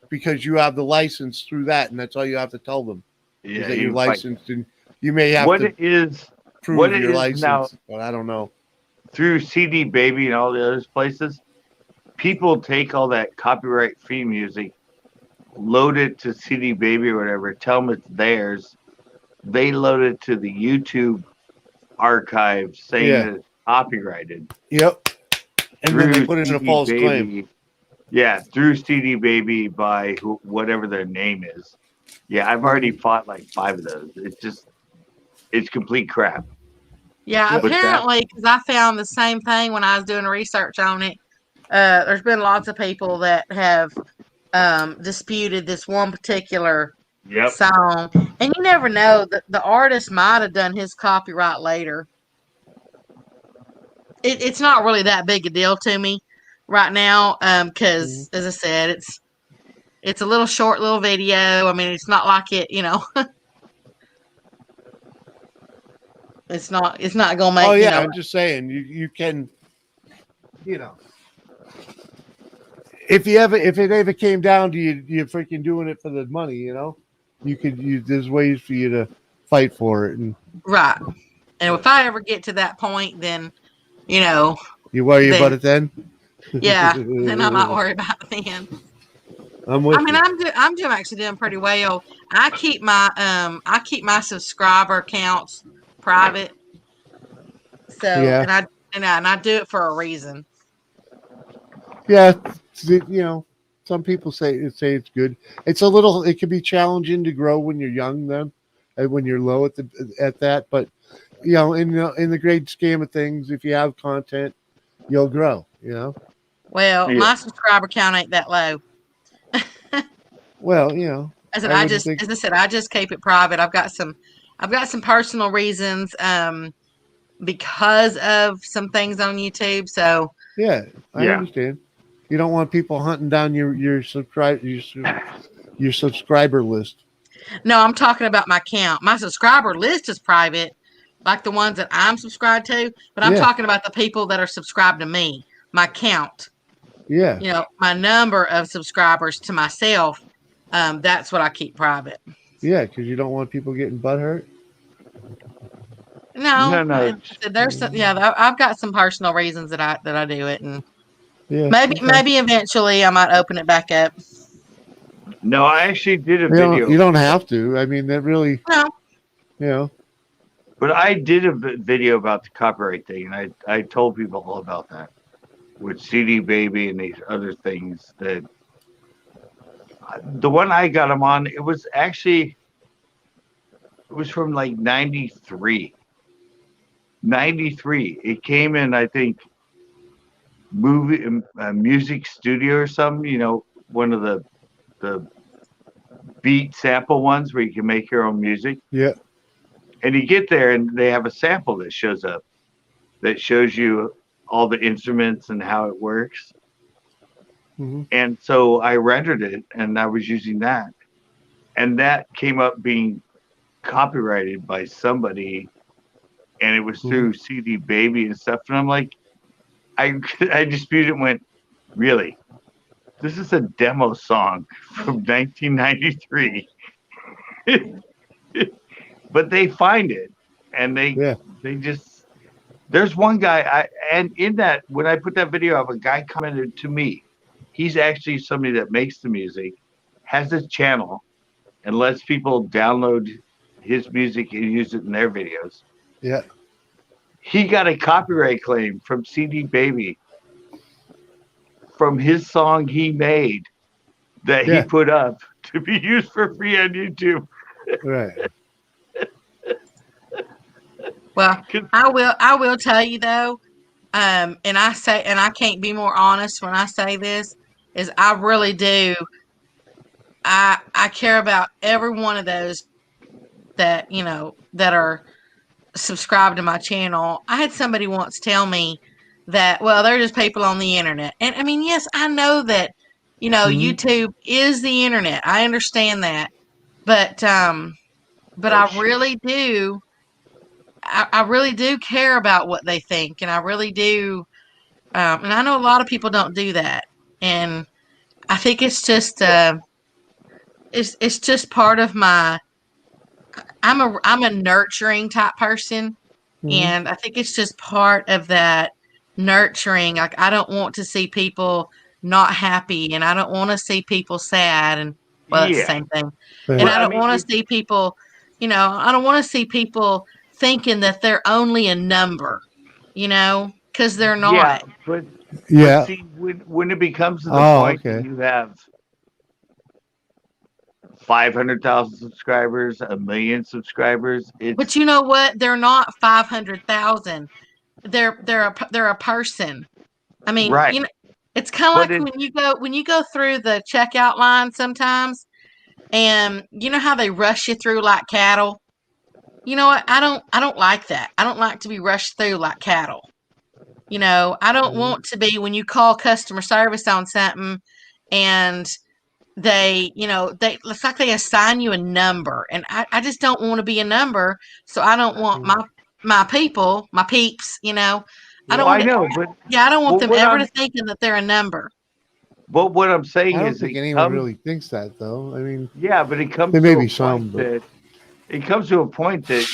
because you have the license through that, and that's all you have to tell them Yeah, is that you you're can fight licensed, and you may have what to it is prove what it your is license, now- but I don't know. through CD Baby and all the other places. People take all that copyright free music, load it to CD Baby or whatever, tell them it's theirs. They load it to the YouTube archive saying Yeah. that it's copyrighted. Yep. And then they through put in a CD false Baby. claim. Yeah, through CD Baby by whatever their name is. Yeah, I've already fought like 5 of those. It's complete crap. yeah, But that- apparently because I found the same thing when I was doing research on it. There's been lots of people that have disputed this one particular Yep. song, and you never know that the artist might have done his copyright later. It's not really that big a deal to me right now, because as I said, it's a little short little video. I mean, it's not like it, it's not gonna make Oh yeah, I'm just saying you can, if it ever came down to you freaking doing it for the money, there's ways for you to fight for it, and right. And if I ever get to that point, then you worry Then- about it then. yeah, then I might worry about it then. I'm with I mean, you. I'm actually doing pretty well. I keep my subscriber counts private. So Yeah. and I do it for a reason. Yeah, some people say it's good. It can be challenging to grow when you're young, then, and when you're low at that. But in the great scheme of things, if you have content, you'll grow. Well, Yeah. my subscriber count ain't that low. Well, As I I wouldn't just think- as I said, I just keep it private. I've got some personal reasons because of some things on YouTube. So yeah, I Yeah. understand. You don't want people hunting down your subscriber list. no, I'm talking about my count. My subscriber list is private, like the ones that I'm subscribed to, but I'm Yeah. talking about the people that are subscribed to me. My count, Yeah, my number of subscribers to myself, that's what I keep private. yeah, because you don't want people getting butt hurt. No, No. there's some, I've got some personal reasons that I do it, and Yeah, maybe okay. eventually I might open it back up. No, I actually did a You don't, video. you don't have to. I mean, that really, No, But I did a video about the copyright thing, and I told people all about that with CD Baby and these other things. That the one I got them on, it was from like 93. 93. It came in, I think, music studio or something. One of the beat sample ones where you can make your own music. yeah. And you get there and they have a sample that shows up that shows you all the instruments and how it works. Mhm. And so I rendered it and I was using that. And that came up being copyrighted by somebody. And it was through CD Baby and stuff. And I'm like, I disputed it and went, really? This is a demo song from 1993. But they find it. and Yeah. they just. There's one guy, and in that when I put that video up, a guy commented to me. He's actually somebody that makes the music, has his channel, and lets people download his music and use it in their videos. Yeah. He got a copyright claim from CD Baby from his song he made that he Yeah. put up to be used for free on YouTube. Right. Well, I will tell you though, and I can't be more honest when I say this, is I really do. I care about every one of those that, that are subscribed to my channel. I had somebody once tell me that, well, they're just people on the internet. And I mean, yes, I know that, YouTube is the internet. I understand that. But I really do. I really do care about what they think, and I really do. And I know a lot of people don't do that, and I think it's just it's just part of my. I'm a nurturing type person, and I think it's just part of that nurturing. Like, I don't want to see people not happy, and I don't want to see people sad, and well, it's the same thing. Yeah. And I don't want to see people, I don't want to see people thinking that they're only a number, because they're not. Yeah, but see, when it becomes to the point that you have 500,000 subscribers, 1 million subscribers, But you know what? They're not 500,000. They're a person. I mean, right. It's kind of like when you go through the checkout line sometimes, and you know how they rush you through like cattle. You know what? I don't like that. I don't like to be rushed through like cattle. I don't want to be when you call customer service on something, and it's like they assign you a number, and I just don't want to be a number. So I don't want my people, my peeps, I don't want I don't want them ever to thinking that they're a number. But what I'm saying I don't is, think anyone really thinks that, though. I mean, yeah, but it comes. There to may a be point some, but that it comes to a point that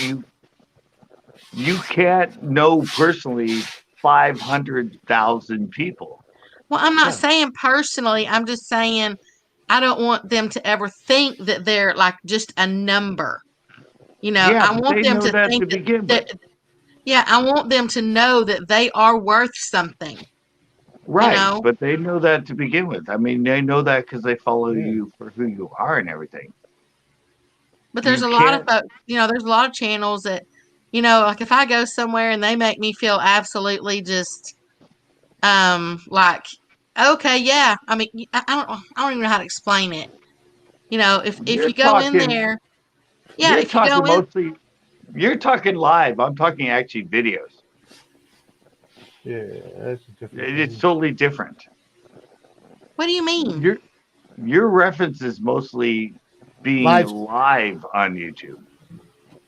you can't know personally 500,000 people. Well, I'm not saying personally. I'm just saying I don't want them to ever think that they're like just a number. I want them to think that. Yeah, I want them to know that they are worth something. Right, but they know that to begin with. I mean, they know that because they follow you for who you are and everything. But there's a lot of folks, there's a lot of channels that, like if I go somewhere and they make me feel absolutely just, like, okay, yeah. I mean, I don't even know how to explain it. If you go in there, yeah, if you go in. You're talking live. I'm talking actually videos. Yeah, that's different. It's totally different. What do you mean? Your reference is mostly being live on YouTube.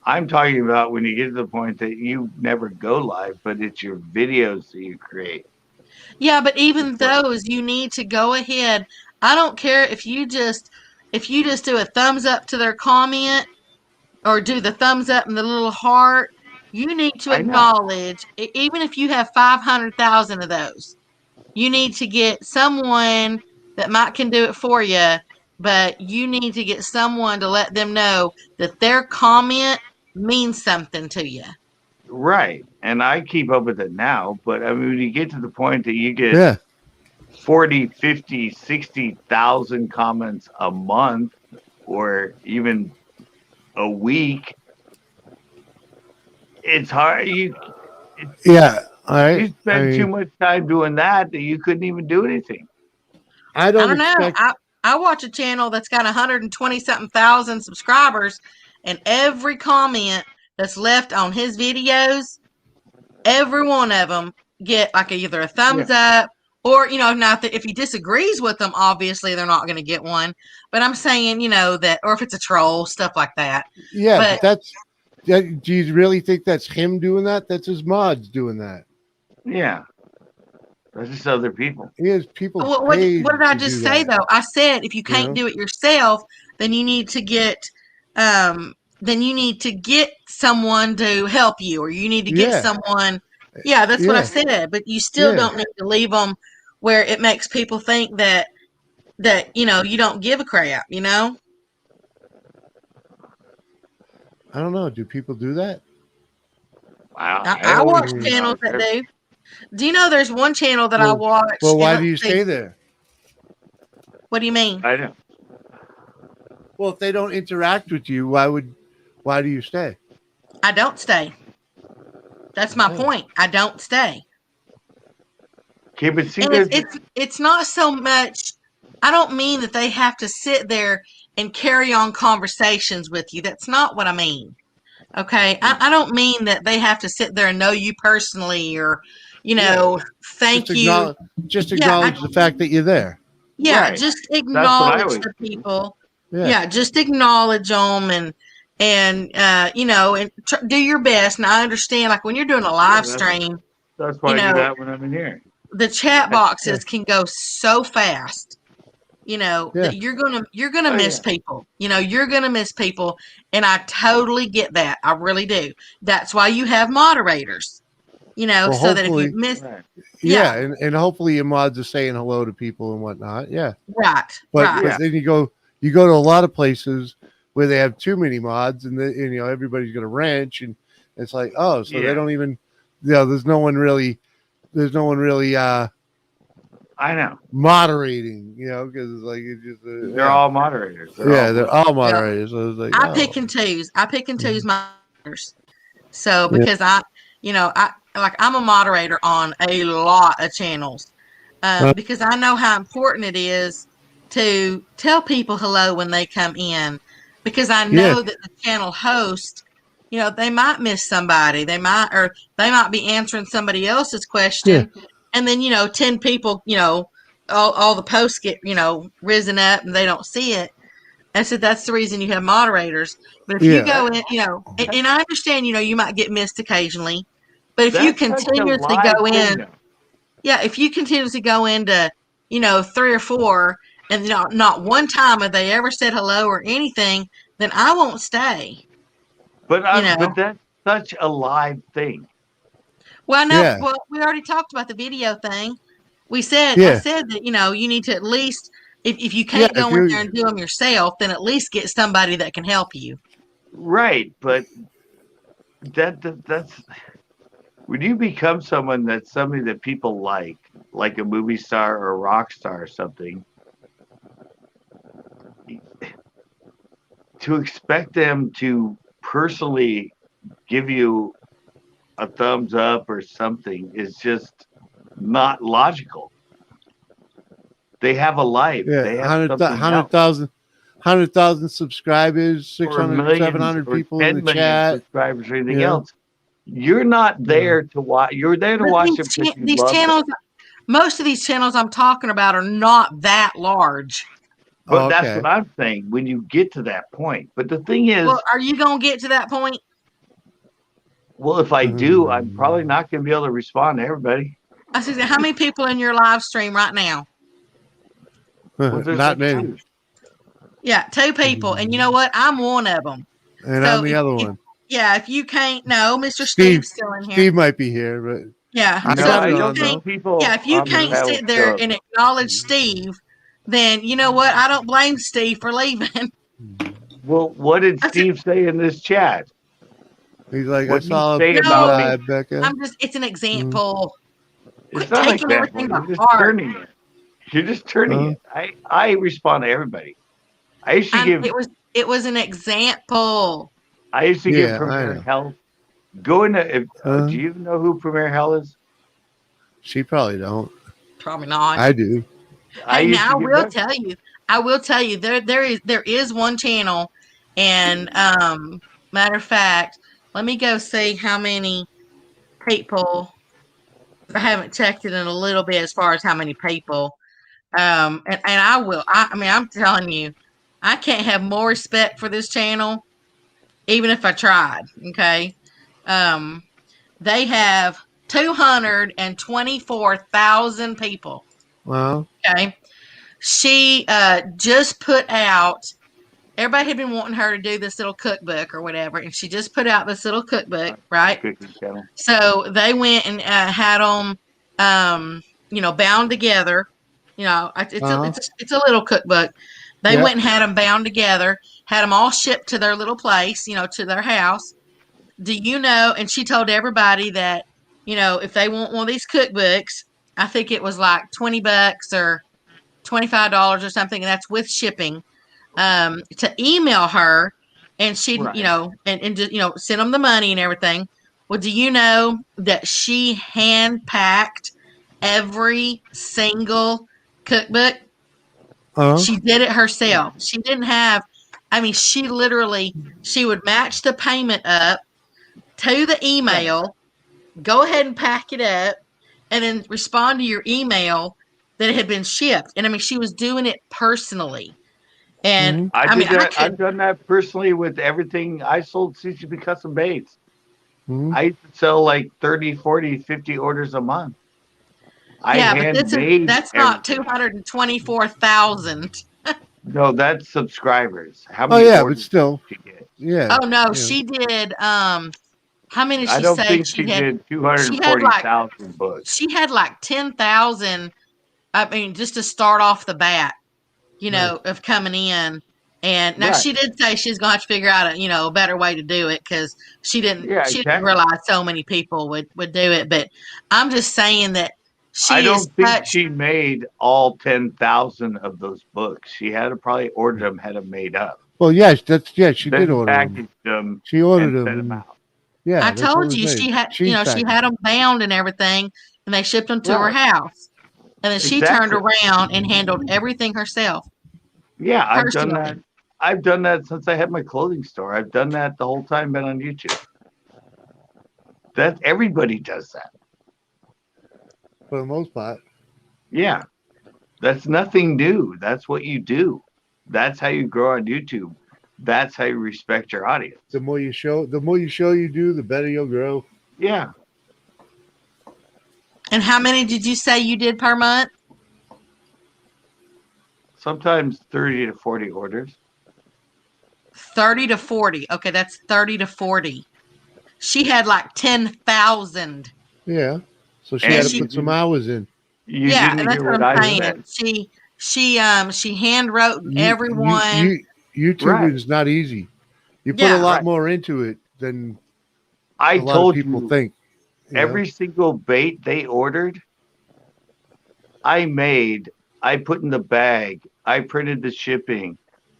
I'm talking about when you get to the point that you never go live, but it's your videos that you create. Yeah, but even those, you need to go ahead. I don't care if you just do a thumbs up to their comment or do the thumbs up and the little heart. You need to acknowledge, even if you have 500,000 of those, you need to get someone that can do it for you, but you need to get someone to let them know that their comment means something to you. Right. And I keep up with it now, but I mean, when you get to the point that you get 40, 50, 60,000 comments a month or even a week, it's hard. You spend too much time doing that you couldn't even do anything. I don't know. I watch a channel that's got 120 something thousand subscribers, and every comment that's left on his videos, every one of them get like either a thumbs up or, not that if he disagrees with them, obviously they're not going to get one. But I'm saying, that, or if it's a troll, stuff like that. Yeah, but do you really think that's him doing that? That's his mods doing that. Yeah. That's just other people. He has people. What did I just say, though? I said if you can't do it yourself, then you need to get then you need to get someone to help you, or you need to get someone. Yeah, that's what I said. But you still don't need to leave them where it makes people think that you don't give a crap. I don't know. Do people do that? Wow. I watch channels that do. Do you know there's one channel that I watch? Well, why do you stay there? What do you mean? I know. Well, if they don't interact with you, why do you stay? I don't stay. That's my point. I don't stay. Okay, but see, and it's not so much. I don't mean that they have to sit there and carry on conversations with you. That's not what I mean. Okay, I don't mean that they have to sit there and know you personally, or thank you. Just acknowledge the fact that you're there. Yeah, Right. just acknowledge the people. Yeah, just acknowledge them and do your best. And I understand, like when you're doing a live stream, that's why I do that when I'm in here. The chat boxes can go so fast, that you're gonna miss people. You're gonna miss people, and I totally get that. I really do. That's why you have moderators. So that if you miss, and hopefully your mods are saying hello to people and whatnot. Yeah, right. But then you go to a lot of places where they have too many mods, and everybody's gonna wrench, and it's like, oh, so they don't even, there's no one really. I know moderating, because it's like it's just they're all moderators. They're all moderators. So it's like I pick and choose. I pick and choose my moderators. So because I'm a moderator on a lot of channels, because I know how important it is to tell people hello when they come in, because I know that the channel host, they might miss somebody. They might be answering somebody else's question. Yeah. And then, 10 people, all the posts get, risen up and they don't see it. And so that's the reason you have moderators. But if you go in, and I understand, you might get missed occasionally, but if you continuously go in, if you continuously go into, 3 or 4, and not one time have they ever said hello or anything, then I won't stay. But but that's such a live thing. Well, no. Yeah. Well, we already talked about the video thing. I said that you need to at least, if you can't go in there and do them yourself, then at least get somebody that can help you. Right, but that's when you become somebody that people like a movie star or a rock star or something. To expect them to personally give you a thumbs up or something is just not logical. They have a life. They have 100,000 subscribers, 600, 700 people in the chat. Subscribers or anything else. You're not there to watch. You're there to watch these channels. Most of these channels I'm talking about are not that large. But that's what I'm saying. When you get to that point, but the thing is, are you going to get to that point? Well, if I do, I'm probably not going to be able to respond to everybody. I said, how many people in your live stream right now? Well, not many. Yeah, 2 people, and you know what? I'm one of them. And I'm the other one. If you can't, Mr. Steve's still in here. Steve might be here, but if you can't sit there and acknowledge Steve, then you know what? I don't blame Steve for leaving. Well, what did Steve say in this chat? He's like, I saw about Becca. It's an example. It's not like that. You're just turning it. I respond to everybody. I used to give. It was an example. I used to give Premier Hell. Go into. Do you know who Premier Hell is? She probably don't. Probably not. I do. I will tell you. I will tell you. There is one channel, and matter of fact, let me go see how many people. I haven't checked it in a little bit as far as how many people. And I will. I mean, I'm telling you, I can't have more respect for this channel, even if I tried. Okay. They have 224,000 people. Wow. Okay. She just put out everybody had been wanting her to do this little cookbook or whatever, and she just put out this little cookbook, right? Cooking channel. So they went and had them, bound together. It's a little cookbook. They went and had them bound together, had them all shipped to their little place, to their house. Do you know? And she told everybody that, if they want one of these cookbooks, I think it was like $20 or $25 or something, and that's with shipping. To email her, and she'd, and just, send them the money and everything. Well, do you know that she hand packed every single cookbook? She did it herself. She didn't have, she would match the payment up to the email, go ahead and pack it up, and then respond to your email that it had been shipped. And she was doing it personally. And I've done that personally with everything. I sold CCB custom baits. I used to sell like 30, 40, 50 orders a month. That's not 224,000. No, that's subscribers. How many? But still, she she did. How many? I don't think she did 240,000 books. She had like 10,000. Just to start off the bat, of coming in. And now she did say she's going to have to figure out a better way to do it, because she didn't realize so many people would do it. But I'm just saying that I don't think she made all 10,000 of those books. She had to probably order them, had them made up. Well, yes, she did order them. She ordered them. Sent them out. Yeah, I told you she had, she had them bound and everything, and they shipped them to her house, and then she turned around and handled everything herself. Yeah, I've done that. I've done that since I had my clothing store. I've done that the whole time been on YouTube. That everybody does that. For the most part. Yeah. That's nothing new. That's what you do. That's how you grow on YouTube. That's how you respect your audience. The more you show you do, the better you'll grow. Yeah. And how many did you say you did per month? Sometimes 30 to 40 orders. 30 to 40. Okay, that's 30 to 40. She had like 10,000. Yeah. So she had to put some hours in. And that's what I'm saying. She hand wrote everyone. YouTube is not easy. You put a lot more into it than a lot of people think. Every single bait they ordered, I put in the bag. I printed the shipping.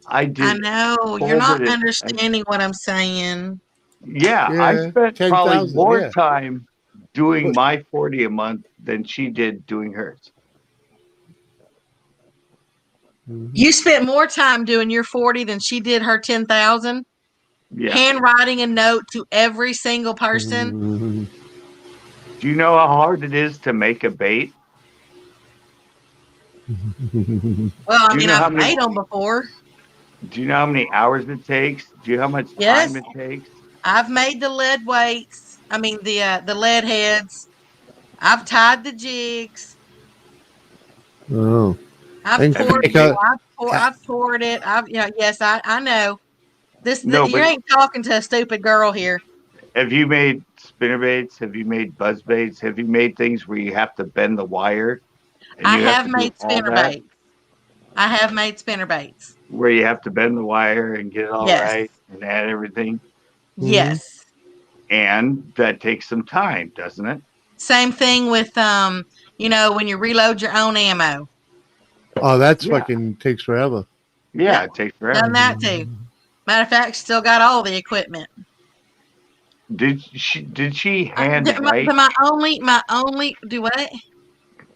I know. You're not understanding what I'm saying. Yeah, I spent probably more time doing my 40 a month than she did doing hers. You spent more time doing your 40 than she did her 10,000. Yeah. Handwriting a note to every single person. Do you know how hard it is to make a bait? Well, I've made them before. Do you know how many hours it takes? Do you know how much time it takes? I've made the lead weights. The lead heads. I've tied the jigs. Oh. I've poured it. I've poured it. I know. You ain't talking to a stupid girl here. Have you made spinner baits? Have you made buzz baits? Have you made things where you have to bend the wire? I have made spinner baits. I have made spinner baits. Where you have to bend the wire and get it all right and add everything? Yes. And that takes some time, doesn't it? Same thing with, when you reload your own ammo. Oh, that's fucking takes forever. Yeah, it takes forever. Done that too. Matter of fact, still got all the equipment. Did she handwrite? My only do what?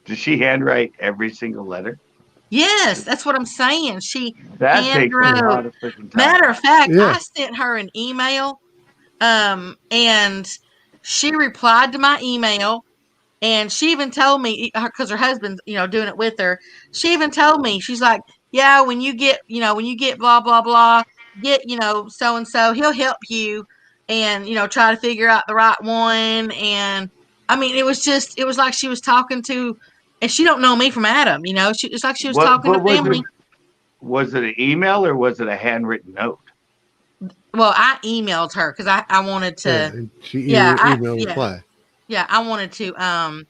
Did she handwrite every single letter? Yes, that's what I'm saying. She takes a lot of freaking time. Matter of fact, I sent her an email, and she replied to my email, and she even told me, because her husband's doing it with her. She even told me, she's like, yeah, when you get blah blah blah, get so and so, he'll help you, and try to figure out the right one. And it was like she was talking to. And she don't know me from Adam, it's like she was talking to family. Was it an email or was it a handwritten note? Well, I emailed her because I wanted to. Yeah, and she Yeah, emailed reply. Yeah, I wanted to. I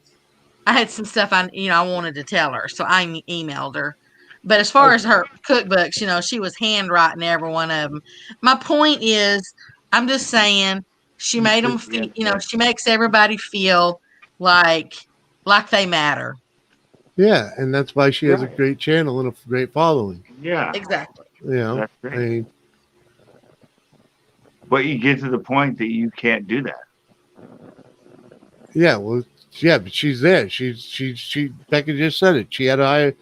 had some stuff I wanted to tell her, so I emailed her. But as far as her cookbooks, she was handwriting every one of them. My point is, I'm just saying she made them feel, she makes everybody feel like they matter. Yeah, and that's why she has a great channel and a great following. Yeah, exactly. That's great. But you get to the point that you can't do that. Yeah, well, yeah, but she's there. She Becca just said it. She had to hire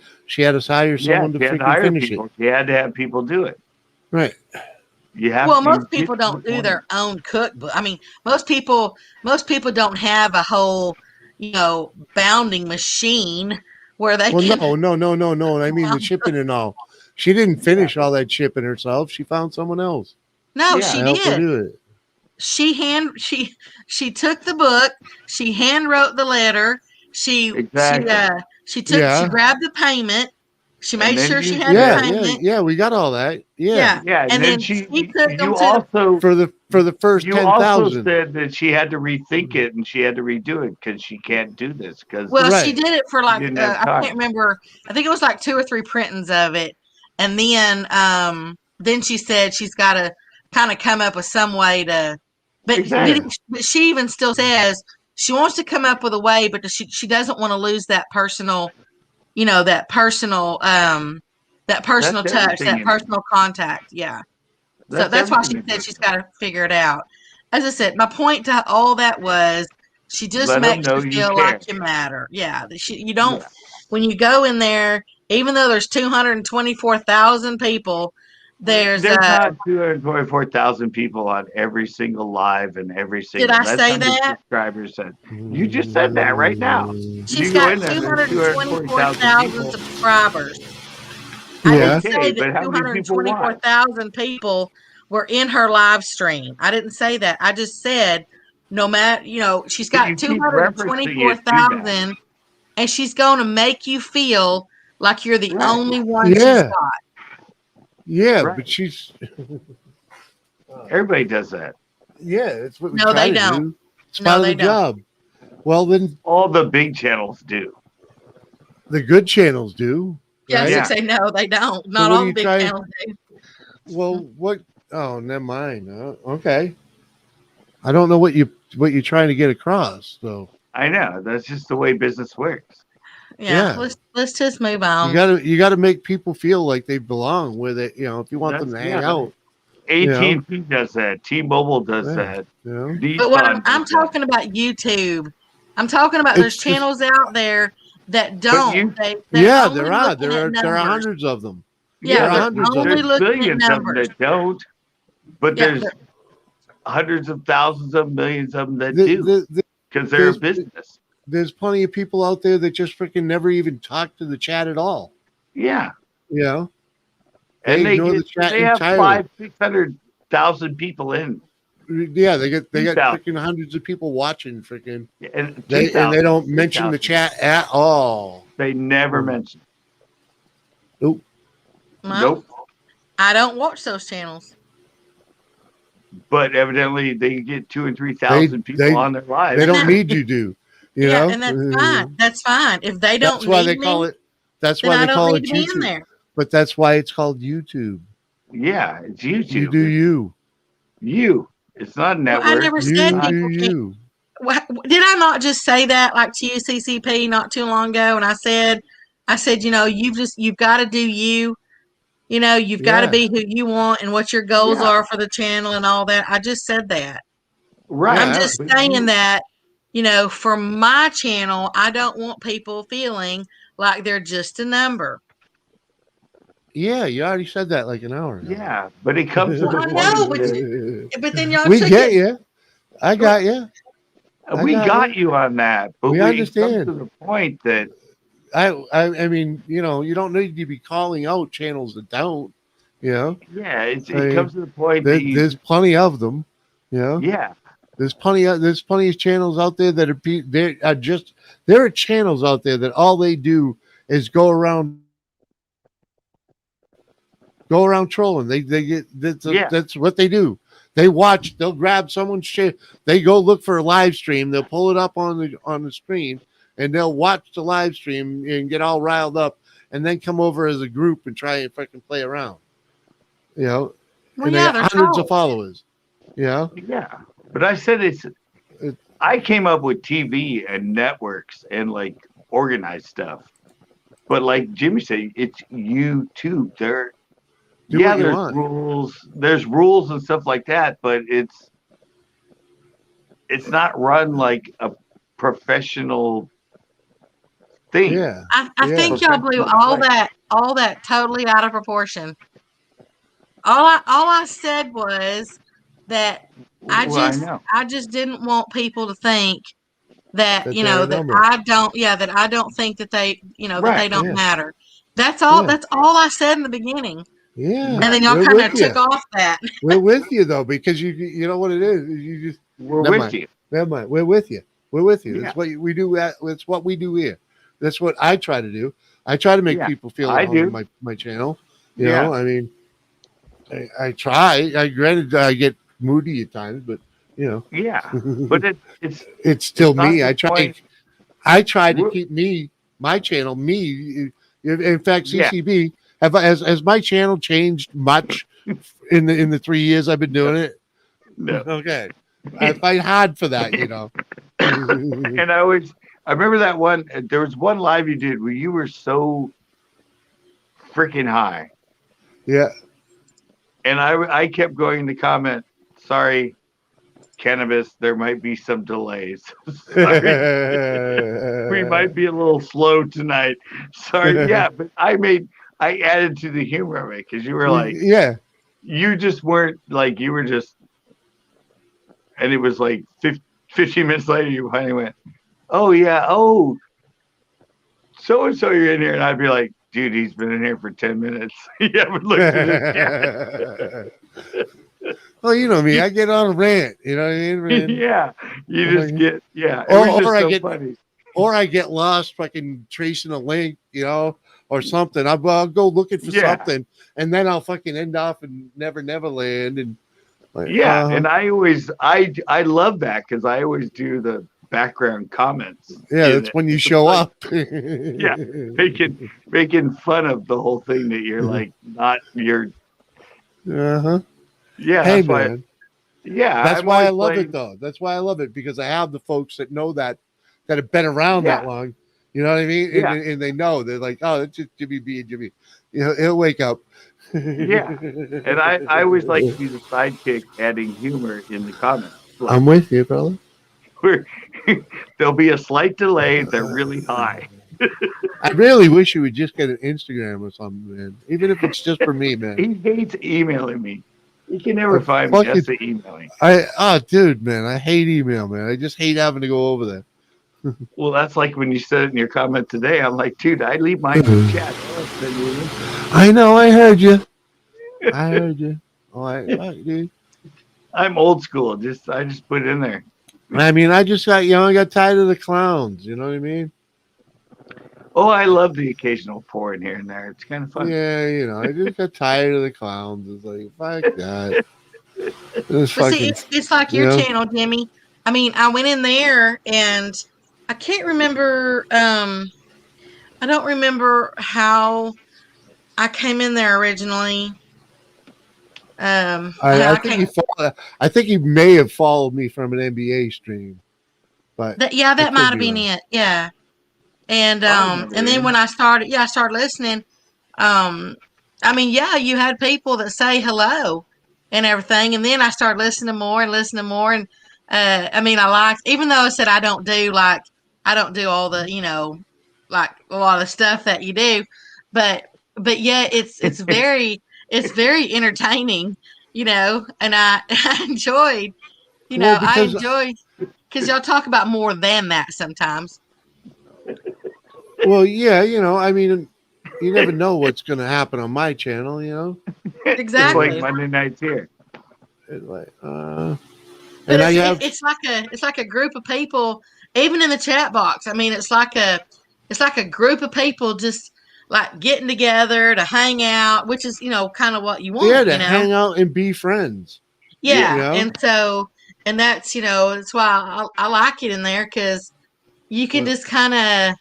someone to freaking finish people. it. She had to have people do it. Right. Most people don't do their own cookbook. I mean, most people don't have a whole, bounding machine where they can. No. I mean the shipping and all. She didn't finish all that shipping herself. She found someone else. No, she did. Do it. She took the book. She hand wrote the letter. She grabbed the payment. She made sure she had the payment. Yeah, we got all that. Yeah. And then she took them for the first 10,000. You also said that she had to rethink it and she had to redo it because she can't do this. She did it for I can't remember. I think it was like 2 or 3 printings of it, and then she said she's got to kind of come up with some way to. But she even still says she wants to come up with a way, but she doesn't want to lose that personal, that personal touch, that personal contact. Yeah. So that's why she said she's got to figure it out. As I said, my point to all that was she just makes you feel like you matter. Yeah. You don't, when you go in there, even though there's 224,000 people, there's not 224,000 people on every single live and every single. Did I say that? Subscribers said. You just said that right now. She's got 224,000 subscribers. I didn't say that 224,000 people were in her live stream. I didn't say that. I just said no matter, she's got 224,000, and she's going to make you feel like you're the only one she's got. Yeah, but she's. Everybody does that. Yeah, it's what we No, they don't. Do. It's part of the job. Well, then all the big channels do. The good channels do. Yes, right? Say no, they don't. Not all the big channels do. Well, what? Oh, never mind. Okay. I don't know what you're trying to get across, though. I know that's just the way business works. Yeah. Let's just move on. You gotta make people feel like they belong where they, if you want them to hang out. AT&T does that. T-Mobile does that. Yeah. But what I'm talking about YouTube. I'm talking about there's channels out there that don't. There are hundreds of them. Yeah, there are billions of them that don't. But there's hundreds of thousands of millions of them that do because they're a business. There's plenty of people out there that just freaking never even talk to the chat at all. Yeah. And they have 500,000-600,000 people in. Yeah, they got freaking hundreds of people watching freaking. And they don't mention the chat at all. They never mention. Nope. Nope. I don't watch those channels. But evidently they get 2,000 and 3,000 people on their lives. They don't need you to. You know? And that's fine. That's fine. If they don't, that's why they call it. That's why they call it YouTube. But that's why it's called YouTube. Yeah, it's YouTube. You do you. It's not a network. Well, I never said people can't. Did I not just say that like to you, CCP, not too long ago? And I said, you've got to do you. You've got to be who you want and what your goals are for the channel and all that. I just said that. Right. I'm just saying that. For my channel, I don't want people feeling like they're just a number. Yeah, you already said that like an hour ago. Yeah, but it comes to the point. But then y'all we get you. I got you. We got you on that. But we understand. Come to the point that I mean, you don't need to be calling out channels that don't. Yeah, it comes to the point that there's plenty of them. Yeah. There's plenty of channels out there that there are channels out there that all they do is go around go around trolling. They get Yeah. that's what they do. They watch. They'll grab someone's shit. They go look for a live stream. They'll pull it up on the screen, and they'll watch the live stream and get all riled up, and then come over as a group and try and fucking play around. You know, Well, and yeah, they they're got hundreds of trolls. followers. You know, Yeah, but I said I came up with TV and networks and like organized stuff. But like Jimmy said, it's YouTube. Do what you There's want. rules. There's rules and stuff like that, but it's not run like a professional thing. Yeah, I Yeah. think y'all blew all that totally out of proportion. All I said was that I know. just didn't want people to think that, That you they're know, a that number. that I don't think that they, you know, that Right, they don't yeah. matter. That's all. Yeah. That's all I said in the beginning, yeah. and then y'all We're kind of with you. took off that. We're with you though, because you know what it is. You just We're Never with mind. you. never mind. We're with you. We're with you. Yeah. That's what we do. That's what we do here. That's what I try to do. I try to make Yeah, people feel I at home do. on my channel. You Yeah. know, I mean, I try. Granted, I get moody at times, but you know, Yeah, but it's it's still not me. the point. I try to We're- keep my channel me. In fact, Yeah. CCB has my channel changed much in the 3 years I've been doing it. No. Okay, I fight hard for that, you know. And I remember that one. There was one live you did where you were so freaking high, Yeah. and I kept going in the comment. Sorry, cannabis. There might be some delays. Sorry, we might be a little slow tonight. Sorry. Yeah, but I added to the humor of it because you were like, yeah. you just weren't like, you were just, and it was like 15 minutes later, you finally went, oh yeah, oh, so and so you're in here, and I'd be like, dude, he's been in here for 10 minutes. You haven't looked at his chat. Well, you know me, I get on a rant, you know what I mean? Yeah, you just get, yeah. It Or- was just or I so get- funny. Or I get lost fucking tracing a link, you know, or something. I'll go looking for Yeah. something, and then I'll fucking end off in Never Land, and like, Yeah, and I love that because I always do the background comments. yeah, in that's it. when you It's show like up. Yeah. making fun of the whole thing that you're like not you're. Uh-huh. Yeah, Hey, that's why. man. Yeah, That's I'm why I always love playing- it, though. That's why I love it, because I have the folks that know that have been around that Yeah. long. You know what I mean? Yeah. And they know. They're like, oh, that's just Jimmy B and Jimmy. You know, he'll wake up. Yeah. And I always like to be the sidekick adding humor in the comments. Like, I'm with you, brother. there'll be a slight delay. They're really high. I really wish you would just get an Instagram or something, man. Even if it's just for me, man. He hates emailing me. He can never find me. That's the emailing. Dude, man, I hate email, man. I just hate having to go over there. Well, that's like when you said it in your comment today. I'm like, dude, I leave mine in the chat. I'll send you an email. I know, I heard you. I heard you. All right, dude. I'm old school. I just put it in there. I mean, I got tired of the clowns. You know what I mean? Oh, I love the occasional pour in here and there. It's kind of fun. Yeah, you know, I just got tired of the clowns. It's like, fuck that. It's But see, fucking, it's like your you know? channel, Jimmy. I mean, I went in there and I can't remember. I don't remember how I came in there originally. I think he may have followed me from an NBA stream, but that could might have be been wrong. it. Yeah, and remember and then it. when I started listening. I mean, yeah, you had people that say hello and everything, and then I started listening more, and I mean, I liked, even though I said I don't do all the, you know, like a lot of stuff that you do, but yeah, it's very entertaining, you know, and I enjoyed, you know, Well, because- because y'all talk about more than that sometimes. Well, yeah, you know, I mean, you never know what's going to happen on my channel, you know. Exactly. It's like Monday nights here. It's like, But and I have, it's like a group of people, even in the chat box. I mean, it's like a group of people just like getting together to hang out, which is, kind of what you want, Yeah, to hang out and be friends. Yeah. You know? And so, and that's, that's why I like it in there, because you can just kind of,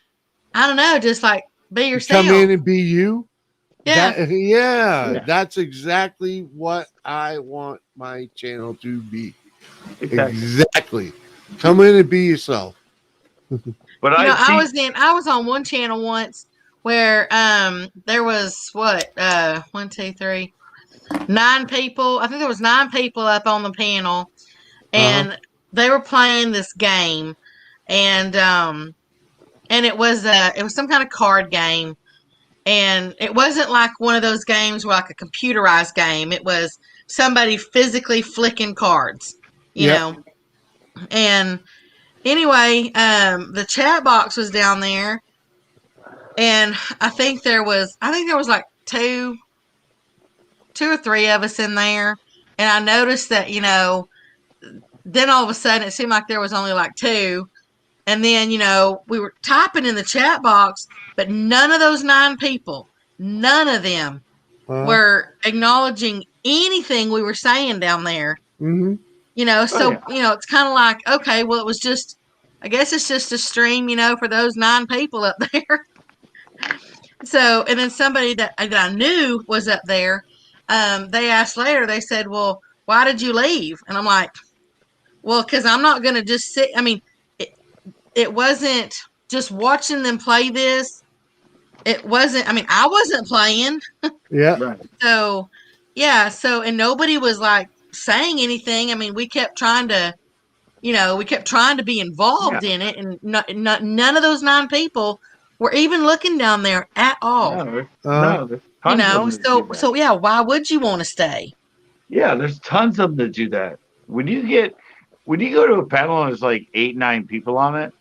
I don't know, just like be yourself. Come in and be you. Yeah. Yeah, that's exactly what I want my channel to be. Exactly. Come in and be yourself. But I was on one channel once where there was 1, 2, 3, 9 people. I think there was 9 people up on the panel, and they were playing this game, and it was some kind of card game. And it wasn't like one of those games where like a computerized game. It was somebody physically flicking cards, you know. And anyway, the chat box was down there, and I think there was like two or three of us in there. And I noticed that, then all of a sudden it seemed like there was only like 2. And then, we were typing in the chat box, but none of those 9 people, none of them were acknowledging anything we were saying down there. Mm-hmm. It's kind of like, okay, well, I guess it's just a stream, for those 9 people up there. So, and then somebody that I knew was up there, they asked later, they said, well, why did you leave? And I'm like, well, because I'm not going to just sit. I mean, it wasn't just watching them play this. It wasn't, I wasn't playing. Yeah. Right. So, yeah. So, and nobody was like saying anything. I mean, we kept trying to, be involved in it. And none of those 9 people were even looking down there at all. No, there's tons of them so yeah, why would you want to stay? Yeah, there's tons of them that do that. When you go to a panel and there's like 8, 9 people on it,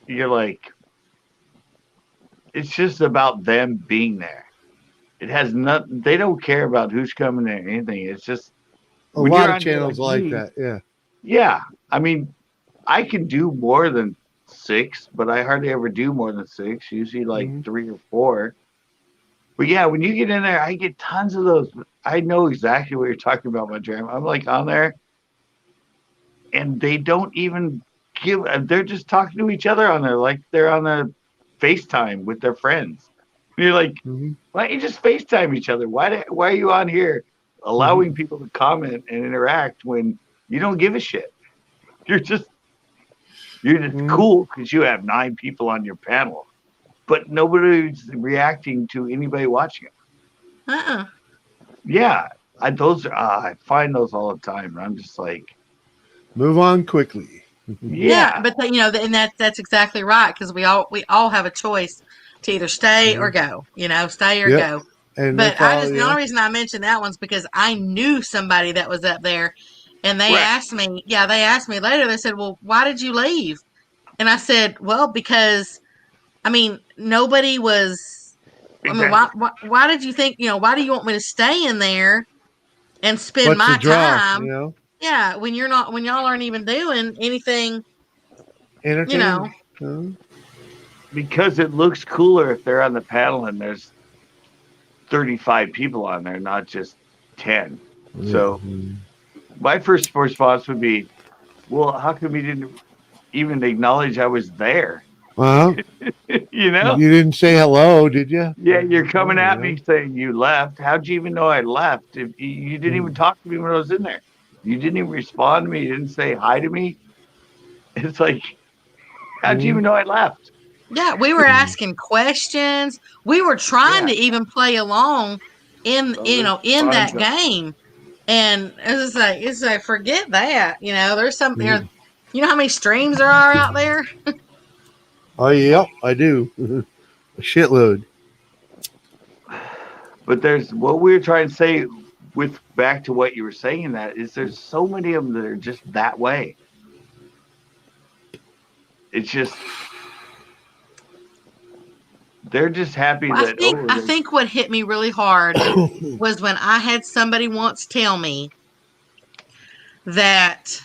you're like, it's just about them being there. It has nothing. They don't care about who's coming there or anything. It's just a lot of channels like that. Yeah. Yeah. I mean, I can do more than 6, but I hardly ever do more than 6. Usually like 3 or 4. But yeah, when you get in there, I get tons of those. I know exactly what you're talking about, my jam. I'm like on there, and they don't even they're just talking to each other on there like they're on a FaceTime with their friends. And you're like, why don't you just FaceTime each other? Why are you on here allowing people to comment and interact when you don't give a shit? You're just cool because you have 9 people on your panel, but nobody's reacting to anybody watching it. Yeah, I find those all the time. I'm just like, move on quickly. Yeah, but and that's exactly right, because we all have a choice to either stay or go. Stay or go. And but the only reason I mentioned that one's because I knew somebody that was up there, and they asked me. Yeah, they asked me later. They said, "Well, why did you leave?" And I said, "Well, because, nobody was. Exactly. Why did you think? Why do you want me to stay in there and spend my time? Yeah, when y'all aren't even doing anything, because it looks cooler if they're on the panel and there's 35 people on there, not just 10. So my first response would be, well, how come you didn't even acknowledge I was there? You didn't say hello, did you? Yeah, you're coming at me saying you left. How'd you even know I left? If you didn't even talk to me when I was in there. You didn't even respond to me. You didn't say hi to me. It's like, how'd you even know I left? Yeah, we were asking questions. We were trying to even play along in that game. And it's like forget that. There's something there. You know how many streams there are out there? Oh yeah, I do. A shitload. But there's what we were trying to say with back to what you were saying, that is there's so many of them that are just that way. It's just they're just happy that I think what hit me really hard was when I had somebody once tell me that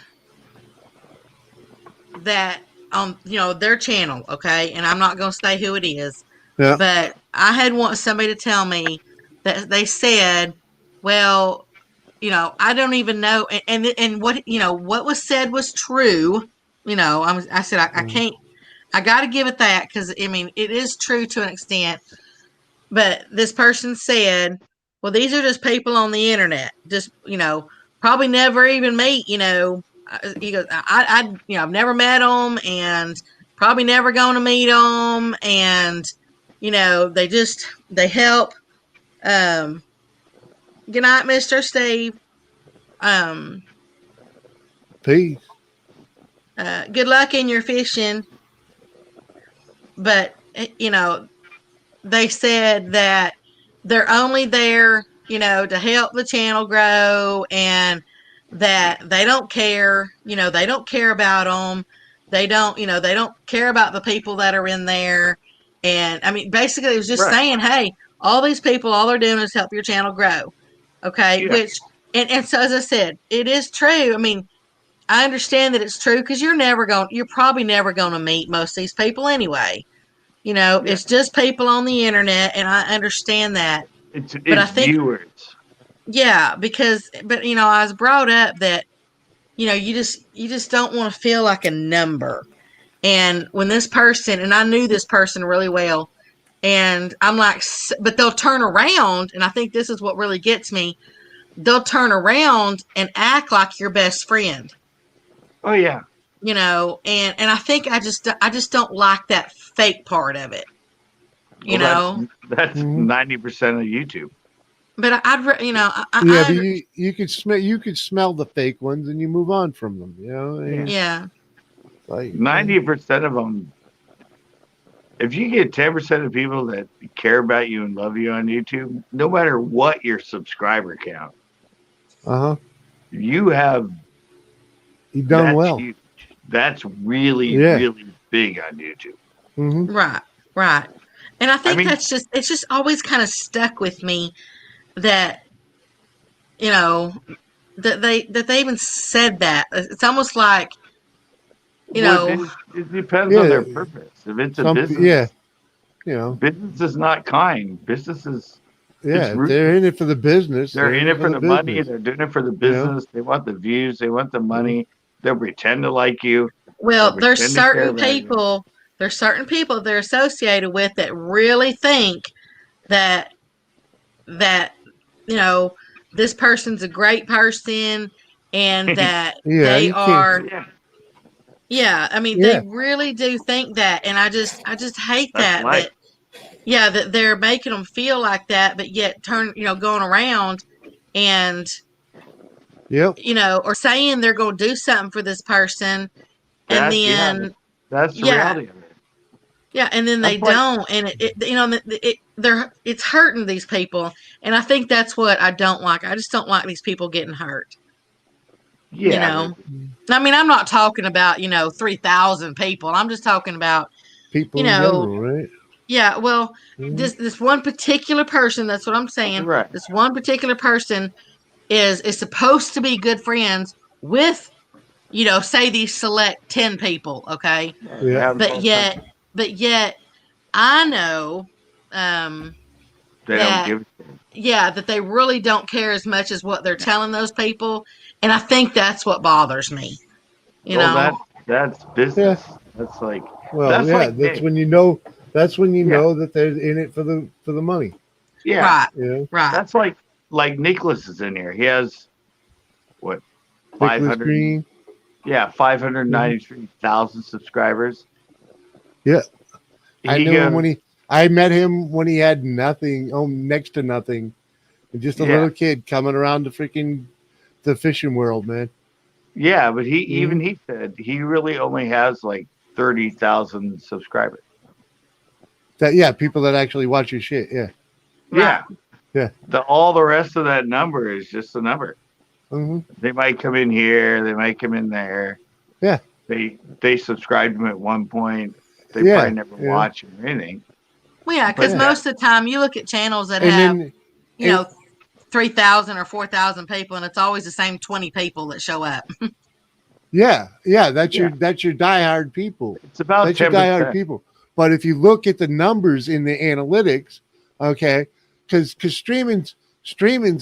on their channel, okay, and I'm not going to say who it is, Yeah. But I had want somebody to tell me that they said, well, I don't even know, and what what was said was true. I said I can't. I got to give it that because I mean it is true to an extent. But this person said, well, these are just people on the internet, just probably never even meet. He goes, I've never met them, and probably never going to meet them, and they help. Good night, Mr. Steve. Peace. Good luck in your fishing. But they said that they're only there, to help the channel grow, and that they don't care. They don't care about them. They don't care about the people that are in there. And I mean, basically, it was just saying, hey, all these people, all they're doing is help your channel grow. Okay. Yeah. Which, and so as I said, it is true. I mean, I understand that it's true because you're probably never going to meet most of these people anyway. It's just people on the internet, and I understand that. But I think viewers. Yeah, but I was brought up that you just don't want to feel like a number. And when this person, and I knew this person really well, and I'm like, but they'll turn around, and I think this is what really gets me. They'll turn around and act like your best friend. Oh yeah. And I think I just don't like that fake part of it. That's 90% of YouTube. But but you could smell the fake ones and you move on from them. Yeah. Like 90% of them. If you get 10% of people that care about you and love you on YouTube, no matter what your subscriber count, you've done well. Huge. That's really big on YouTube. Mm-hmm. Right. And I think it's just always kind of stuck with me that that they even said that. It's almost like it depends on their purpose. If it's a business, business is not kind. Business is they're in it for the business. They're in it for the money. They're doing it for the business. They want the views. They want the money. They'll pretend to like you. Well, there's certain people. There's certain people they're associated with that really think that this person's a great person, and that they are. I mean, they really do think that, and I just hate that they're making them feel like that, but yet going around and or saying they're going to do something for this person, and then that's the reality of it. Yeah, and then they don't, and it's hurting these people, and I think that's what I don't like. I just don't like these people getting hurt. Yeah, I mean, I'm not talking about 3,000 people. I'm just talking about people in general, right? Yeah, well, this one particular person. That's what I'm saying. Right. This one particular person is supposed to be good friends with, say these select 10 people. Okay. Yeah. But yet, I know that they really don't care as much as what they're telling those people, and I think that's what bothers me. That's business. Yeah. That's like that's when you know. That's when you know that they're in it for the money. Yeah, right. That's like Nicholas is in here. He has what 500. Yeah, 593,000 subscribers. Yeah, I knew him I met him when he had nothing, next to nothing, and just a little kid coming around the fishing world, man. Yeah, but he said he really only has like 30,000 subscribers. People that actually watch your shit. Yeah. All the rest of that number is just a number. Mm-hmm. They might come in here, they might come in there. Yeah. They subscribed to him at one point. They probably never watch him or anything. Well, yeah, because most of the time you look at channels that have 3,000 or 4,000 people, and it's always the same 20 people that show up. That's your diehard people. It's about 10%. Your diehard people. But if you look at the numbers in the analytics, okay, because streaming's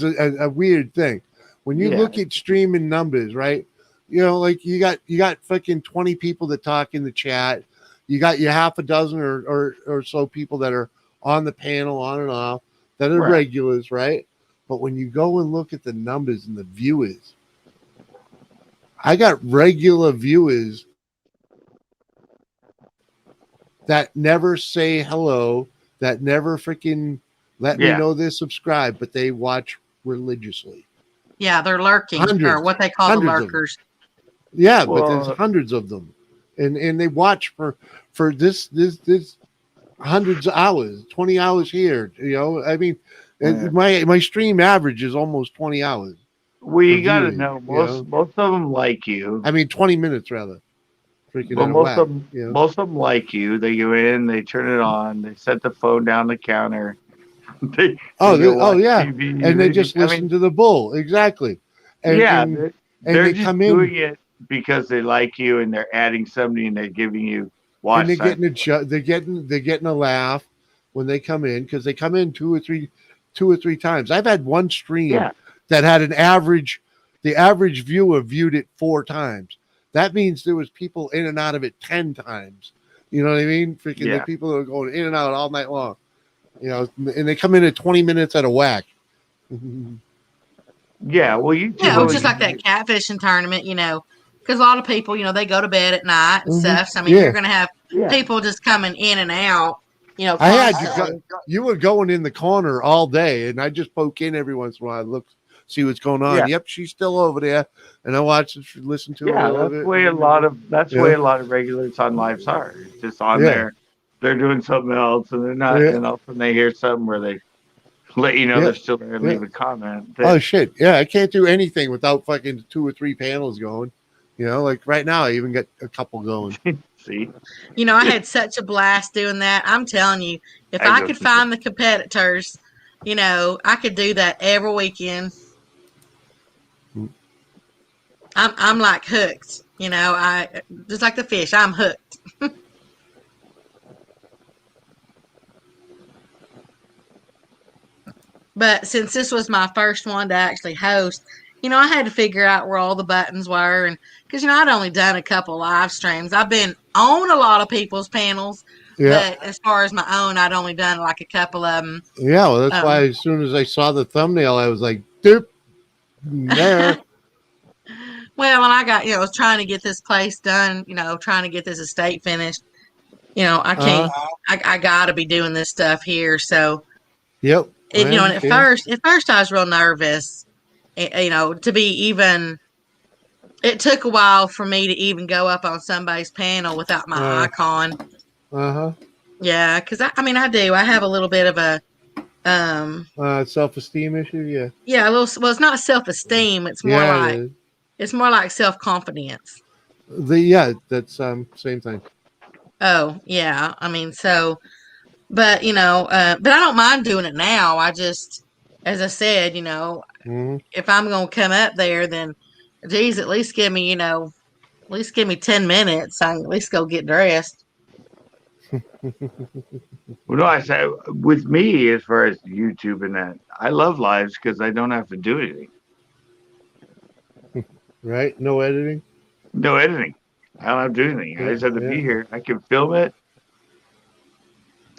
a weird thing. When you look at streaming numbers, right? You know, like you got fucking 20 people that talk in the chat. You got your half a dozen or so people that are on the panel on and off that are regulars, right? But when you go and look at the numbers and the viewers, I got regular viewers that never say hello, that never freaking let me know they're subscribed, but they watch religiously. Yeah, they're lurking, or what they call the lurkers. Yeah, but there's hundreds of them, and they watch for this hundreds of hours, 20 hours here. You know, I mean, my stream average is almost 20 hours. Well, you got to know most of them like you. I mean, 20 minutes rather. But most of them like you. They go in, they turn it on, they set the phone down the counter. they TV, and they just listen to the bull exactly. And, they're just come doing it because they like you, and they're adding somebody, and they're giving you watch. And they're getting a laugh when they come in, because they come in two or three times. I've had one stream that had an average. The average viewer viewed it 4 times. That means there was people in and out of it 10 times. You know what I mean? Freaking the people that are going in and out all night long. You know, and they come in at 20 minutes at a whack. Yeah, well, just like that catfishing tournament, you know, because a lot of people, you know, they go to bed at night and stuff. So, I mean, you're going to have people just coming in and out, you know. You were going in the corner all day, and I just poke in every once in a while, look, see what's going on. Yeah. Yep, she's still over there, and I watch and listen to her. Yeah, that's the way a lot of regulars on lives are. It's just on there. They're doing something else, and they're not, and all of a sudden they hear something where they let you know they're still there and leave a comment. Oh shit! Yeah, I can't do anything without fucking 2 or 3 panels going. You know, like right now, I even got a couple going. See, you know, I had such a blast doing that. I'm telling you, if I could find the competitors, you know, I could do that every weekend. I'm like hooked. You know, I just like the fish. I'm hooked. But since this was my first one to actually host, you know, I had to figure out where all the buttons were. And because, you know, I'd only done a couple live streams. I've been on a lot of people's panels. Yeah. But as far as my own, I'd only done like a couple of them. Yeah, well, that's why as soon as I saw the thumbnail, I was like, doop, there. Well, when I got, you know, I was trying to get this place done, you know, trying to get this estate finished. You know, I can't, I got to be doing this stuff here. So, yep. You know, and at first I was real nervous, you know, to be even, it took a while for me to even go up on somebody's panel without my icon. Yeah, because I mean, I have a little bit of a self-esteem issue. Yeah. Yeah, a little. Well, it's not self-esteem. It's more it's more like self-confidence. That's same thing. Oh yeah, I mean, so, but you know, but I don't mind doing it now. I just, as I said, you know, if I'm gonna come up there, then, geez, at least give me, you know, at least give me 10 minutes. I can at least go get dressed. Well, no, I say with me, as far as YouTube and that, I love lives because I don't have to do anything. Right? No editing? No editing. I don't have to do anything. I just have to be here. I can film it,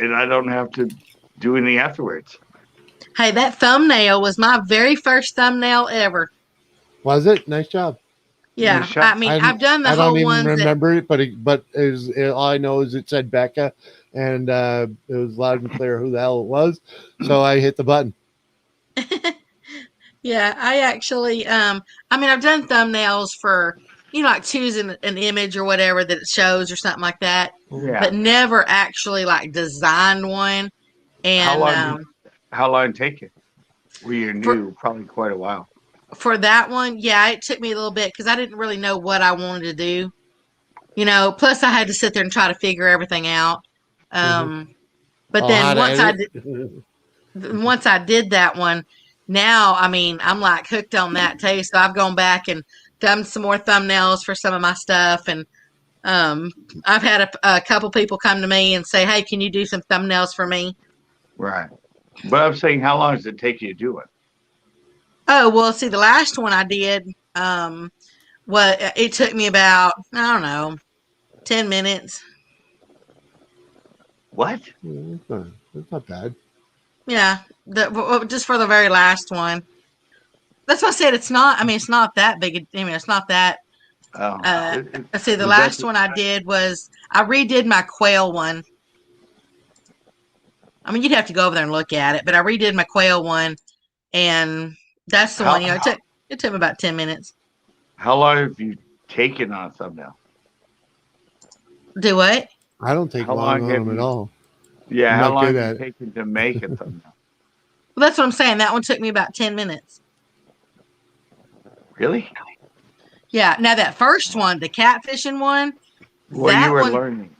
and I don't have to do anything afterwards. Hey, that thumbnail was my very first thumbnail ever. Was it? Nice job. Yeah, I mean, I've done the whole one. I don't even remember it, but all I know is it said Becca, and it was loud and clear who the hell it was. So I hit the button. Yeah, I actually, I mean, I've done thumbnails for, you know, like choosing an image or whatever that it shows or something like that, but never actually like designed one. And how long did it take you? Well, you're new, probably quite a while. For that one, yeah, it took me a little bit because I didn't really know what I wanted to do. You know, plus I had to sit there and try to figure everything out. But then once I did that one, now, I mean, I'm like hooked on that too. So I've gone back and done some more thumbnails for some of my stuff. And I've had a couple people come to me and say, "Hey, can you do some thumbnails for me?" Right. But I'm saying, how long does it take you to do it? Oh, well, see, the last one I did, it took me about, I don't know, 10 minutes. What? Yeah, that's not bad. Yeah, just for the very last one. That's what I said. It's not. I mean, it's not that big. It's not that. Oh, Let's see. The is last that one I did was I redid my quail one. I mean, you'd have to go over there and look at it, but I redid my quail one, and that's the How- one. You know, it took me about 10 minutes. how long have you taken on a thumbnail? Do what? I don't take How long long on have them at you- all. Yeah, I'm how not long good have at you it. taken to make a thumbnail? Well, that's what I'm saying. That one took me about 10 minutes. Really? Yeah. Now that first one, the catfishing one, Well, you that were one, learning.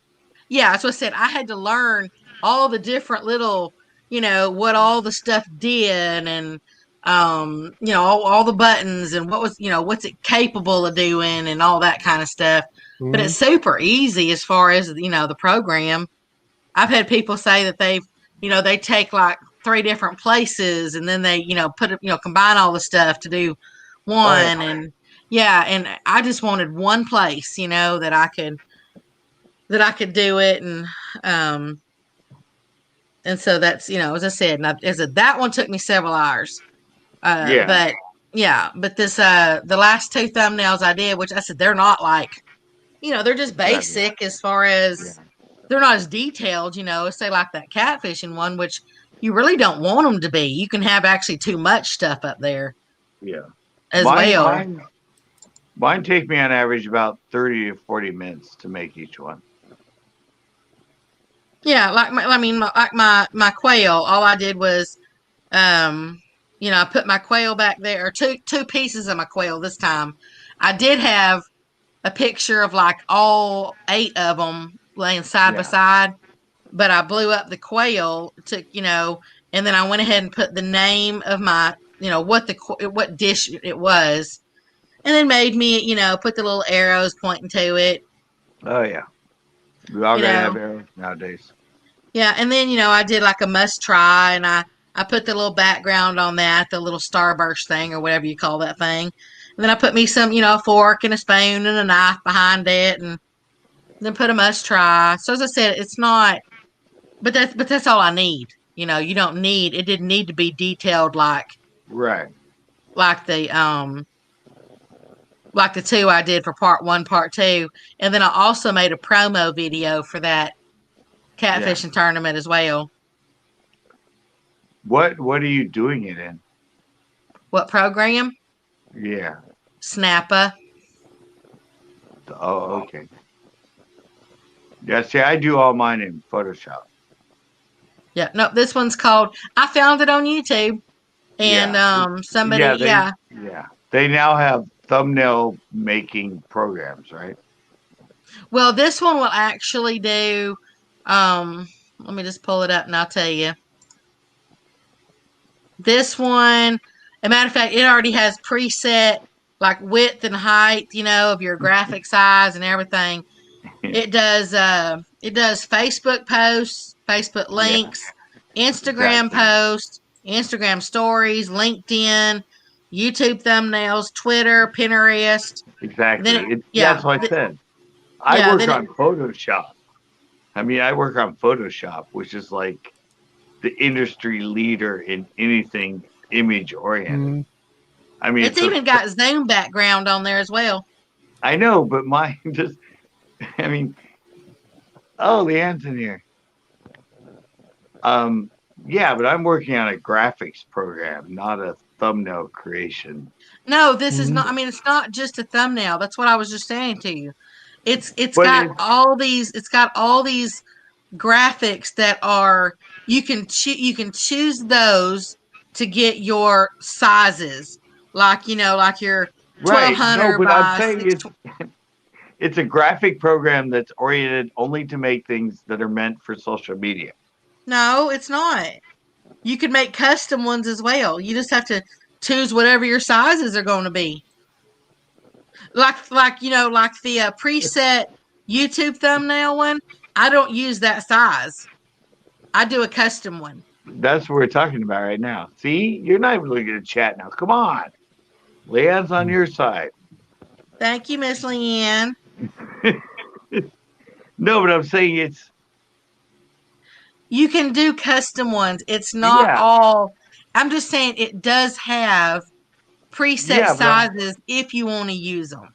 yeah, that's what I said. I had to learn all the different little, what all the stuff did, and all the buttons, and what's it capable of doing, and all that kind of stuff. But it's super easy as far as the program. I've had people say that they take like 3 different places, and then they combine all the stuff to do one. And yeah, and I just wanted one place that I could do it. And so that's as I said, that one took me several hours. Yeah. But yeah, but this the last 2 thumbnails I did, which I said they're not like they're just basic as far as they're not as detailed, say like that catfishing one, which you really don't want them to be. You can have actually too much stuff up there. Yeah. As well. Mine take me on average about 30 to 40 minutes to make each one. Yeah, like my quail, all I did was I put my quail back there, or two pieces of my quail this time. I did have a picture of like all 8 of them laying side by side, but I blew up the quail, and then I went ahead and put the name of my, what dish it was, and then made me, put the little arrows pointing to it. Oh yeah, we all gotta have arrows nowadays. Yeah, and then I did like a must try, and I put the little background on that, the little starburst thing or whatever you call that thing. And then I put me some, a fork and a spoon and a knife behind it, and then put a must try. So as I said, it's not, but that's all I need. You don't need, it didn't need to be detailed like the 2 I did for part 1, part 2, and then I also made a promo video for that catfishing tournament as well. What are you doing it in? What program? Yeah. Snappa. Oh, okay. Yeah, see, I do all mine in Photoshop. Yeah, no, this one's called, I found it on YouTube, and somebody, they now have thumbnail making programs, right? Well, this one will actually do, let me just pull it up and I'll tell you. This one, as a matter of fact, it already has preset like width and height, of your graphic size and everything. It does Facebook posts, Facebook links, Instagram posts, Instagram stories, LinkedIn, YouTube thumbnails, Twitter, Pinterest. Exactly. That's what I said. I work on Photoshop. I mean, I work on Photoshop, which is like the industry leader in anything image oriented. I mean, it's even got Zoom background on there as well. I know, but mine just, I mean, Leanne's in here. Yeah, but I'm working on a graphics program, not a thumbnail creation. No, this is not. I mean, it's not just a thumbnail. That's what I was just saying to you. It's got all these graphics that are you can choose those to get your sizes, like like your 1200 No, but by I'm saying it's a graphic program that's oriented only to make things that are meant for social media. No, it's not. You can make custom ones as well. You just have to choose whatever your sizes are going to be. Like the preset YouTube thumbnail one, I don't use that size. I do a custom one. That's what we're talking about right now. See, you're not even looking at chat now. Come on, Leanne's on your side. Thank you, Miss Leanne. No, but I'm saying it's. You can do custom ones. It's not all. I'm just saying it does have preset sizes if you want to use them.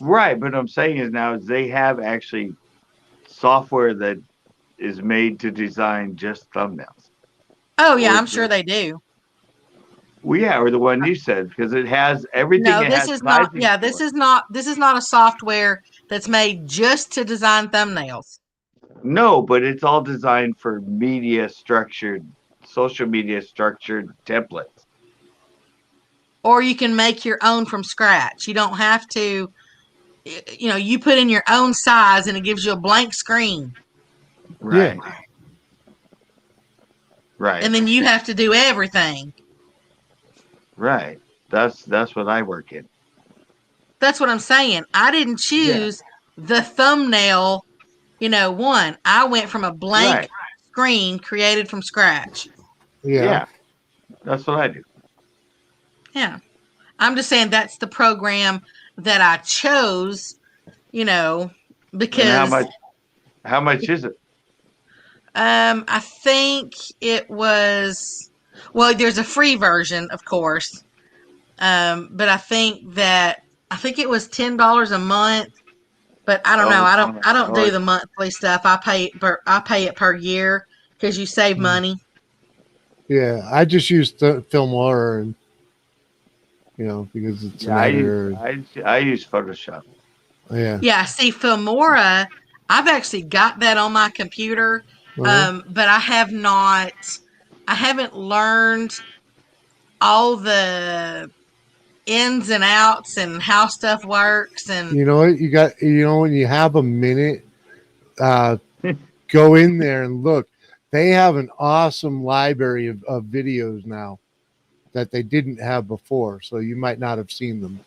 Right, but what I'm saying is now they have actually software that is made to design just thumbnails. Oh yeah, I'm sure they do. Well, yeah, or the one you said, because it has everything. No, this is not. Yeah, this is not. This is not a software that's made just to design thumbnails. No, but it's all designed for social media structured templates. Or you can make your own from scratch. You don't have to. You put in your own size, and it gives you a blank screen. Right. Yeah. Right. And then you have to do everything. Right. That's what I work in. That's what I'm saying. I didn't choose the thumbnail, one. I went from a blank screen created from scratch. Yeah. That's what I do. Yeah. I'm just saying that's the program that I chose, because and how much is it? I think it was, there's a free version, of course. But I think it was $10 a month, but I don't know. I don't do the monthly stuff. I pay it per year because you save money. Yeah. I just use Filmora and, because it's I use Photoshop. Yeah. Yeah. See, Filmora, I've actually got that on my computer. But I haven't learned all the ins and outs and how stuff works. And you know what, when you have a minute, go in there and look. They have an awesome library of videos now that they didn't have before, so you might not have seen them.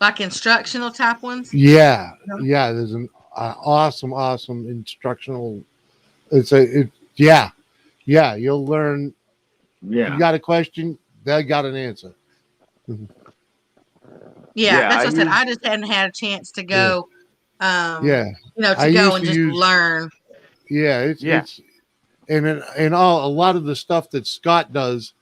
Like instructional type ones? Yeah. There's an awesome instructional. You'll learn. Yeah. You got a question, they got an answer. That's what I said. I just hadn't had a chance to go. To go and just learn. Yeah, it's and a lot of the stuff that Scott does,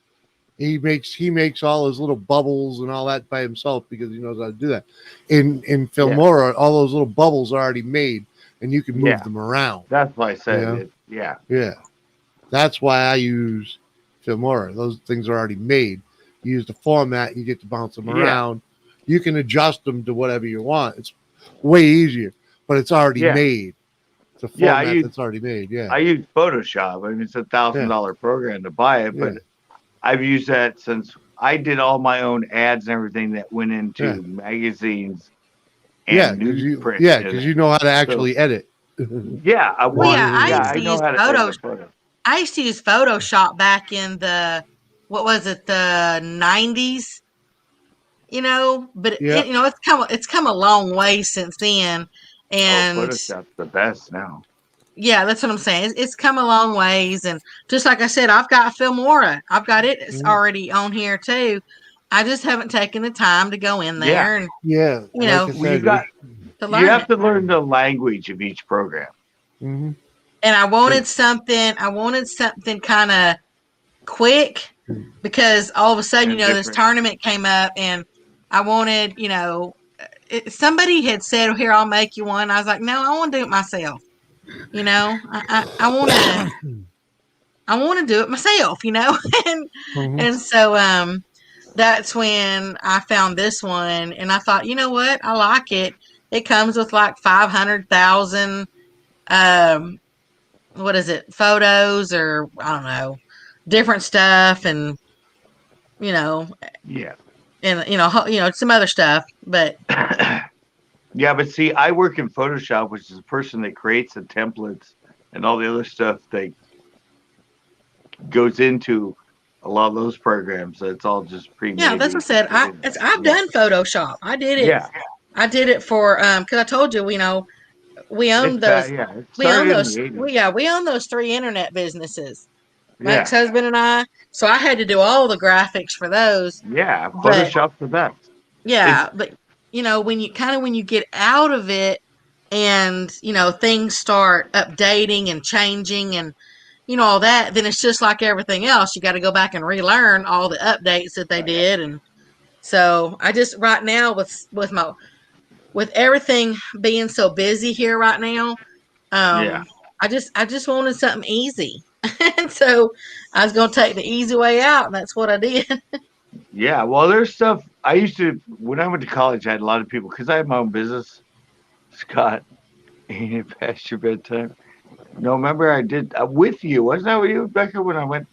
he makes all his little bubbles and all that by himself because he knows how to do that. In Filmora, all those little bubbles are already made, and you can move them around. That's why I said it. Yeah. Yeah. That's why I use Filmora. Those things are already made. You use the format, you get to bounce them around. You can adjust them to whatever you want. It's way easier, but it's already made. It's a format that's already made. Yeah. I use Photoshop. I mean, it's $1,000 program to buy it, but I've used that since I did all my own ads and everything that went into magazines and newsprint. Yeah, because you know how to actually edit. I know how to edit photos. I used to use Photoshop back in the 90s. But it's come a long way since then. And Photoshop's the best now. Yeah, that's what I'm saying. It's come a long ways, and just like I said, I've got Filmora. I've got it. It's already on here too. I just haven't taken the time to go in there and you have to learn the language of each program. Mm-hmm. And I wanted something kind of quick because all of a sudden, this tournament came up, and I wanted, somebody had said, "Oh, here, I'll make you one." I was like, "No, I want to do it myself." I want to do it myself, and so that's when I found this one, and I thought, you know what, I like it. It comes with like 500,000 photos, or I don't know, different stuff, and and some other stuff, but yeah, but see, I work in Photoshop, which is the person that creates the templates and all the other stuff that goes into a lot of those programs. So it's all just pre-made. Yeah, that's what I said. I've done Photoshop. I did it. Yeah. I did it for because I told you, we owned those. It We own started in those. the 80s. We own those 3 internet businesses. My Yeah. ex-husband and I. So I had to do all the graphics for those. Yeah, But Photoshop's the best. yeah, but when you get out of it, and things start updating and changing, and all that, then it's just like everything else. You got to go back and relearn all the updates that they did, and so I just right now with everything being so busy here right now, Yeah. I just wanted something easy, and so I was gonna take the easy way out, and that's what I did. Yeah, well, there's stuff I used to when I went to college. I had a lot of people because I had my own business. Scott, ain't it past your bedtime? No, remember I did with you. Wasn't that with you, Becca, when I went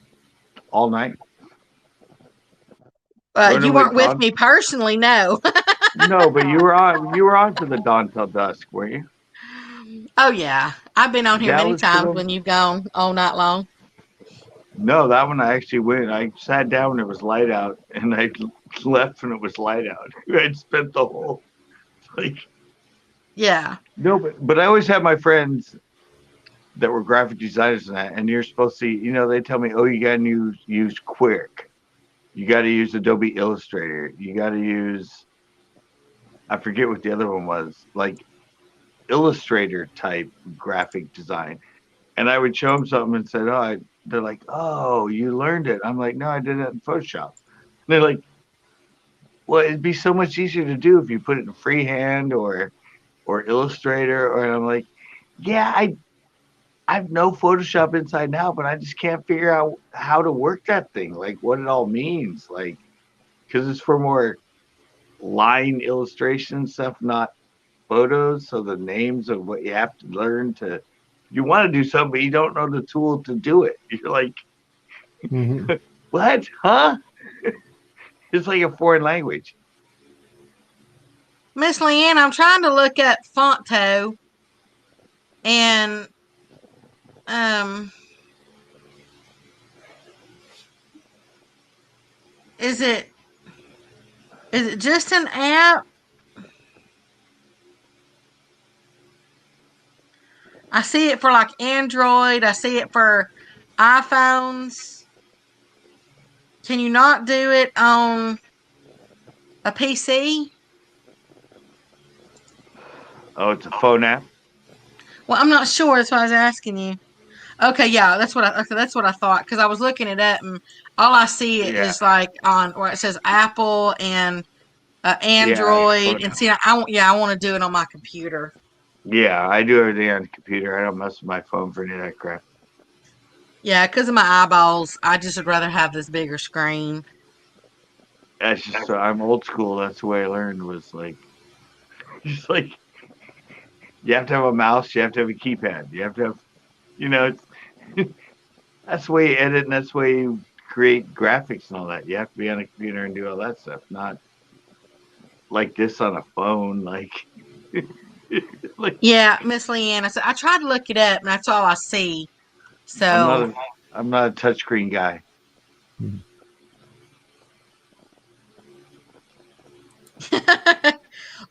all night? You weren't with me personally, no. No, but you were on. You were on for the dawn till dusk, weren't you? Oh yeah, I've been on here That many was the times one? when you've gone all night long. No, that one I actually went. I sat down when it was light out, and I left when it was light out. I'd spent the whole like. Yeah. No, but I always had my friends that were graphic designers and that, and you're supposed to, they tell me, oh, you got to use Quick, you got to use Adobe Illustrator, you got to use, I forget what the other one was, like Illustrator type graphic design, and I would show them something and said, they're like, oh, you learned it. I'm like, no, I did it in Photoshop. And they're like, well, it'd be so much easier to do if you put it in freehand or Illustrator, and I'm like, yeah, I know Photoshop inside now, but I just can't figure out how to work that thing, like what it all means, like, because it's for more line illustration stuff, not photos. So the names of what you have to learn you want to do something, but you don't know the tool to do it. You're like, what? Huh? It's like a foreign language. Miss Leanne, I'm trying to look at Fonto, and is it just an app? I see it for like Android. I see it for iPhones. Can you not do it on a PC? Oh, it's a phone app. Well, I'm not sure. That's why I was asking you. Okay, yeah, that's what I thought, because I was looking it up, and all I see is like on where it says Apple and Android, and see, I want to do it on my computer. Yeah, I do everything on the computer. I don't mess with my phone for any of that crap. Yeah, because of my eyeballs, I just would rather have this bigger screen. That's just I'm old school. That's the way I learned, was like, just like, you have to have a mouse, you have to have a keypad, you have to have, that's the way you edit, and that's the way you create graphics and all that. You have to be on a computer and do all that stuff, not like this on a phone. Like Yeah, Miss Leanne, I tried to look it up, and that's all I see. So I'm not a touchscreen guy.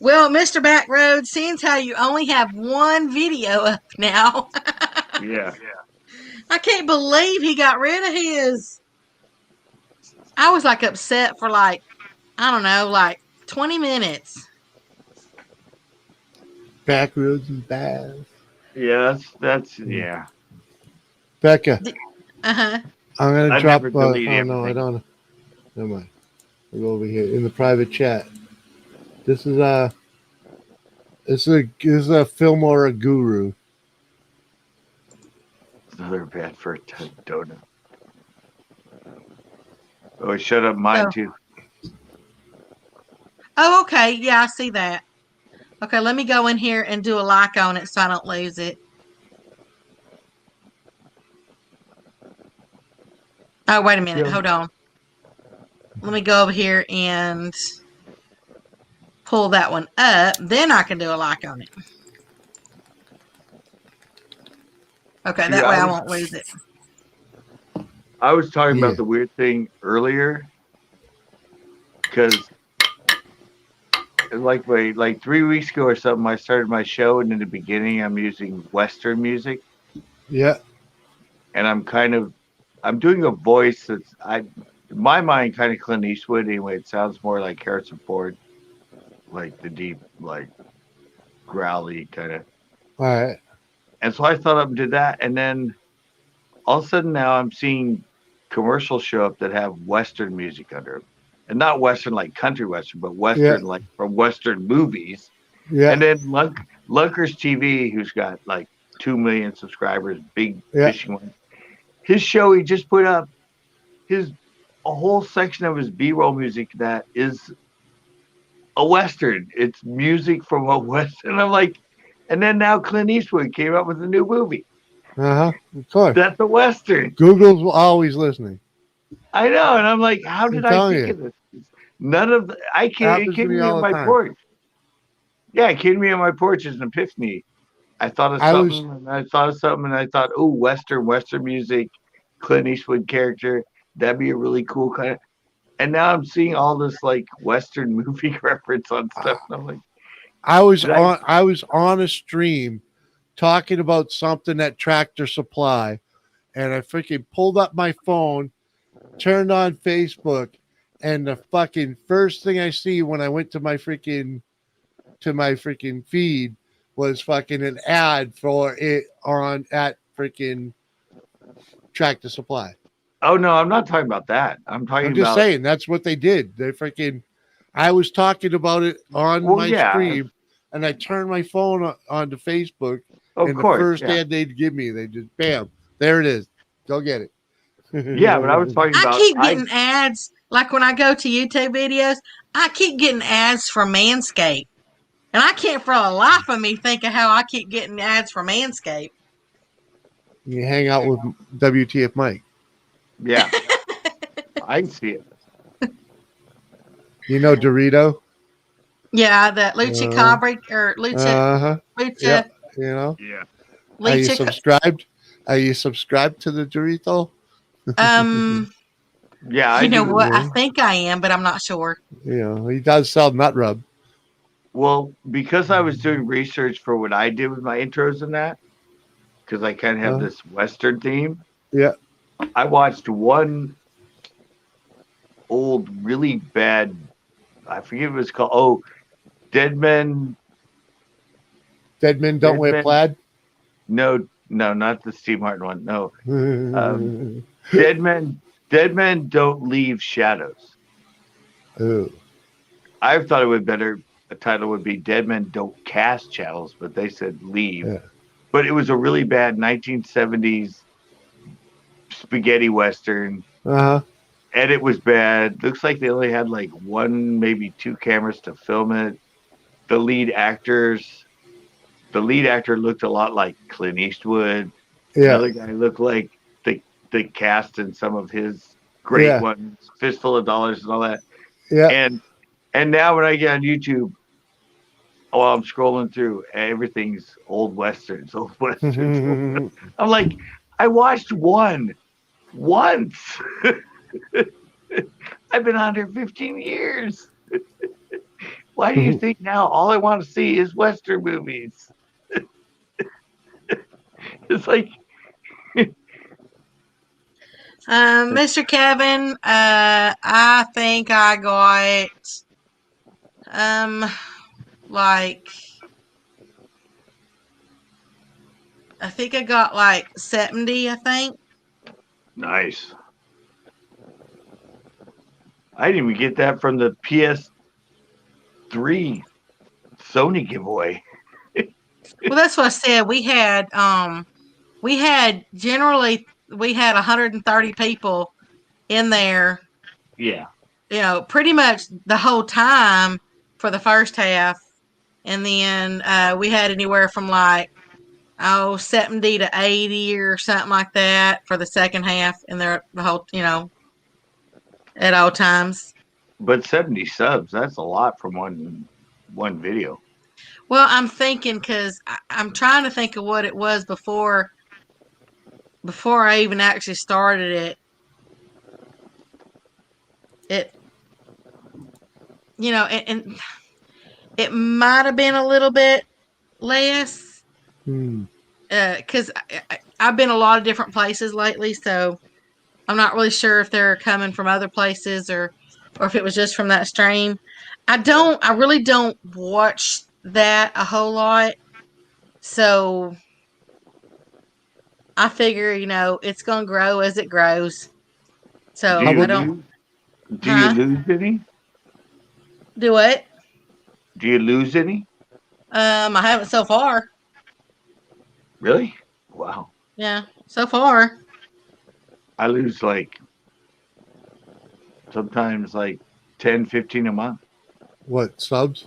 Well, Mr. Backroad, seems how you only have one video up now. Yeah. I can't believe he got rid of his. I was like upset for like, I don't know, like 20 minutes. Backroads is bad. Yeah, that's yeah. Becca. Uh-huh. I'm gonna I've drop. never deleted Oh no, I everything. don't. Never mind. I'll go over here in the private chat. This is a Fillmore guru. Another bad for a donut. Oh, shut up mine too. Oh, okay. Yeah, I see that. Okay, let me go in here and do a like on it so I don't lose it. Oh, wait a minute. Yeah. Hold on. Let me go over here and pull that one up. Then I can do a like on it. Okay, that way I won't lose it. I was talking about the weird thing earlier because like 3 weeks ago or something, I started my show, and in the beginning, I'm using Western music, Yeah. and I'm doing a voice that's in my mind, kind of Clint Eastwood. Anyway, it sounds more like Harrison Ford, like the deep, like growly kind of. All right. And so I thought up and did that, and then all of a sudden now I'm seeing commercials show up that have Western music under them, and not Western like country Western, but Western like from Western movies. Yeah. And then Lunkers TV, who's got like 2 million subscribers, big fishing one. His show, he just put up a whole section of his B-roll music that is a Western. It's music from a Western. I'm like, and then now Clint Eastwood came up with a new movie. Of course. That's a Western. Google's always listening. I know, and I'm like, how did I think of this? None of it came to me on my porch. Yeah, it came to me on my porch as an epiphany. I thought of something, and I thought, oh, Western music, Clint Eastwood character. That'd be a really cool kind of. And now I'm seeing all this like Western movie reference on stuff. And I'm like, I was on a stream talking about something at Tractor Supply, and I freaking pulled up my phone, turned on Facebook, and the fucking first thing I see when I went to my freaking feed was fucking an ad for it on at freaking Tractor Supply. Oh no, I'm not talking about that. I'm just saying that's what they did. They freaking. I was talking about it on my stream, and I turned my phone on to Facebook, and the first ad they'd give me, they just bam, there it is. Go get it. Yeah, but I was talking about. I keep getting ads. Like when I go to YouTube videos, I keep getting ads for Manscaped. And I can't for the life of me think of how I keep getting ads for Manscaped. You hang out with WTF Mike. Yeah. I can see it. You know Dorito? Yeah, the Lucha Cabra or Lucha. Lucha. Yeah, you know? Yeah. Are you subscribed? Are you subscribed to the Dorito? Yeah. You know what? I think I am, but I'm not sure. He does sell nut rub. Well, because I was doing research for what I did with my intros and that, because I kind of have this Western theme. Yeah. I watched one old, really bad, I forget what it's called. Oh, Dead Men Don't Wear Plaid? No, not the Steve Martin one. No. Dead Men Don't Leave Shadows. Ooh. I thought it would better. The title would be Dead Men Don't Cast Shadows, but they said leave. Yeah. But it was a really bad 1970s spaghetti Western. Uh-huh. And it was bad. Looks like they only had like 1, maybe 2 cameras to film it. The lead actor looked a lot like Clint Eastwood. Yeah. The other guy looked like the cast in some of his great ones, Fistful of Dollars and all that. Yeah. And now when I get on YouTube, while I'm scrolling through, everything's old westerns. I'm like, I watched one once. I've been on here 15 years. Why do you think now all I want to see is Western movies? It's like... Mr. Kevin, I think I got like 70, I think. Nice. I didn't even get that from the PS3 Sony giveaway. Well, that's what I said. We had 130 people in there. Yeah. Pretty much the whole time for the first half. And then we had anywhere from 70 to 80 or something like that for the second half. And the whole, at all times. But 70 subs, that's a lot from one video. Well, I'm thinking because I'm trying to think of what it was before I even actually started it. And it might have been a little bit less. Hmm. Because I've been a lot of different places lately, so I'm not really sure if they're coming from other places or if it was just from that stream. I really don't watch that a whole lot. So I figure, it's going to grow as it grows. So Do you I don't, lose? Do you huh? lose any? Do what? Do you lose any? I haven't so far. Really? Wow. Yeah, so far. I lose like sometimes like 10, 15 a month. What, subs?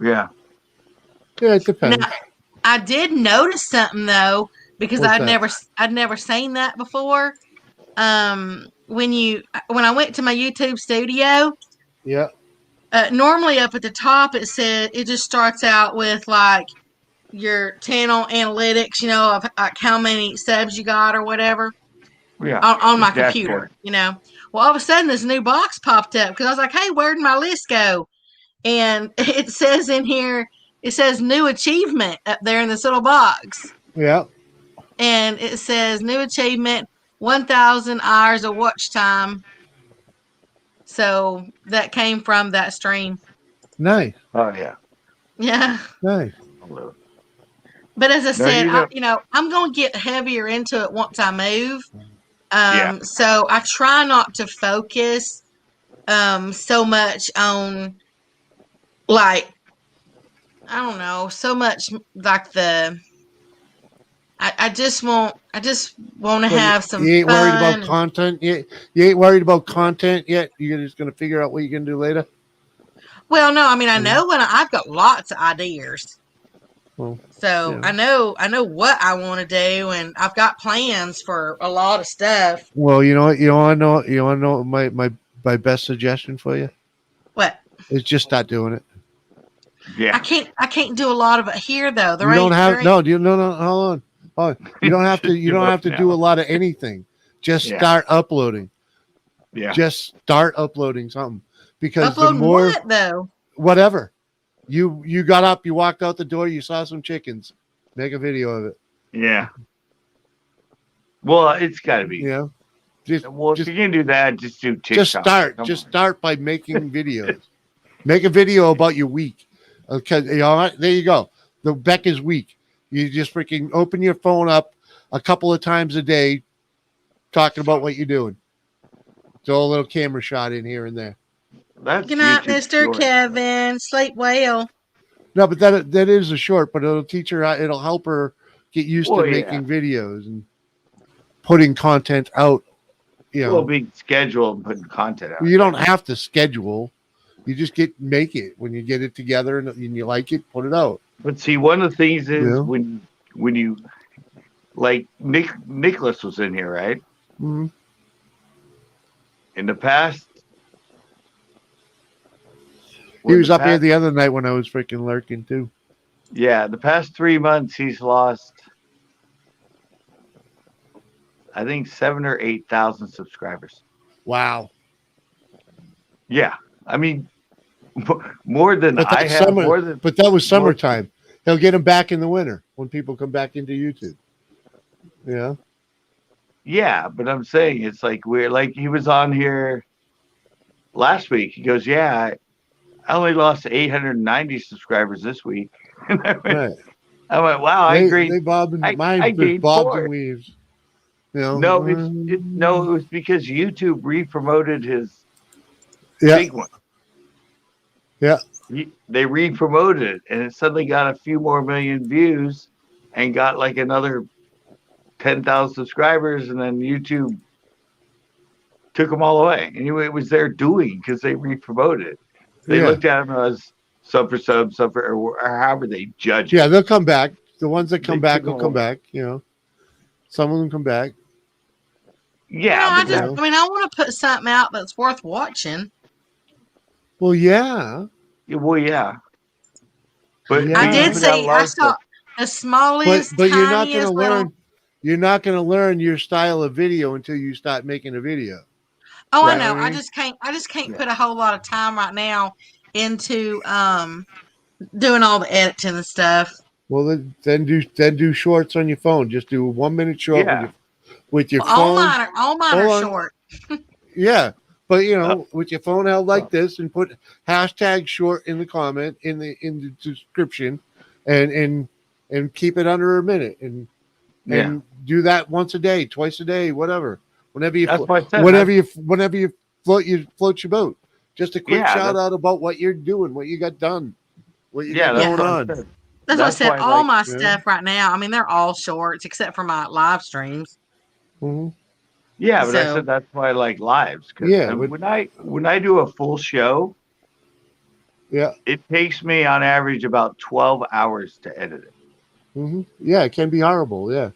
Yeah. Yeah, it depends. Now, I did notice something though, because What's I'd never seen that before. When I went to my YouTube studio, Yeah. normally up at the top it just starts out with like your channel analytics, of like how many subs you got or whatever Yeah. on my Dashboard. computer. Well, all of a sudden this new box popped up because I was like, hey, where did my list go? And it says in here, it says new achievement up there in this little box. Yeah. And it says new achievement, 1,000 hours of watch time. So that came from that stream. Nice. Oh yeah. Yeah. Nice. But as I said, you know- I'm going to get heavier into it once I move. Yeah. So I try not to focus so much on like, I don't know, so much like I just want to have some You ain't fun. worried about content yet? You ain't worried about content yet? You're just going to figure out what you're going to do later? Well, no, I mean, I know I've got lots of ideas. Well, So yeah. I know what I want to do, and I've got plans for a lot of stuff. Well, you know what? You want to know my best suggestion for you? What? Is just start doing it. Yeah. I can't do a lot of it here though. You don't have no. Hold on. You don't have to. You don't have to do a lot of anything. Just start uploading. Yeah. Just start uploading something because uploading the more what though? whatever you got up, you walked out the door, you saw some chickens, make a video of it. Yeah. Well, it's got to be. Yeah. If you can do that, just do TikTok. Just start. Just start by making videos. Make a video about your week. Okay, there you go. The Becca's week. You just freaking open your phone up a couple of times a day, talking about what you're doing. Throw a little camera shot in here and there. That's Good night, YouTube Mr. short. Kevin. Sleep well. No, but that is a short, but it'll teach her. It'll help her get used to making videos and putting content out. Well, being scheduled and putting content out. You don't have to schedule. You just make it when you get it together and you like it, put it out. But see, one of the things is when you like Nicholas was in here, right? Mm-hmm. In the past, he was up here the other night when I was freaking lurking too. Yeah, the past 3 months he's lost, I think 7,000 or 8,000 subscribers. Wow. Yeah, I mean, more than I have. But that was summertime. He'll get them back in the winter when people come back into YouTube. Yeah. Yeah, but I'm saying it's like he was on here last week. He goes, "Yeah, I only lost 890 subscribers this week." And I went, "Wow, I agree." They bob and mine bobs and weaves. No, it was because YouTube re-promoted his big one. Yeah. They re-promoted it, and it suddenly got a few more million views and got like another 10,000 subscribers, and then YouTube took them all away. Anyway, it was their doing because they re-promoted it. They looked at them as sub for sub, or however they judge it. Yeah, they'll come back. The ones that come back will come back. Some of them come back. Yeah, I want to put something out that's worth watching. Well, yeah. Well, yeah. But I did say I saw the smallest. But you're not going to learn. You're not going to learn your style of video until you start making a video. Oh, right? I know. I just can't put a whole lot of time right now into doing all the editing and stuff. Well, then do shorts on your phone. Just do a 1 minute short with your phone. All mine are short. Yeah, but with your phone held like this, and put hashtag short in the comment in the description, and keep it under a minute, and do that once a day, twice a day, whatever. Whenever you float your boat. Just a quick shout out about what you're doing, what you got done, what you got going on. That's what I said. All my stuff right now, I mean, they're all shorts except for my live streams. Mm-hmm. Yeah, but I said that's why I like lives. When I do a full show, it takes me on average about 12 hours to edit it. Mm-hmm. Yeah, it can be horrible. Yeah,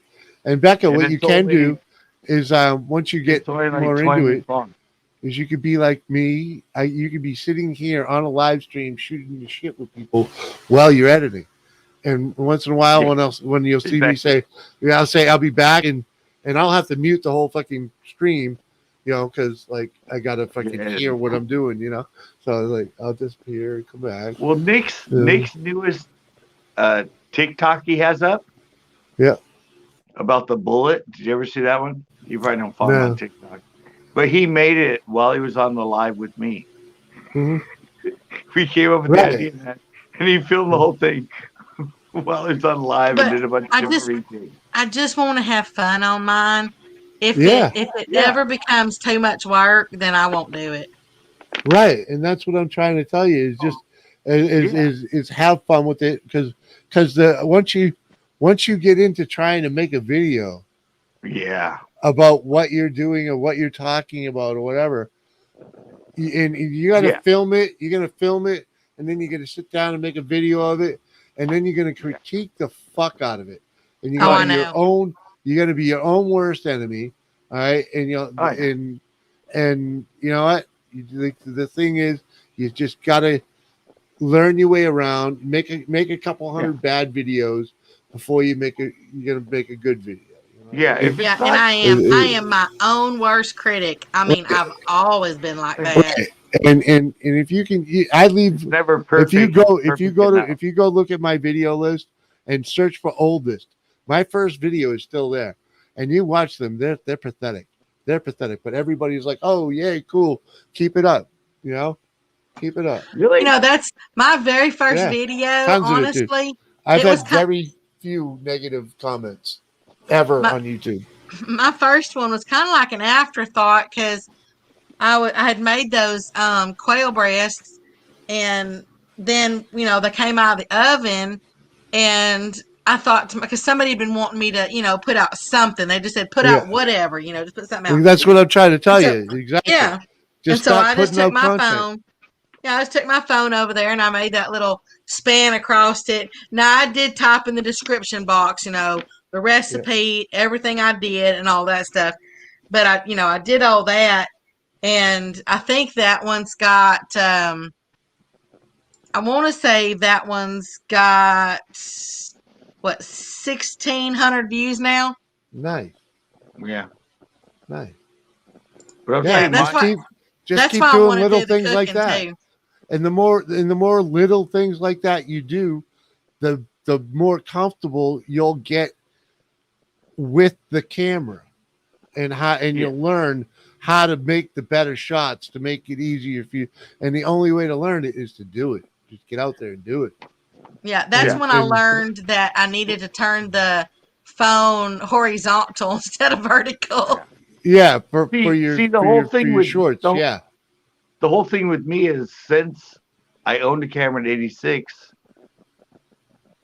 and Becca, what you can do is once you get more into it, is you could be like me. You could be sitting here on a live stream shooting the shit with people while you're editing. And once in a while, when you'll see me say, I'll say I'll be back, and I'll have to mute the whole fucking stream, because like I gotta fucking hear what I'm doing, So like I'll disappear and come back. Well, Nick's newest TikTok he has up, about the bullet. Did you ever see that one? You probably don't follow on TikTok, but he made it while he was on the live with me. Mm-hmm. We came up with the idea, and he filmed the whole thing while he was on live and did a bunch of different things. I just want to have fun on mine. If it ever becomes too much work, then I won't do it. Right, and that's what I'm trying to tell you is just is have fun with it because once you get into trying to make a video, about what you're doing or what you're talking about or whatever, and you got to film it. You're gonna film it, and then you're gonna sit down and make a video of it, and then you're gonna critique the fuck out of it, and you're gonna be your own worst enemy. All right, and and you know what? The thing is, you just gotta learn your way around. Make a couple hundred bad videos before you're gonna make a good video. And I am my own worst critic. I mean, I've always been like that. And if you can, I leave. Never perfect. If you go look at my video list and search for oldest, my first video is still there, and you watch them. They're pathetic. They're pathetic. But everybody's like, oh yeah, cool, keep it up. Keep it up. Really? That's my very first video. Honestly, I've had very few negative comments ever on YouTube. My first one was kind of like an afterthought because I had made those quail breasts, and then they came out of the oven, and I thought because somebody had been wanting me to put out something. They just said put out whatever, just put something out. That's what I'm trying to tell you. Exactly. Yeah. Just and so I just took my phone. Yeah, I just took my phone over there and I made that little span across it. Now I did type in the description box, the recipe, everything I did and all that stuff. But I did all that, and I think that one's got I want to say that one's got 1,600 views now. Nice. Yeah. Nice. But just keep doing little things like that. Too. And the more little things like that you do, the more comfortable you'll get with the camera, and you'll learn how to make the better shots to make it easier for you. And the only way to learn it is to do it. Just get out there and do it. Yeah, that's when I learned that I needed to turn the phone horizontal instead of vertical. Yeah, for your shorts. The whole thing with me is since I owned a camera in '86,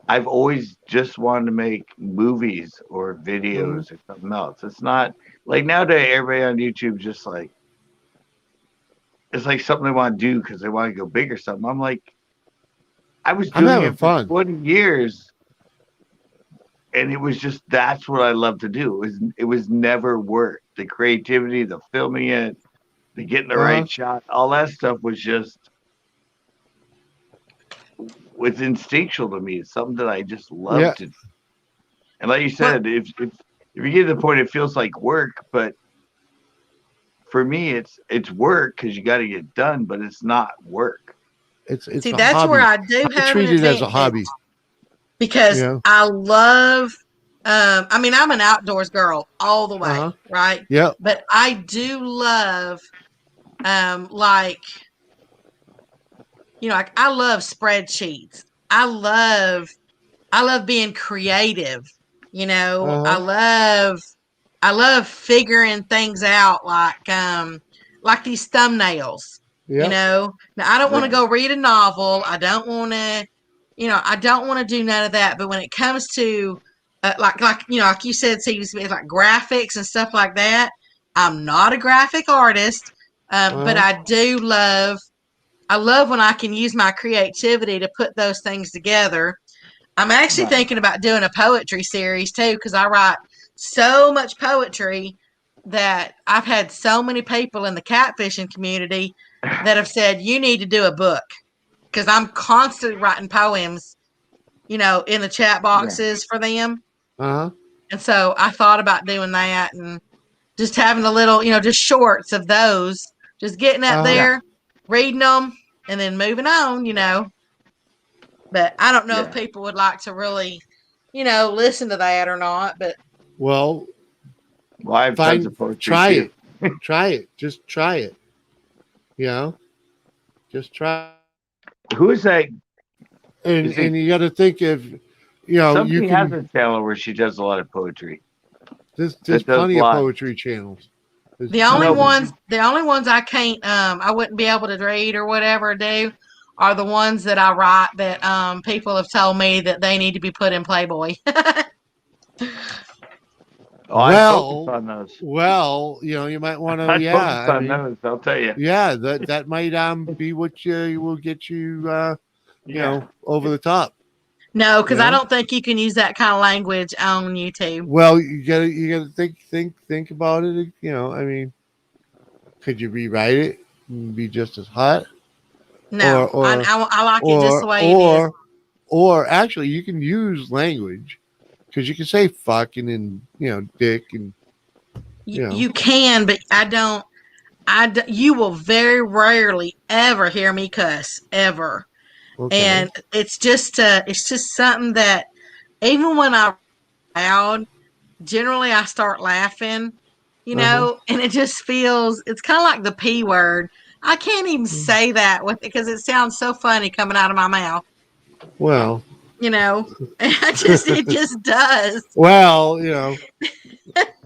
I've always just wanted to make movies or videos or something else. It's not like nowadays everybody on YouTube just like it's like something they want to do because they want to go big or something. I'm like, I was doing it for 20 years, and it was just that's what I love to do. It was never work. The creativity, the filming it, the getting the right shot, all that stuff was instinctual to me. It's something that I just love to do. And like you said, if you get to the point, it feels like work, but for me, it's work because you got to get done, but it's not work. It's See, a that's hobby. where I do I have treat an it as a advantage hobby. because Yeah. I love. I mean, I'm an outdoors girl all the way, Uh-huh. right? Yeah. But I do love, like, like I love spreadsheets. I love being creative. Uh-huh. I love figuring things out, like these thumbnails. Yep. Now I don't want to Right. go read a novel. I don't want to, I don't want to do none of that. But when it comes to, like you said, CCB, like graphics and stuff like that, I'm not a graphic artist, but Uh-huh. I love when I can use my creativity to put those things together. I'm actually Right. thinking about doing a poetry series too, because I write so much poetry that I've had so many people in the catfishing community that have said, you need to do a book, because I'm constantly writing poems, in the chat Yeah. boxes for them. Uh-huh. And so I thought about doing that and just having a little, just shorts of those, just getting up Uh-huh. there, reading them, and then moving on, But I don't know if Yeah. people would like to really, listen to that or not. But Well, Well, I have tons of poetry try too. it. Try it. Just try it. Just try. Who is that? And Is it you got to think of, you somebody has can. a channel where she does a lot of poetry. There's That does plenty of live. poetry channels. There's the plenty only No, of but them. ones, the only ones I can't, I wouldn't be able to read or whatever do, are the ones that I write that people have told me that they need to be put in Playboy. Oh, I focused on those. Well, you might want to. I Yeah, focused I on mean, those. I'll tell you. yeah, that might be what you will get you, Yeah. over the top. No, because I know? don't think you can use that kind of language on YouTube. Well, you gotta think about it. I mean, could you rewrite it and be just as hot? No, Or I like it just the way it is. or actually, you can use language because you can say fucking and dick and You can, but I don't. You will very rarely ever hear me cuss ever, okay. and it's just something that even when I loud, generally I start laughing, and it just feels. It's kind of like the P word. I can't even say that because it sounds so funny coming out of my mouth. Well, it just does. well,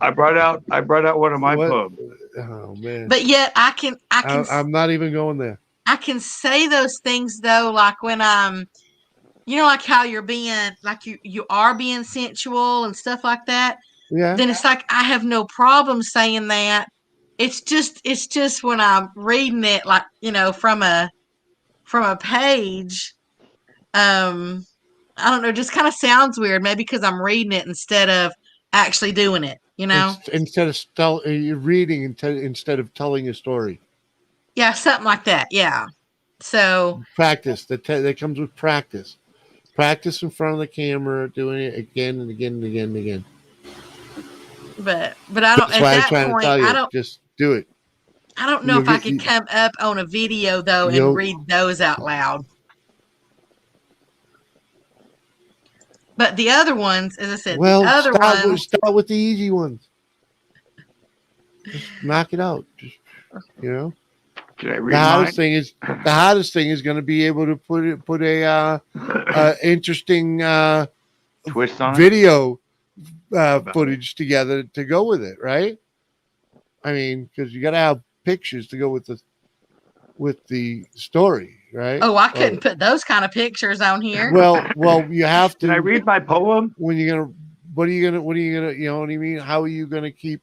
I brought out one of my what? poems. Oh man! But yet I can I'm not even going there. I can say those things though, like when I'm, like how you're being, like you are being sensual and stuff like that. Yeah. Then it's like I have no problem saying that. It's just when I'm reading it, like from a page. I don't know, just kind of sounds weird. Maybe because I'm reading it instead of actually doing it. Instead of you're reading instead of telling a story. Yeah, something like that. Yeah. So Practice that comes with practice. Practice in front of the camera, doing it again and again and again and again. But I don't. That's At why I'm that trying to point, tell you. I don't. Just do it. I don't know if I could come up on a video though and read those out loud. But the other ones, as I said, well, the other ones. Start with the easy ones. Just knock it out. Just Can I read the mine? hardest thing is going to be able to put a interesting Twist on video footage together to go with it, right? I mean, because you got to have pictures to go with the story, right? Oh, I couldn't put those kind of pictures on here. Well, you have to. Can I read my poem? What are you gonna? You know what I mean? How are you gonna keep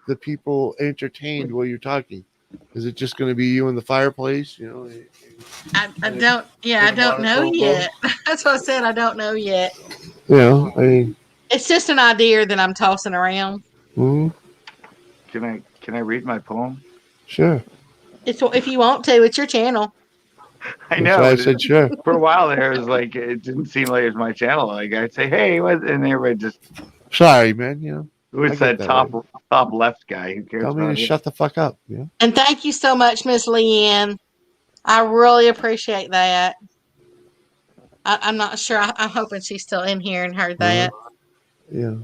the people entertained while you're talking? Is it just gonna be you in the fireplace? I don't. Yeah, I don't know yet. That's what I said. I don't know yet. I mean, it's just an idea that I'm tossing around. Mm-hmm. Can I read my poem? Sure. If you want to, it's your channel. I know. I said sure. For a while there, it was like it didn't seem like it was my channel. Like I'd say, "Hey," and everybody just. Sorry, man. Who is that top left guy? Who cares? Tell me to shut the fuck up. Yeah. And thank you so much, Miss Leanne. I really appreciate that. I'm not sure. I'm hoping she's still in here and heard that. Yeah.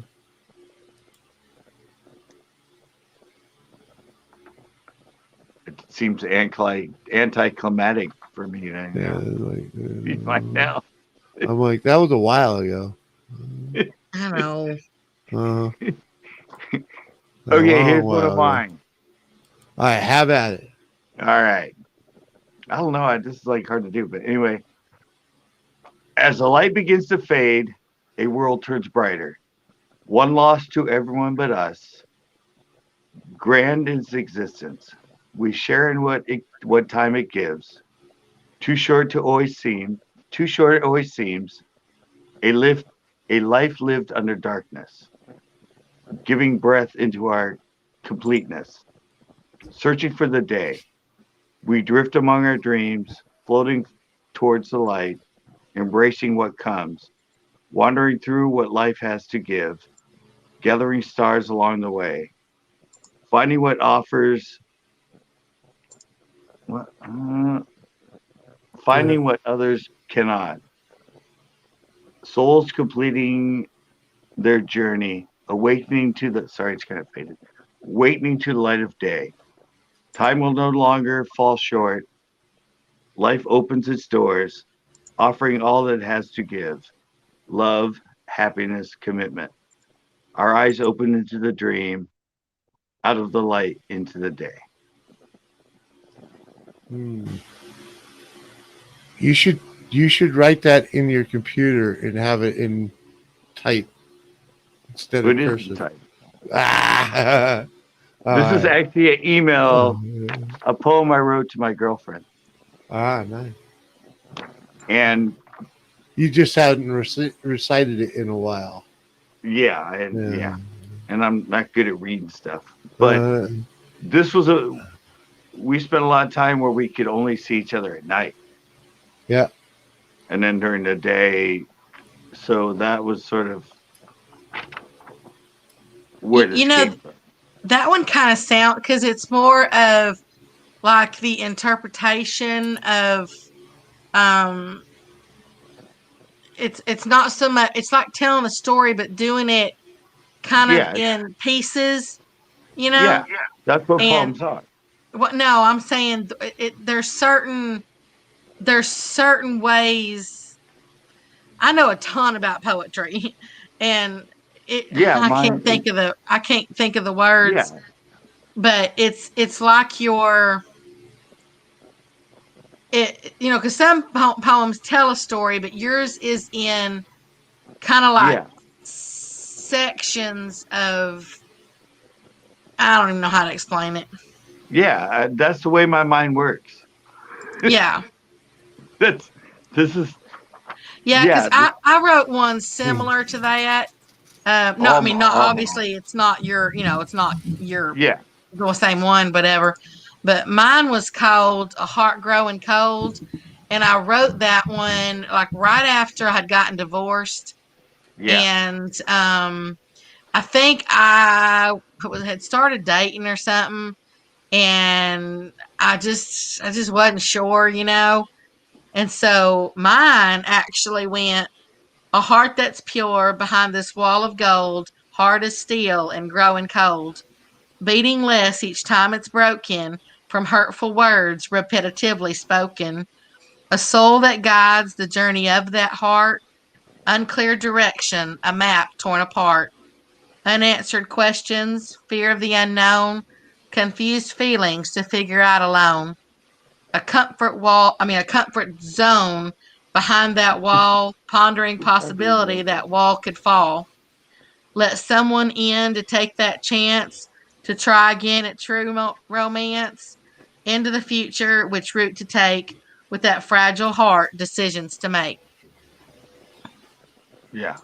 It seems anticlimactic for me right now. Right now. I'm like, that was a while ago. I know. Okay, here's one of mine. All right, have at it. All right. I don't know. This is like hard to do, but anyway. As the light begins to fade, a world turns brighter. One loss to everyone but us. Grand is existence. We share in what time it gives. Too short it always seems. A life lived under darkness, giving breath into our completeness. Searching for the day, we drift among our dreams, floating towards the light, embracing what comes, wandering through what life has to give, gathering stars along the way, finding what offers, finding what others cannot. Souls completing their journey, awakening to the it's kind of faded. Awakening to the light of day. Time will no longer fall short. Life opens its doors, offering all that it has to give. Love, happiness, commitment. Our eyes open into the dream, out of the light into the day. You should write that in your computer and have it in type instead of cursive. Type. This is actually an email, a poem I wrote to my girlfriend. Nice. And you just hadn't recited it in a while. Yeah. And I'm not good at reading stuff. But this was we spent a lot of time where we could only see each other at night. Yeah. And then during the day. So that was sort of where this came from. That one kind of sounds, because it's more of like the interpretation of, it's not so much, it's like telling a story, but doing it kind of in pieces, you know? Yeah, that's what poems are. No, I'm saying there's certain ways. I know a ton about poetry, and I can't think of the words. Yeah. But it's like because some poems tell a story, but yours is in kind of like sections of, I don't even know how to explain it. Yeah, that's the way my mind works. Yeah. This is. Yeah, because I wrote one similar to that. Obviously it's not your, the same one, whatever. But mine was called A Heart Growing Cold. And I wrote that one like right after I had gotten divorced. Yeah. And I think I had started dating or something. And I just wasn't sure, And so mine actually went, a heart that's pure behind this wall of gold, hard as steel and growing cold, beating less each time it's broken from hurtful words repetitively spoken. A soul that guides the journey of that heart, unclear direction, a map torn apart. Unanswered questions, fear of the unknown, confused feelings to figure out alone. A comfort zone behind that wall, pondering possibility that wall could fall. Let someone in to take that chance to try again at true romance. Into the future, which route to take with that fragile heart, decisions to make. Yeah.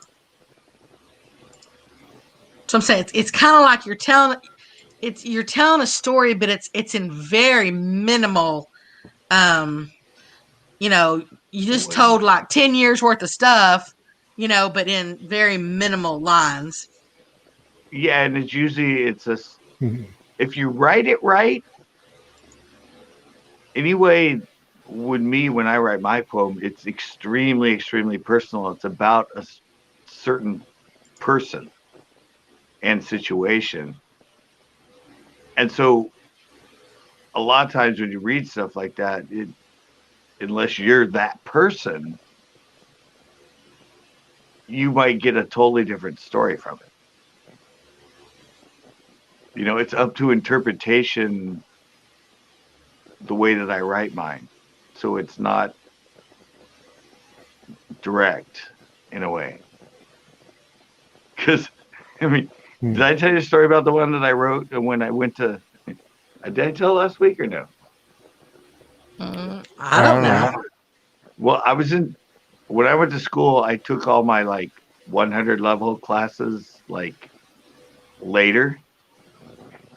So I'm saying it's kind of like you're telling a story, but it's in very minimal. You just told like 10 years worth of stuff, but in very minimal lines. Yeah, and it's usually if you write it right. Anyway, when I write my poem, it's extremely, extremely personal. It's about a certain person and situation. And so a lot of times when you read stuff like that, unless you're that person, you might get a totally different story from it. You know, it's up to interpretation the way that I write mine. So it's not direct in a way. Because, I mean, did I tell you a story about the one that I wrote when I went to, did I tell last week or no? I don't know. Well, when I went to school, I took all my like 100 level classes like later.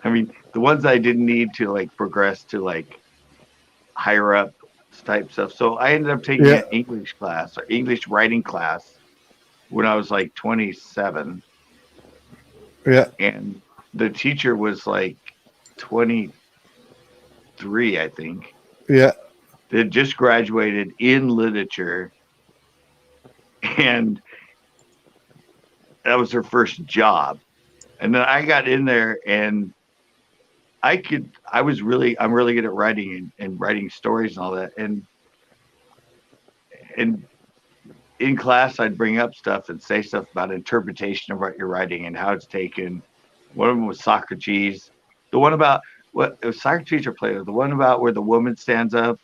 I mean, the ones I didn't need to like progress to like higher up type stuff. So I ended up taking an English class or English writing class when I was like 27. Yeah. And the teacher was like 23, I think. Yeah. They had just graduated in literature. And that was her first job. And then I got in there and I'm really good at writing and writing stories and all that. And in class, I'd bring up stuff and say stuff about interpretation of what you're writing and how it's taken. One of them was Socrates. The one about what it was Socrates or Plato. The one about where the woman stands up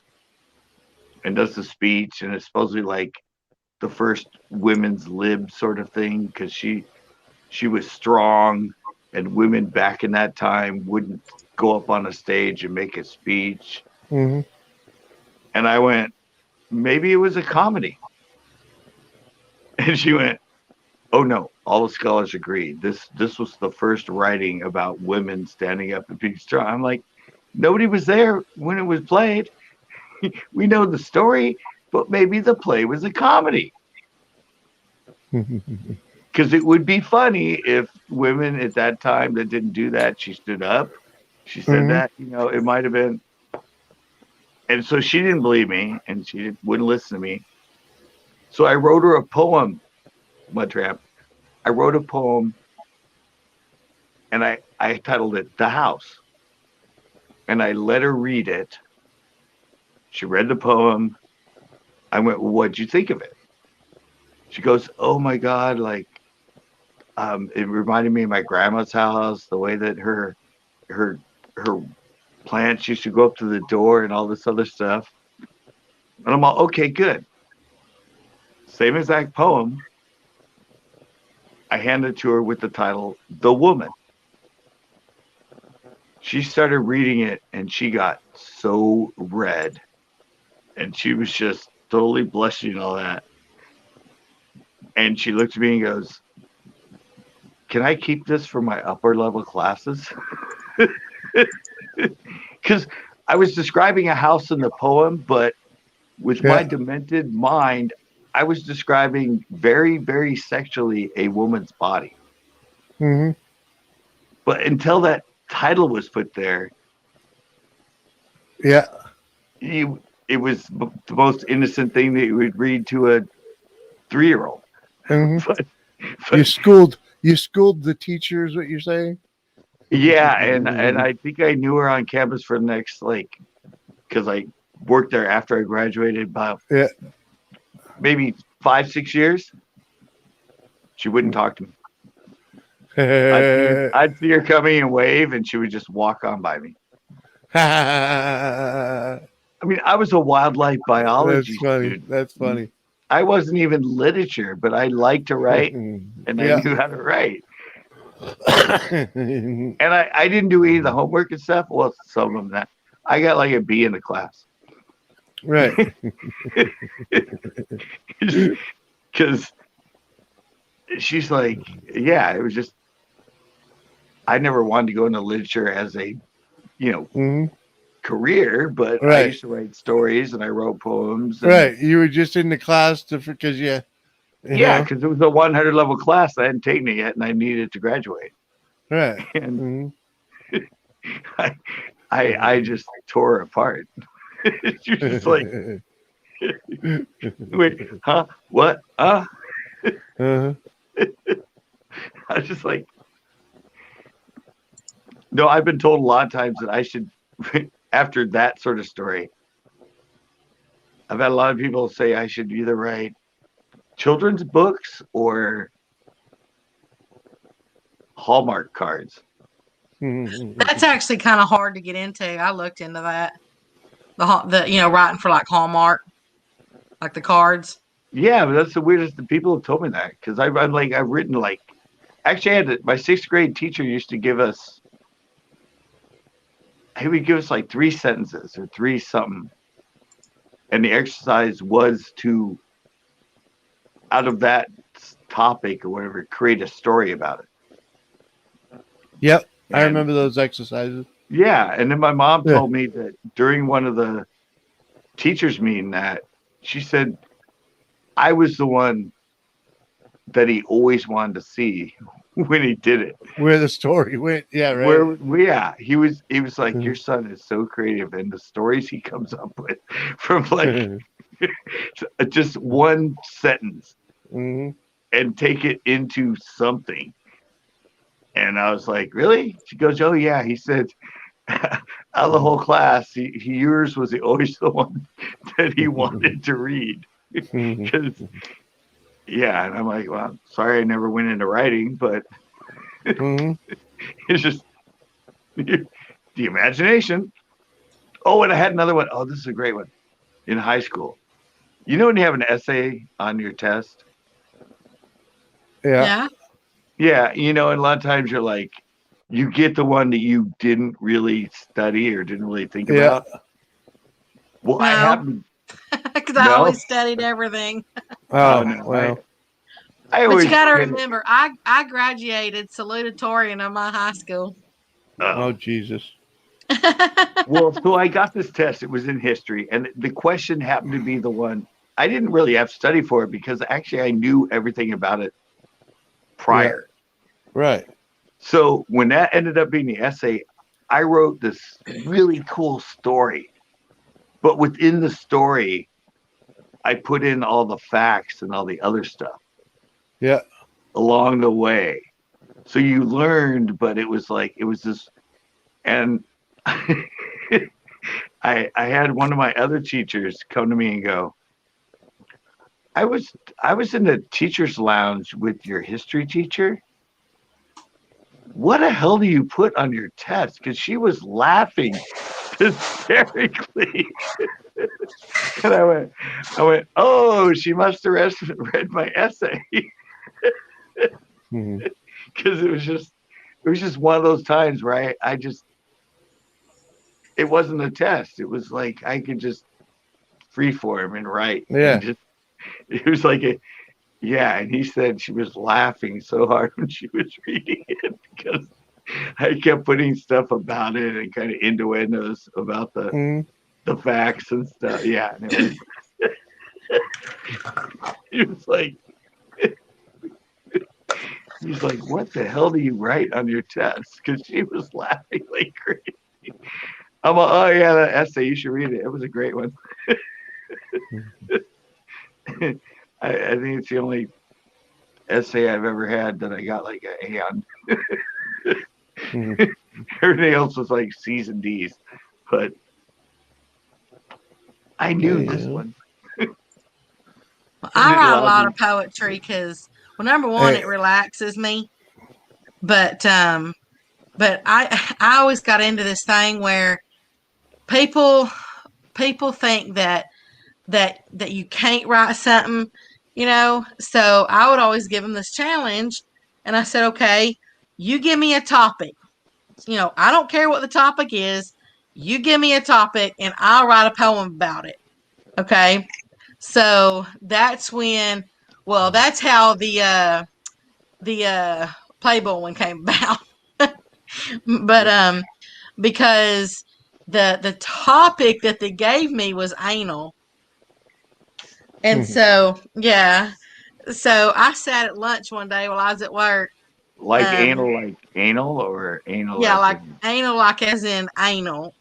and does the speech, and it's supposedly like the first women's lib sort of thing because she was strong, and women back in that time wouldn't go up on a stage and make a speech. Mm-hmm. And I went, maybe it was a comedy. And she went, oh no, all the scholars agreed. This was the first writing about women standing up and being strong. I'm like, nobody was there when it was played. We know the story, but maybe the play was a comedy. Because it would be funny if women at that time that didn't do that, she stood up, she said that, you know, it might have been. And so she didn't believe me, and she wouldn't listen to me. So I wrote her a poem, Mudtrap. I wrote a poem, and I titled it The House. And I let her read it. She read the poem. I went, well, what'd you think of it? She goes, oh my God, like, it reminded me of my grandma's house, the way that her plants used to go up to the door and all this other stuff. And I'm all, okay, good. Same exact poem. I handed it to her with the title, The Woman. She started reading it and she got so red. And she was just totally blushing and all that. And she looked at me and goes, can I keep this for my upper level classes? Because I was describing a house in the poem, but with my demented mind, I was describing very, very sexually a woman's body. Mm-hmm. But until that title was put there, it was the most innocent thing that you would read to a 3-year-old. Mm-hmm. But you schooled the teachers, what you're saying? Yeah, and I think I knew her on campus for the next, like, because I worked there after I graduated about maybe 5-6 years. She wouldn't talk to me. I'd see her coming and wave, and she would just walk on by me. I mean, I was a wildlife biology student. That's funny. I wasn't even literature, but I liked to write, and I knew how to write. And I didn't do any of the homework and stuff. Well, some of them that. I got like a B in the class. Right. Because she's like, yeah, it was just, I never wanted to go into literature as a, career, but I used to write stories and I wrote poems. And, you were just in the class because because it was a 100 level class. I hadn't taken it yet and I needed to graduate. Right. And I just tore apart. You're just like, wait, huh? What? Uh-huh. I was just like, no, I've been told a lot of times that I should, after that sort of story, I've had a lot of people say I should either write children's books or Hallmark cards. That's actually kind of hard to get into. I looked into that. The writing for like Hallmark, like the cards. Yeah, but that's the weirdest. The people have told me that because I've written like, actually, my 6th grade teacher used to give us. He would give us like 3 sentences or 3 something, and the exercise was to, out of that topic or whatever, create a story about it. Yep, I remember those exercises. Yeah, and then my mom told me that during one of the teachers' meeting that she said I was the one that he always wanted to see when he did it. Where the story went, yeah, right. He was like, your son is so creative, and the stories he comes up with from like just one sentence and take it into something. And I was like, really? She goes, oh yeah. He said, out of the whole class, yours was always the one that he wanted to read. Yeah, and I'm like, well, sorry, I never went into writing, but it's just the imagination. Oh, and I had another one. Oh, this is a great one. In high school, you know when you have an essay on your test? Yeah. Yeah, and a lot of times you're like, you get the one that you didn't really study or didn't really think about. Well, no. I happened. Because I always studied everything. Oh, no. Well. I always, but you got to remember, I graduated salutatorian of my high school. Oh, Jesus. Well, so I got this test. It was in history. And the question happened to be the one. I didn't really have to study for it because actually I knew everything about it prior. Yeah. Right. So when that ended up being the essay, I wrote this really cool story. But within the story, I put in all the facts and all the other stuff. Yeah. Along the way. So you learned, but it was this, and I had one of my other teachers come to me and go, I was in the teacher's lounge with your history teacher. What the hell do you put on your test? Because she was laughing hysterically. And I went, oh, she must have read my essay. Because it was just one of those times where it wasn't a test. It was like I could just freeform and write. Yeah. And it was like and he said she was laughing so hard when she was reading it because I kept putting stuff about it and kind of innuendos about the facts and stuff. Yeah. And it was like, he's like, what the hell do you write on your test? Because she was laughing like crazy. I'm like, oh yeah, that essay, you should read it. It was a great one. I think it's the only essay I've ever had that I got like an A on. Everything else was like C's and D's, but I knew this one. I write a lot of poetry because, well, number one, it relaxes me, but I always got into this thing where people think that you can't write something, so I would always give them this challenge, and I said, okay, you give me a topic, I don't care what the topic is, you give me a topic and I'll write a poem about it. Okay, so that's when, well, that's how the Playboy one came about. But because the topic that they gave me was anal. And so, so I sat at lunch one day while I was at work. Like anal or anal? Yeah, like anal, like as in anal.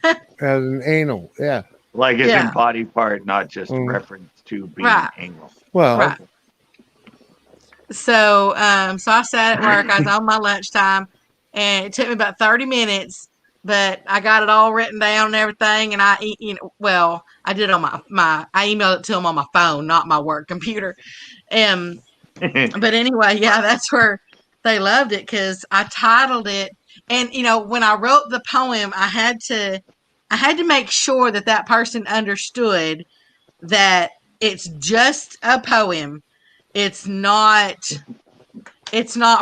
As an anal, yeah. Like as Yeah. in body part, not just Mm. reference to being Right. anal. Well, Right. So, so I sat at work. I was on my lunchtime, and it took me about 30 minutes, but I got it all written down and everything. And I did it on I emailed it to them on my phone, not my work computer. But anyway, yeah, that's where they loved it because I titled it. And when I wrote the poem, I had to make sure that person understood that it's just a poem. It's not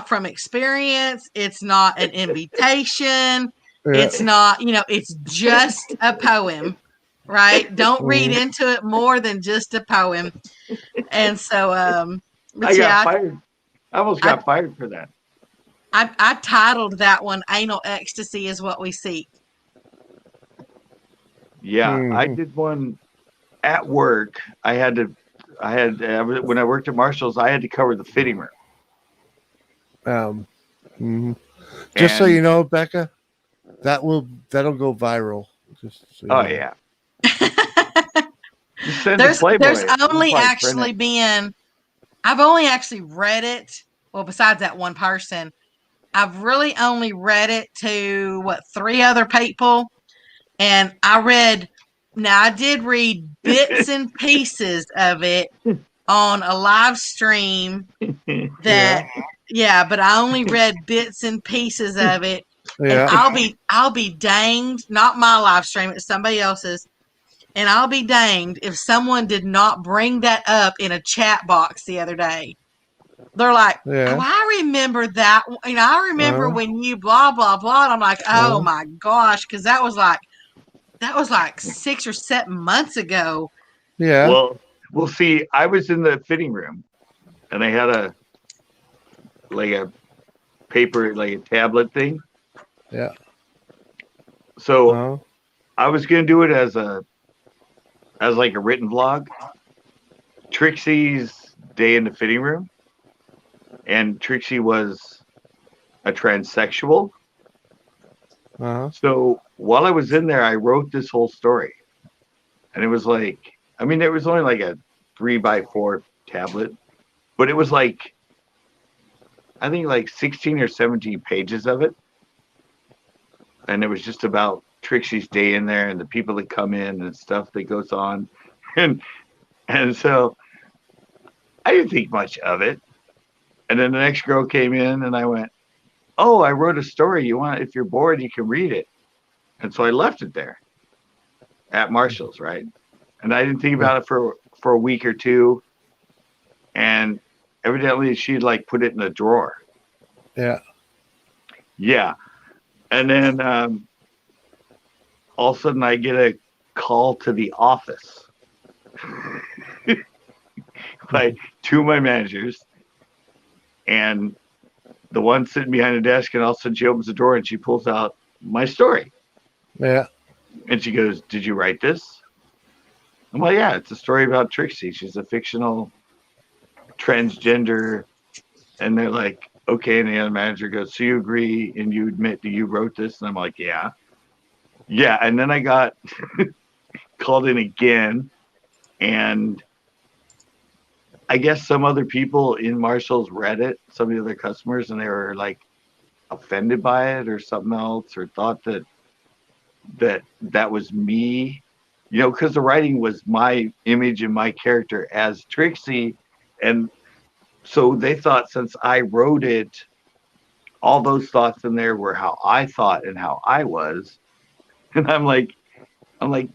from experience. It's not an invitation. It's not, it's just a poem, right? Don't read into it more than just a poem. And so, but I got yeah, fired. I almost got fired for that. I titled that one "Anal Ecstasy is What We Seek." Yeah, I did one at work. When I worked at Marshall's, I had to cover the fitting room. Just so you know, Becca, that'll go viral. Just so you know. Yeah. Just send to Playboy. There's only actually been, I've only actually read it. Well, besides that one person, I've really only read it to 3 other people, and I did read bits and pieces of it on a live stream. But I only read bits and pieces of it. Yeah. And I'll be danged, not my live stream, it's somebody else's. And I'll be danged if someone did not bring that up in a chat box the other day. They're like, oh, I remember that. I remember when you blah, blah, blah. And I'm like, oh my gosh. Because that was like 6 or 7 months ago. Yeah. Well, see, I was in the fitting room and they had a paper, like a tablet thing. Yeah. So I was going to do it as like a written vlog. Trixie's day in the fitting room. And Trixie was a transsexual. So while I was in there, I wrote this whole story. And it was like, it was only like a 3x4 tablet, but it was like, I think like 16 or 17 pages of it. And it was just about Trixie's day in there and the people that come in and stuff that goes on. And so I didn't think much of it. And then the next girl came in and I went, oh, I wrote a story. If you're bored, you can read it. And so I left it there at Marshall's, right? And I didn't think about it for a week or two. And evidently she'd put it in a drawer. Yeah. Yeah. And then all of a sudden I get a call to the office by 2 of my managers. And the one sitting behind the desk, and all of a sudden she opens the door and she pulls out my story. Yeah. And she goes, did you write this? I'm like, yeah, it's a story about Trixie. She's a fictional transgender. And they're like, okay. And the other manager goes, so you agree and you admit that you wrote this? And I'm like, yeah. Yeah. And then I got called in again. And I guess some other people in Marshall's read it, some of the other customers, and they were offended by it or something else, or thought that was me, because the writing was my image and my character as Trixie. And so they thought since I wrote it, all those thoughts in there were how I thought and how I was. And I'm like,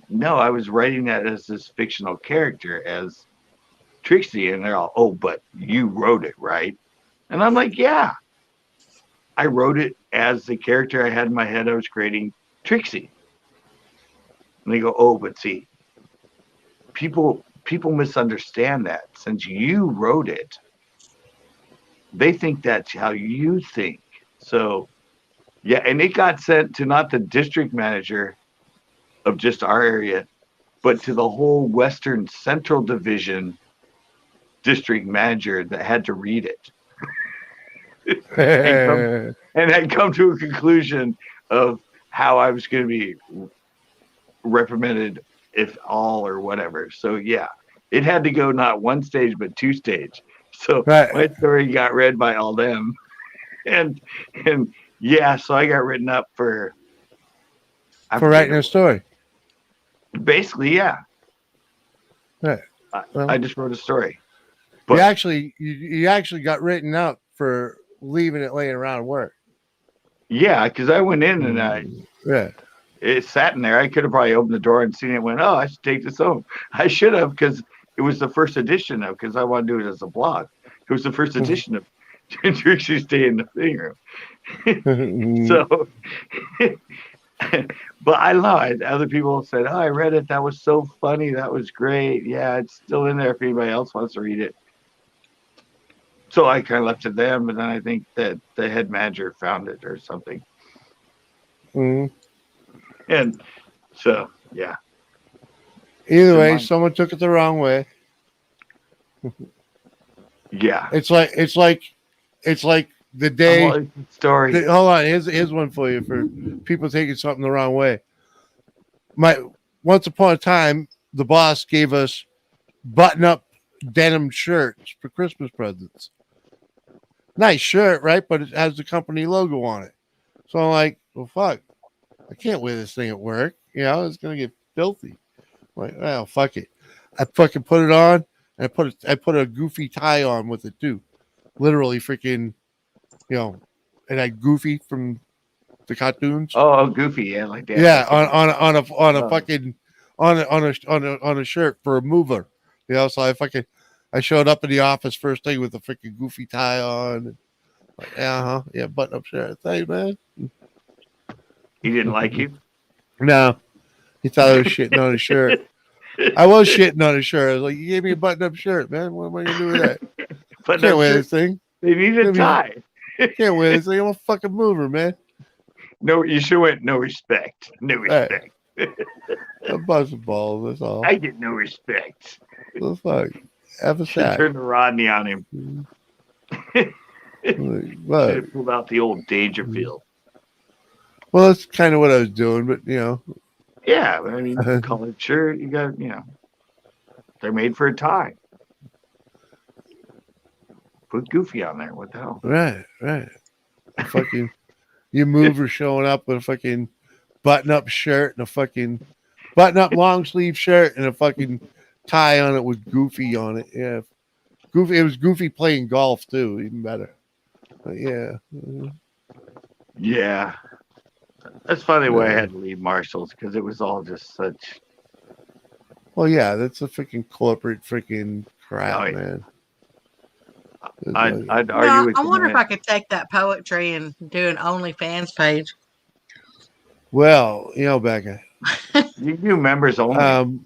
no, I was writing that as this fictional character as Trixie. And they're all, oh, but you wrote it, right? And I'm like, yeah, I wrote it as the character I had in my head. I was creating Trixie. And they go, oh, but see, people misunderstand that. Since you wrote it, they think that's how you think. So, yeah, and it got sent to not the district manager of just our area, but to the whole Western Central Division district manager that had to read it. and had come to a conclusion of how I was going to be reprimanded if all or whatever. So yeah, it had to go not one stage but two stage. So Right. my story got read by all them, and yeah, so I got written up for writing a story. Basically, yeah. Right. Well, I just wrote a story. you But actually got written up for leaving it laying around at work. yeah, because I went in and it sat in there. I could have probably opened the door and seen it and went, oh, I should take this home. I should have, because it was the first edition of, because I want to do it as a blog. It was the first edition of Trixie's Day in the Thing Room. So, but I don't know. Other people said, oh, I read it. That was so funny. That was great. Yeah, it's still in there if anybody else wants to read it. So I kind of left it to them, but then I think that the head manager found it or something. Mm-hmm. And so, yeah. Either way, someone took it the wrong way. Yeah. It's like the day story. Hold on, here's one for you for people taking something the wrong way. Once upon a time, the boss gave us button-up denim shirts for Christmas presents. Nice shirt, right? But it has the company logo on it. So I'm like, well, fuck, I can't wear this thing at work. You know, it's gonna get filthy. I'm like, well, fuck it. I fucking put it on, and I put a goofy tie on with it too. Literally, freaking, you know, and I Goofy from the cartoons. Oh, Goofy, yeah, like that. Yeah, on a fucking on a shirt for a mover. You know, so I showed up in the office first thing with a freaking Goofy tie on. Like, yeah, button up shirt. Hey, man. He didn't like you? No, he thought I was shitting on his shirt. I was shitting on his shirt. I was like, you gave me a button up shirt, man. What am I gonna do with that? Can't wear this thing. They need a tie. Can't wear this thing. I'm a fucking mover, man. No, you should went no respect. No respect. A bunch of balls, that's all. I get no respect. The fuck? Have a shot. Turn the Rodney on him. What? Pulled out the old Dangerfield. Well, that's kind of what I was doing, but you know. Yeah, I mean, colored shirt, you got, you know, they're made for a tie. Put Goofy on there. What the hell? Right. Fucking, you mover showing up with a fucking button-up shirt and a fucking button-up long sleeve shirt and a fucking tie on it with Goofy on it. Yeah, Goofy. It was Goofy playing golf too. Even better. But yeah. Yeah. That's funny why I had to leave Marshall's because it was all just such. Well, yeah, that's a freaking corporate freaking crap, man. I'd argue with you. I wonder if I could take that poetry and do an OnlyFans page. Well, you know, Becca. You do members only.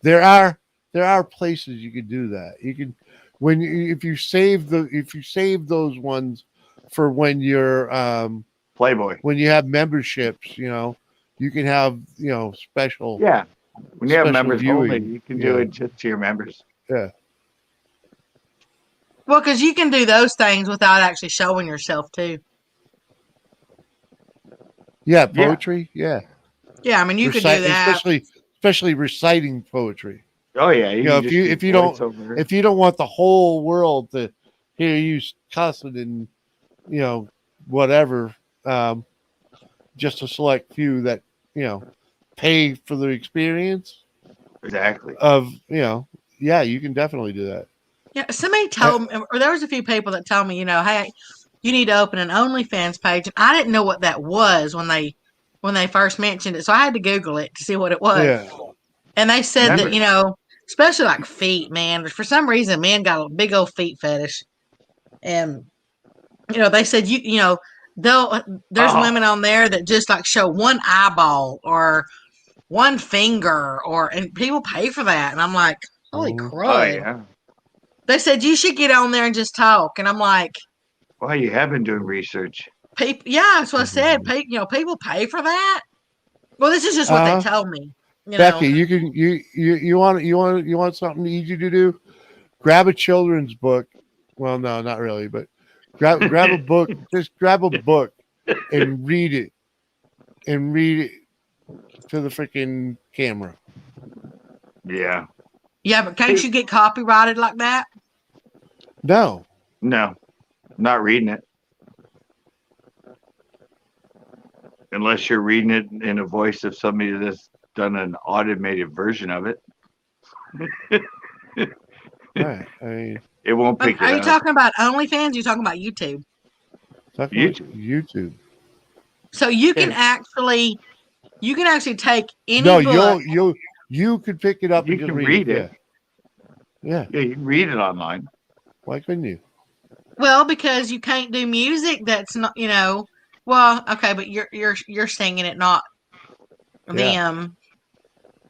There are places you can do that. You can if you save those ones for when you're Playboy. When you have memberships, you know, you can have, you know, special. Yeah. When you have members viewing, only, you can do it just to your members. Yeah. Well, because you can do those things without actually showing yourself too. Yeah, poetry. Yeah. Yeah, I mean you could do that, especially reciting poetry. Oh yeah, you know, if you don't want the whole world to hear you cussing and, you know, whatever, just a select few that, you know, pay for the experience. Exactly. Of, you know, yeah, you can definitely do that. Yeah, somebody told me, or there was a few people that told me, you know, hey, you need to open an OnlyFans page. And I didn't know what that was when they first mentioned it, so I had to Google it to see what it was. Yeah. And they said that, you know, especially like feet, man. For some reason, men got a big old feet fetish, and you know, they said you know, there's women on there that just like show one eyeball or one finger, and people pay for that, and I'm like, holy crud! Oh yeah. They said you should get on there and just talk, and I'm like, well, you have been doing research. People, yeah, that's what I said. People pay for that. Well, this is just what they told me. You Becky, know? you can you want something easy to do? Grab a children's book. Well, no, not really, but grab a book. Just grab a book and read it, to the freaking camera. Yeah. Yeah, but can't you get copyrighted like that? No. No, not reading it. Unless you're reading it in a voice of somebody that's done an automated version of it. Right. I mean, it won't pick Are it you up. talking about OnlyFans? Or are you talking about YouTube? YouTube. So you can Yeah. actually take any No, book. you could pick it up You and just can read read it. Yeah. Yeah, you can read it online. Why couldn't you? Well, because you can't do music that's not, well, okay, but you're singing it, not them.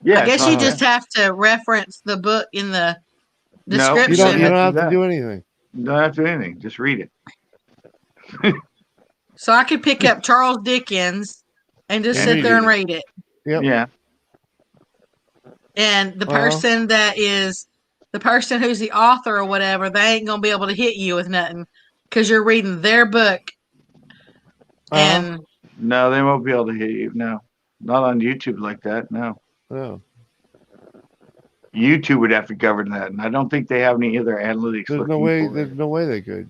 Yeah, I it's guess not you them. just have to reference the book in the No, You description. don't have do to that. do anything. You don't have to do anything. Just read it. So I could pick up Charles Dickens and just And sit read there it. and read it. Yep. Yeah. And the person the person who's the author or whatever, they ain't gonna be able to hit you with nothing because you're reading their book. And No, they won't be able to hit you. No, not on YouTube like that. No. Oh. YouTube would have to govern that, and I don't think they have any other analytics. There's no way. There's no way they could.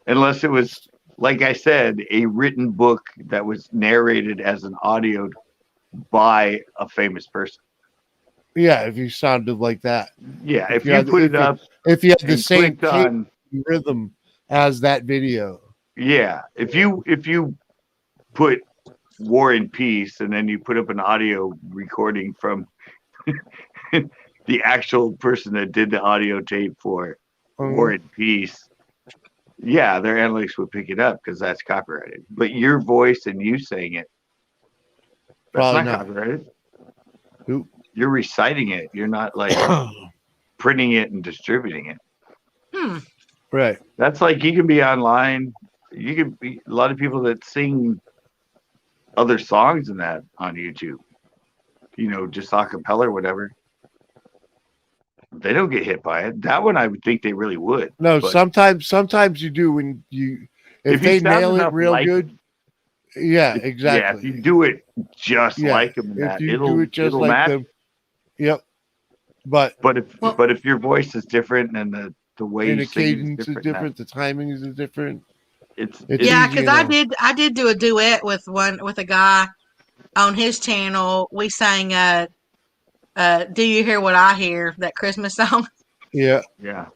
Unless it was, like I said, a written book that was narrated as an audio by a famous person. Yeah, if you sounded like that. Yeah, if you put it up, if you had the and same clicked on, rhythm as that video. yeah, if you put War and Peace and then you put up an audio recording from the actual person that did the audio tape for War and Peace, yeah, their analytics would pick it up because that's copyrighted. But your voice and you saying it, that's not copyrighted. Nope. You're reciting it. You're not like printing it and distributing it. Right. That's like you can be online. You can be a lot of people that sing other songs than that on YouTube. Just a cappella or whatever. They don't get hit by it. That one I would think they really would. No, but sometimes you do when if they you sound nail it enough real like good. them, Yeah, exactly. Yeah, if you do it just like them, if you do it just like match. them. Yep. But if your voice is different and the way and you the sing cadence is different, the timing is different. It's yeah, easy because enough. I did do a duet with a guy on his channel. We sang "Do You Hear What I Hear," that Christmas song. Yeah. Yeah.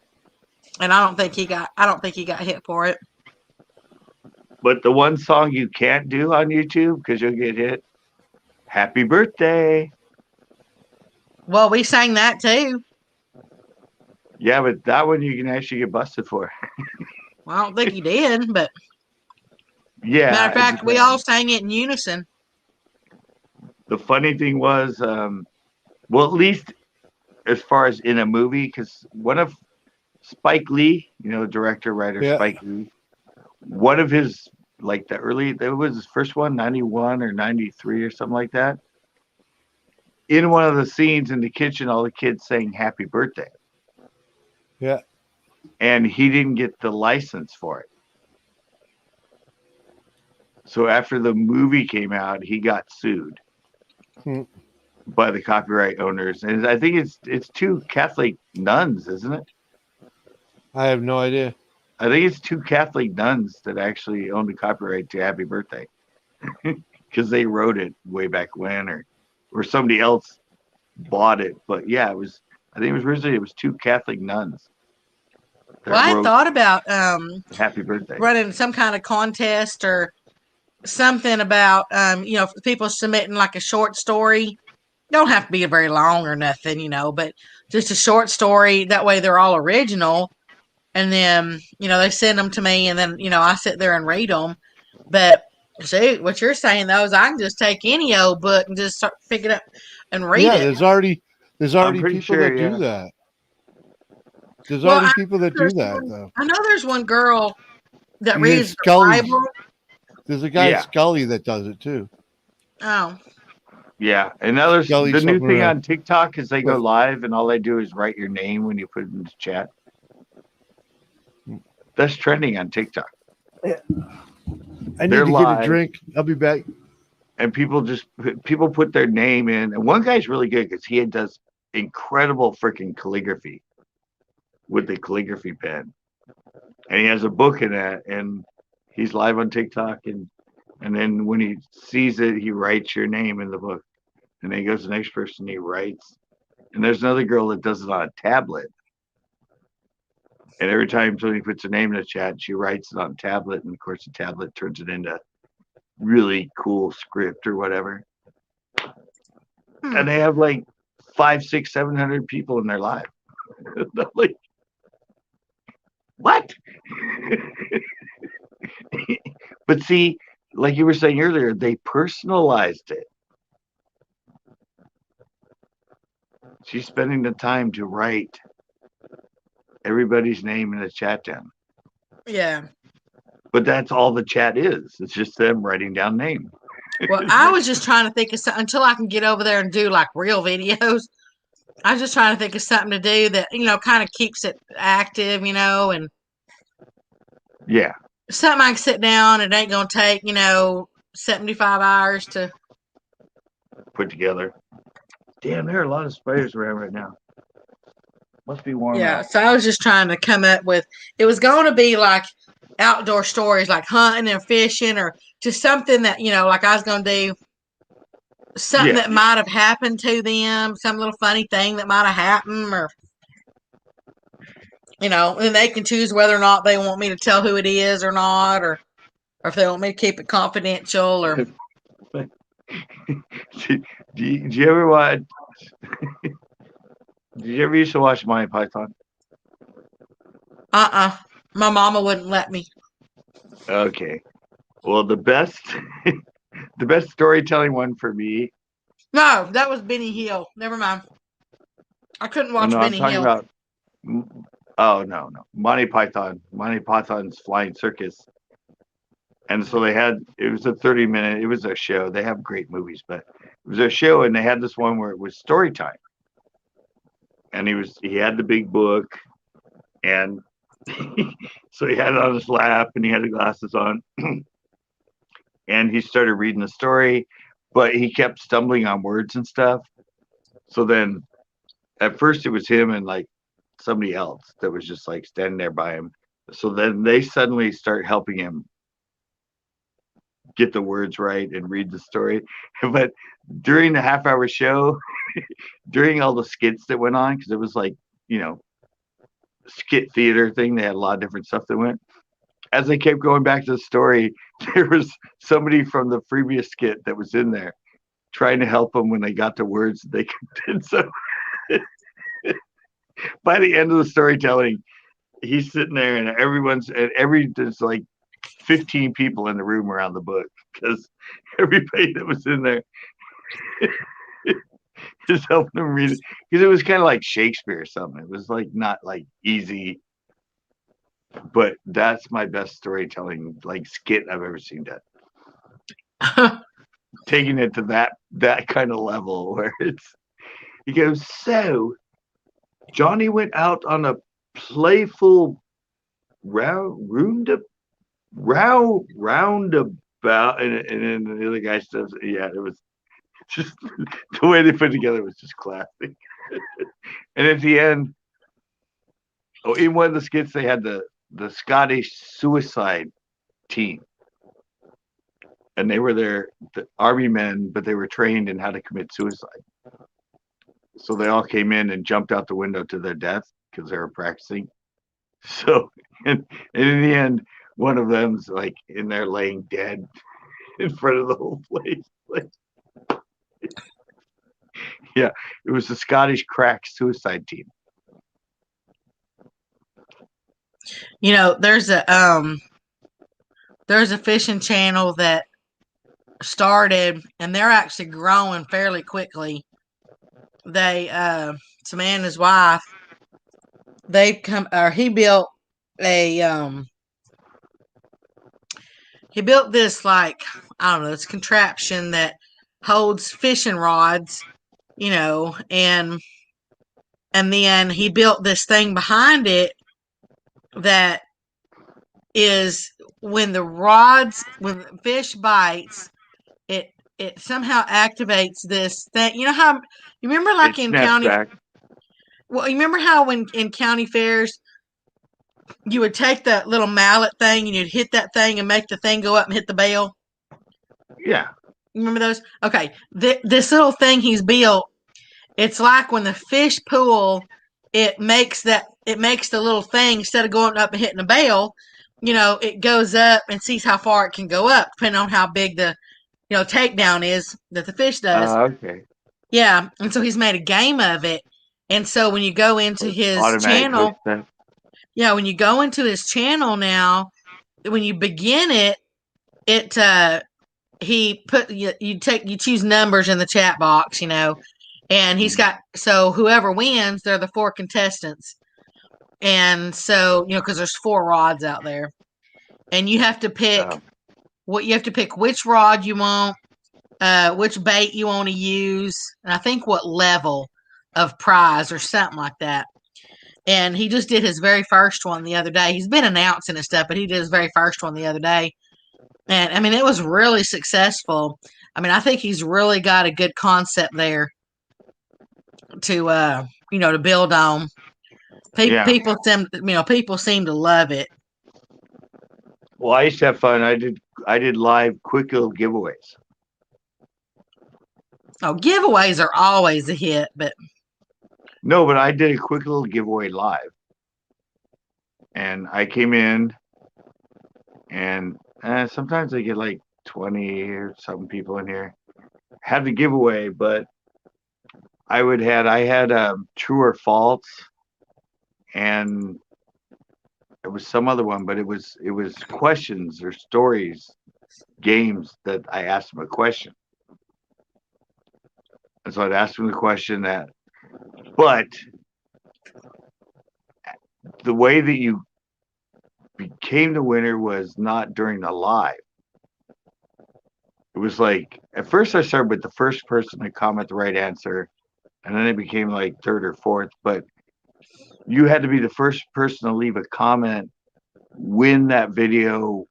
And I don't think he got hit for it. But the one song you can't do on YouTube because you'll get hit, "Happy Birthday." Well, we sang that too. Yeah, but that one you can actually get busted for. Well, I don't think he did, but Yeah. matter of fact, we all sang it in unison. The funny thing was, well, at least as far as in a movie, because one of Spike Lee, director, writer Spike Lee, one of his, like that was his first one, 91 or 93 or something like that. In one of the scenes in the kitchen, all the kids saying "Happy Birthday." Yeah. And he didn't get the license for it. So after the movie came out, he got sued by the copyright owners. And I think it's two Catholic nuns, isn't it? I have no idea. I think it's two Catholic nuns that actually own the copyright to "Happy Birthday." Because they wrote it way back when, or somebody else bought it. But yeah, I think it was originally two Catholic nuns. Well, I thought about "Happy Birthday" running some kind of contest or something about people submitting like a short story. Don't have to be very long or nothing, but just a short story. That way they're all original. And then, they send them to me and then, I sit there and read them. But see, what you're saying though is I can just take any old book and just start pick it up and read it. Yeah, there's already people that yeah. do that. There's already people that do that though. I know there's one girl that reads the Scully's- Bible. There's a guy Scully that does it too. Oh. Yeah, and now there's Scully the new something thing around. on TikTok is they go live and all they do is write your name when you put it into chat. That's trending on TikTok. I need They're to live. get a drink. I'll be back. and people put their name in, and one guy's really good because he does incredible freaking calligraphy with the calligraphy pen, and he has a book in that, and he's live on TikTok, and then when he sees it, he writes your name in the book, and then he goes to the next person, he writes, and there's another girl that does it on a tablet, and every time somebody puts her name in the chat, she writes it on a tablet, and of course the tablet turns it into really cool script or whatever. And they have like 500, 600, 700 people in their live. Like, what? But see, like you were saying earlier, they personalized it. She's spending the time to write everybody's name in the chat down. Yeah. But that's all the chat is. It's just them writing down names. Well, I was just trying to think of something until I can get over there and do like real videos. I was just trying to think of something to do that, kind of keeps it active, and yeah, something I can sit down. It ain't going to take, 75 hours to put together. Damn, there are a lot of spiders around right now. Must be warm out. So I was just trying to come up with, it was going to be like outdoor stories, like hunting and fishing, or just something that, like I was going to do something that might have happened to them, some little funny thing that might have happened, or, and they can choose whether or not they want me to tell who it is or not, or if they want me to keep it confidential, or. Did you ever watch? Did you ever used to watch Monty Python? My mama wouldn't let me. Okay. Well, the best storytelling one for me. No, that was Benny Hill. Never mind. I couldn't watch Benny Hill. I'm talking about. Oh no, Monty Python. Monty Python's Flying Circus. And so it was a 30-minute. It was a show. They have great movies, but it was a show, and they had this one where it was story time. And he had the big book, and so he had it on his lap, and he had the glasses on, and he started reading the story, but he kept stumbling on words and stuff. So then, at first, it was him and like somebody else that was just like standing there by him. So then they suddenly start helping him get the words right and read the story. But during the half-hour show, during all the skits that went on, because it was like, skit theater thing, they had a lot of different stuff that went. As they kept going back to the story, there was somebody from the previous skit that was in there trying to help them when they got the words they did. So by the end of the storytelling, he's sitting there, and there's like 15 people in the room around the book, because everybody that was in there just helping him read it, because it was kind of like Shakespeare or something. It was like not like easy, but that's my best storytelling like skit I've ever seen done. Taking it to that kind of level where he goes, so Johnny went out on a playful roundabout, and then the other guy says, yeah, it was just the way they put it together was just classic. And at the end, in one of the skits, they had the Scottish suicide team, and they were the army men, but they were trained in how to commit suicide. So they all came in and jumped out the window to their death because they were practicing. So, and in the end, one of them's like in there laying dead in front of the whole place. Like, yeah, it was the Scottish crack suicide team. There's a fishing channel that started, and they're actually growing fairly quickly. They it's a man and his wife. He built this, like, I don't know, this contraption that holds fishing rods, and then he built this thing behind it that is when the fish bites, it it somehow activates this thing. You know how you remember like It in snaps county. back. Well, you remember how when in county fairs you would take the little mallet thing and you'd hit that thing and make the thing go up and hit the bell. Yeah. You remember those? Okay, this little thing he's built. It's like when the fish pool, it makes the little thing instead of going up and hitting a bell, it goes up and sees how far it can go up, depending on how big the takedown is that the fish does. Okay. Yeah, and so he's made a game of it. And so when you go into his Automatic channel, hook. yeah, when you go into his channel now, when you begin it, he put you choose numbers in the chat box, and he's got, so whoever wins, they're the 4 contestants. And so, because there's 4 rods out there, and you have to pick which rod you want, which bait you want to use, and I think what level of prize or something like that. And he just did his very first one the other day. He's been announcing his stuff, but he did his very first one the other day. And I mean, it was really successful. I mean, I think he's really got a good concept there to to build on. People seem to love it. Well, I used to have fun. I did live quick little giveaways. Oh, giveaways are always a hit, but no, but I did a quick little giveaway live, and I came in, and sometimes I get like 20 or something people in here. Had the giveaway, but I had true or false, and it was some other one, but it was questions or stories, games that I asked them a question. And so I'd ask them the question but the way that you became the winner was not during the live. It was like, at first I started with the first person to comment the right answer, and then it became like third or fourth, but you had to be the first person to leave a comment when that video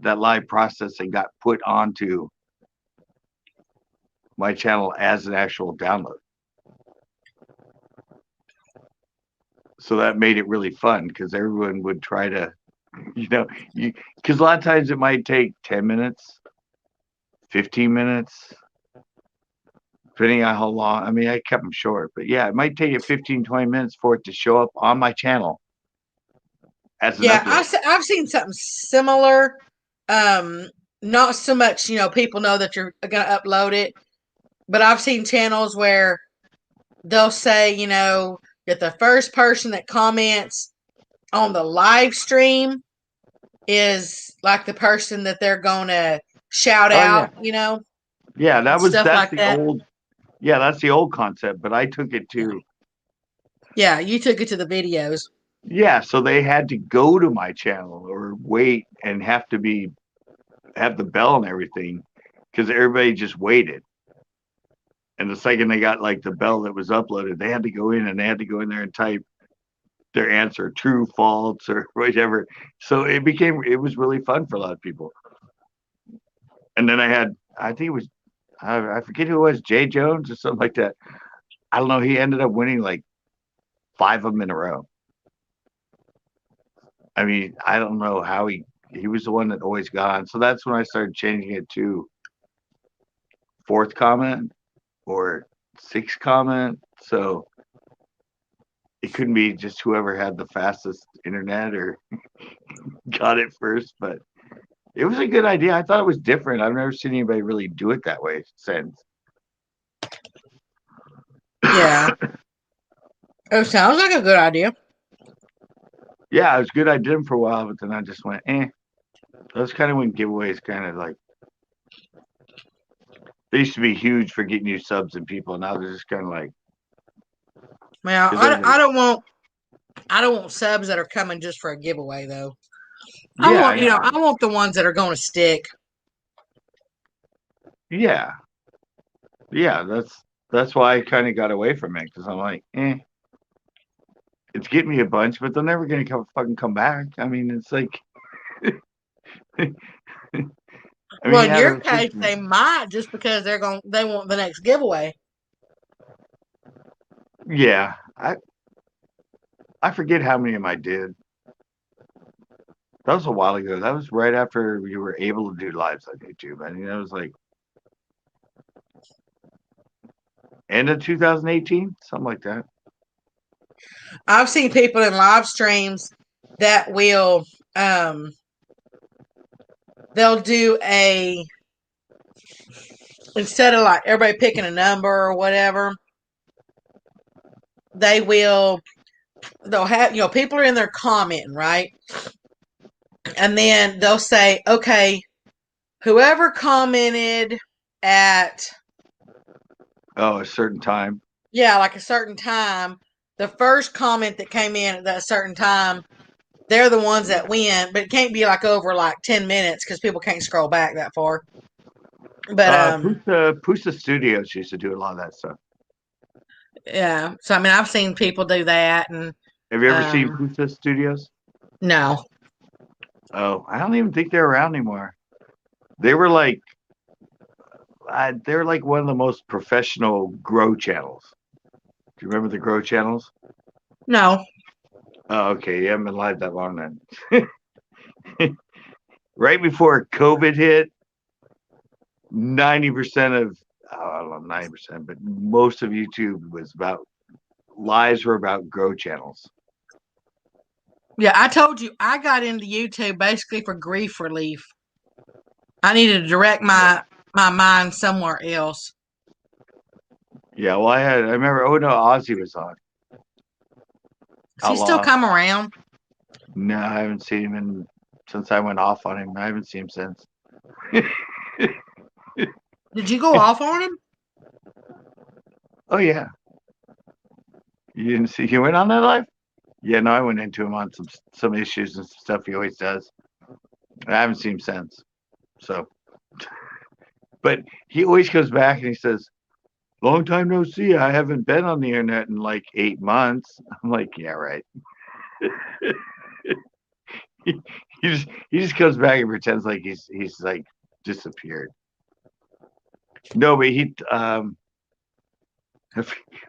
that live processing got put onto my channel as an actual download. So that made it really fun because everyone would try to, because a lot of times it might take 10 minutes, 15 minutes, depending on how long. I mean, I kept them short, but yeah, it might take you 15, 20 minutes for it to show up on my channel as an upload. I've seen something similar. Not so much, people know that you're going to upload it, but I've seen channels where they'll say, that the first person that comments on the live stream is like the person that they're going to shout out, Yeah, that's that. old. Yeah, that's the old concept, but I took it to. Yeah, you took it to the videos. Yeah, so they had to go to my channel or wait and have the bell and everything because everybody just waited. And the second they got like the bell that was uploaded, they had to go in there and type their answer, true, false, or whatever. So it was really fun for a lot of people. And then I think it was, I forget who it was, Jay Jones or something like that. I don't know. He ended up winning like 5 of them in a row. I mean, I don't know how he was the one that always got on. So that's when I started changing it to 4th comment or 6th comment. So it couldn't be just whoever had the fastest internet or got it first, but it was a good idea. I thought it was different. I've never seen anybody really do it that way since. Yeah. It sounds like a good idea. Yeah, it was good. I did them for a while, but then I just went, That's kind of when giveaways kind of like, they used to be huge for getting you subs and people. Now they're just kind of like. Well, I don't want subs that are coming just for a giveaway though. Yeah, I want the ones that are going to stick. Yeah. Yeah, that's why I kind of got away from it because I'm like, it's getting me a bunch, but they're never gonna fucking come back. I mean, it's like, I mean, Well, he in had your an case, assistant. they might just because they want the next giveaway. Yeah, I forget how many of them I did. That was a while ago. That was right after you were able to do lives on YouTube. I mean, that was like end of 2018, something like that. I've seen people in live streams that will they'll do instead of like everybody picking a number or whatever, they'll have people are in there commenting, right? And then they'll say, okay, whoever commented at a certain time. Yeah, like a certain time, the first comment that came in at that certain time, they're the ones that win, but it can't be like over like 10 minutes because people can't scroll back that far. But Pusa Studios used to do a lot of that stuff. Yeah, so I mean, I've seen people do that, and have you ever seen Pusa Studios? No. Oh, I don't even think they're around anymore. They were like one of the most professional grow channels. Do you remember the grow channels? No. Oh, okay. You haven't been live that long then. Right before COVID hit, 90% of, I don't know, 90%, but most of YouTube was lives were about grow channels. Yeah, I told you I got into YouTube basically for grief relief. I needed to direct my mind somewhere else. Yeah, well, I remember. Oh no, Ozzy was on. Does he still come around? No, I haven't seen him since I went off on him. I haven't seen him since. Did you go off on him? Oh yeah. You didn't see he went on that live? Yeah, no, I went into him on some issues and stuff he always does. I haven't seen him since. So, but he always comes back and he says, "Long time no see. I haven't been on the internet in like 8 months." I'm like, "Yeah, right." he just comes back and pretends like he's like disappeared. No, but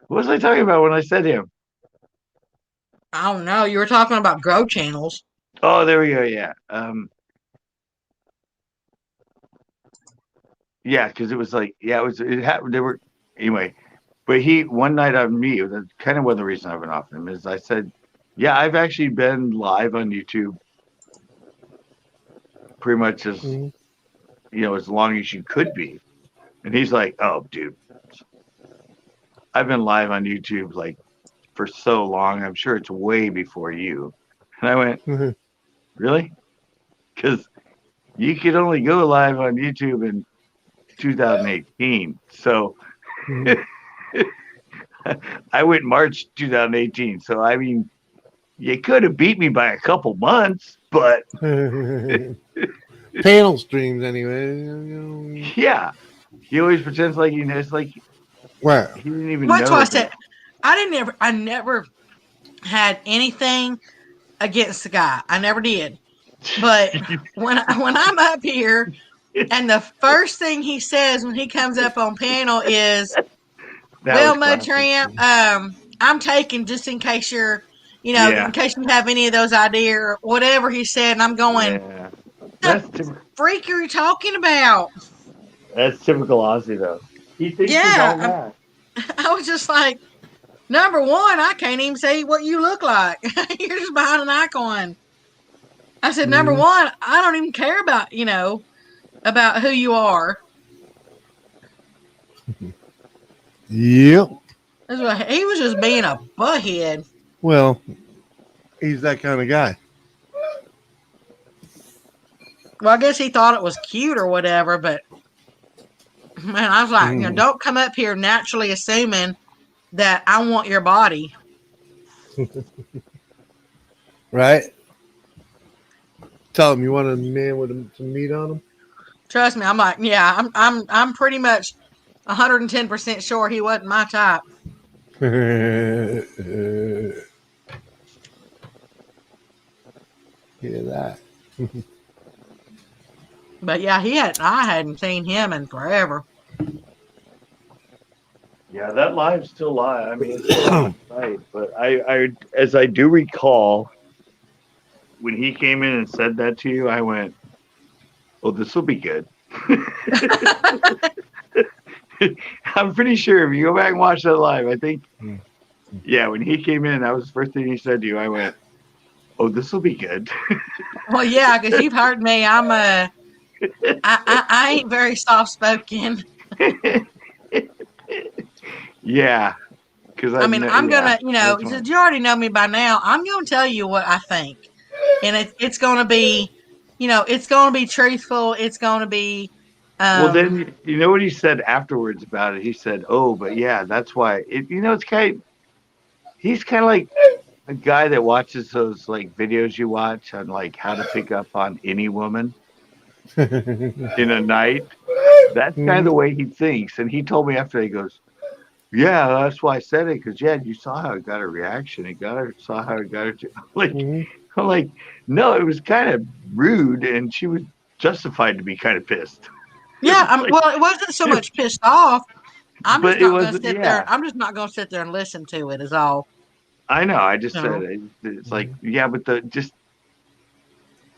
what was I talking about when I said him? I don't know. You were talking about grow channels. Oh, there we go. Yeah. Yeah, because it was like, it happened. They were, anyway, but one night on me, that's kind of one of the reasons I went off him is I said, yeah, I've actually been live on YouTube pretty much as, as long as you could be. And he's like, oh, dude, I've been live on YouTube like for so long. I'm sure it's way before you. And I went, really? Because you could only go live on YouTube in 2018. So I went March 2018. So, I mean, you could have beat me by a couple months, but panel streams anyway. Yeah, he always pretends like he knows. Like, wow, he didn't even That's know. why I said I never had anything against the guy. I never did. But when I'm up here, and the first thing he says when he comes up on panel is, "Well, Mud Tramp, I'm taking just in case you're, in case you have any of those ideas or whatever he said." And I'm going, "What the freak are you talking about?" That's typical Ozzy, though. He thinks he's all that. I was just like, number one, I can't even say what you look like. You're just behind an icon. I said, number one, I don't even care about, about who you are. Yep. He was just being a butthead. Well, he's that kind of guy. Well, I guess he thought it was cute or whatever, but man, I was like, don't come up here naturally assuming that I want your body. Right? Tell him you want a man with some meat on him. Trust me, I'm like, yeah, I'm pretty much 110% sure he wasn't my type. Hear that? But yeah, I hadn't seen him in forever. Yeah, that live's still live. I mean, it's still on the site. But as I do recall, when he came in and said that to you, I went, "Oh, this will be good." I'm pretty sure if you go back and watch that live, I think, yeah, when he came in, that was the first thing he said to you. I went, "Oh, this will be good." Well, yeah, because you've heard me. I ain't very soft spoken. Yeah, because I mean, I'm yeah, gonna, that's since one. you already know me by now, I'm gonna tell you what I think, and it's gonna be, it's gonna be truthful. It's gonna be, Well, um, then you know what he said afterwards about it. He said, "Oh, but yeah, that's why." It's he's kind of like a guy that watches those like videos you watch on like how to pick up on any woman in a night. That's kind of the way he thinks. And he told me after, he goes, "Yeah, that's why I said it, because yeah, you saw how it got a reaction. It got her, saw how it got her." Like, I'm like, no, it was kind of rude, and she was justified to be kind of pissed. yeah. Like, Well, it wasn't so much pissed off. I'm just but it not gonna was, sit there. yeah, I'm just not gonna sit there and listen to it. Is all. I know. I just You said know. it. It's like, yeah, but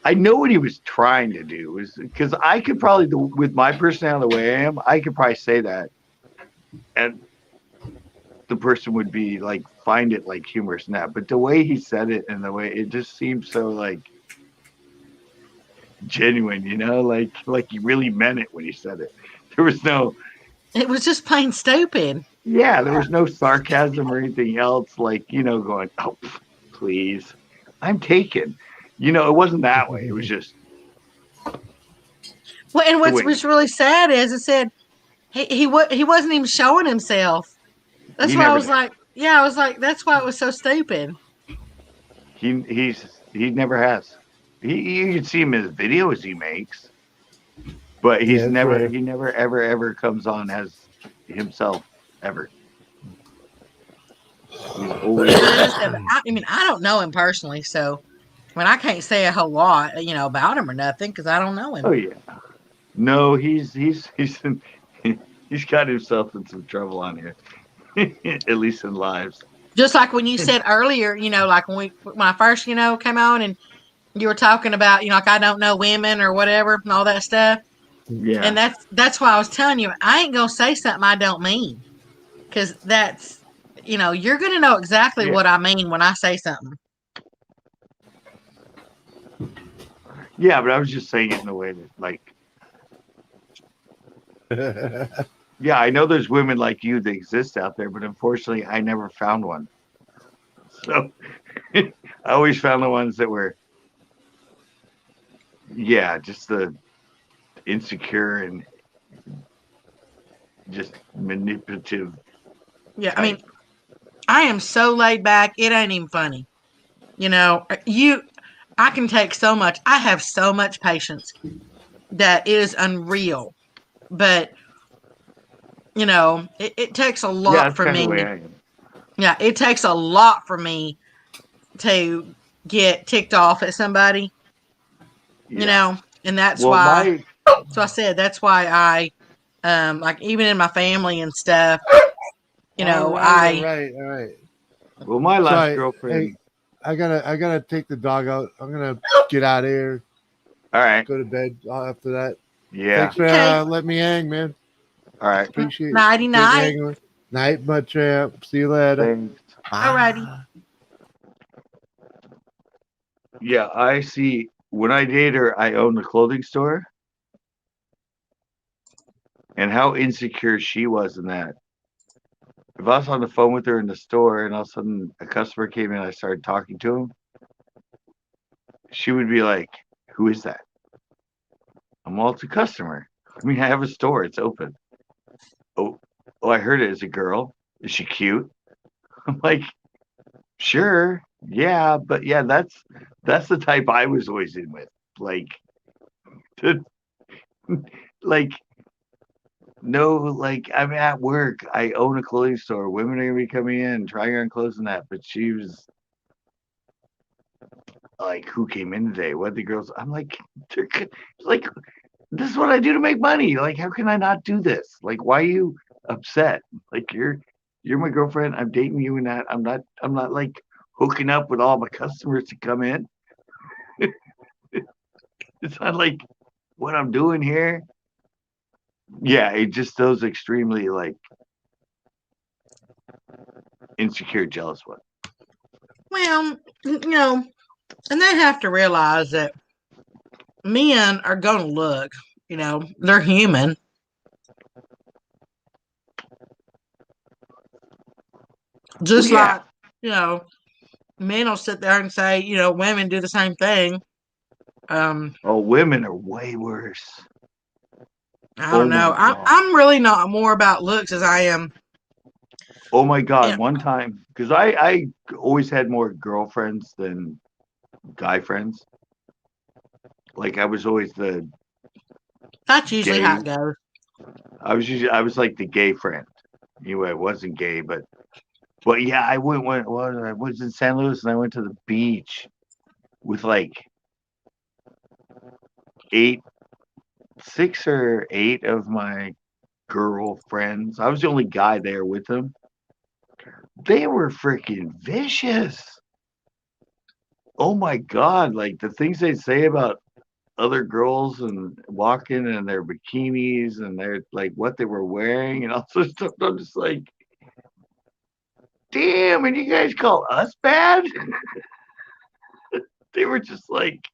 I know what he was trying to do is because I could probably, with my personality the way I am, I could probably say that, and the person would be like find it like humorous now. But the way he said it and the way it just seemed so like genuine, like he really meant it when he said it. There was no, It was just plain stupid. yeah, there was no sarcasm or anything else. Like going, oh, please, I'm taken. It wasn't that way. It was just Well, and the what's way. what's really sad is it said he wasn't even showing himself. That's He why I never was did. like, yeah, I was like, that's why it was so stupid. He never has. You can see him in his videos he makes, but Yeah, that's right. he never ever comes on as himself ever. He's always As I said, I mean, I don't know him personally, so I can't say a whole lot, about him or nothing because I don't know him. oh yeah. No, he's got himself in some trouble on here. At least in lives. Just like when you said earlier, like when I first, came on and you were talking about, like I don't know women or whatever and all that stuff. Yeah. And that's why I was telling you, I ain't gonna say something I don't mean, because that's, you're gonna know exactly Yeah. what I mean when I say something. Yeah, but I was just saying it in a way that like yeah, I know there's women like you that exist out there, but unfortunately I never found one. So I always found the ones that were yeah, just the insecure and just manipulative Yeah, I mean, type. I am so laid back, it ain't even funny. I can take so much. I have so much patience that is unreal. But, it takes a Yeah, lot that's for kind of the way me. I am. Yeah, it takes a lot for me to get ticked off at somebody, Yeah. and that's Well, why, my so I said, that's why like even in my family and stuff, All right, all I, right, all right. last Sorry, hey, girlfriend. I gotta take the dog out. I'm gonna get out of here, All right. go to bed after that. Yeah. Thanks for okay, letting me hang, man. All right. Appreciate nighty night. hanging with. Night, my champ. See you later. Thanks. Alrighty. Bye. Yeah, I see. When I dated her, I owned a clothing store, and how insecure she was in that. If I was on the phone with her in the store, and all of a sudden a customer came in, I started talking to him, she would be like, "Who is that?" I'm, "Well, it's a customer. I mean, I have a store. It's open." "Oh, oh, I heard it. Is a girl. Is she cute?" I'm like, "Sure, yeah, but yeah, that's the type I was always in with. Like, like no, like I'm at work. I own a clothing store. Women are gonna be coming in, trying on clothes and that. But she was like, "Who came in today? What the girls?" I'm like, like this is what I do to make money. Like, how can I not do this? Like, why are you upset? Like, you're my girlfriend. I'm dating you and that. I'm not like hooking up with all my customers to come in. It's not like what I'm doing here. Yeah, it just those extremely like insecure, jealous one. Well, and they have to realize that men are going to look, they're human. Just like, men will sit there and say, women do the same thing. Women are way worse. I don't know. I'm really not more about looks as I am. Oh my God! One time, because I always had more girlfriends than guy friends. Like I was always the. That's usually how it goes. I was like the gay friend. Anyway, I wasn't gay, but yeah, I was in San Luis and I went to the beach with like 6 or 8 of my girlfriends. I was the only guy there with them. They were freaking vicious. Oh my God. Like the things they say about other girls and walking in their bikinis and their like what they were wearing and all sorts of stuff. I'm just like, damn, and you guys call us bad? They were just like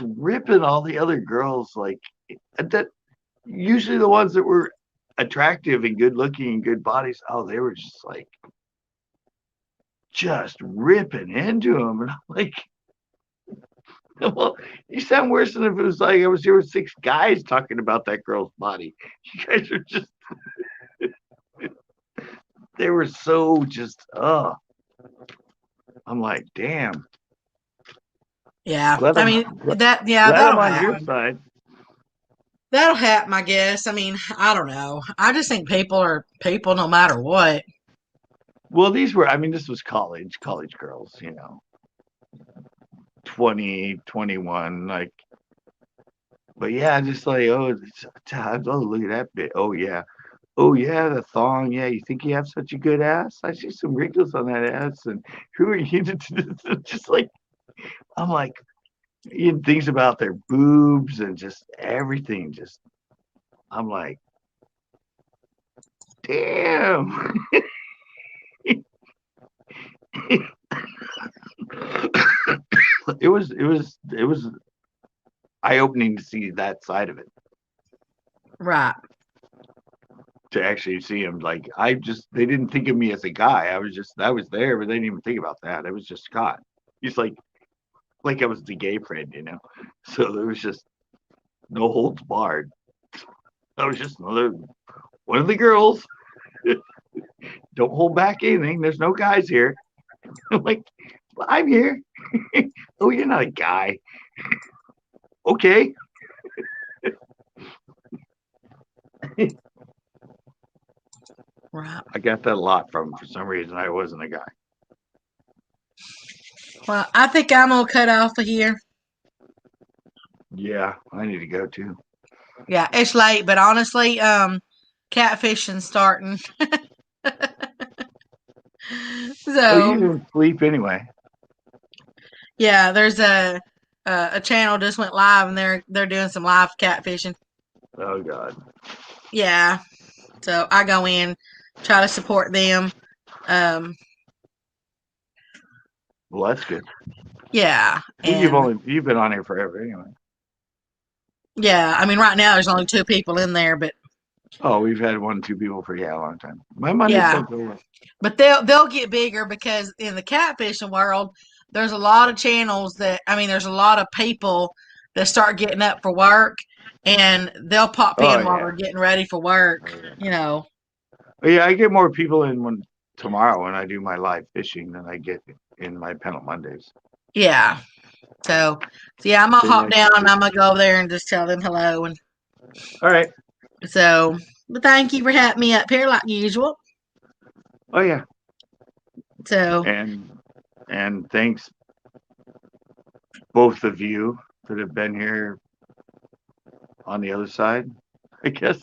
ripping all the other girls like that. Usually the ones that were attractive and good looking and good bodies, they were just like just ripping into them. And I'm like, well, you sound worse than if it was like I was here with 6 guys talking about that girl's body. You guys are just they were so just I'm like, damn. Yeah. Glad I mean glad that'll I'm on your happen. side. That'll happen, I guess. I mean, I don't know. I just think people are people no matter what. Well, this was college girls, 20, 21, like, but yeah, just like, look at that bit. Oh yeah, the thong. Yeah, you think you have such a good ass? I see some wrinkles on that ass. And who are you to just like? I'm like, things about their boobs and just everything. Just, I'm like, damn. It was eye-opening to see that side of it. Right. To actually see him, like they didn't think of me as a guy. I was there, but they didn't even think about that. It was just Scott. He's like I was the gay friend, So there was just no holds barred. I was just another one of the girls. Don't hold back anything. There's no guys here. I'm like, well, I'm here. Oh, you're not a guy. Okay. Right. I got that a lot for some reason. I wasn't a guy. Well, I think I'm gonna cut off of here. Yeah, I need to go too. Yeah, it's late, but honestly, catfishing starting. So you didn't sleep anyway. Yeah, there's a channel just went live and they're doing some live catfishing. Oh God. Yeah. So I go in, try to support them. Well, that's good. Yeah. Well, you've been on here forever anyway. Yeah, I mean right now there's only 2 people in there, but we've had 1, 2 people for a long time. My money's yeah. But they'll get bigger because in the catfishing world, there's a lot of channels there's a lot of people that start getting up for work and they'll pop in while we're getting ready for work, Yeah, I get more people in tomorrow when I do my live fishing than I get in my Panel Mondays. Yeah. So yeah, I'm gonna hop down and I'm gonna go over there and just tell them hello. And all right. So, but thank you for having me up here like usual. Oh yeah. So and thanks both of you that have been here on the other side, I guess.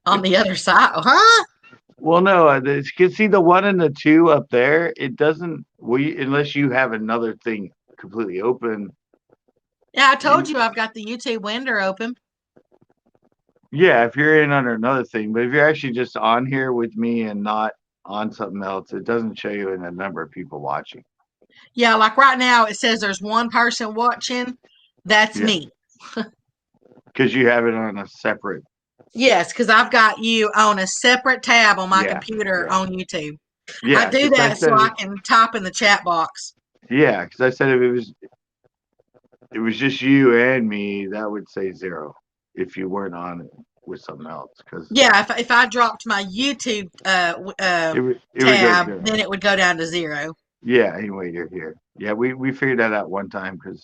On the other side, huh? Well, no, you can see the 1 and the 2 up there. It doesn't. Unless you have another thing completely open. Yeah, I told you I've got the YouTube window open. Yeah, if you're in under another thing, but if you're actually just on here with me and not on something else, it doesn't show you in the number of people watching. Yeah, like right now it says there's one person watching. That's me. Because you have it on a separate. Yes, because I've got you on a separate tab on my computer on YouTube. Yeah, I do that so I can type in the chat box. Yeah, because I said if it was just you and me, that would say 0 if you weren't on it with something else. Because if I dropped my YouTube it tab, would then it would go down to 0. Yeah, anyway, you're here. Yeah, we figured that out one time because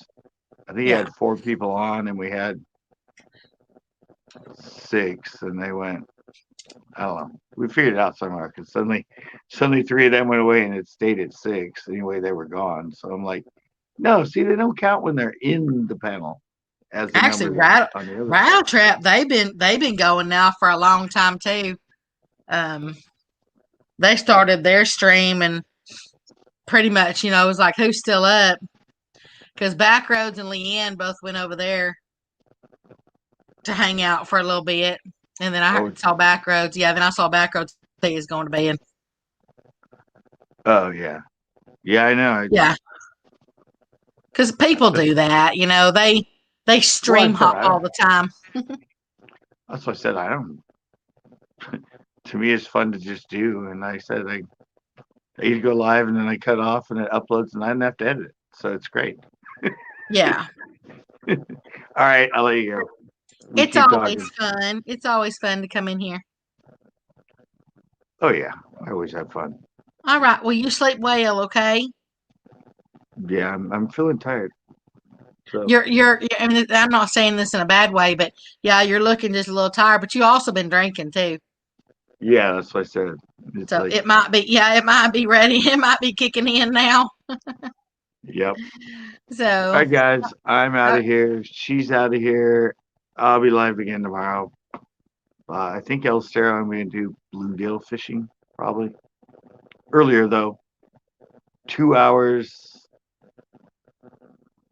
I think you had 4 people on and we had 6, and they went. I don't know. We figured it out somehow because suddenly 3 of them went away and it stayed at 6. Anyway, they were gone. So I'm like, no, see, they don't count when they're in the panel. As the Actually, Rattle Trap, they've been going now for a long time too. They started their stream and pretty much, it was like, who's still up? Because Backroads and Leanne both went over there to hang out for a little bit. And then I saw Backroads. Yeah, then I saw Backroads. He is going to bed. Oh, yeah. Yeah, I know. Yeah. Because people do that. They stream hop all the time. That's what I said. I don't. To me, it's fun to just do. And I said, I either go live and then I cut off and it uploads and I don't have to edit it. So it's great. Yeah. All right. I'll let you go. It's always fun. It's always fun to come in here. Oh, yeah. I always have fun. All right. Well, you sleep well, okay? Yeah, I'm feeling tired. So I mean, I'm not saying this in a bad way, but yeah, you're looking just a little tired, but you also been drinking too. Yeah, that's what I said. It's so it might be ready. It might be kicking in now. Yep. So all right, guys, I'm out of here. She's out of here. I'll be live again tomorrow. I think Elstera, I'm going to do bluegill fishing probably earlier though. 2 hours,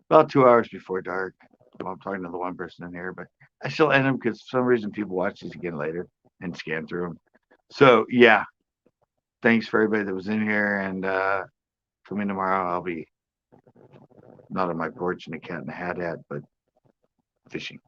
about 2 hours before dark. Well, I'm talking to the one person in here, but I still end them because for some reason people watch these again later and scan through them. So yeah, thanks for everybody that was in here, and come in tomorrow. I'll be not on my porch in a cat in a hat, but fishing.